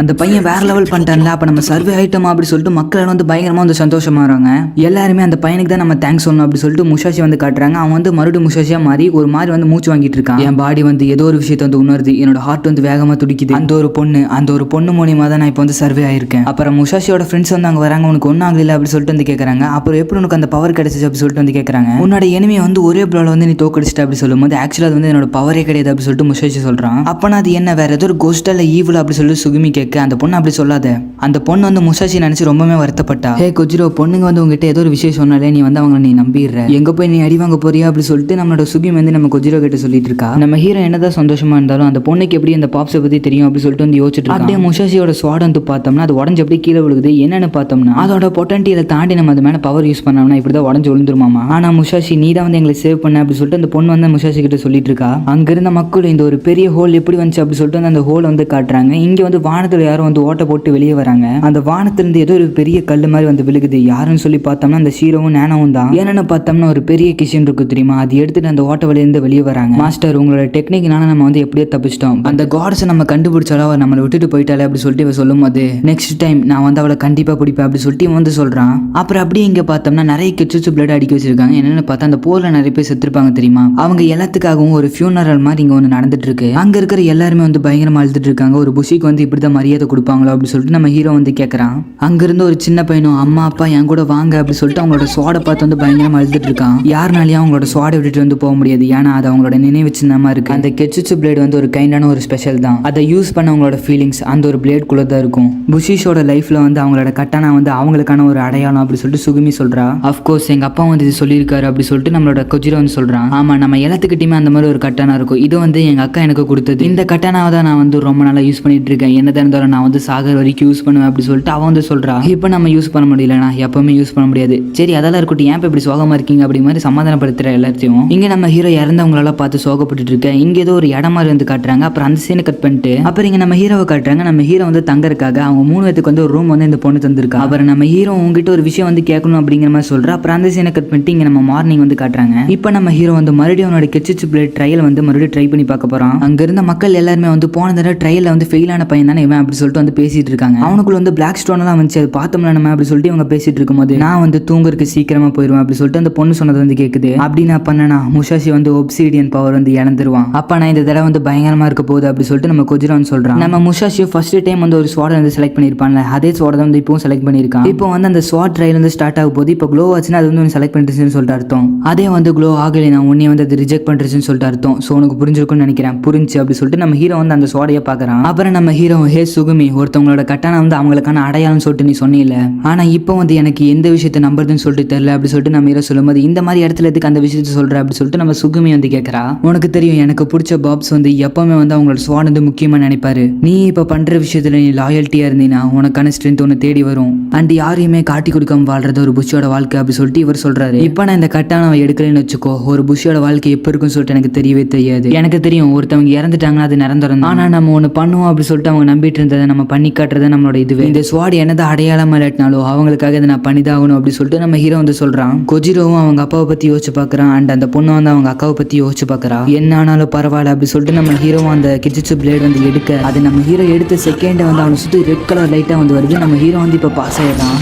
அந்த பையன் வேற லெவல் பண்ணிட்டான்ல, அப்போ நம்ம சர்வே ஆயிட்டோமா அப்படி சொல்லிட்டு மக்கள் வந்து பயங்கரமாக வந்து சந்தோஷமாகறாங்க. எல்லாருமே அந்த பையனுக்கு தான் நம்ம தேங்க்ஸ் சொல்லணும் அப்படி சொல்லிட்டு முஷாஷி வந்து காட்டுறாங்க. அவன் வந்து மறுபடியும் முஷாஷியா மாறி ஒரு மாதிரி வந்து மூச்சு வாங்கிட்டு இருக்கான். என் பாடி வந்து ஏதோ ஒரு விஷயத்தை வந்து உணருது, என்னோட ஹார்ட் வந்து வேகமாக துடிக்குது. அந்த ஒரு பொண்ணு மூலியமாக தான் நான் இப்போ வந்து சர்வே ஆயிருக்கேன். அப்புறம் முஷாஷியோட ஃப்ரெண்ட்ஸ் வந்து அங்கே வராங்க. உனக்கு ஒன்றும் ஆகல அப்படி சொல்லிட்டு வந்து கேட்குறாங்க. அப்புறம் எப்படி உனக்கு அந்த பவர் கிடைச்சிச்சு அப்படி சொல்லிட்டு வந்து கேட்குறாங்க. உன்னோட எனிமே வந்து ஒரே ப்ளோல வந்து நீ தோக்கடிச்சிட்ட அப்படி சொல்லும்போது ஆக்சுவலாக அது வந்து என்னோட பவரே கிடையாது அப்படி சொல்லிட்டு முஷாஷி சொல்றான். அப்போ அது என்ன வேற ஏதோ ஒரு கோஸ்டா இல்லை ஈவில் அப்படி சொல்லிட்டு சுகுமி கேட்க அந்த பொண்ணு அப்படி சொல்லாத. அந்த பொண்ணு வந்து முசாஷி நினைச்சு ரொம்பவே வருத்தப்பட்டா. ஹே கொஜிரோ, பொண்ணுங்க வந்து உங்ககிட்ட ஏதோ ஒரு விஷயம் சொன்னாலே நீ வந்து அவங்க நீ நம்பிடுற, எங்க போய் நீ அடி வாங்க போறியா அப்படி சொல்லிட்டு நம்மளோட சுகிம் வந்து நம்ம கொஜிரோ கிட்ட சொல்லிட்டு இருக்கா. நம்ம ஹீரோ என்னதான் சந்தோஷமா இருந்தாலும் அந்த பொண்ணுக்கு எப்படி அந்த பாப்ஸை பத்தி தெரியும் அப்படி சொல்லிட்டு வந்து யோசிச்சுட்டு இருக்கா. அப்படியே முசாஷியோட ஸ்வாட் வந்து பார்த்தோம்னா அது உடஞ்சு அப்படியே கீழே விழுகுது. என்னன்னு பார்த்தோம்னா அதோட பொட்டன்டியில தாண்டி நம்ம அது மேல பவர் யூஸ் பண்ணோம்னா இப்படிதான் உடஞ்சு விழுந்துருமாமா. ஆனா முசாஷி நீ தான் வந்து எங்களை சேவ் பண்ண அப்படி சொல்லிட்டு அந்த பொண்ணு வந்து முசாஷி கிட்ட சொல்லிட்டு இருக்கா. அங்க இருந்த மக்கள் இந்த ஒரு பெரிய ஹோல் எப்படி வந்துச்சு அப்படி சொல்லிட்டு வந்து அந்த ஹோல் வந்து காட்டுறாங்க. இங்க வந்து வானத்துல யாரும் வந்து ஓட்ட போட்டு வெளியே வராங்க. அந்த வானத்திலிருந்து ஏதோ ஒரு பெரிய கல்லு மாதிரி வந்து விழுகுது. யாருன்னு சொல்லி பார்த்தோம்னா அந்த ஷீரோவும் நேனோவும் தான். என்னன்னு பார்த்தோம்னா ஒரு பெரிய கிஷன் இருக்கு தெரியுமா, அது எடுத்துட்டு அந்த ஓட்ட வழியிலிருந்து வெளியே வராங்க. மாஸ்டர், உங்களோட டெக்னிக்னால நம்ம வந்து எப்படியோ தப்பிச்சிட்டோம். அந்த காட்ஸை நம்ம கண்டுபிடிச்சாலும் அவர் நம்மளை விட்டுட்டு போயிட்டாலே அப்படி சொல்லிட்டு இவ சொல்லும் போது நெக்ஸ்ட் டைம் நான் வந்து அவளை கண்டிப்பா பிடிப்பேன் அப்படி சொல்லிட்டு இவன் வந்து சொல்றான். அப்புறம் அப்படியே இங்க பார்த்தோம்னா நிறைய கிட்ஸ் பிளட் அடிக்க வச்சிருக்காங்க. என்னன்னு பார்த்தா அந்த போர்ல நிறைய பேர் செத்துருப்பாங்க தெரியுமா. அவங்க எல்லாத்துக்காகவும் ஒரு ஃபியூனரல் மாதிரி இங்க ஒன்று நடந்துட்டு இருக்கு. அங்க இருக்கிற எல்லாருமே வந்து பயங்கரமா அழுதுட்டு இருக்காங்க. ஒரு புஷிக்கு வந்து இப்படிதான் மரியாதை கொடுப்பாங்களோ அப்படி சொல்லிட்டு நம்ம ஹீரோ வந்து கேட்கறான். அங்க இருந்து ஒரு சின்ன பையனும் அம்மா அப்பா என் கூட வாங்க அப்படி சொல்லிட்டு அவங்களோட ஸ்வாடை பார்த்து வந்து பயங்கரமா அழுதுட்டு இருக்கான். யாருனாலையும் அவங்களோட ஸ்வாடை விட்டுட்டு வந்து போக முடியாது. ஏன்னா அது அவங்களோட நினைவு சின்னமா இருக்கு. அந்த கெட்சுச்சு பிளேட் வந்து ஒரு கைண்டான ஒரு ஸ்பெஷல் தான். அதை யூஸ் பண்ண அவங்களோட ஃபீலிங்ஸ் அந்த ஒரு பிளேட் குள்ள தான் இருக்கும். புஷிஷோட லைஃப்ல வந்து அவங்களோட கட்டானா வந்து அவங்களுக்கான ஒரு அடையாளம் அப்படி சொல்லிட்டு சுகுமி சொல்றா. அஃப்கோர்ஸ் எங்க அப்பா வந்து இது சொல்லியிருக்காரு அப்படி சொல்லிட்டு நம்மளோட கொஜிரோ வந்து சொல்றான். ஆமா, நம்ம எல்லாத்துக்கிட்டையுமே அந்த மாதிரி ஒரு கட்டானா இருக்கும். இது வந்து எங்க அக்கா எனக்கு கொடுத்தது. இந்த கட்டானாவை தான் நான் வந்து ரொம்ப நாளா யூஸ் பண்ணிட்டு இருக்கேன். என்னதான் இருந்தாலும் நான் வந்து சாகர் வரைக்கும் யூஸ் பண்ணுவேன் அப்படி சொல்லிட்டு அவன் வந்து சொல்றா. இப்போ நம்ம யூஸ் பண்ண முடியலனா எப்பவுமே யூஸ் பண்ண முடியாது. சரி அதெல்லாம் இருக்கட்டும், ஏன் இப்படி சோகமா இருக்கீங்க அப்படி மாதிரி சமாதானப்படுத்துற எல்லாத்தையும். இங்க நம்ம ஹீரோ இறந்தவங்களெல்லாம் பார்த்து சோகப்பட்டு இருக்கேன். இங்க ஏதோ ஒரு இடம் மாதிரி வந்து காட்டுறாங்க. அப்புறம் அந்த சீனை கட் பண்ணிட்டு அப்புறம் இங்க நம்ம ஹீரோவை காட்டுறாங்க. நம்ம ஹீரோ வந்து தங்கறதுக்காக அவங்க 3 பேருக்கு வந்து ஒரு ரூம் வந்து இந்த பொண்ணு தந்திருக்கா. அப்புறம் நம்ம ஹீரோ உங்ககிட்ட ஒரு விஷயம் வந்து கேட்கணும் அப்படிங்கிற மாதிரி சொல்றா. அப்புறம் அந்த சீனை கட் பண்ணிட்டு இங்க நம்ம மார்னிங் வந்து காட்டுறாங்க. இப்போ நம்ம ஹீரோ வந்து மறுபடியும் அவனோட கெட்சுச்சு பிளேட் ட்ரையல் வந்து மறுபடியும் ட்ரை பண்ணி பார்க்க போறான். அங்க இருந்த மக்கள் எல்லாருமே வந்து போன தடவை ட்ரையல்ல வந்து ஃபெயில் ஆன பையன் தானே இவன் அப்படி சொல்லிட்டு வந்து பேசிட்டு இருக்காங்க. அவனுக்குள்ள வந்து பிளாக் ஸ்டோன் எல்லாம் வந்துச்சு, அது பார்த்தோம்ல நம்ம அப்படி சொல்லிட்டு இவங்க பேசிட்டு இருக்கும்போது நான் வந்து தூங்குறதுக்கு சீக்கிரமா போயிடுவேன் அப்படி சொல்லிட்டு அந்த பொண்ணு சொன்னது வந்து கேக்குது. அப்படி நான் பண்ணனா முசாஷி வந்து ஒப்சிடியன் பவர் வந்து இழந்துருவான். அப்ப நான் இந்த தடவை வந்து பயங்கரமா இருக்க போகுது அப்படி சொல்லிட்டு நம்ம கொஜிரோன்னு சொல்றான். நம்ம முசாஷி ஃபர்ஸ்ட் டைம் வந்து ஒரு ஸ்வாட் வந்து செலக்ட் பண்ணிருப்பான்ல, அதே ஸ்வாட் தான் வந்து இப்பவும் செலக்ட் பண்ணிருக்கான். இப்போ வந்து அந்த ஸ்வாட் ட்ரையல் வந்து ஸ்டார்ட் ஆக போது. இப்போ க்ளோ ஆச்சுன்னா அது வந்து செலக்ட் பண்ணிருச்சுன்னு சொல்லிட்டு அர்த்தம். அதே வந்து க்ளோ ஆகலை நான் உன்னை வந்து அது ரிஜெக்ட் பண்ணிருச்சுன்னு சொல்லிட்டு அர்த்தம். ஸோ உனக்கு புரிஞ்சிருக்கும்னு நினைக்கிறேன். புரிஞ்சு அப்படி சொல்லிட்டு நம்ம ஹீரோ வந்து அந்த ஸ்வாடையை பார்க்கறான். அப்புறம் நம்ம ஹீரோ ஹே சுகுமி, ஒருத்தவங்களோட கட்டான வந்து அவங்களுக்கான அடையாளம் சொல்லிட்டு நீ சொன்னீல, ஆனா இப்போ வந்து எனக்கு எந்த விஷயத்தை நம்புறதுன்னு சொல்லிட்டு தெரியல அப்படி சொல்லிட்டு நம்ம ஹீரோ சொல்லும்போது இந்த மாதிரி இடத்துல எதுக்கு அந்த விஷயத்தை சொல்ற அப்படி சொல்லிட்டு நம்ம சுகுமி வந்து கேட்கறா. உனக்கு தெரியும் எனக்கு பிடிச்ச பாப்ஸ் வந்து எப்பவுமே வந்து அவங்களோட ஸ்வாட் வந்து முக்கியமா நினைப்பாரு. நீ இப்போ பண்ற விஷயத்துல நீ லாயல்ட்டியா இருந்தீனா உனக்கான ஸ்ட்ரென்த் ஒன்று தேடி வரும். அண்ட் யாரையுமே காட்டி கொடுக்காம வாழ்றது ஒரு புஷோட வாழ்க்கை அப்படி சொல்லிட்டு இவர் சொல்றாரு. இப்போ நான் இந்த கட்டான எடுக்கலன்னு வச்சுக்கோ, ஒரு புஷோட வாழ்க்கை எப்ப இருக்குன்னு சொல்லிட்டு எனக்கு தெரியவே தெரியாது. எனக்கு தெரியும் ஒருத்தவங்க இறந்துட்டாங்கன்னா அது நிரந்தரம். ஆனா நம்ம ஒன்று பண்ணுவோம் அப்படி சொல்லிட்டு அவங்க நம்பிட்டு இருந்ததை நம்ம பண்ணி காட்டுறது நம்மளோட இதுவே. இந்த ஸ்வாட் என்னதான் அடையாளமா இல்லாட்டினாலும் அவங்களுக்காக இதை நான் பண்ணிதான் ஆகணும் அப்படி சொல்லிட்டு நம்ம ஹீரோ வந்து சொல்றான். கொஜிரோவும் அவங்க அப்பாவை பத்தி யோசிச்சு பாக்குறான். அண்ட் அந்த பொண்ணு வந்து அவங்க அக்காவை பத்தி யோசிச்சு பாக்குறா. என்ன ஆனாலும் பரவாயில்ல அப்படி சொல்லிட்டு நம்ம ஹீரோவும் அந்த கிட்சு பிளேட் வந்து எடுக்க அது நம்ம ஹீரோ எடுத்த செகண்ட் வந்து அவனை சுத்தி ரெட் கலர் லைட்டா வந்து வருது. நம்ம ஹீரோ வந்து இப்ப பாஸ் ஆயிடுறான்.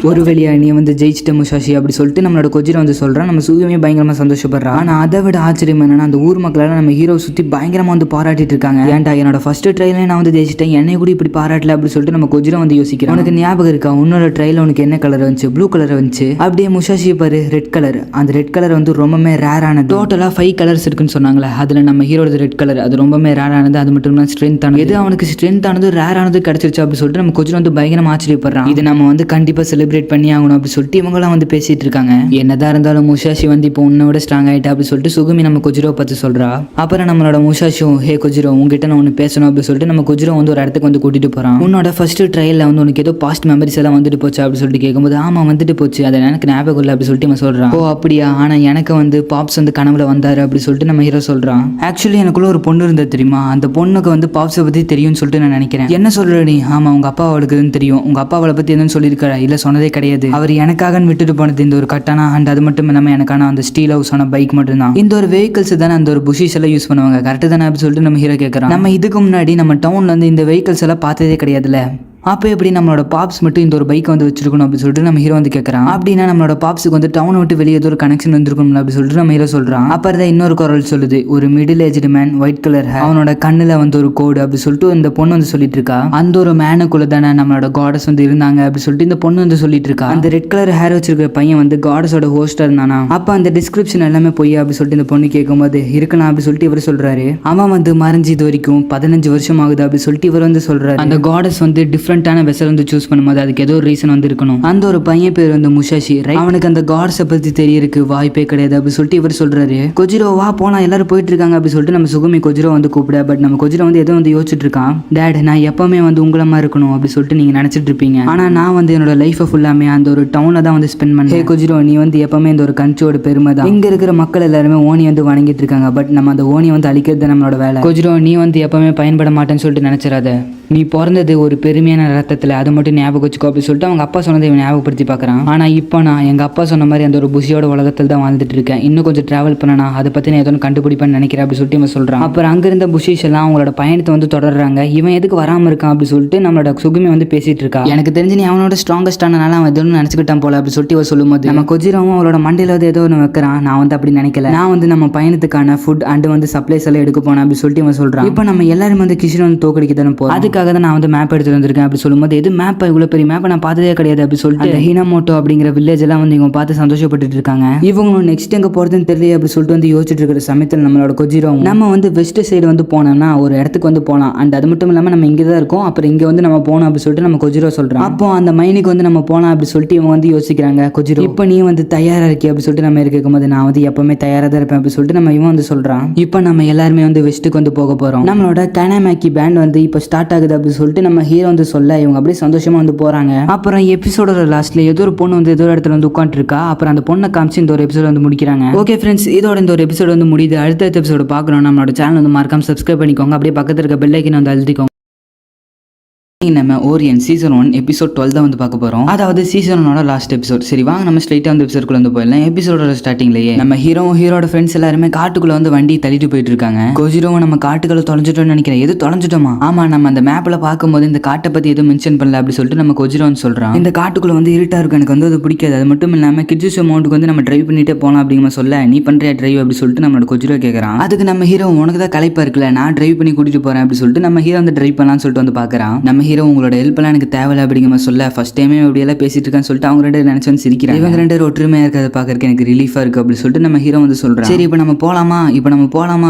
ஒரு வழியா நீ வந்து ஜெயிச்சிட்ட முசாஷி அப்படி சொல்லிட்டு நம்மளோட கொஜிரோ வந்து சொல்றான். நம்ம சுகுமே பயங்கரமா சந்தோஷப்படுறான். ஆனா அதை விட ஆச்சரியம் என்னன்னா அந்த ஊர் மக்களால நம்ம ஹீரோ சுத்தி பயங்கரமா வந்து பாராட்டிட்டு இருக்காங்க. ஏன்டா என்னோட ஃபர்ஸ்ட் ட்ரையல்ல நான் வந்து ஜெயிச்சிட்டேன், என்னை கூட இப்படி பாராட்டல அப்படி சொல்லிட்டு நம்ம கொஜிரோ வந்து யோசிக்கிறோம். உனக்கு ஞாபகம் இருக்கா உன்னோட ட்ரையல் உனக்கு என்ன கலர் வந்துச்சு? ப்ளூ கலர் வந்துச்சு. அப்படியே முசாஷி பாரு ரெட் கலர். அந்த ரெட் கலர் வந்து ரொம்பவே ரேர் ஆனது. டோட்டலா 5 கலர்ஸ் இருக்குன்னு சொன்னாங்களே, அதுல நம்ம ஹீரோட ரெட் கலர் அது ரொம்பவே ரேர் ஆனது. அது மட்டும் தான் ஸ்ட்ரென்த் ஆனது. எது அவனுக்கு ஸ்ட்ரென்த் ஆனது ரேர் ஆனது கிடைச்சிருச்சு அப்படி சொல்லிட்டு நம்ம கொஜிரோ வந்து பயங்கரமா ஆச்சரியப்படுறான். இது நம்ம வந்து கண்டிப்பா செலிப்ரேட் பண்ணி ஆகணும் அப்படி சொல்லிட்டு இவங்களாம் வந்து பேசிட்டு இருக்காங்க. என்னதான் இருந்தாலும் முசாஷி வந்து இப்போ உன்னோட ஸ்ட்ராங் ஆயிட்டா அப்படி சொல்லிட்டு சுகுமி நம்ம கொஜிரோ பார்த்து சொல்றா. அப்புறம் நம்மளோட முசாஷியும் ஹே கொஜிரோ உங்ககிட்ட நான் ஒன்று பேசணும் அப்படி சொல்லிட்டு நம்ம கொஜிரோ வந்து ஒரு இடத்துக்கு வந்து கூட்டிட்டு போறான். உன்னோட ஃபர்ஸ்ட் ட்ரையல்ல வந்து உனக்கு ஏதோ பாஸ்ட் மெமரிஸ் எல்லாம் வந்துட்டு போச்சு அப்படி சொல்லிட்டு கேட்கும்போது ஆமா வந்துட்டு போச்சு, அதை எனக்கு ஞாபகம் இல்லை அப்படி சொல்லிட்டு இவன் சொல்றான். ஓ அப்படியா, ஆனா எனக்கு வந்து பாப்ஸ் வந்து கனவுல வந்தாரு அப்படி சொல்லிட்டு நம்ம ஹீரோ சொல்றான். ஆக்சுவலி எனக்குள்ள ஒரு பொண்ணு இருந்தது தெரியுமா, அந்த பொண்ணுக்கு வந்து பாப்ஸை பத்தி தெரியும்னு சொல்லிட்டு நான் நினைக்கிறேன். என்ன சொல்ற நீ? ஆமா உங்க அப்பா அவளுக்குன்னு தெரியும். உங்க அப்பா அவளை பத்தி என்னன்னு சொல்லியிருக்காரு? இல்ல சொன்னதே கிடையாது. அவர் எனக்காக விட்டுட்டு போனது இந்த ஒரு கட்டானா அண்ட் அது மட்டும் இல்லாம எனக்கான அந்த ஸ்டீல் ஹவுஸ் ஆன பைக் மட்டும் தான். இந்த ஒரு வெஹிக்கிள்ஸ் தானே அந்த ஒரு புஷிஸ் எல்லாம் யூஸ் பண்ணுவாங்க கரெக்ட் தானே அப்படி சொல்லிட்டு நம்ம ஹீரோ கேட்கறான். நம்ம இதுக்கு முன்னாடி நம்ம டவுன்ல வந்து இந்த வெஹிக்கிள்ஸ் எல்லாம் பார்த்ததே கிடையாதுல. அப்போ எப்படி நம்மளோட பாப்ஸ் மட்டும் இந்த ஒரு பைக்கை வந்து வச்சிருக்கணும் அப்படின்னு சொல்லிட்டு நம்ம ஹீரோ வந்து கேட்கறான். அப்படின்னா நம்மளோட பாப்ஸுக்கு வந்து டவுன் விட்டு வெளியே ஏதோ ஒரு கனெக்ஷன் வந்திருக்கணும் அப்படின்னு சொல்லிட்டு நம்ம ஹீரோ சொல்றான். அப்புறம் இன்னொரு குரல் சொல்லுது, ஒரு middle aged man, white colour hair, அவனோட கண்ணுல வந்து ஒரு கோடு அப்படி சொல்லிட்டு இந்த பொண்ணு வந்து சொல்லிட்டு இருக்கா. அந்த ஒரு மேனுக்குள்ள தானே நம்மளோட காடஸ் வந்து இருந்தாங்க அப்படி சொல்லிட்டு இந்த பொண்ணு வந்து சொல்லிட்டு இருக்கா. அந்த ரெட் கலர் ஹேர் வச்சிருக்கிற பையன் வந்து காடஸோட ஹோஸ்டர் இருந்தானா. அப்ப அந்த டிஸ்கிரிப்ஷன் எல்லாமே போய் அப்படி சொல்லிட்டு இந்த பொண்ணு கேட்கும்போது இருக்கலாம் அப்படி சொல்லிட்டு இவர் சொல்றாரு. அவன் வந்து மறைஞ்சு இது வரைக்கும் 15 வருஷம் ஆகுது அப்படி சொல்லிட்டு இவர் வந்து சொல்றாரு. அந்த காடஸ் வந்து டிஃப்ரெண்டான வெசல் வந்து சூஸ் பண்ணும்போது அதுக்கு ஏதோ ஒரு ரீசன் வந்து இருக்கணும். அந்த ஒரு பையன் பேர் வந்து முஷாஷி, அவனுக்கு அந்த காடஸை பத்தி தெரியறதுக்கு வாய்ப்பே கிடையாது அப்படி சொல்லிட்டு இவர் சொல்றாரு. கொஜிரோ வா போலாம், எல்லாரும் போயிட்டு இருக்காங்க அப்படி சொல்லிட்டு நம்ம சுகுமி கொஜிரோ வந்து கூப்பிட. பட் நம்ம கொஜிரோ வந்து ஏதோ வந்து யோசிச்சுட்டு இருக்கான். டேட், நான் எப்பவுமே வந்து உங்களமா இருக்கணும் அப்படி சொல்லிட்டு நீங்க நினைச்சிட்டு இருப்பீங்க. ஆனா நான் வந்து என்னோட லைஃபை ஃபுல்லாமே அந்த ஒரு டவுன்ல தான் வந்து ஸ்பெண்ட் பண்ணேன். ஹே கொஜிரோ, நீ வந்து எப்பவுமே இந்த ஒரு கண்ட்ரியோட பெருமை தான். இங்க இருக்கிற மக்கள் எல்லாருமே ஓனி வந்து வணங்கிட்டு இருக்காங்க. பட் நம்ம அந்த ஓனியை வந்து அழிக்கிறது நம்மளோட வேலை. கொஜிரோ, நீ வந்து எப்பவுமே பயன்பட மாட்டேன்னு சொல்லிட்டு நினைச்சிடாத. நீ பிறந்தது ஒரு பெருமையான ரத்தத்தில், அதை மட்டும் ஞாபகம் வச்சுக்கோ அப்படி சொல்லிட்டு அவங்க அப்பா சொன்னதை இவன் ஞாபகப்படுத்தி பார்க்குறான். ஆனால் இப்போ நான் எங்கள் அப்பா சொன்ன மாதிரி அந்த ஒரு புஷியோட உலகத்தில் தான் வாழ்ந்துட்டு இருக்கேன். இன்னும் கொஞ்சம் ட்ராவல் பண்ணனா அதை பற்றி நான் எதுவும் கண்டுபிடிப்பேன்னு நினைக்கிறேன் அப்படி சொல்லிட்டு இவன் சொல்கிறான். அப்புறம் அங்கிருந்த புஷிஸ் எல்லாம் அவங்களோட பயணத்தை வந்து தொடர்றாங்க. இவன் எதுக்கு வராமல் இருக்கான் அப்படி சொல்லிட்டு நம்மளோட சுகுமி வந்து பேசிட்டு இருக்கா. எனக்கு தெரிஞ்சு நீ அவனோட ஸ்ட்ராங்கஸ்டானால அவன் எதுவும் நினச்சிக்கிட்டான் போல அப்படி சொல்லிட்டு இவன் சொல்லும்போது நம்ம கொஜிரோவும் அவளோட மண்டையில் வந்து ஏதோ ஒன்று வைக்கிறான். நான் வந்து அப்படி நினைக்கல. நான் வந்து நம்ம பயணத்துக்கான ஃபுட் அண்ட் வந்து சப்ளைஸ் எல்லாம் எடுக்க போனேன் அப்படி சொல்லிட்டு இவன் சொல்கிறான். இப்போ நம்ம எல்லாரும் வந்து கிஷன் வந்து தோக்கடிக்க தானே போகிறோம். அதுக்காக தான் நான் வந்து மேப் எடுத்து வந்திருக்கேன் அப்படி சொல்லும்போது, எது மேப், இவ்வளோ பெரிய மேப்பை நான் பார்த்ததே கிடையாது அப்படி சொல்லிட்டு அந்த ஹினாமோட்டோ அப்படிங்கிற வில்லேஜ் எல்லாம் வந்து இவங்க பார்த்து சந்தோஷப்பட்டு இருக்காங்க. இவங்களும் நெக்ஸ்ட் எங்க போறதுன்னு தெரியல அப்படி சொல்லிட்டு வந்து யோசிச்சுட்டு இருக்கிற சமயத்தில் நம்மளோட கொஜிரோ நம்ம வந்து வெஸ்ட் சைடு வந்து போனோம்னா ஒரு இடத்துக்கு வந்து போகலாம். அண்ட் அது மட்டும் இல்லாமல் நம்ம இங்கே தான் இருக்கோம், அப்புறம் இங்கே வந்து நம்ம போனோம் அப்படி சொல்லிட்டு நம்ம கொஜிரோ சொல்கிறோம். அப்போ அந்த மைனுக்கு வந்து நம்ம போகலாம் அப்படி சொல்லிட்டு இவங்க வந்து யோசிக்கிறாங்க. கொஜிரோ, இப்போ நீ வந்து தயாராக இருக்கே அப்படி சொல்லிட்டு நம்ம இருக்கும்போது நான் வந்து எப்பவுமே தயாராக தான் இருப்பேன் அப்படி சொல்லிட்டு நம்ம இவன் வந்து சொல்கிறான். இப்போ நம்ம எல்லாருமே வந்து வெஸ்ட்டுக்கு வந்து போக போகிறோம். நம்மளோட கனமேக்கி பேண்ட் வந்து இப்போ ஸ்டார்ட் ஆகுது அப்படி சொல்லிட்டு நம்ம ஹீரோ வந்து சொல்ல இவங்க அப்படியே சந்தோஷமா வந்து போறாங்க. அப்புறம் எபிசோடோட லாஸ்ட்ல ஏதோ ஒரு பொண்ணு வந்து ஏதோ ஒரு இடத்துல வந்து உட்காந்துட்டு இருக்கா. அப்புறம் அந்த பொண்ணை காமிச்சு இந்த ஒரு எபிசோட் வந்து முடிக்கிறாங்க. ஓகே ஃப்ரெண்ட்ஸ், இதோட இந்த ஒரு எபிசோட் வந்து முடியுது. அடுத்த எபிசோட பார்க்கணும் நம்மளோட சேனல் வந்து மறக்காம சப்ஸ்கிரைப் பண்ணிக்கோங்க. அப்படியே பக்கத்துல இருக்க பெல் ஐக்கனை வந்து அழுத்திக்கோங்க. நம்ம ஓரியன் சீசன் 1 எபிசோட் 12 தான் வந்து பார்க்க போறோம். அதாவது சீசன் 1ஓட லாஸ்ட் எபிசோட். சரி வாங்க நம்ம ஸ்ட்ரைட்டா வந்து எபிசோட்குள்ள வந்து போயிடலாம். எபிசோடோட ஸ்டார்டிங்லயே நம்ம ஹீரோட ஃப்ரெண்ட்ஸ் எல்லாருமே காட்டுக்குள்ள வந்து வண்டி தள்ளிட்டு போயிட்டு இருக்காங்க. கொஜிரோவை நம்ம காட்டுக்குள்ள தொலைஞ்சிட்டோம்னு நினைக்கிறேன். எது தொலைஞ்சிட்டோமா? ஆமா, நம்ம அந்த மேப்ல பார்க்கும்போது இந்த காட்டை பத்தி எதுவும் மென்ஷன் பண்ணல அப்படி சொல்லிட்டு நம்ம கொஜிரோன்னு சொல்றான். இந்த காட்டுக்குள்ள வந்து இருட்டா இருக்கு, எனக்கு வந்து அது பிடிக்காது. அது மட்டும் இல்லாம கிட்ஸ் அமௌண்ட்டுக்கு வந்து நம்ம டிரைவ் பண்ணிட்டே போகலாம் அப்படிங்கிற சொல்ல, நீ பண்றியா டிரைவ் அப்படி சொல்லிட்டு நம்மளோட கொஜிரோ கேட்கறான். அதுக்கு நம்ம ஹீரோ, உனக்கு தான் களைப்பா இருக்குல்ல, நான் டிரைவ் பண்ணி கூட்டிட்டு போறேன் அப்படி சொல்லிட்டு நம்ம ஹீரோ வந்து டிரைவ் பண்ணலாம்னு சொல்லிட்டு வந்து பாக்குறான். நம்ம ஹீரோ, உங்களோட ஹெல்ப் எனக்கு தேவையில்ல அப்படிங்கிற சொல்ல, ஃபர்ஸ்ட் டைமே அப்படியெல்லாம் பேசிட்டு இருக்கான்னு சொல்லிட்டு அவங்க ரெண்டு நினைச்சு வந்து சிரிக்கிறாங்க. இவங்க ரெண்டு ஒற்றுமையா இருக்கிறத பாக்குறதுக்கு எனக்கு ரிலீஃபா இருக்கு அப்படி சொல்லிட்டு நம்ம ஹீரோ வந்து சொல்றான். சரி இப்போ நம்ம போலாமா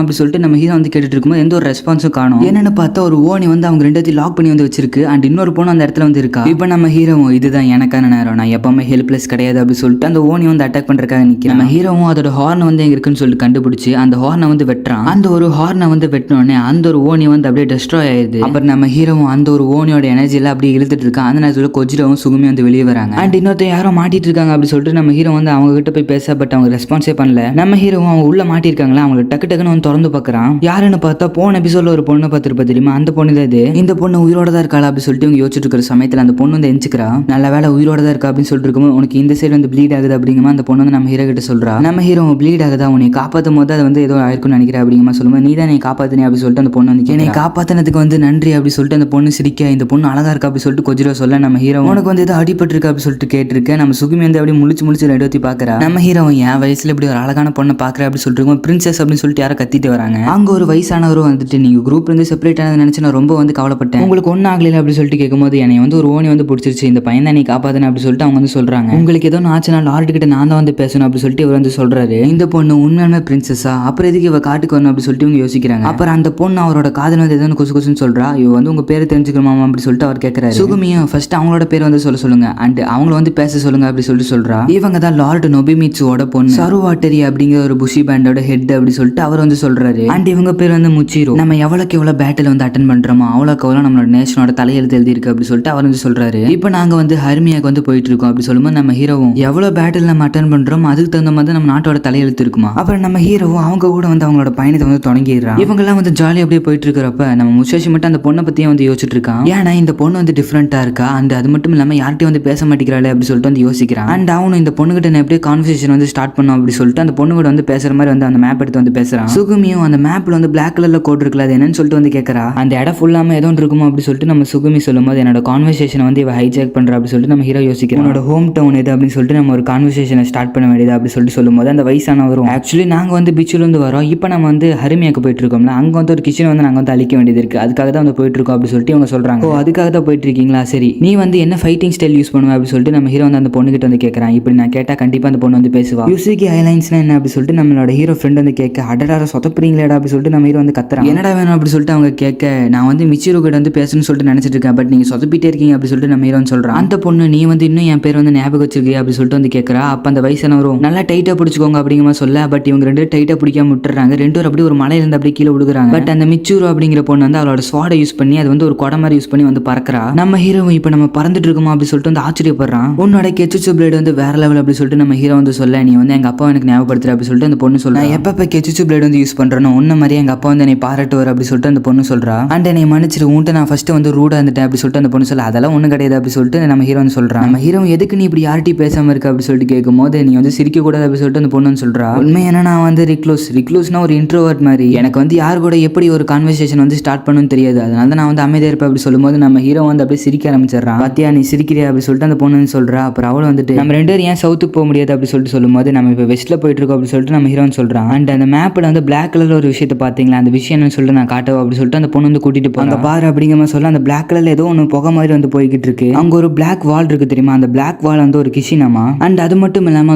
அப்படி சொல்லிட்டு நம்ம ஹீரோ வந்து கேட்டுட்டு இருக்கும்போது எந்த ஒரு ரெஸ்பான்ஸும் காணும். என்னன்னு பார்த்தா ஒரு ஓனி வந்து அவங்க ரெண்டாத்தையும் லாக் பண்ணி வந்து வச்சிருக்கு. அண்ட் இன்னொரு பொண்ணு அந்த இடத்துல வந்து இருக்கா. இப்போ நம்ம ஹீரோவும் இதுதான் எனக்கான நேரம், நான் எப்பவுமே ஹெல்ப்லெஸ் கிடையாது அப்படி சொல்லிட்டு அந்த ஓனி வந்து அட்டாக் பண்றதுக்காக நிற்கிறேன். நம்ம ஹீரோவும் அதோட ஹார்ன் வந்து எங்க இருக்குன்னு சொல்லிட்டு கண்டுபிடிச்சு அந்த ஹார்னை வந்து வெட்டுறான். அந்த ஒரு ஹார்னை வந்து வெட்டினோடனே அந்த ஒரு ஓனி வந்து அப்படியே டெஸ்ட்ராய் ஆயிடுது. அப்புறம் நம்ம ஹீரோவும் அந்த ஒரு ஓனியோட எனர்ஜியில அப்படியே இழுத்துட்டு இருக்கான். அந்த நேரத்தில் கொஜிரோவும் சுகுமி வந்து வெளியே வராங்க. அண்ட் இன்னொருத்த யாரோ மாட்டிட்டு இருக்காங்க அப்படி சொல்லிட்டு நம்ம ஹீரோ வந்து அவங்க கிட்ட போய் பேச, பட் அவங்க ரெஸ்பான்ஸே பண்ணல. நம்ம ஹீரோவும் அவங்க உள்ள மாட்டிருக்காங்களா அவங்க டக்குன்னு வந்து திறந்து பார்க்கறான். யாருன்னு பார்த்தா போன எபிசோட்ல ஒரு பொண்ணை பார்த்துருப்பா தெரியுமா, அந்த பொண்ணு தான் இது. இந்த பொண்ணு உயிரோட தான் இருக்காளா அப்படி சொல்லிட்டு இவங்க யோசிச்சுட்டு இருக்கிற சமயத்தில் அந்த பொண்ணு வந்து எஞ்சிக்கிறா. நல்ல வேலை உயிரோட தான் இருக்கா அப்படின்னு சொல்லிட்டு இருக்கும்போது, உனக்கு இந்த சைடு வந்து ப்ளீட் ஆகுது அப்படிங்கிற அந்த பொண்ணு வந்து நம்ம ஹீரோ கிட்ட சொல்றா. நம்ம ஹீரோ ப்ளீட் ஆகுதா, உன்னை காப்பாற்றும் போது அது வந்து ஏதோ ஆயிருக்கும்னு நினைக்கிறேன் அப்படிங்கிற சொல்லும்போது, நீ தான் என்னை காப்பாத்தினே அப்படி சொல்லிட்டு அந்த பொண்ணு வந்து என்னை காப்பாத்தினதுக்கு வந்து நன்றி அப்படி சொல்லிட்டு அந்த பொண்ணு சிரிக்க, இந்த பொண்ணு அழகா இருக்கா அப்படி சொல்லிட்டு கொஜிரோ சொல்ல, நம்ம ஹீரோ உனக்கு வந்து ஏதோ அடிபட்டு இருக்கா அப்படி சொல்லிட்டு கேட்டிருக்கேன். நம்ம சுகுமி வந்து அப்படியே முழிச்சு ரெண்டு பாக்குறா. நம்ம ஹீரோ என் வயசுல இப்படி ஒரு அழகான பொண்ணை பாக்குற அப்படி சொல்லிட்டு பிரின்சஸ் அப்படின்னு சொல்லிட்டு யாரை கத்திட்டு வராங்க. அங்க ஒரு வயசானவரும் வந்துட்டு, நீங்க குரூப்ல இருந்து செப்பரேட் ஆனது நினைச்சு நான் ரொம்ப வந்து கவலைப்பட்டேன், உங்களுக்கு ஒன்னும் ஆகல அப்படி சொல்லிட்டு கேட்கும்போது, என்னை வந்து ஒரு ஓனி வந்து பிடிச்சிருச்சு, இந்த பையன் தான் நீ காப்பாத்தன அப்படி சொல்லிட்டு அவங்க வந்து சொல்றாங்க. உங்களுக்கு ஏதோ ஆச்சுனா லார்டு கிட்ட நான் தான் வந்து பேசணும் அப்படி சொல்லிட்டு இவர் வந்து சொல்றாரு. இந்த பொண்ணு உண்மையான பிரின்சஸா, அப்புறம் எதுக்கு இவ காட்டுக்கு வரணும் அப்படி சொல்லிட்டு இவங்க யோசிக்கிறாங்க. அப்புறம் அந்த பொண்ணு அவரோட காதல் வந்து ஏதோ கொசுன்னு சொல்றா. இவ வந்து உங்க பேரை தெரிஞ்சுக்கணுமா அப்படி சொல்லிட்டு அவர் கேட்கறாரு. சுகுமியும் ஃபர்ஸ்ட் அவங்களோட பேர் வந்து சொல்லுங்க அண்ட் அவங்கள வந்து பேச சொல்லுங்க அப்படி சொல்றா. இவங்க தான் லார்ட் நொபிமிட்சுவோட பொண்ணு சருவாட்டரி அப்படிங்கிற ஒரு புஷி பேண்டோட ஹெட் அப்படி சொல்லிட்டு அவர் வந்து சொல்றாரு. அண்ட் இவங்க பேர் வந்து முச்சிரோ. நம்ம எவ்வளவுக்கு எவ்வளவு பேட்டில் வந்து அட்டன் பண்றோமோ அவ்வளவுக்கு எவ்வளவு நம்மளோட நேஷனோட தலையெழுத்து எழுதி இருக்கு அப்படி சொல்லிட்டு அவர் வந்து சொல்றாரு. இப்போ நாங்க வந்து ஹர்மியாக்கு வந்து போயிட்டு இருக்கோம் அப்படி சொல்லும்போது, நம்ம ஹீரோவும் எவ்வளவு பேட்டில் நம்ம அட்டன் பண்றோம் அதுக்கு தகுந்த மாதிரி நம்ம நாட்டோட தலையெழுத்து இருக்குமா. அப்புறம் நம்ம ஹீரோவும் அவங்க கூட வந்து அவங்களோட பயணத்தை வந்து தொடங்கிடுறான். இவங்க எல்லாம் வந்து ஜாலியா அப்படியே போயிட்டு இருக்கிறப்ப நம்ம முஷாஷி மட்டும் அந்த பொண்ணை பத்தியே வந்து யோசிச்சுட்டு இருக்கான். ஏன்னா இந்த பொண்ணு வந்து டிஃப்ரெண்டா இருக்கா அண்ட் அது மட்டும் இல்லாம யார்கிட்டயும் வந்து பேச மாட்டேங்கிறாளே அப்படி சொல்லிட்டு வந்து யோசிக்கிறான். அண்ட் அவனும் இந்த பொண்ணுகிட்ட நான் எப்படியே கான்வர்சேஷன் வந்து ஸ்டார்ட் பண்ணும் அப்படி சொல்லிட்டு அந்த பொண்ணு கூட வந்து பேசுற மாதிரி வந்து அந்த மேப் எடுத்து வந்து பேசுறான். சுகுமியும் அந்த மேப்ல வந்து பிளாக் கலர்ல கோட் இருக்குல்ல அது என்னன்னு சொல்லிட்டு வந்து கேட்கறா. அந்த இடம் ஃபுல்லாம ஏதோ இருக்குமோ அப்படி சொல்லிட்டு நம்ம சுகுமி சொல்லும்போது என்னோட கான்வர்சேஷன் வந்து இவ ஹைஜாக் பண்றா அப்படி சொல்லிட்டு நம்ம ஹீரோ யோசிக்கிறோம். என்னோட ஹோம் டவுன் எது அப்படின்னு சொல்லிட்டு நம்ம ஒரு கான்வர்சேஷனை ஸ்டார்ட் பண்ண வேண்டியது அப்படி சொல்லிட்டு சொல்லும்போது அந்த வயசானவரும் ஆக்சுவலி நாங்க வந்து பீச்சில் வந்து வரோம், இப்போ நம்ம வந்து ஹரிமியாக்கு போயிட்டு இருக்கோம்ல, அங்க வந்து ஒரு கிச்சன் வந்து நாங்க வந்து அழிக்க வேண்டியது இருக்கு, அதுக்காக தான் வந்து போயிட்டு இருக்கோம் அப்படி சொல்லிட்டு இவங்க சொல்றாங்க. ஓ அதுக்காக தான் போயிட்டு இருக்கீங்களா, சரி நீ வந்து என்ன ஃபைட்டிங் ஸ்டைல் யூஸ் பண்ணுவ அப்படி சொல்லிட்டு நம்ம ஹீரோ வந்து அந்த பொண்ணு கிட்ட வந்து கேட்கறான். இப்படி நான் கேட்டா கண்டிப்பா அந்த பொண்ணு வந்து பேசுவா. யூசிகி ஐலைன்ஸ்னா என்ன அப்படி சொல்லிட்டு நம்மளோட ஹீரோ ஃப்ரெண்ட் வந்து கேட்க அடடார சொதப்புறீங்களேடா அப்படி சொல்லிட்டு நம்ம ஹீரோ வந்து கத்துறான். என்னடா வேணும் அப்படி சொல்லிட்டு அவங்க கேட்க நான் வந்து மிச்சிரோ கிட்ட வந்து பேசணும்னு சொல்லிட்டு நினைச்சிட்டு இருக்கேன், பட் நீங்க சொதப்பிட்டே இருக்கீங்க அப்படி சொல்லிட்டு நம்ம ஹீரோ சொல்றான். அந்த பொண்ணு நீ வந்து இன்னும் என் பேர் வந்து ஞாபகம் வச்சிருக்கீங்க அப்படி சொல்லிட்டு வந்து கேட்கறா. அப்ப அந்த வயசானவரும் நல்லா டைட்டா பிடிச்சுக்கோங்க அப்படிங்கிற மாதிரி சொல்ல, பட் இவங்க ரெண்டு டைட்டா பிடிக்காம விட்டுறாங்க. ரெண்டு பேரும் அப்படி ஒரு மலையில இருந்து அப்படியே கீழே விழுகுறாங்க. பட் அந்த மிச்சூரோ அப்படிங்கிற பொண்ணு வந்து அவளோட ஸ்வாடை யூஸ் பண்ணி அது வந்து ஒரு கொடை மாதிரி யூஸ் பண்ணி வந்து பறக்கிறா. நம்ம ஹீரோ இப்போ நம்ம பறந்துட்டு இருக்கோமா அப்படி சொல்லிட்டு வந்து ஆச்சரியப்படுறான். உன்னோட கெச்சுச்சு பிளேட் வந்து வேற லெவல் அப்படி சொல்லிட்டு நம்ம ஹீரோ வந்து சொல்ல, நீ வந்து எங்க அப்பா எனக்கு ஞாபகப்படுத்துற அப்படி சொல்லிட்டு அந்த பொண்ணு சொல்றா. எப்ப கெச்சுச்சு பிளேட் வந்து யூஸ் பண்றேனோ உன்ன மாதிரி எங்க அப்பா வந்து என்னை பாராட்டுவார் அப்படி சொல்லிட்டு அந்த பொண்ணு சொல்றா. அண்ட் என்னை மன்னிச்சிரு, உன்ட்ட நான் ஃபர்ஸ்ட் வந்து ரூடா இருந்துட்டேன் அப்படி சொல்லிட்டு அந்த பொண்ணு சொல்ல, அதெல்லாம் ஒன்றும் கிடையாது அப்படி சொல்லிட்டு நம்ம ஹீரோ வந்து சொல்றான். நம்ம ஹீரோ எதுக்கு நீ இப்படி யார்கிட்டயும் பேசாம இருக்க அப்படி சொல்லிட்டு கேட்கும் போது நீ வந்து சிரிக்க கூடாது அப்படி சொல்லிட்டு அந்த பொண்ணு வந்து சொல்றா. உண்மை என்ன, நான் வந்து ரிக்ளோஸ்னா ஒரு இன்ட்ரோவர்ட் மாதிரி, எனக்கு வந்து யார் கூட எப்படி ஒரு கான்வர்சேஷன் வந்து ஸ்டார்ட் பண்ணணும்னு தெரியாது, அதனால தான் நான் வந்து அமைதியா இருப்பேன் அப்படி சொல்லும்போது நம்ம ஹீரோ வந்து அப்படியே சிரிக்க ஆரம்பிச்சிடறான். பாத்தியா நீ சிரிக்கிறியா அப்படி சொல்லிட்டு அந்த பொண்ணு வந்து சொல்றா. அப்புறம் அவளை வந்துட்டு நம்ம ரெண்டு பேரும் ஏன் சவுத்துக்கு போக முடியாது அப்படி சொல்லிட்டு சொல்லும்போது நம்ம இப்போ வெஸ்ட்ல போயிட்டு இருக்கோம் அப்படி சொல்லிட்டு நம்ம ஹீரோன்னு சொல்றான். அண்ட் அந்த மேப்ல வந்து பிளாக் கலர்ல ஒரு விஷயத்தை பாத்தீங்களா, அந்த விஷயம் என்னன்னு சொல்லிட்டு நான் காட்டுவா அப்படி சொல்லிட்டு அந்த பொண்ணு வந்து கூட்டிட்டு போங்க பாரு அப்படிங்கிற மாதிரி சொல்ல, அந்த பிளாக் கலர்ல ஏதோ ஒன்று புகை மாதிரி வந்து போய்கிட்டு இருக்கு. அங்க ஒரு பிளாக் வால் இருக்கு தெரியுமா, அந்த பிளாக் வால் வந்து ஒரு கிஷினாமா. அண்ட் அது மட்டும் இல்லாம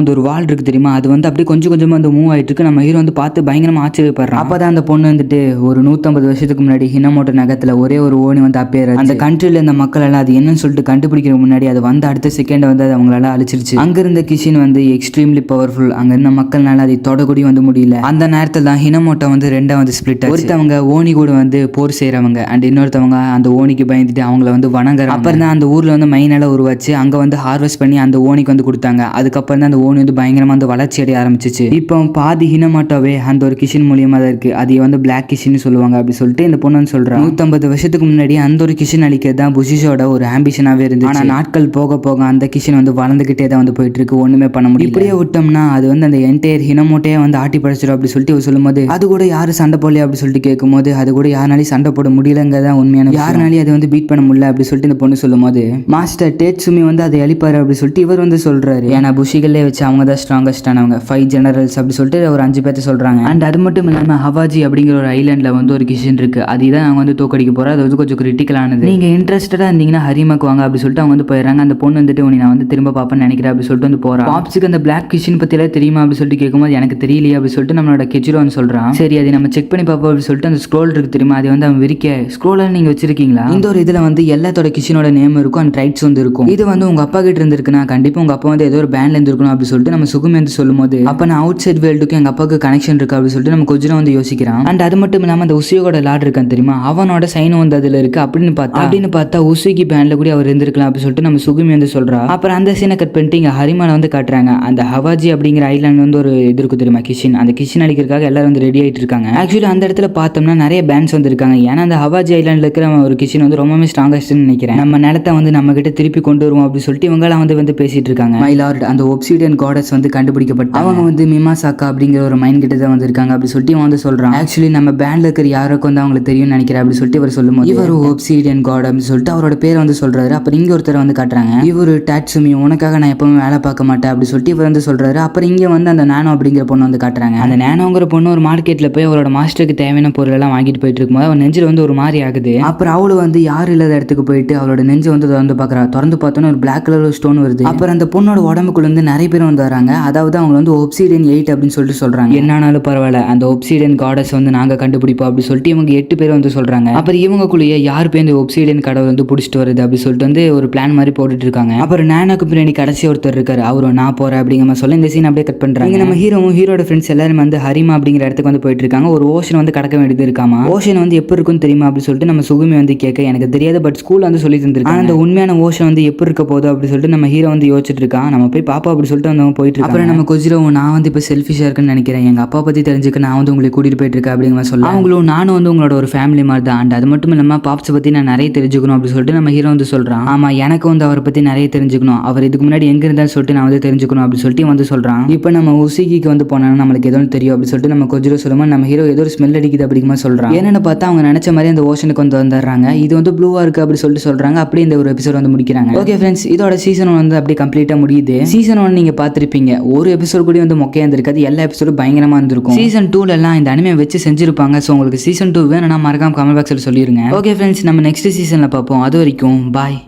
அந்த ஒரு வால் இருக்கு தெரியுமா, அது வந்து அப்படியே கொஞ்சம் கொஞ்சமா வந்து மூவ் ஆயிட்டு இருக்கு. நம்ம ஹீரோ வந்து பார்த்து பயங்கரமா ஆச்சரியப்படுறான். அப்பதான் அந்த பொண்ணு வந்துட்டு ஒரு 150 வருஷத்துக்கு முன்னாடி ஹினமோட்டோ நகரத்துல ஒரே ஒரு ஓனி வந்து அப்பேர் அந்த கண்ட்ரில இந்த மக்கள் எல்லாம் அது என்னன்னு சொல்லிட்டு கண்டுபிடிக்கிற முன்னாடி அது வந்து அடுத்த செகண்ட் வந்து அது அவங்களால அழிச்சிருச்சு. அங்க இருந்த கிஷின் வந்து எக்ஸ்ட்ரீம்லி பவர்ஃபுல், அங்க இருந்த மக்கள்னால அதை தொடக்கூடி வந்து முடியல. அந்த நேரத்தில் தான் ஹினமோட்டோ வந்து ரெண்டா வந்து ஸ்பிளிட் ஆச்சு. ஒருத்தவங்க ஓனி கூட வந்து போர் செய்யறவங்க அண்ட் இன்னொருத்தவங்க அந்த ஓனிக்கு பயந்துட்டு அவங்கள வந்து வணங்குறாங்க. அப்புறம் தான் அந்த ஊர்ல வந்து மைனால உருவாச்சு, அங்க வந்து ஹார்வெஸ்ட் பண்ணி அந்த ஓனிக்கு வந்து கொடுத்தாங்க. அதுக்கப்புறம் தான் அந்த ஓனி வந்து பயங்கரமா வந்து வளர்ச்சி அடைய ஆரம்பிச்சிச்சு. இப்போ பாதி ஹினமோட்டோவே அந்த ஒரு கிஷின் மூலியமா தான் இருக்கு, அது வந்து பிளாக் கிஷின் சொல்லுவாங்க அப்படி சொல்லிட்டு இந்த பொண்ணு வந்து சொல்றா. 150 வருஷத்துக்கு முன்னாடி அந்த ஒரு கிஷின் அழிக்கிறது தான் புஷிஷோட ஒரு ஆம்பிஷனாவே இருந்துச்சு. ஆனா நாட்கள் போக போக அந்த கிஷின் வந்து வளர்ந்துகிட்டே தான் வந்து போயிட்டு இருக்கு, ஒண்ணுமே பண்ண முடியும். இப்படியே விட்டோம்னா அது வந்து அந்த என்டையர் ஹினமோட்டே வந்து ஆட்டி படைச்சிடும் அப்படி சொல்லிட்டு சொல்லும்போது அது கூட யாரு சண்டை போடலையா அப்படி சொல்லிட்டு கேட்கும்போது அது கூட யாருனாலையும் சண்டை போட முடியலங்கிறதான் உண்மையான, யாருனாலையும் அதை வந்து பீட் பண்ண முடியல அப்படி சொல்லிட்டு இந்த பொண்ணு சொல்லும்போது மாஸ்டர் டேட்சுமி வந்து அதை அழிப்பாரு அப்படி சொல்லிட்டு இவர் வந்து சொல்றாரு. ஏன்னா புஷிகளே வச்சு அவங்க தான் ஸ்ட்ராங்கஸ்ட் ஆனவங்க, 5 ஜெனரல்ஸ் அப்படி சொல்லிட்டு ஒரு 5 பேர்த்த சொல்றாங்க. அண்ட் அது மட்டும் இல்லாம ஹவாஜி அப்படிங்கிற ஒரு ஐலாண்ட்ல வந்து ஒரு கிஷன் இருக்கு, அதுதான் அவங்க வந்து தோக்கடிக்க போறோம். அது வந்து கொஞ்சம் கிரிட்டிக்கலானது, நீங்க இன்ட்ரெஸ்டடா இருந்தீங்கன்னா ஹரிமாக்கு வாங்க அப்படி சொல்லிட்டு அவங்க வந்து போயிடறாங்க. அந்த பொண்ணு வந்துட்டு உன்னை நான் வந்து திரும்ப பாப்பேன்னு நினைக்கிறேன் அப்படி சொல்லிட்டு வந்து போறான். பாப்ஸுக்கு அந்த பிளாக் கிஷன் பத்தி எல்லாம் தெரியுமா அப்படி சொல்லிட்டு கேட்கும்போது எனக்கு தெரியலையே அப்படி சொல்லிட்டு நம்மளோட கெச்சிரோ வந்து சொல்றான். சரி அதை நம்ம செக் பண்ணி பார்ப்போம் அப்படி சொல்லிட்டு அந்த ஸ்க்ரோல் இருக்கு தெரியுமா, அது வந்து அவன் விரிக்க ஸ்க்ரோலர் நீங்க வச்சிருக்கீங்களா, இந்த ஒரு இதுல வந்து எல்லாத்தோட கிஷனோட நேம் இருக்கும் அண்ட் ரைட்ஸ் வந்து இருக்கும். இது வந்து உங்க அப்பா கிட்ட இருந்திருக்குன்னா கண்டிப்பா உங்க அப்பா வந்து ஏதோ ஒரு பேண்ட்ல இருந்திருக்கணும் அப்படி சொல்லிட்டு நம்ம சுகுமி வந்து சொல்லும்போது அப்ப நான் அவுட் சைட் வேர்ல்டுக்கு எங்க அப்பாவுக்கு கனெக்ஷன் இருக்கு அப்படி சொல்லிட்டு நம்ம கொஜிரோ வந்து யோசிக்கிறான். அண்ட் அது மட்டும் இல்லாம அந்த உசியோட லார்ட் இருக்கான் தெரியுமா, அவனோட சைனும் வந்து அதுல இருக்கு அப்படின்னு பார்த்தா உசுகி பேண்ட்ல கூட அவர் இருந்திருக்கலாம் அப்படி சொல்லிட்டு நம்ம சுகுமி வந்து சொல்றா. அப்புறம் அந்த சீனை கட் பண்ணிட்டு இங்க ஹரிமால வந்து காட்டுறாங்க. அந்த ஹவாஜி அப்படிங்கிற ஐலாண்ட் வந்து ஒரு இது இருக்கு தெரியுமா கிஷின், அந்த கிஷின் அடிக்கிறதுக்காக எல்லாரும் வந்து ரெடி ஆயிட்டு இருக்காங்க. ஆக்சுவலி அந்த இடத்துல பார்த்தோம்னா நிறைய பேண்ட்ஸ் வந்து இருக்காங்க. ஏன்னா அந்த ஹவாஜி ஐலாண்ட்ல இருக்கிற ஒரு கிஷின் வந்து ரொம்பவே ஸ்ட்ராங்கஸ்ட்னு நினைக்கிறேன். நம்ம நிலத்தை வந்து நம்ம கிட்ட திருப்பி கொண்டு வருவோம் அப்படி சொல்லிட்டு இவங்களாம் வந்து பேசிட்டு இருக்காங்க. மை லார்ட் அந்த ஒப்சிடியன் காடஸ் வந்து கண்டுபிடிக்கப்பட்ட அவங்க வந்து மிமாசாக்கா அப்படிங்கிற ஒரு மைண்ட் கிட்ட தான் வந்திருக்காங்க அப்படி சொல்லிட்டு இவன் வந்து சொல்றான். ஆக்சுவலி நம்ம பேண்ட்ல இருக்கிற யாருக்கும் வந்து அவங்களுக்கு தெரியும் நினைக்கிறேன் அப்படி சொல்லிட்டு இவர் சொல்லும்போது இவர் ஒப்சிடியன் காட் அப்படின்னு சொல்லிட்டு அவரோட பேரை வந்து சொல்றாரு. அப்புறம் இங்க ஒருத்தர் வந்து காட்டுறாங்க, இவரு டாட்சுமி உனக்காக நான் எப்பவுமே வேலை பார்க்க மாட்டேன் அப்படி சொல்லிட்டு இவர் வந்து சொல்றாரு. அப்புறம் இங்க வந்து அந்த நானோ அப்படிங்கிற பொண்ணு வந்து காட்டுறாங்க. அந்த நானோங்கிற பொண்ணு ஒரு மார்க்கெட்ல போய் அவரோட மாஸ்டருக்கு தேவையான பொருள் எல்லாம் வாங்கிட்டு போயிட்டு இருக்கும்போது அவன் நெஞ்சில் வந்து ஒரு மாதிரி ஆகுது. அப்புறம் அவளு வந்து யாரும் இல்லாத இடத்துக்கு போயிட்டு அவளோட நெஞ்சு வந்து திறந்து பாக்குறா. திறந்து பார்த்தோன்னா ஒரு பிளாக் கலர் ஸ்டோன் வருது. அப்புறம் அந்த பொண்ணோட உடம்புக்குள்ள வந்து நிறைய பேர் வந்து வராங்க. அதாவது அவங்க வந்து ஒப்சிடியன் 8 அப்படின்னு சொல்லிட்டு சொல்றாங்க. என்னானாலும் பரவாயில்ல அந்த ஒப்சிடியன் காடஸ் வந்து நாங்க கண்டுபிடிப்போம் அப்படி சொல்லிட்டு இவங்க 8 பேர் வந்து சொல்றாங்க. அப்புறம் இவங்களுக்குள்ளேயே யார் பேர் இந்த ஒப்சிடியன் கடவுள் வந்து பிடிச்சிட்டு வருது அப்படி சொல்லிட்டு வந்து ஒரு பிளான் மாதிரி போட்டுட்டு இருக்காங்க. அப்புறம் நானாக்கு பின்னாடி கடைசி ஒருத்தர் இருக்காரு, அவரு நான் போறேன் அப்படிங்கிற மாதிரி சொல்ல இந்த சீன் அப்படியே கட் பண்றாங்க. நம்ம ஹீரோவும் ஹீரோட ஃப்ரெண்ட்ஸ் எல்லாரும் வந்து ஹரிமா அப்படிங்கிற இடத்துக்கு வந்து போயிட்டு இருக்காங்க. ஒரு ஓஷன் வந்து கடக்க வேண்டியது இருக்காமா. ஓஷன் வந்து எப்படி இருக்குன்னு தெரியுமா அப்படி சொல்லிட்டு நம்ம சுகுமி வந்து கேட்க எனக்கு தெரியாது, பட் ஸ்கூல்ல வந்து சொல்லி தந்திருக்காங்க. அந்த உண்மையான ஓஷன் வந்து எப்படி இருக்க போகுது அப்படி சொல்லிட்டு நம்ம ஹீரோ வந்து யோசிச்சுட்டு இருக்கான். நம்ம போய் பாப்பா அப்படி சொல்லிட்டு வந்து போயிட்டு இருக்காங்க. அப்புறம் நம்ம கொஜிரோ நான் வந்து இப்போ செல்ஃபிஷா இருக்குன்னு நினைக்கிறேன், எங்க அப்பா பத்தி தெரிஞ்சுக்க நான் வந்து உங்களை கூட்டிட்டு போயிட்டு இருக்கேன் அப்படிங்கிற மாதிரி சொல்ல அவங்களும் நானும் வந்து உங்களோட ஒரு ஃபேமிலி மாதிரி தான். அண்ட் அது மட்டும் இல்லாம பாப்ஸ் பத்தி நான் நிறைய தெரிஞ்சுக்கணும் அப்படின்னு சொல்லிட்டு நம்ம ஹீரோ வந்து சொல்றான். ஆமா, எனக்கு வந்து அவரை பத்தி நிறைய தெரிஞ்சுக்கணும், அவர் இதுக்கு முன்னாடி எங்க இருந்தாலும் சொல்லிட்டு நான் வந்து தெரிஞ்சுக்கணும் அப்படின்னு சொல்லிட்டு வந்து சொல்றான். இப்போ நம்ம உசிகிக்கு வந்து போனா நம்மளுக்கு எதுவும் தெரியும் அப்படின்னு சொல்லிட்டு நம்ம கொஜிரோ சொல்லுமா நம்ம ஹீரோ ஏதோ ஒரு ஸ்மெல் அடிக்குது அப்படிங்கிற சொல்றான். என்னன்னு பார்த்தா அவங்க நினைச்ச மாதிரி அந்த ஓஷனுக்கு வந்து வந்துடுறாங்க. இது வந்து ப்ளூவா இருக்கு அப்படின்னு சொல்லிட்டு சொல்றாங்க. அப்படியே இந்த ஒரு எபிசோட் வந்து முடிக்கிறாங்க. ஓகே ஃப்ரெண்ட்ஸ், இதோட சீசன் வந்து அப்படியே கம்ப்ளீட்டா முடியுது. சீசன் 1 நீங்க பார்த்திருப்பீங்க, ஒரு எபிசோட் கூட வந்து மொக்கையா இருந்திருக்காது, எல்லா எபிசோடும் பயங்கரமா இருந்திருக்கும். சீசன் 2 எல்லாம் இந்த அனிமே வச்சு செஞ்சிருப்பாங்க. ஸோ உங்களுக்கு சீசன் 2 வேணும்னா மறக்காம கமெண்ட் பாக்ஸ்ல சொல்லிருங்க. ஓகே ஃப்ரெண்ட்ஸ், நம்ம நெக்ஸ்ட் சீசன்ல பார்ப்போம். அது வரைக்கும் பாய்.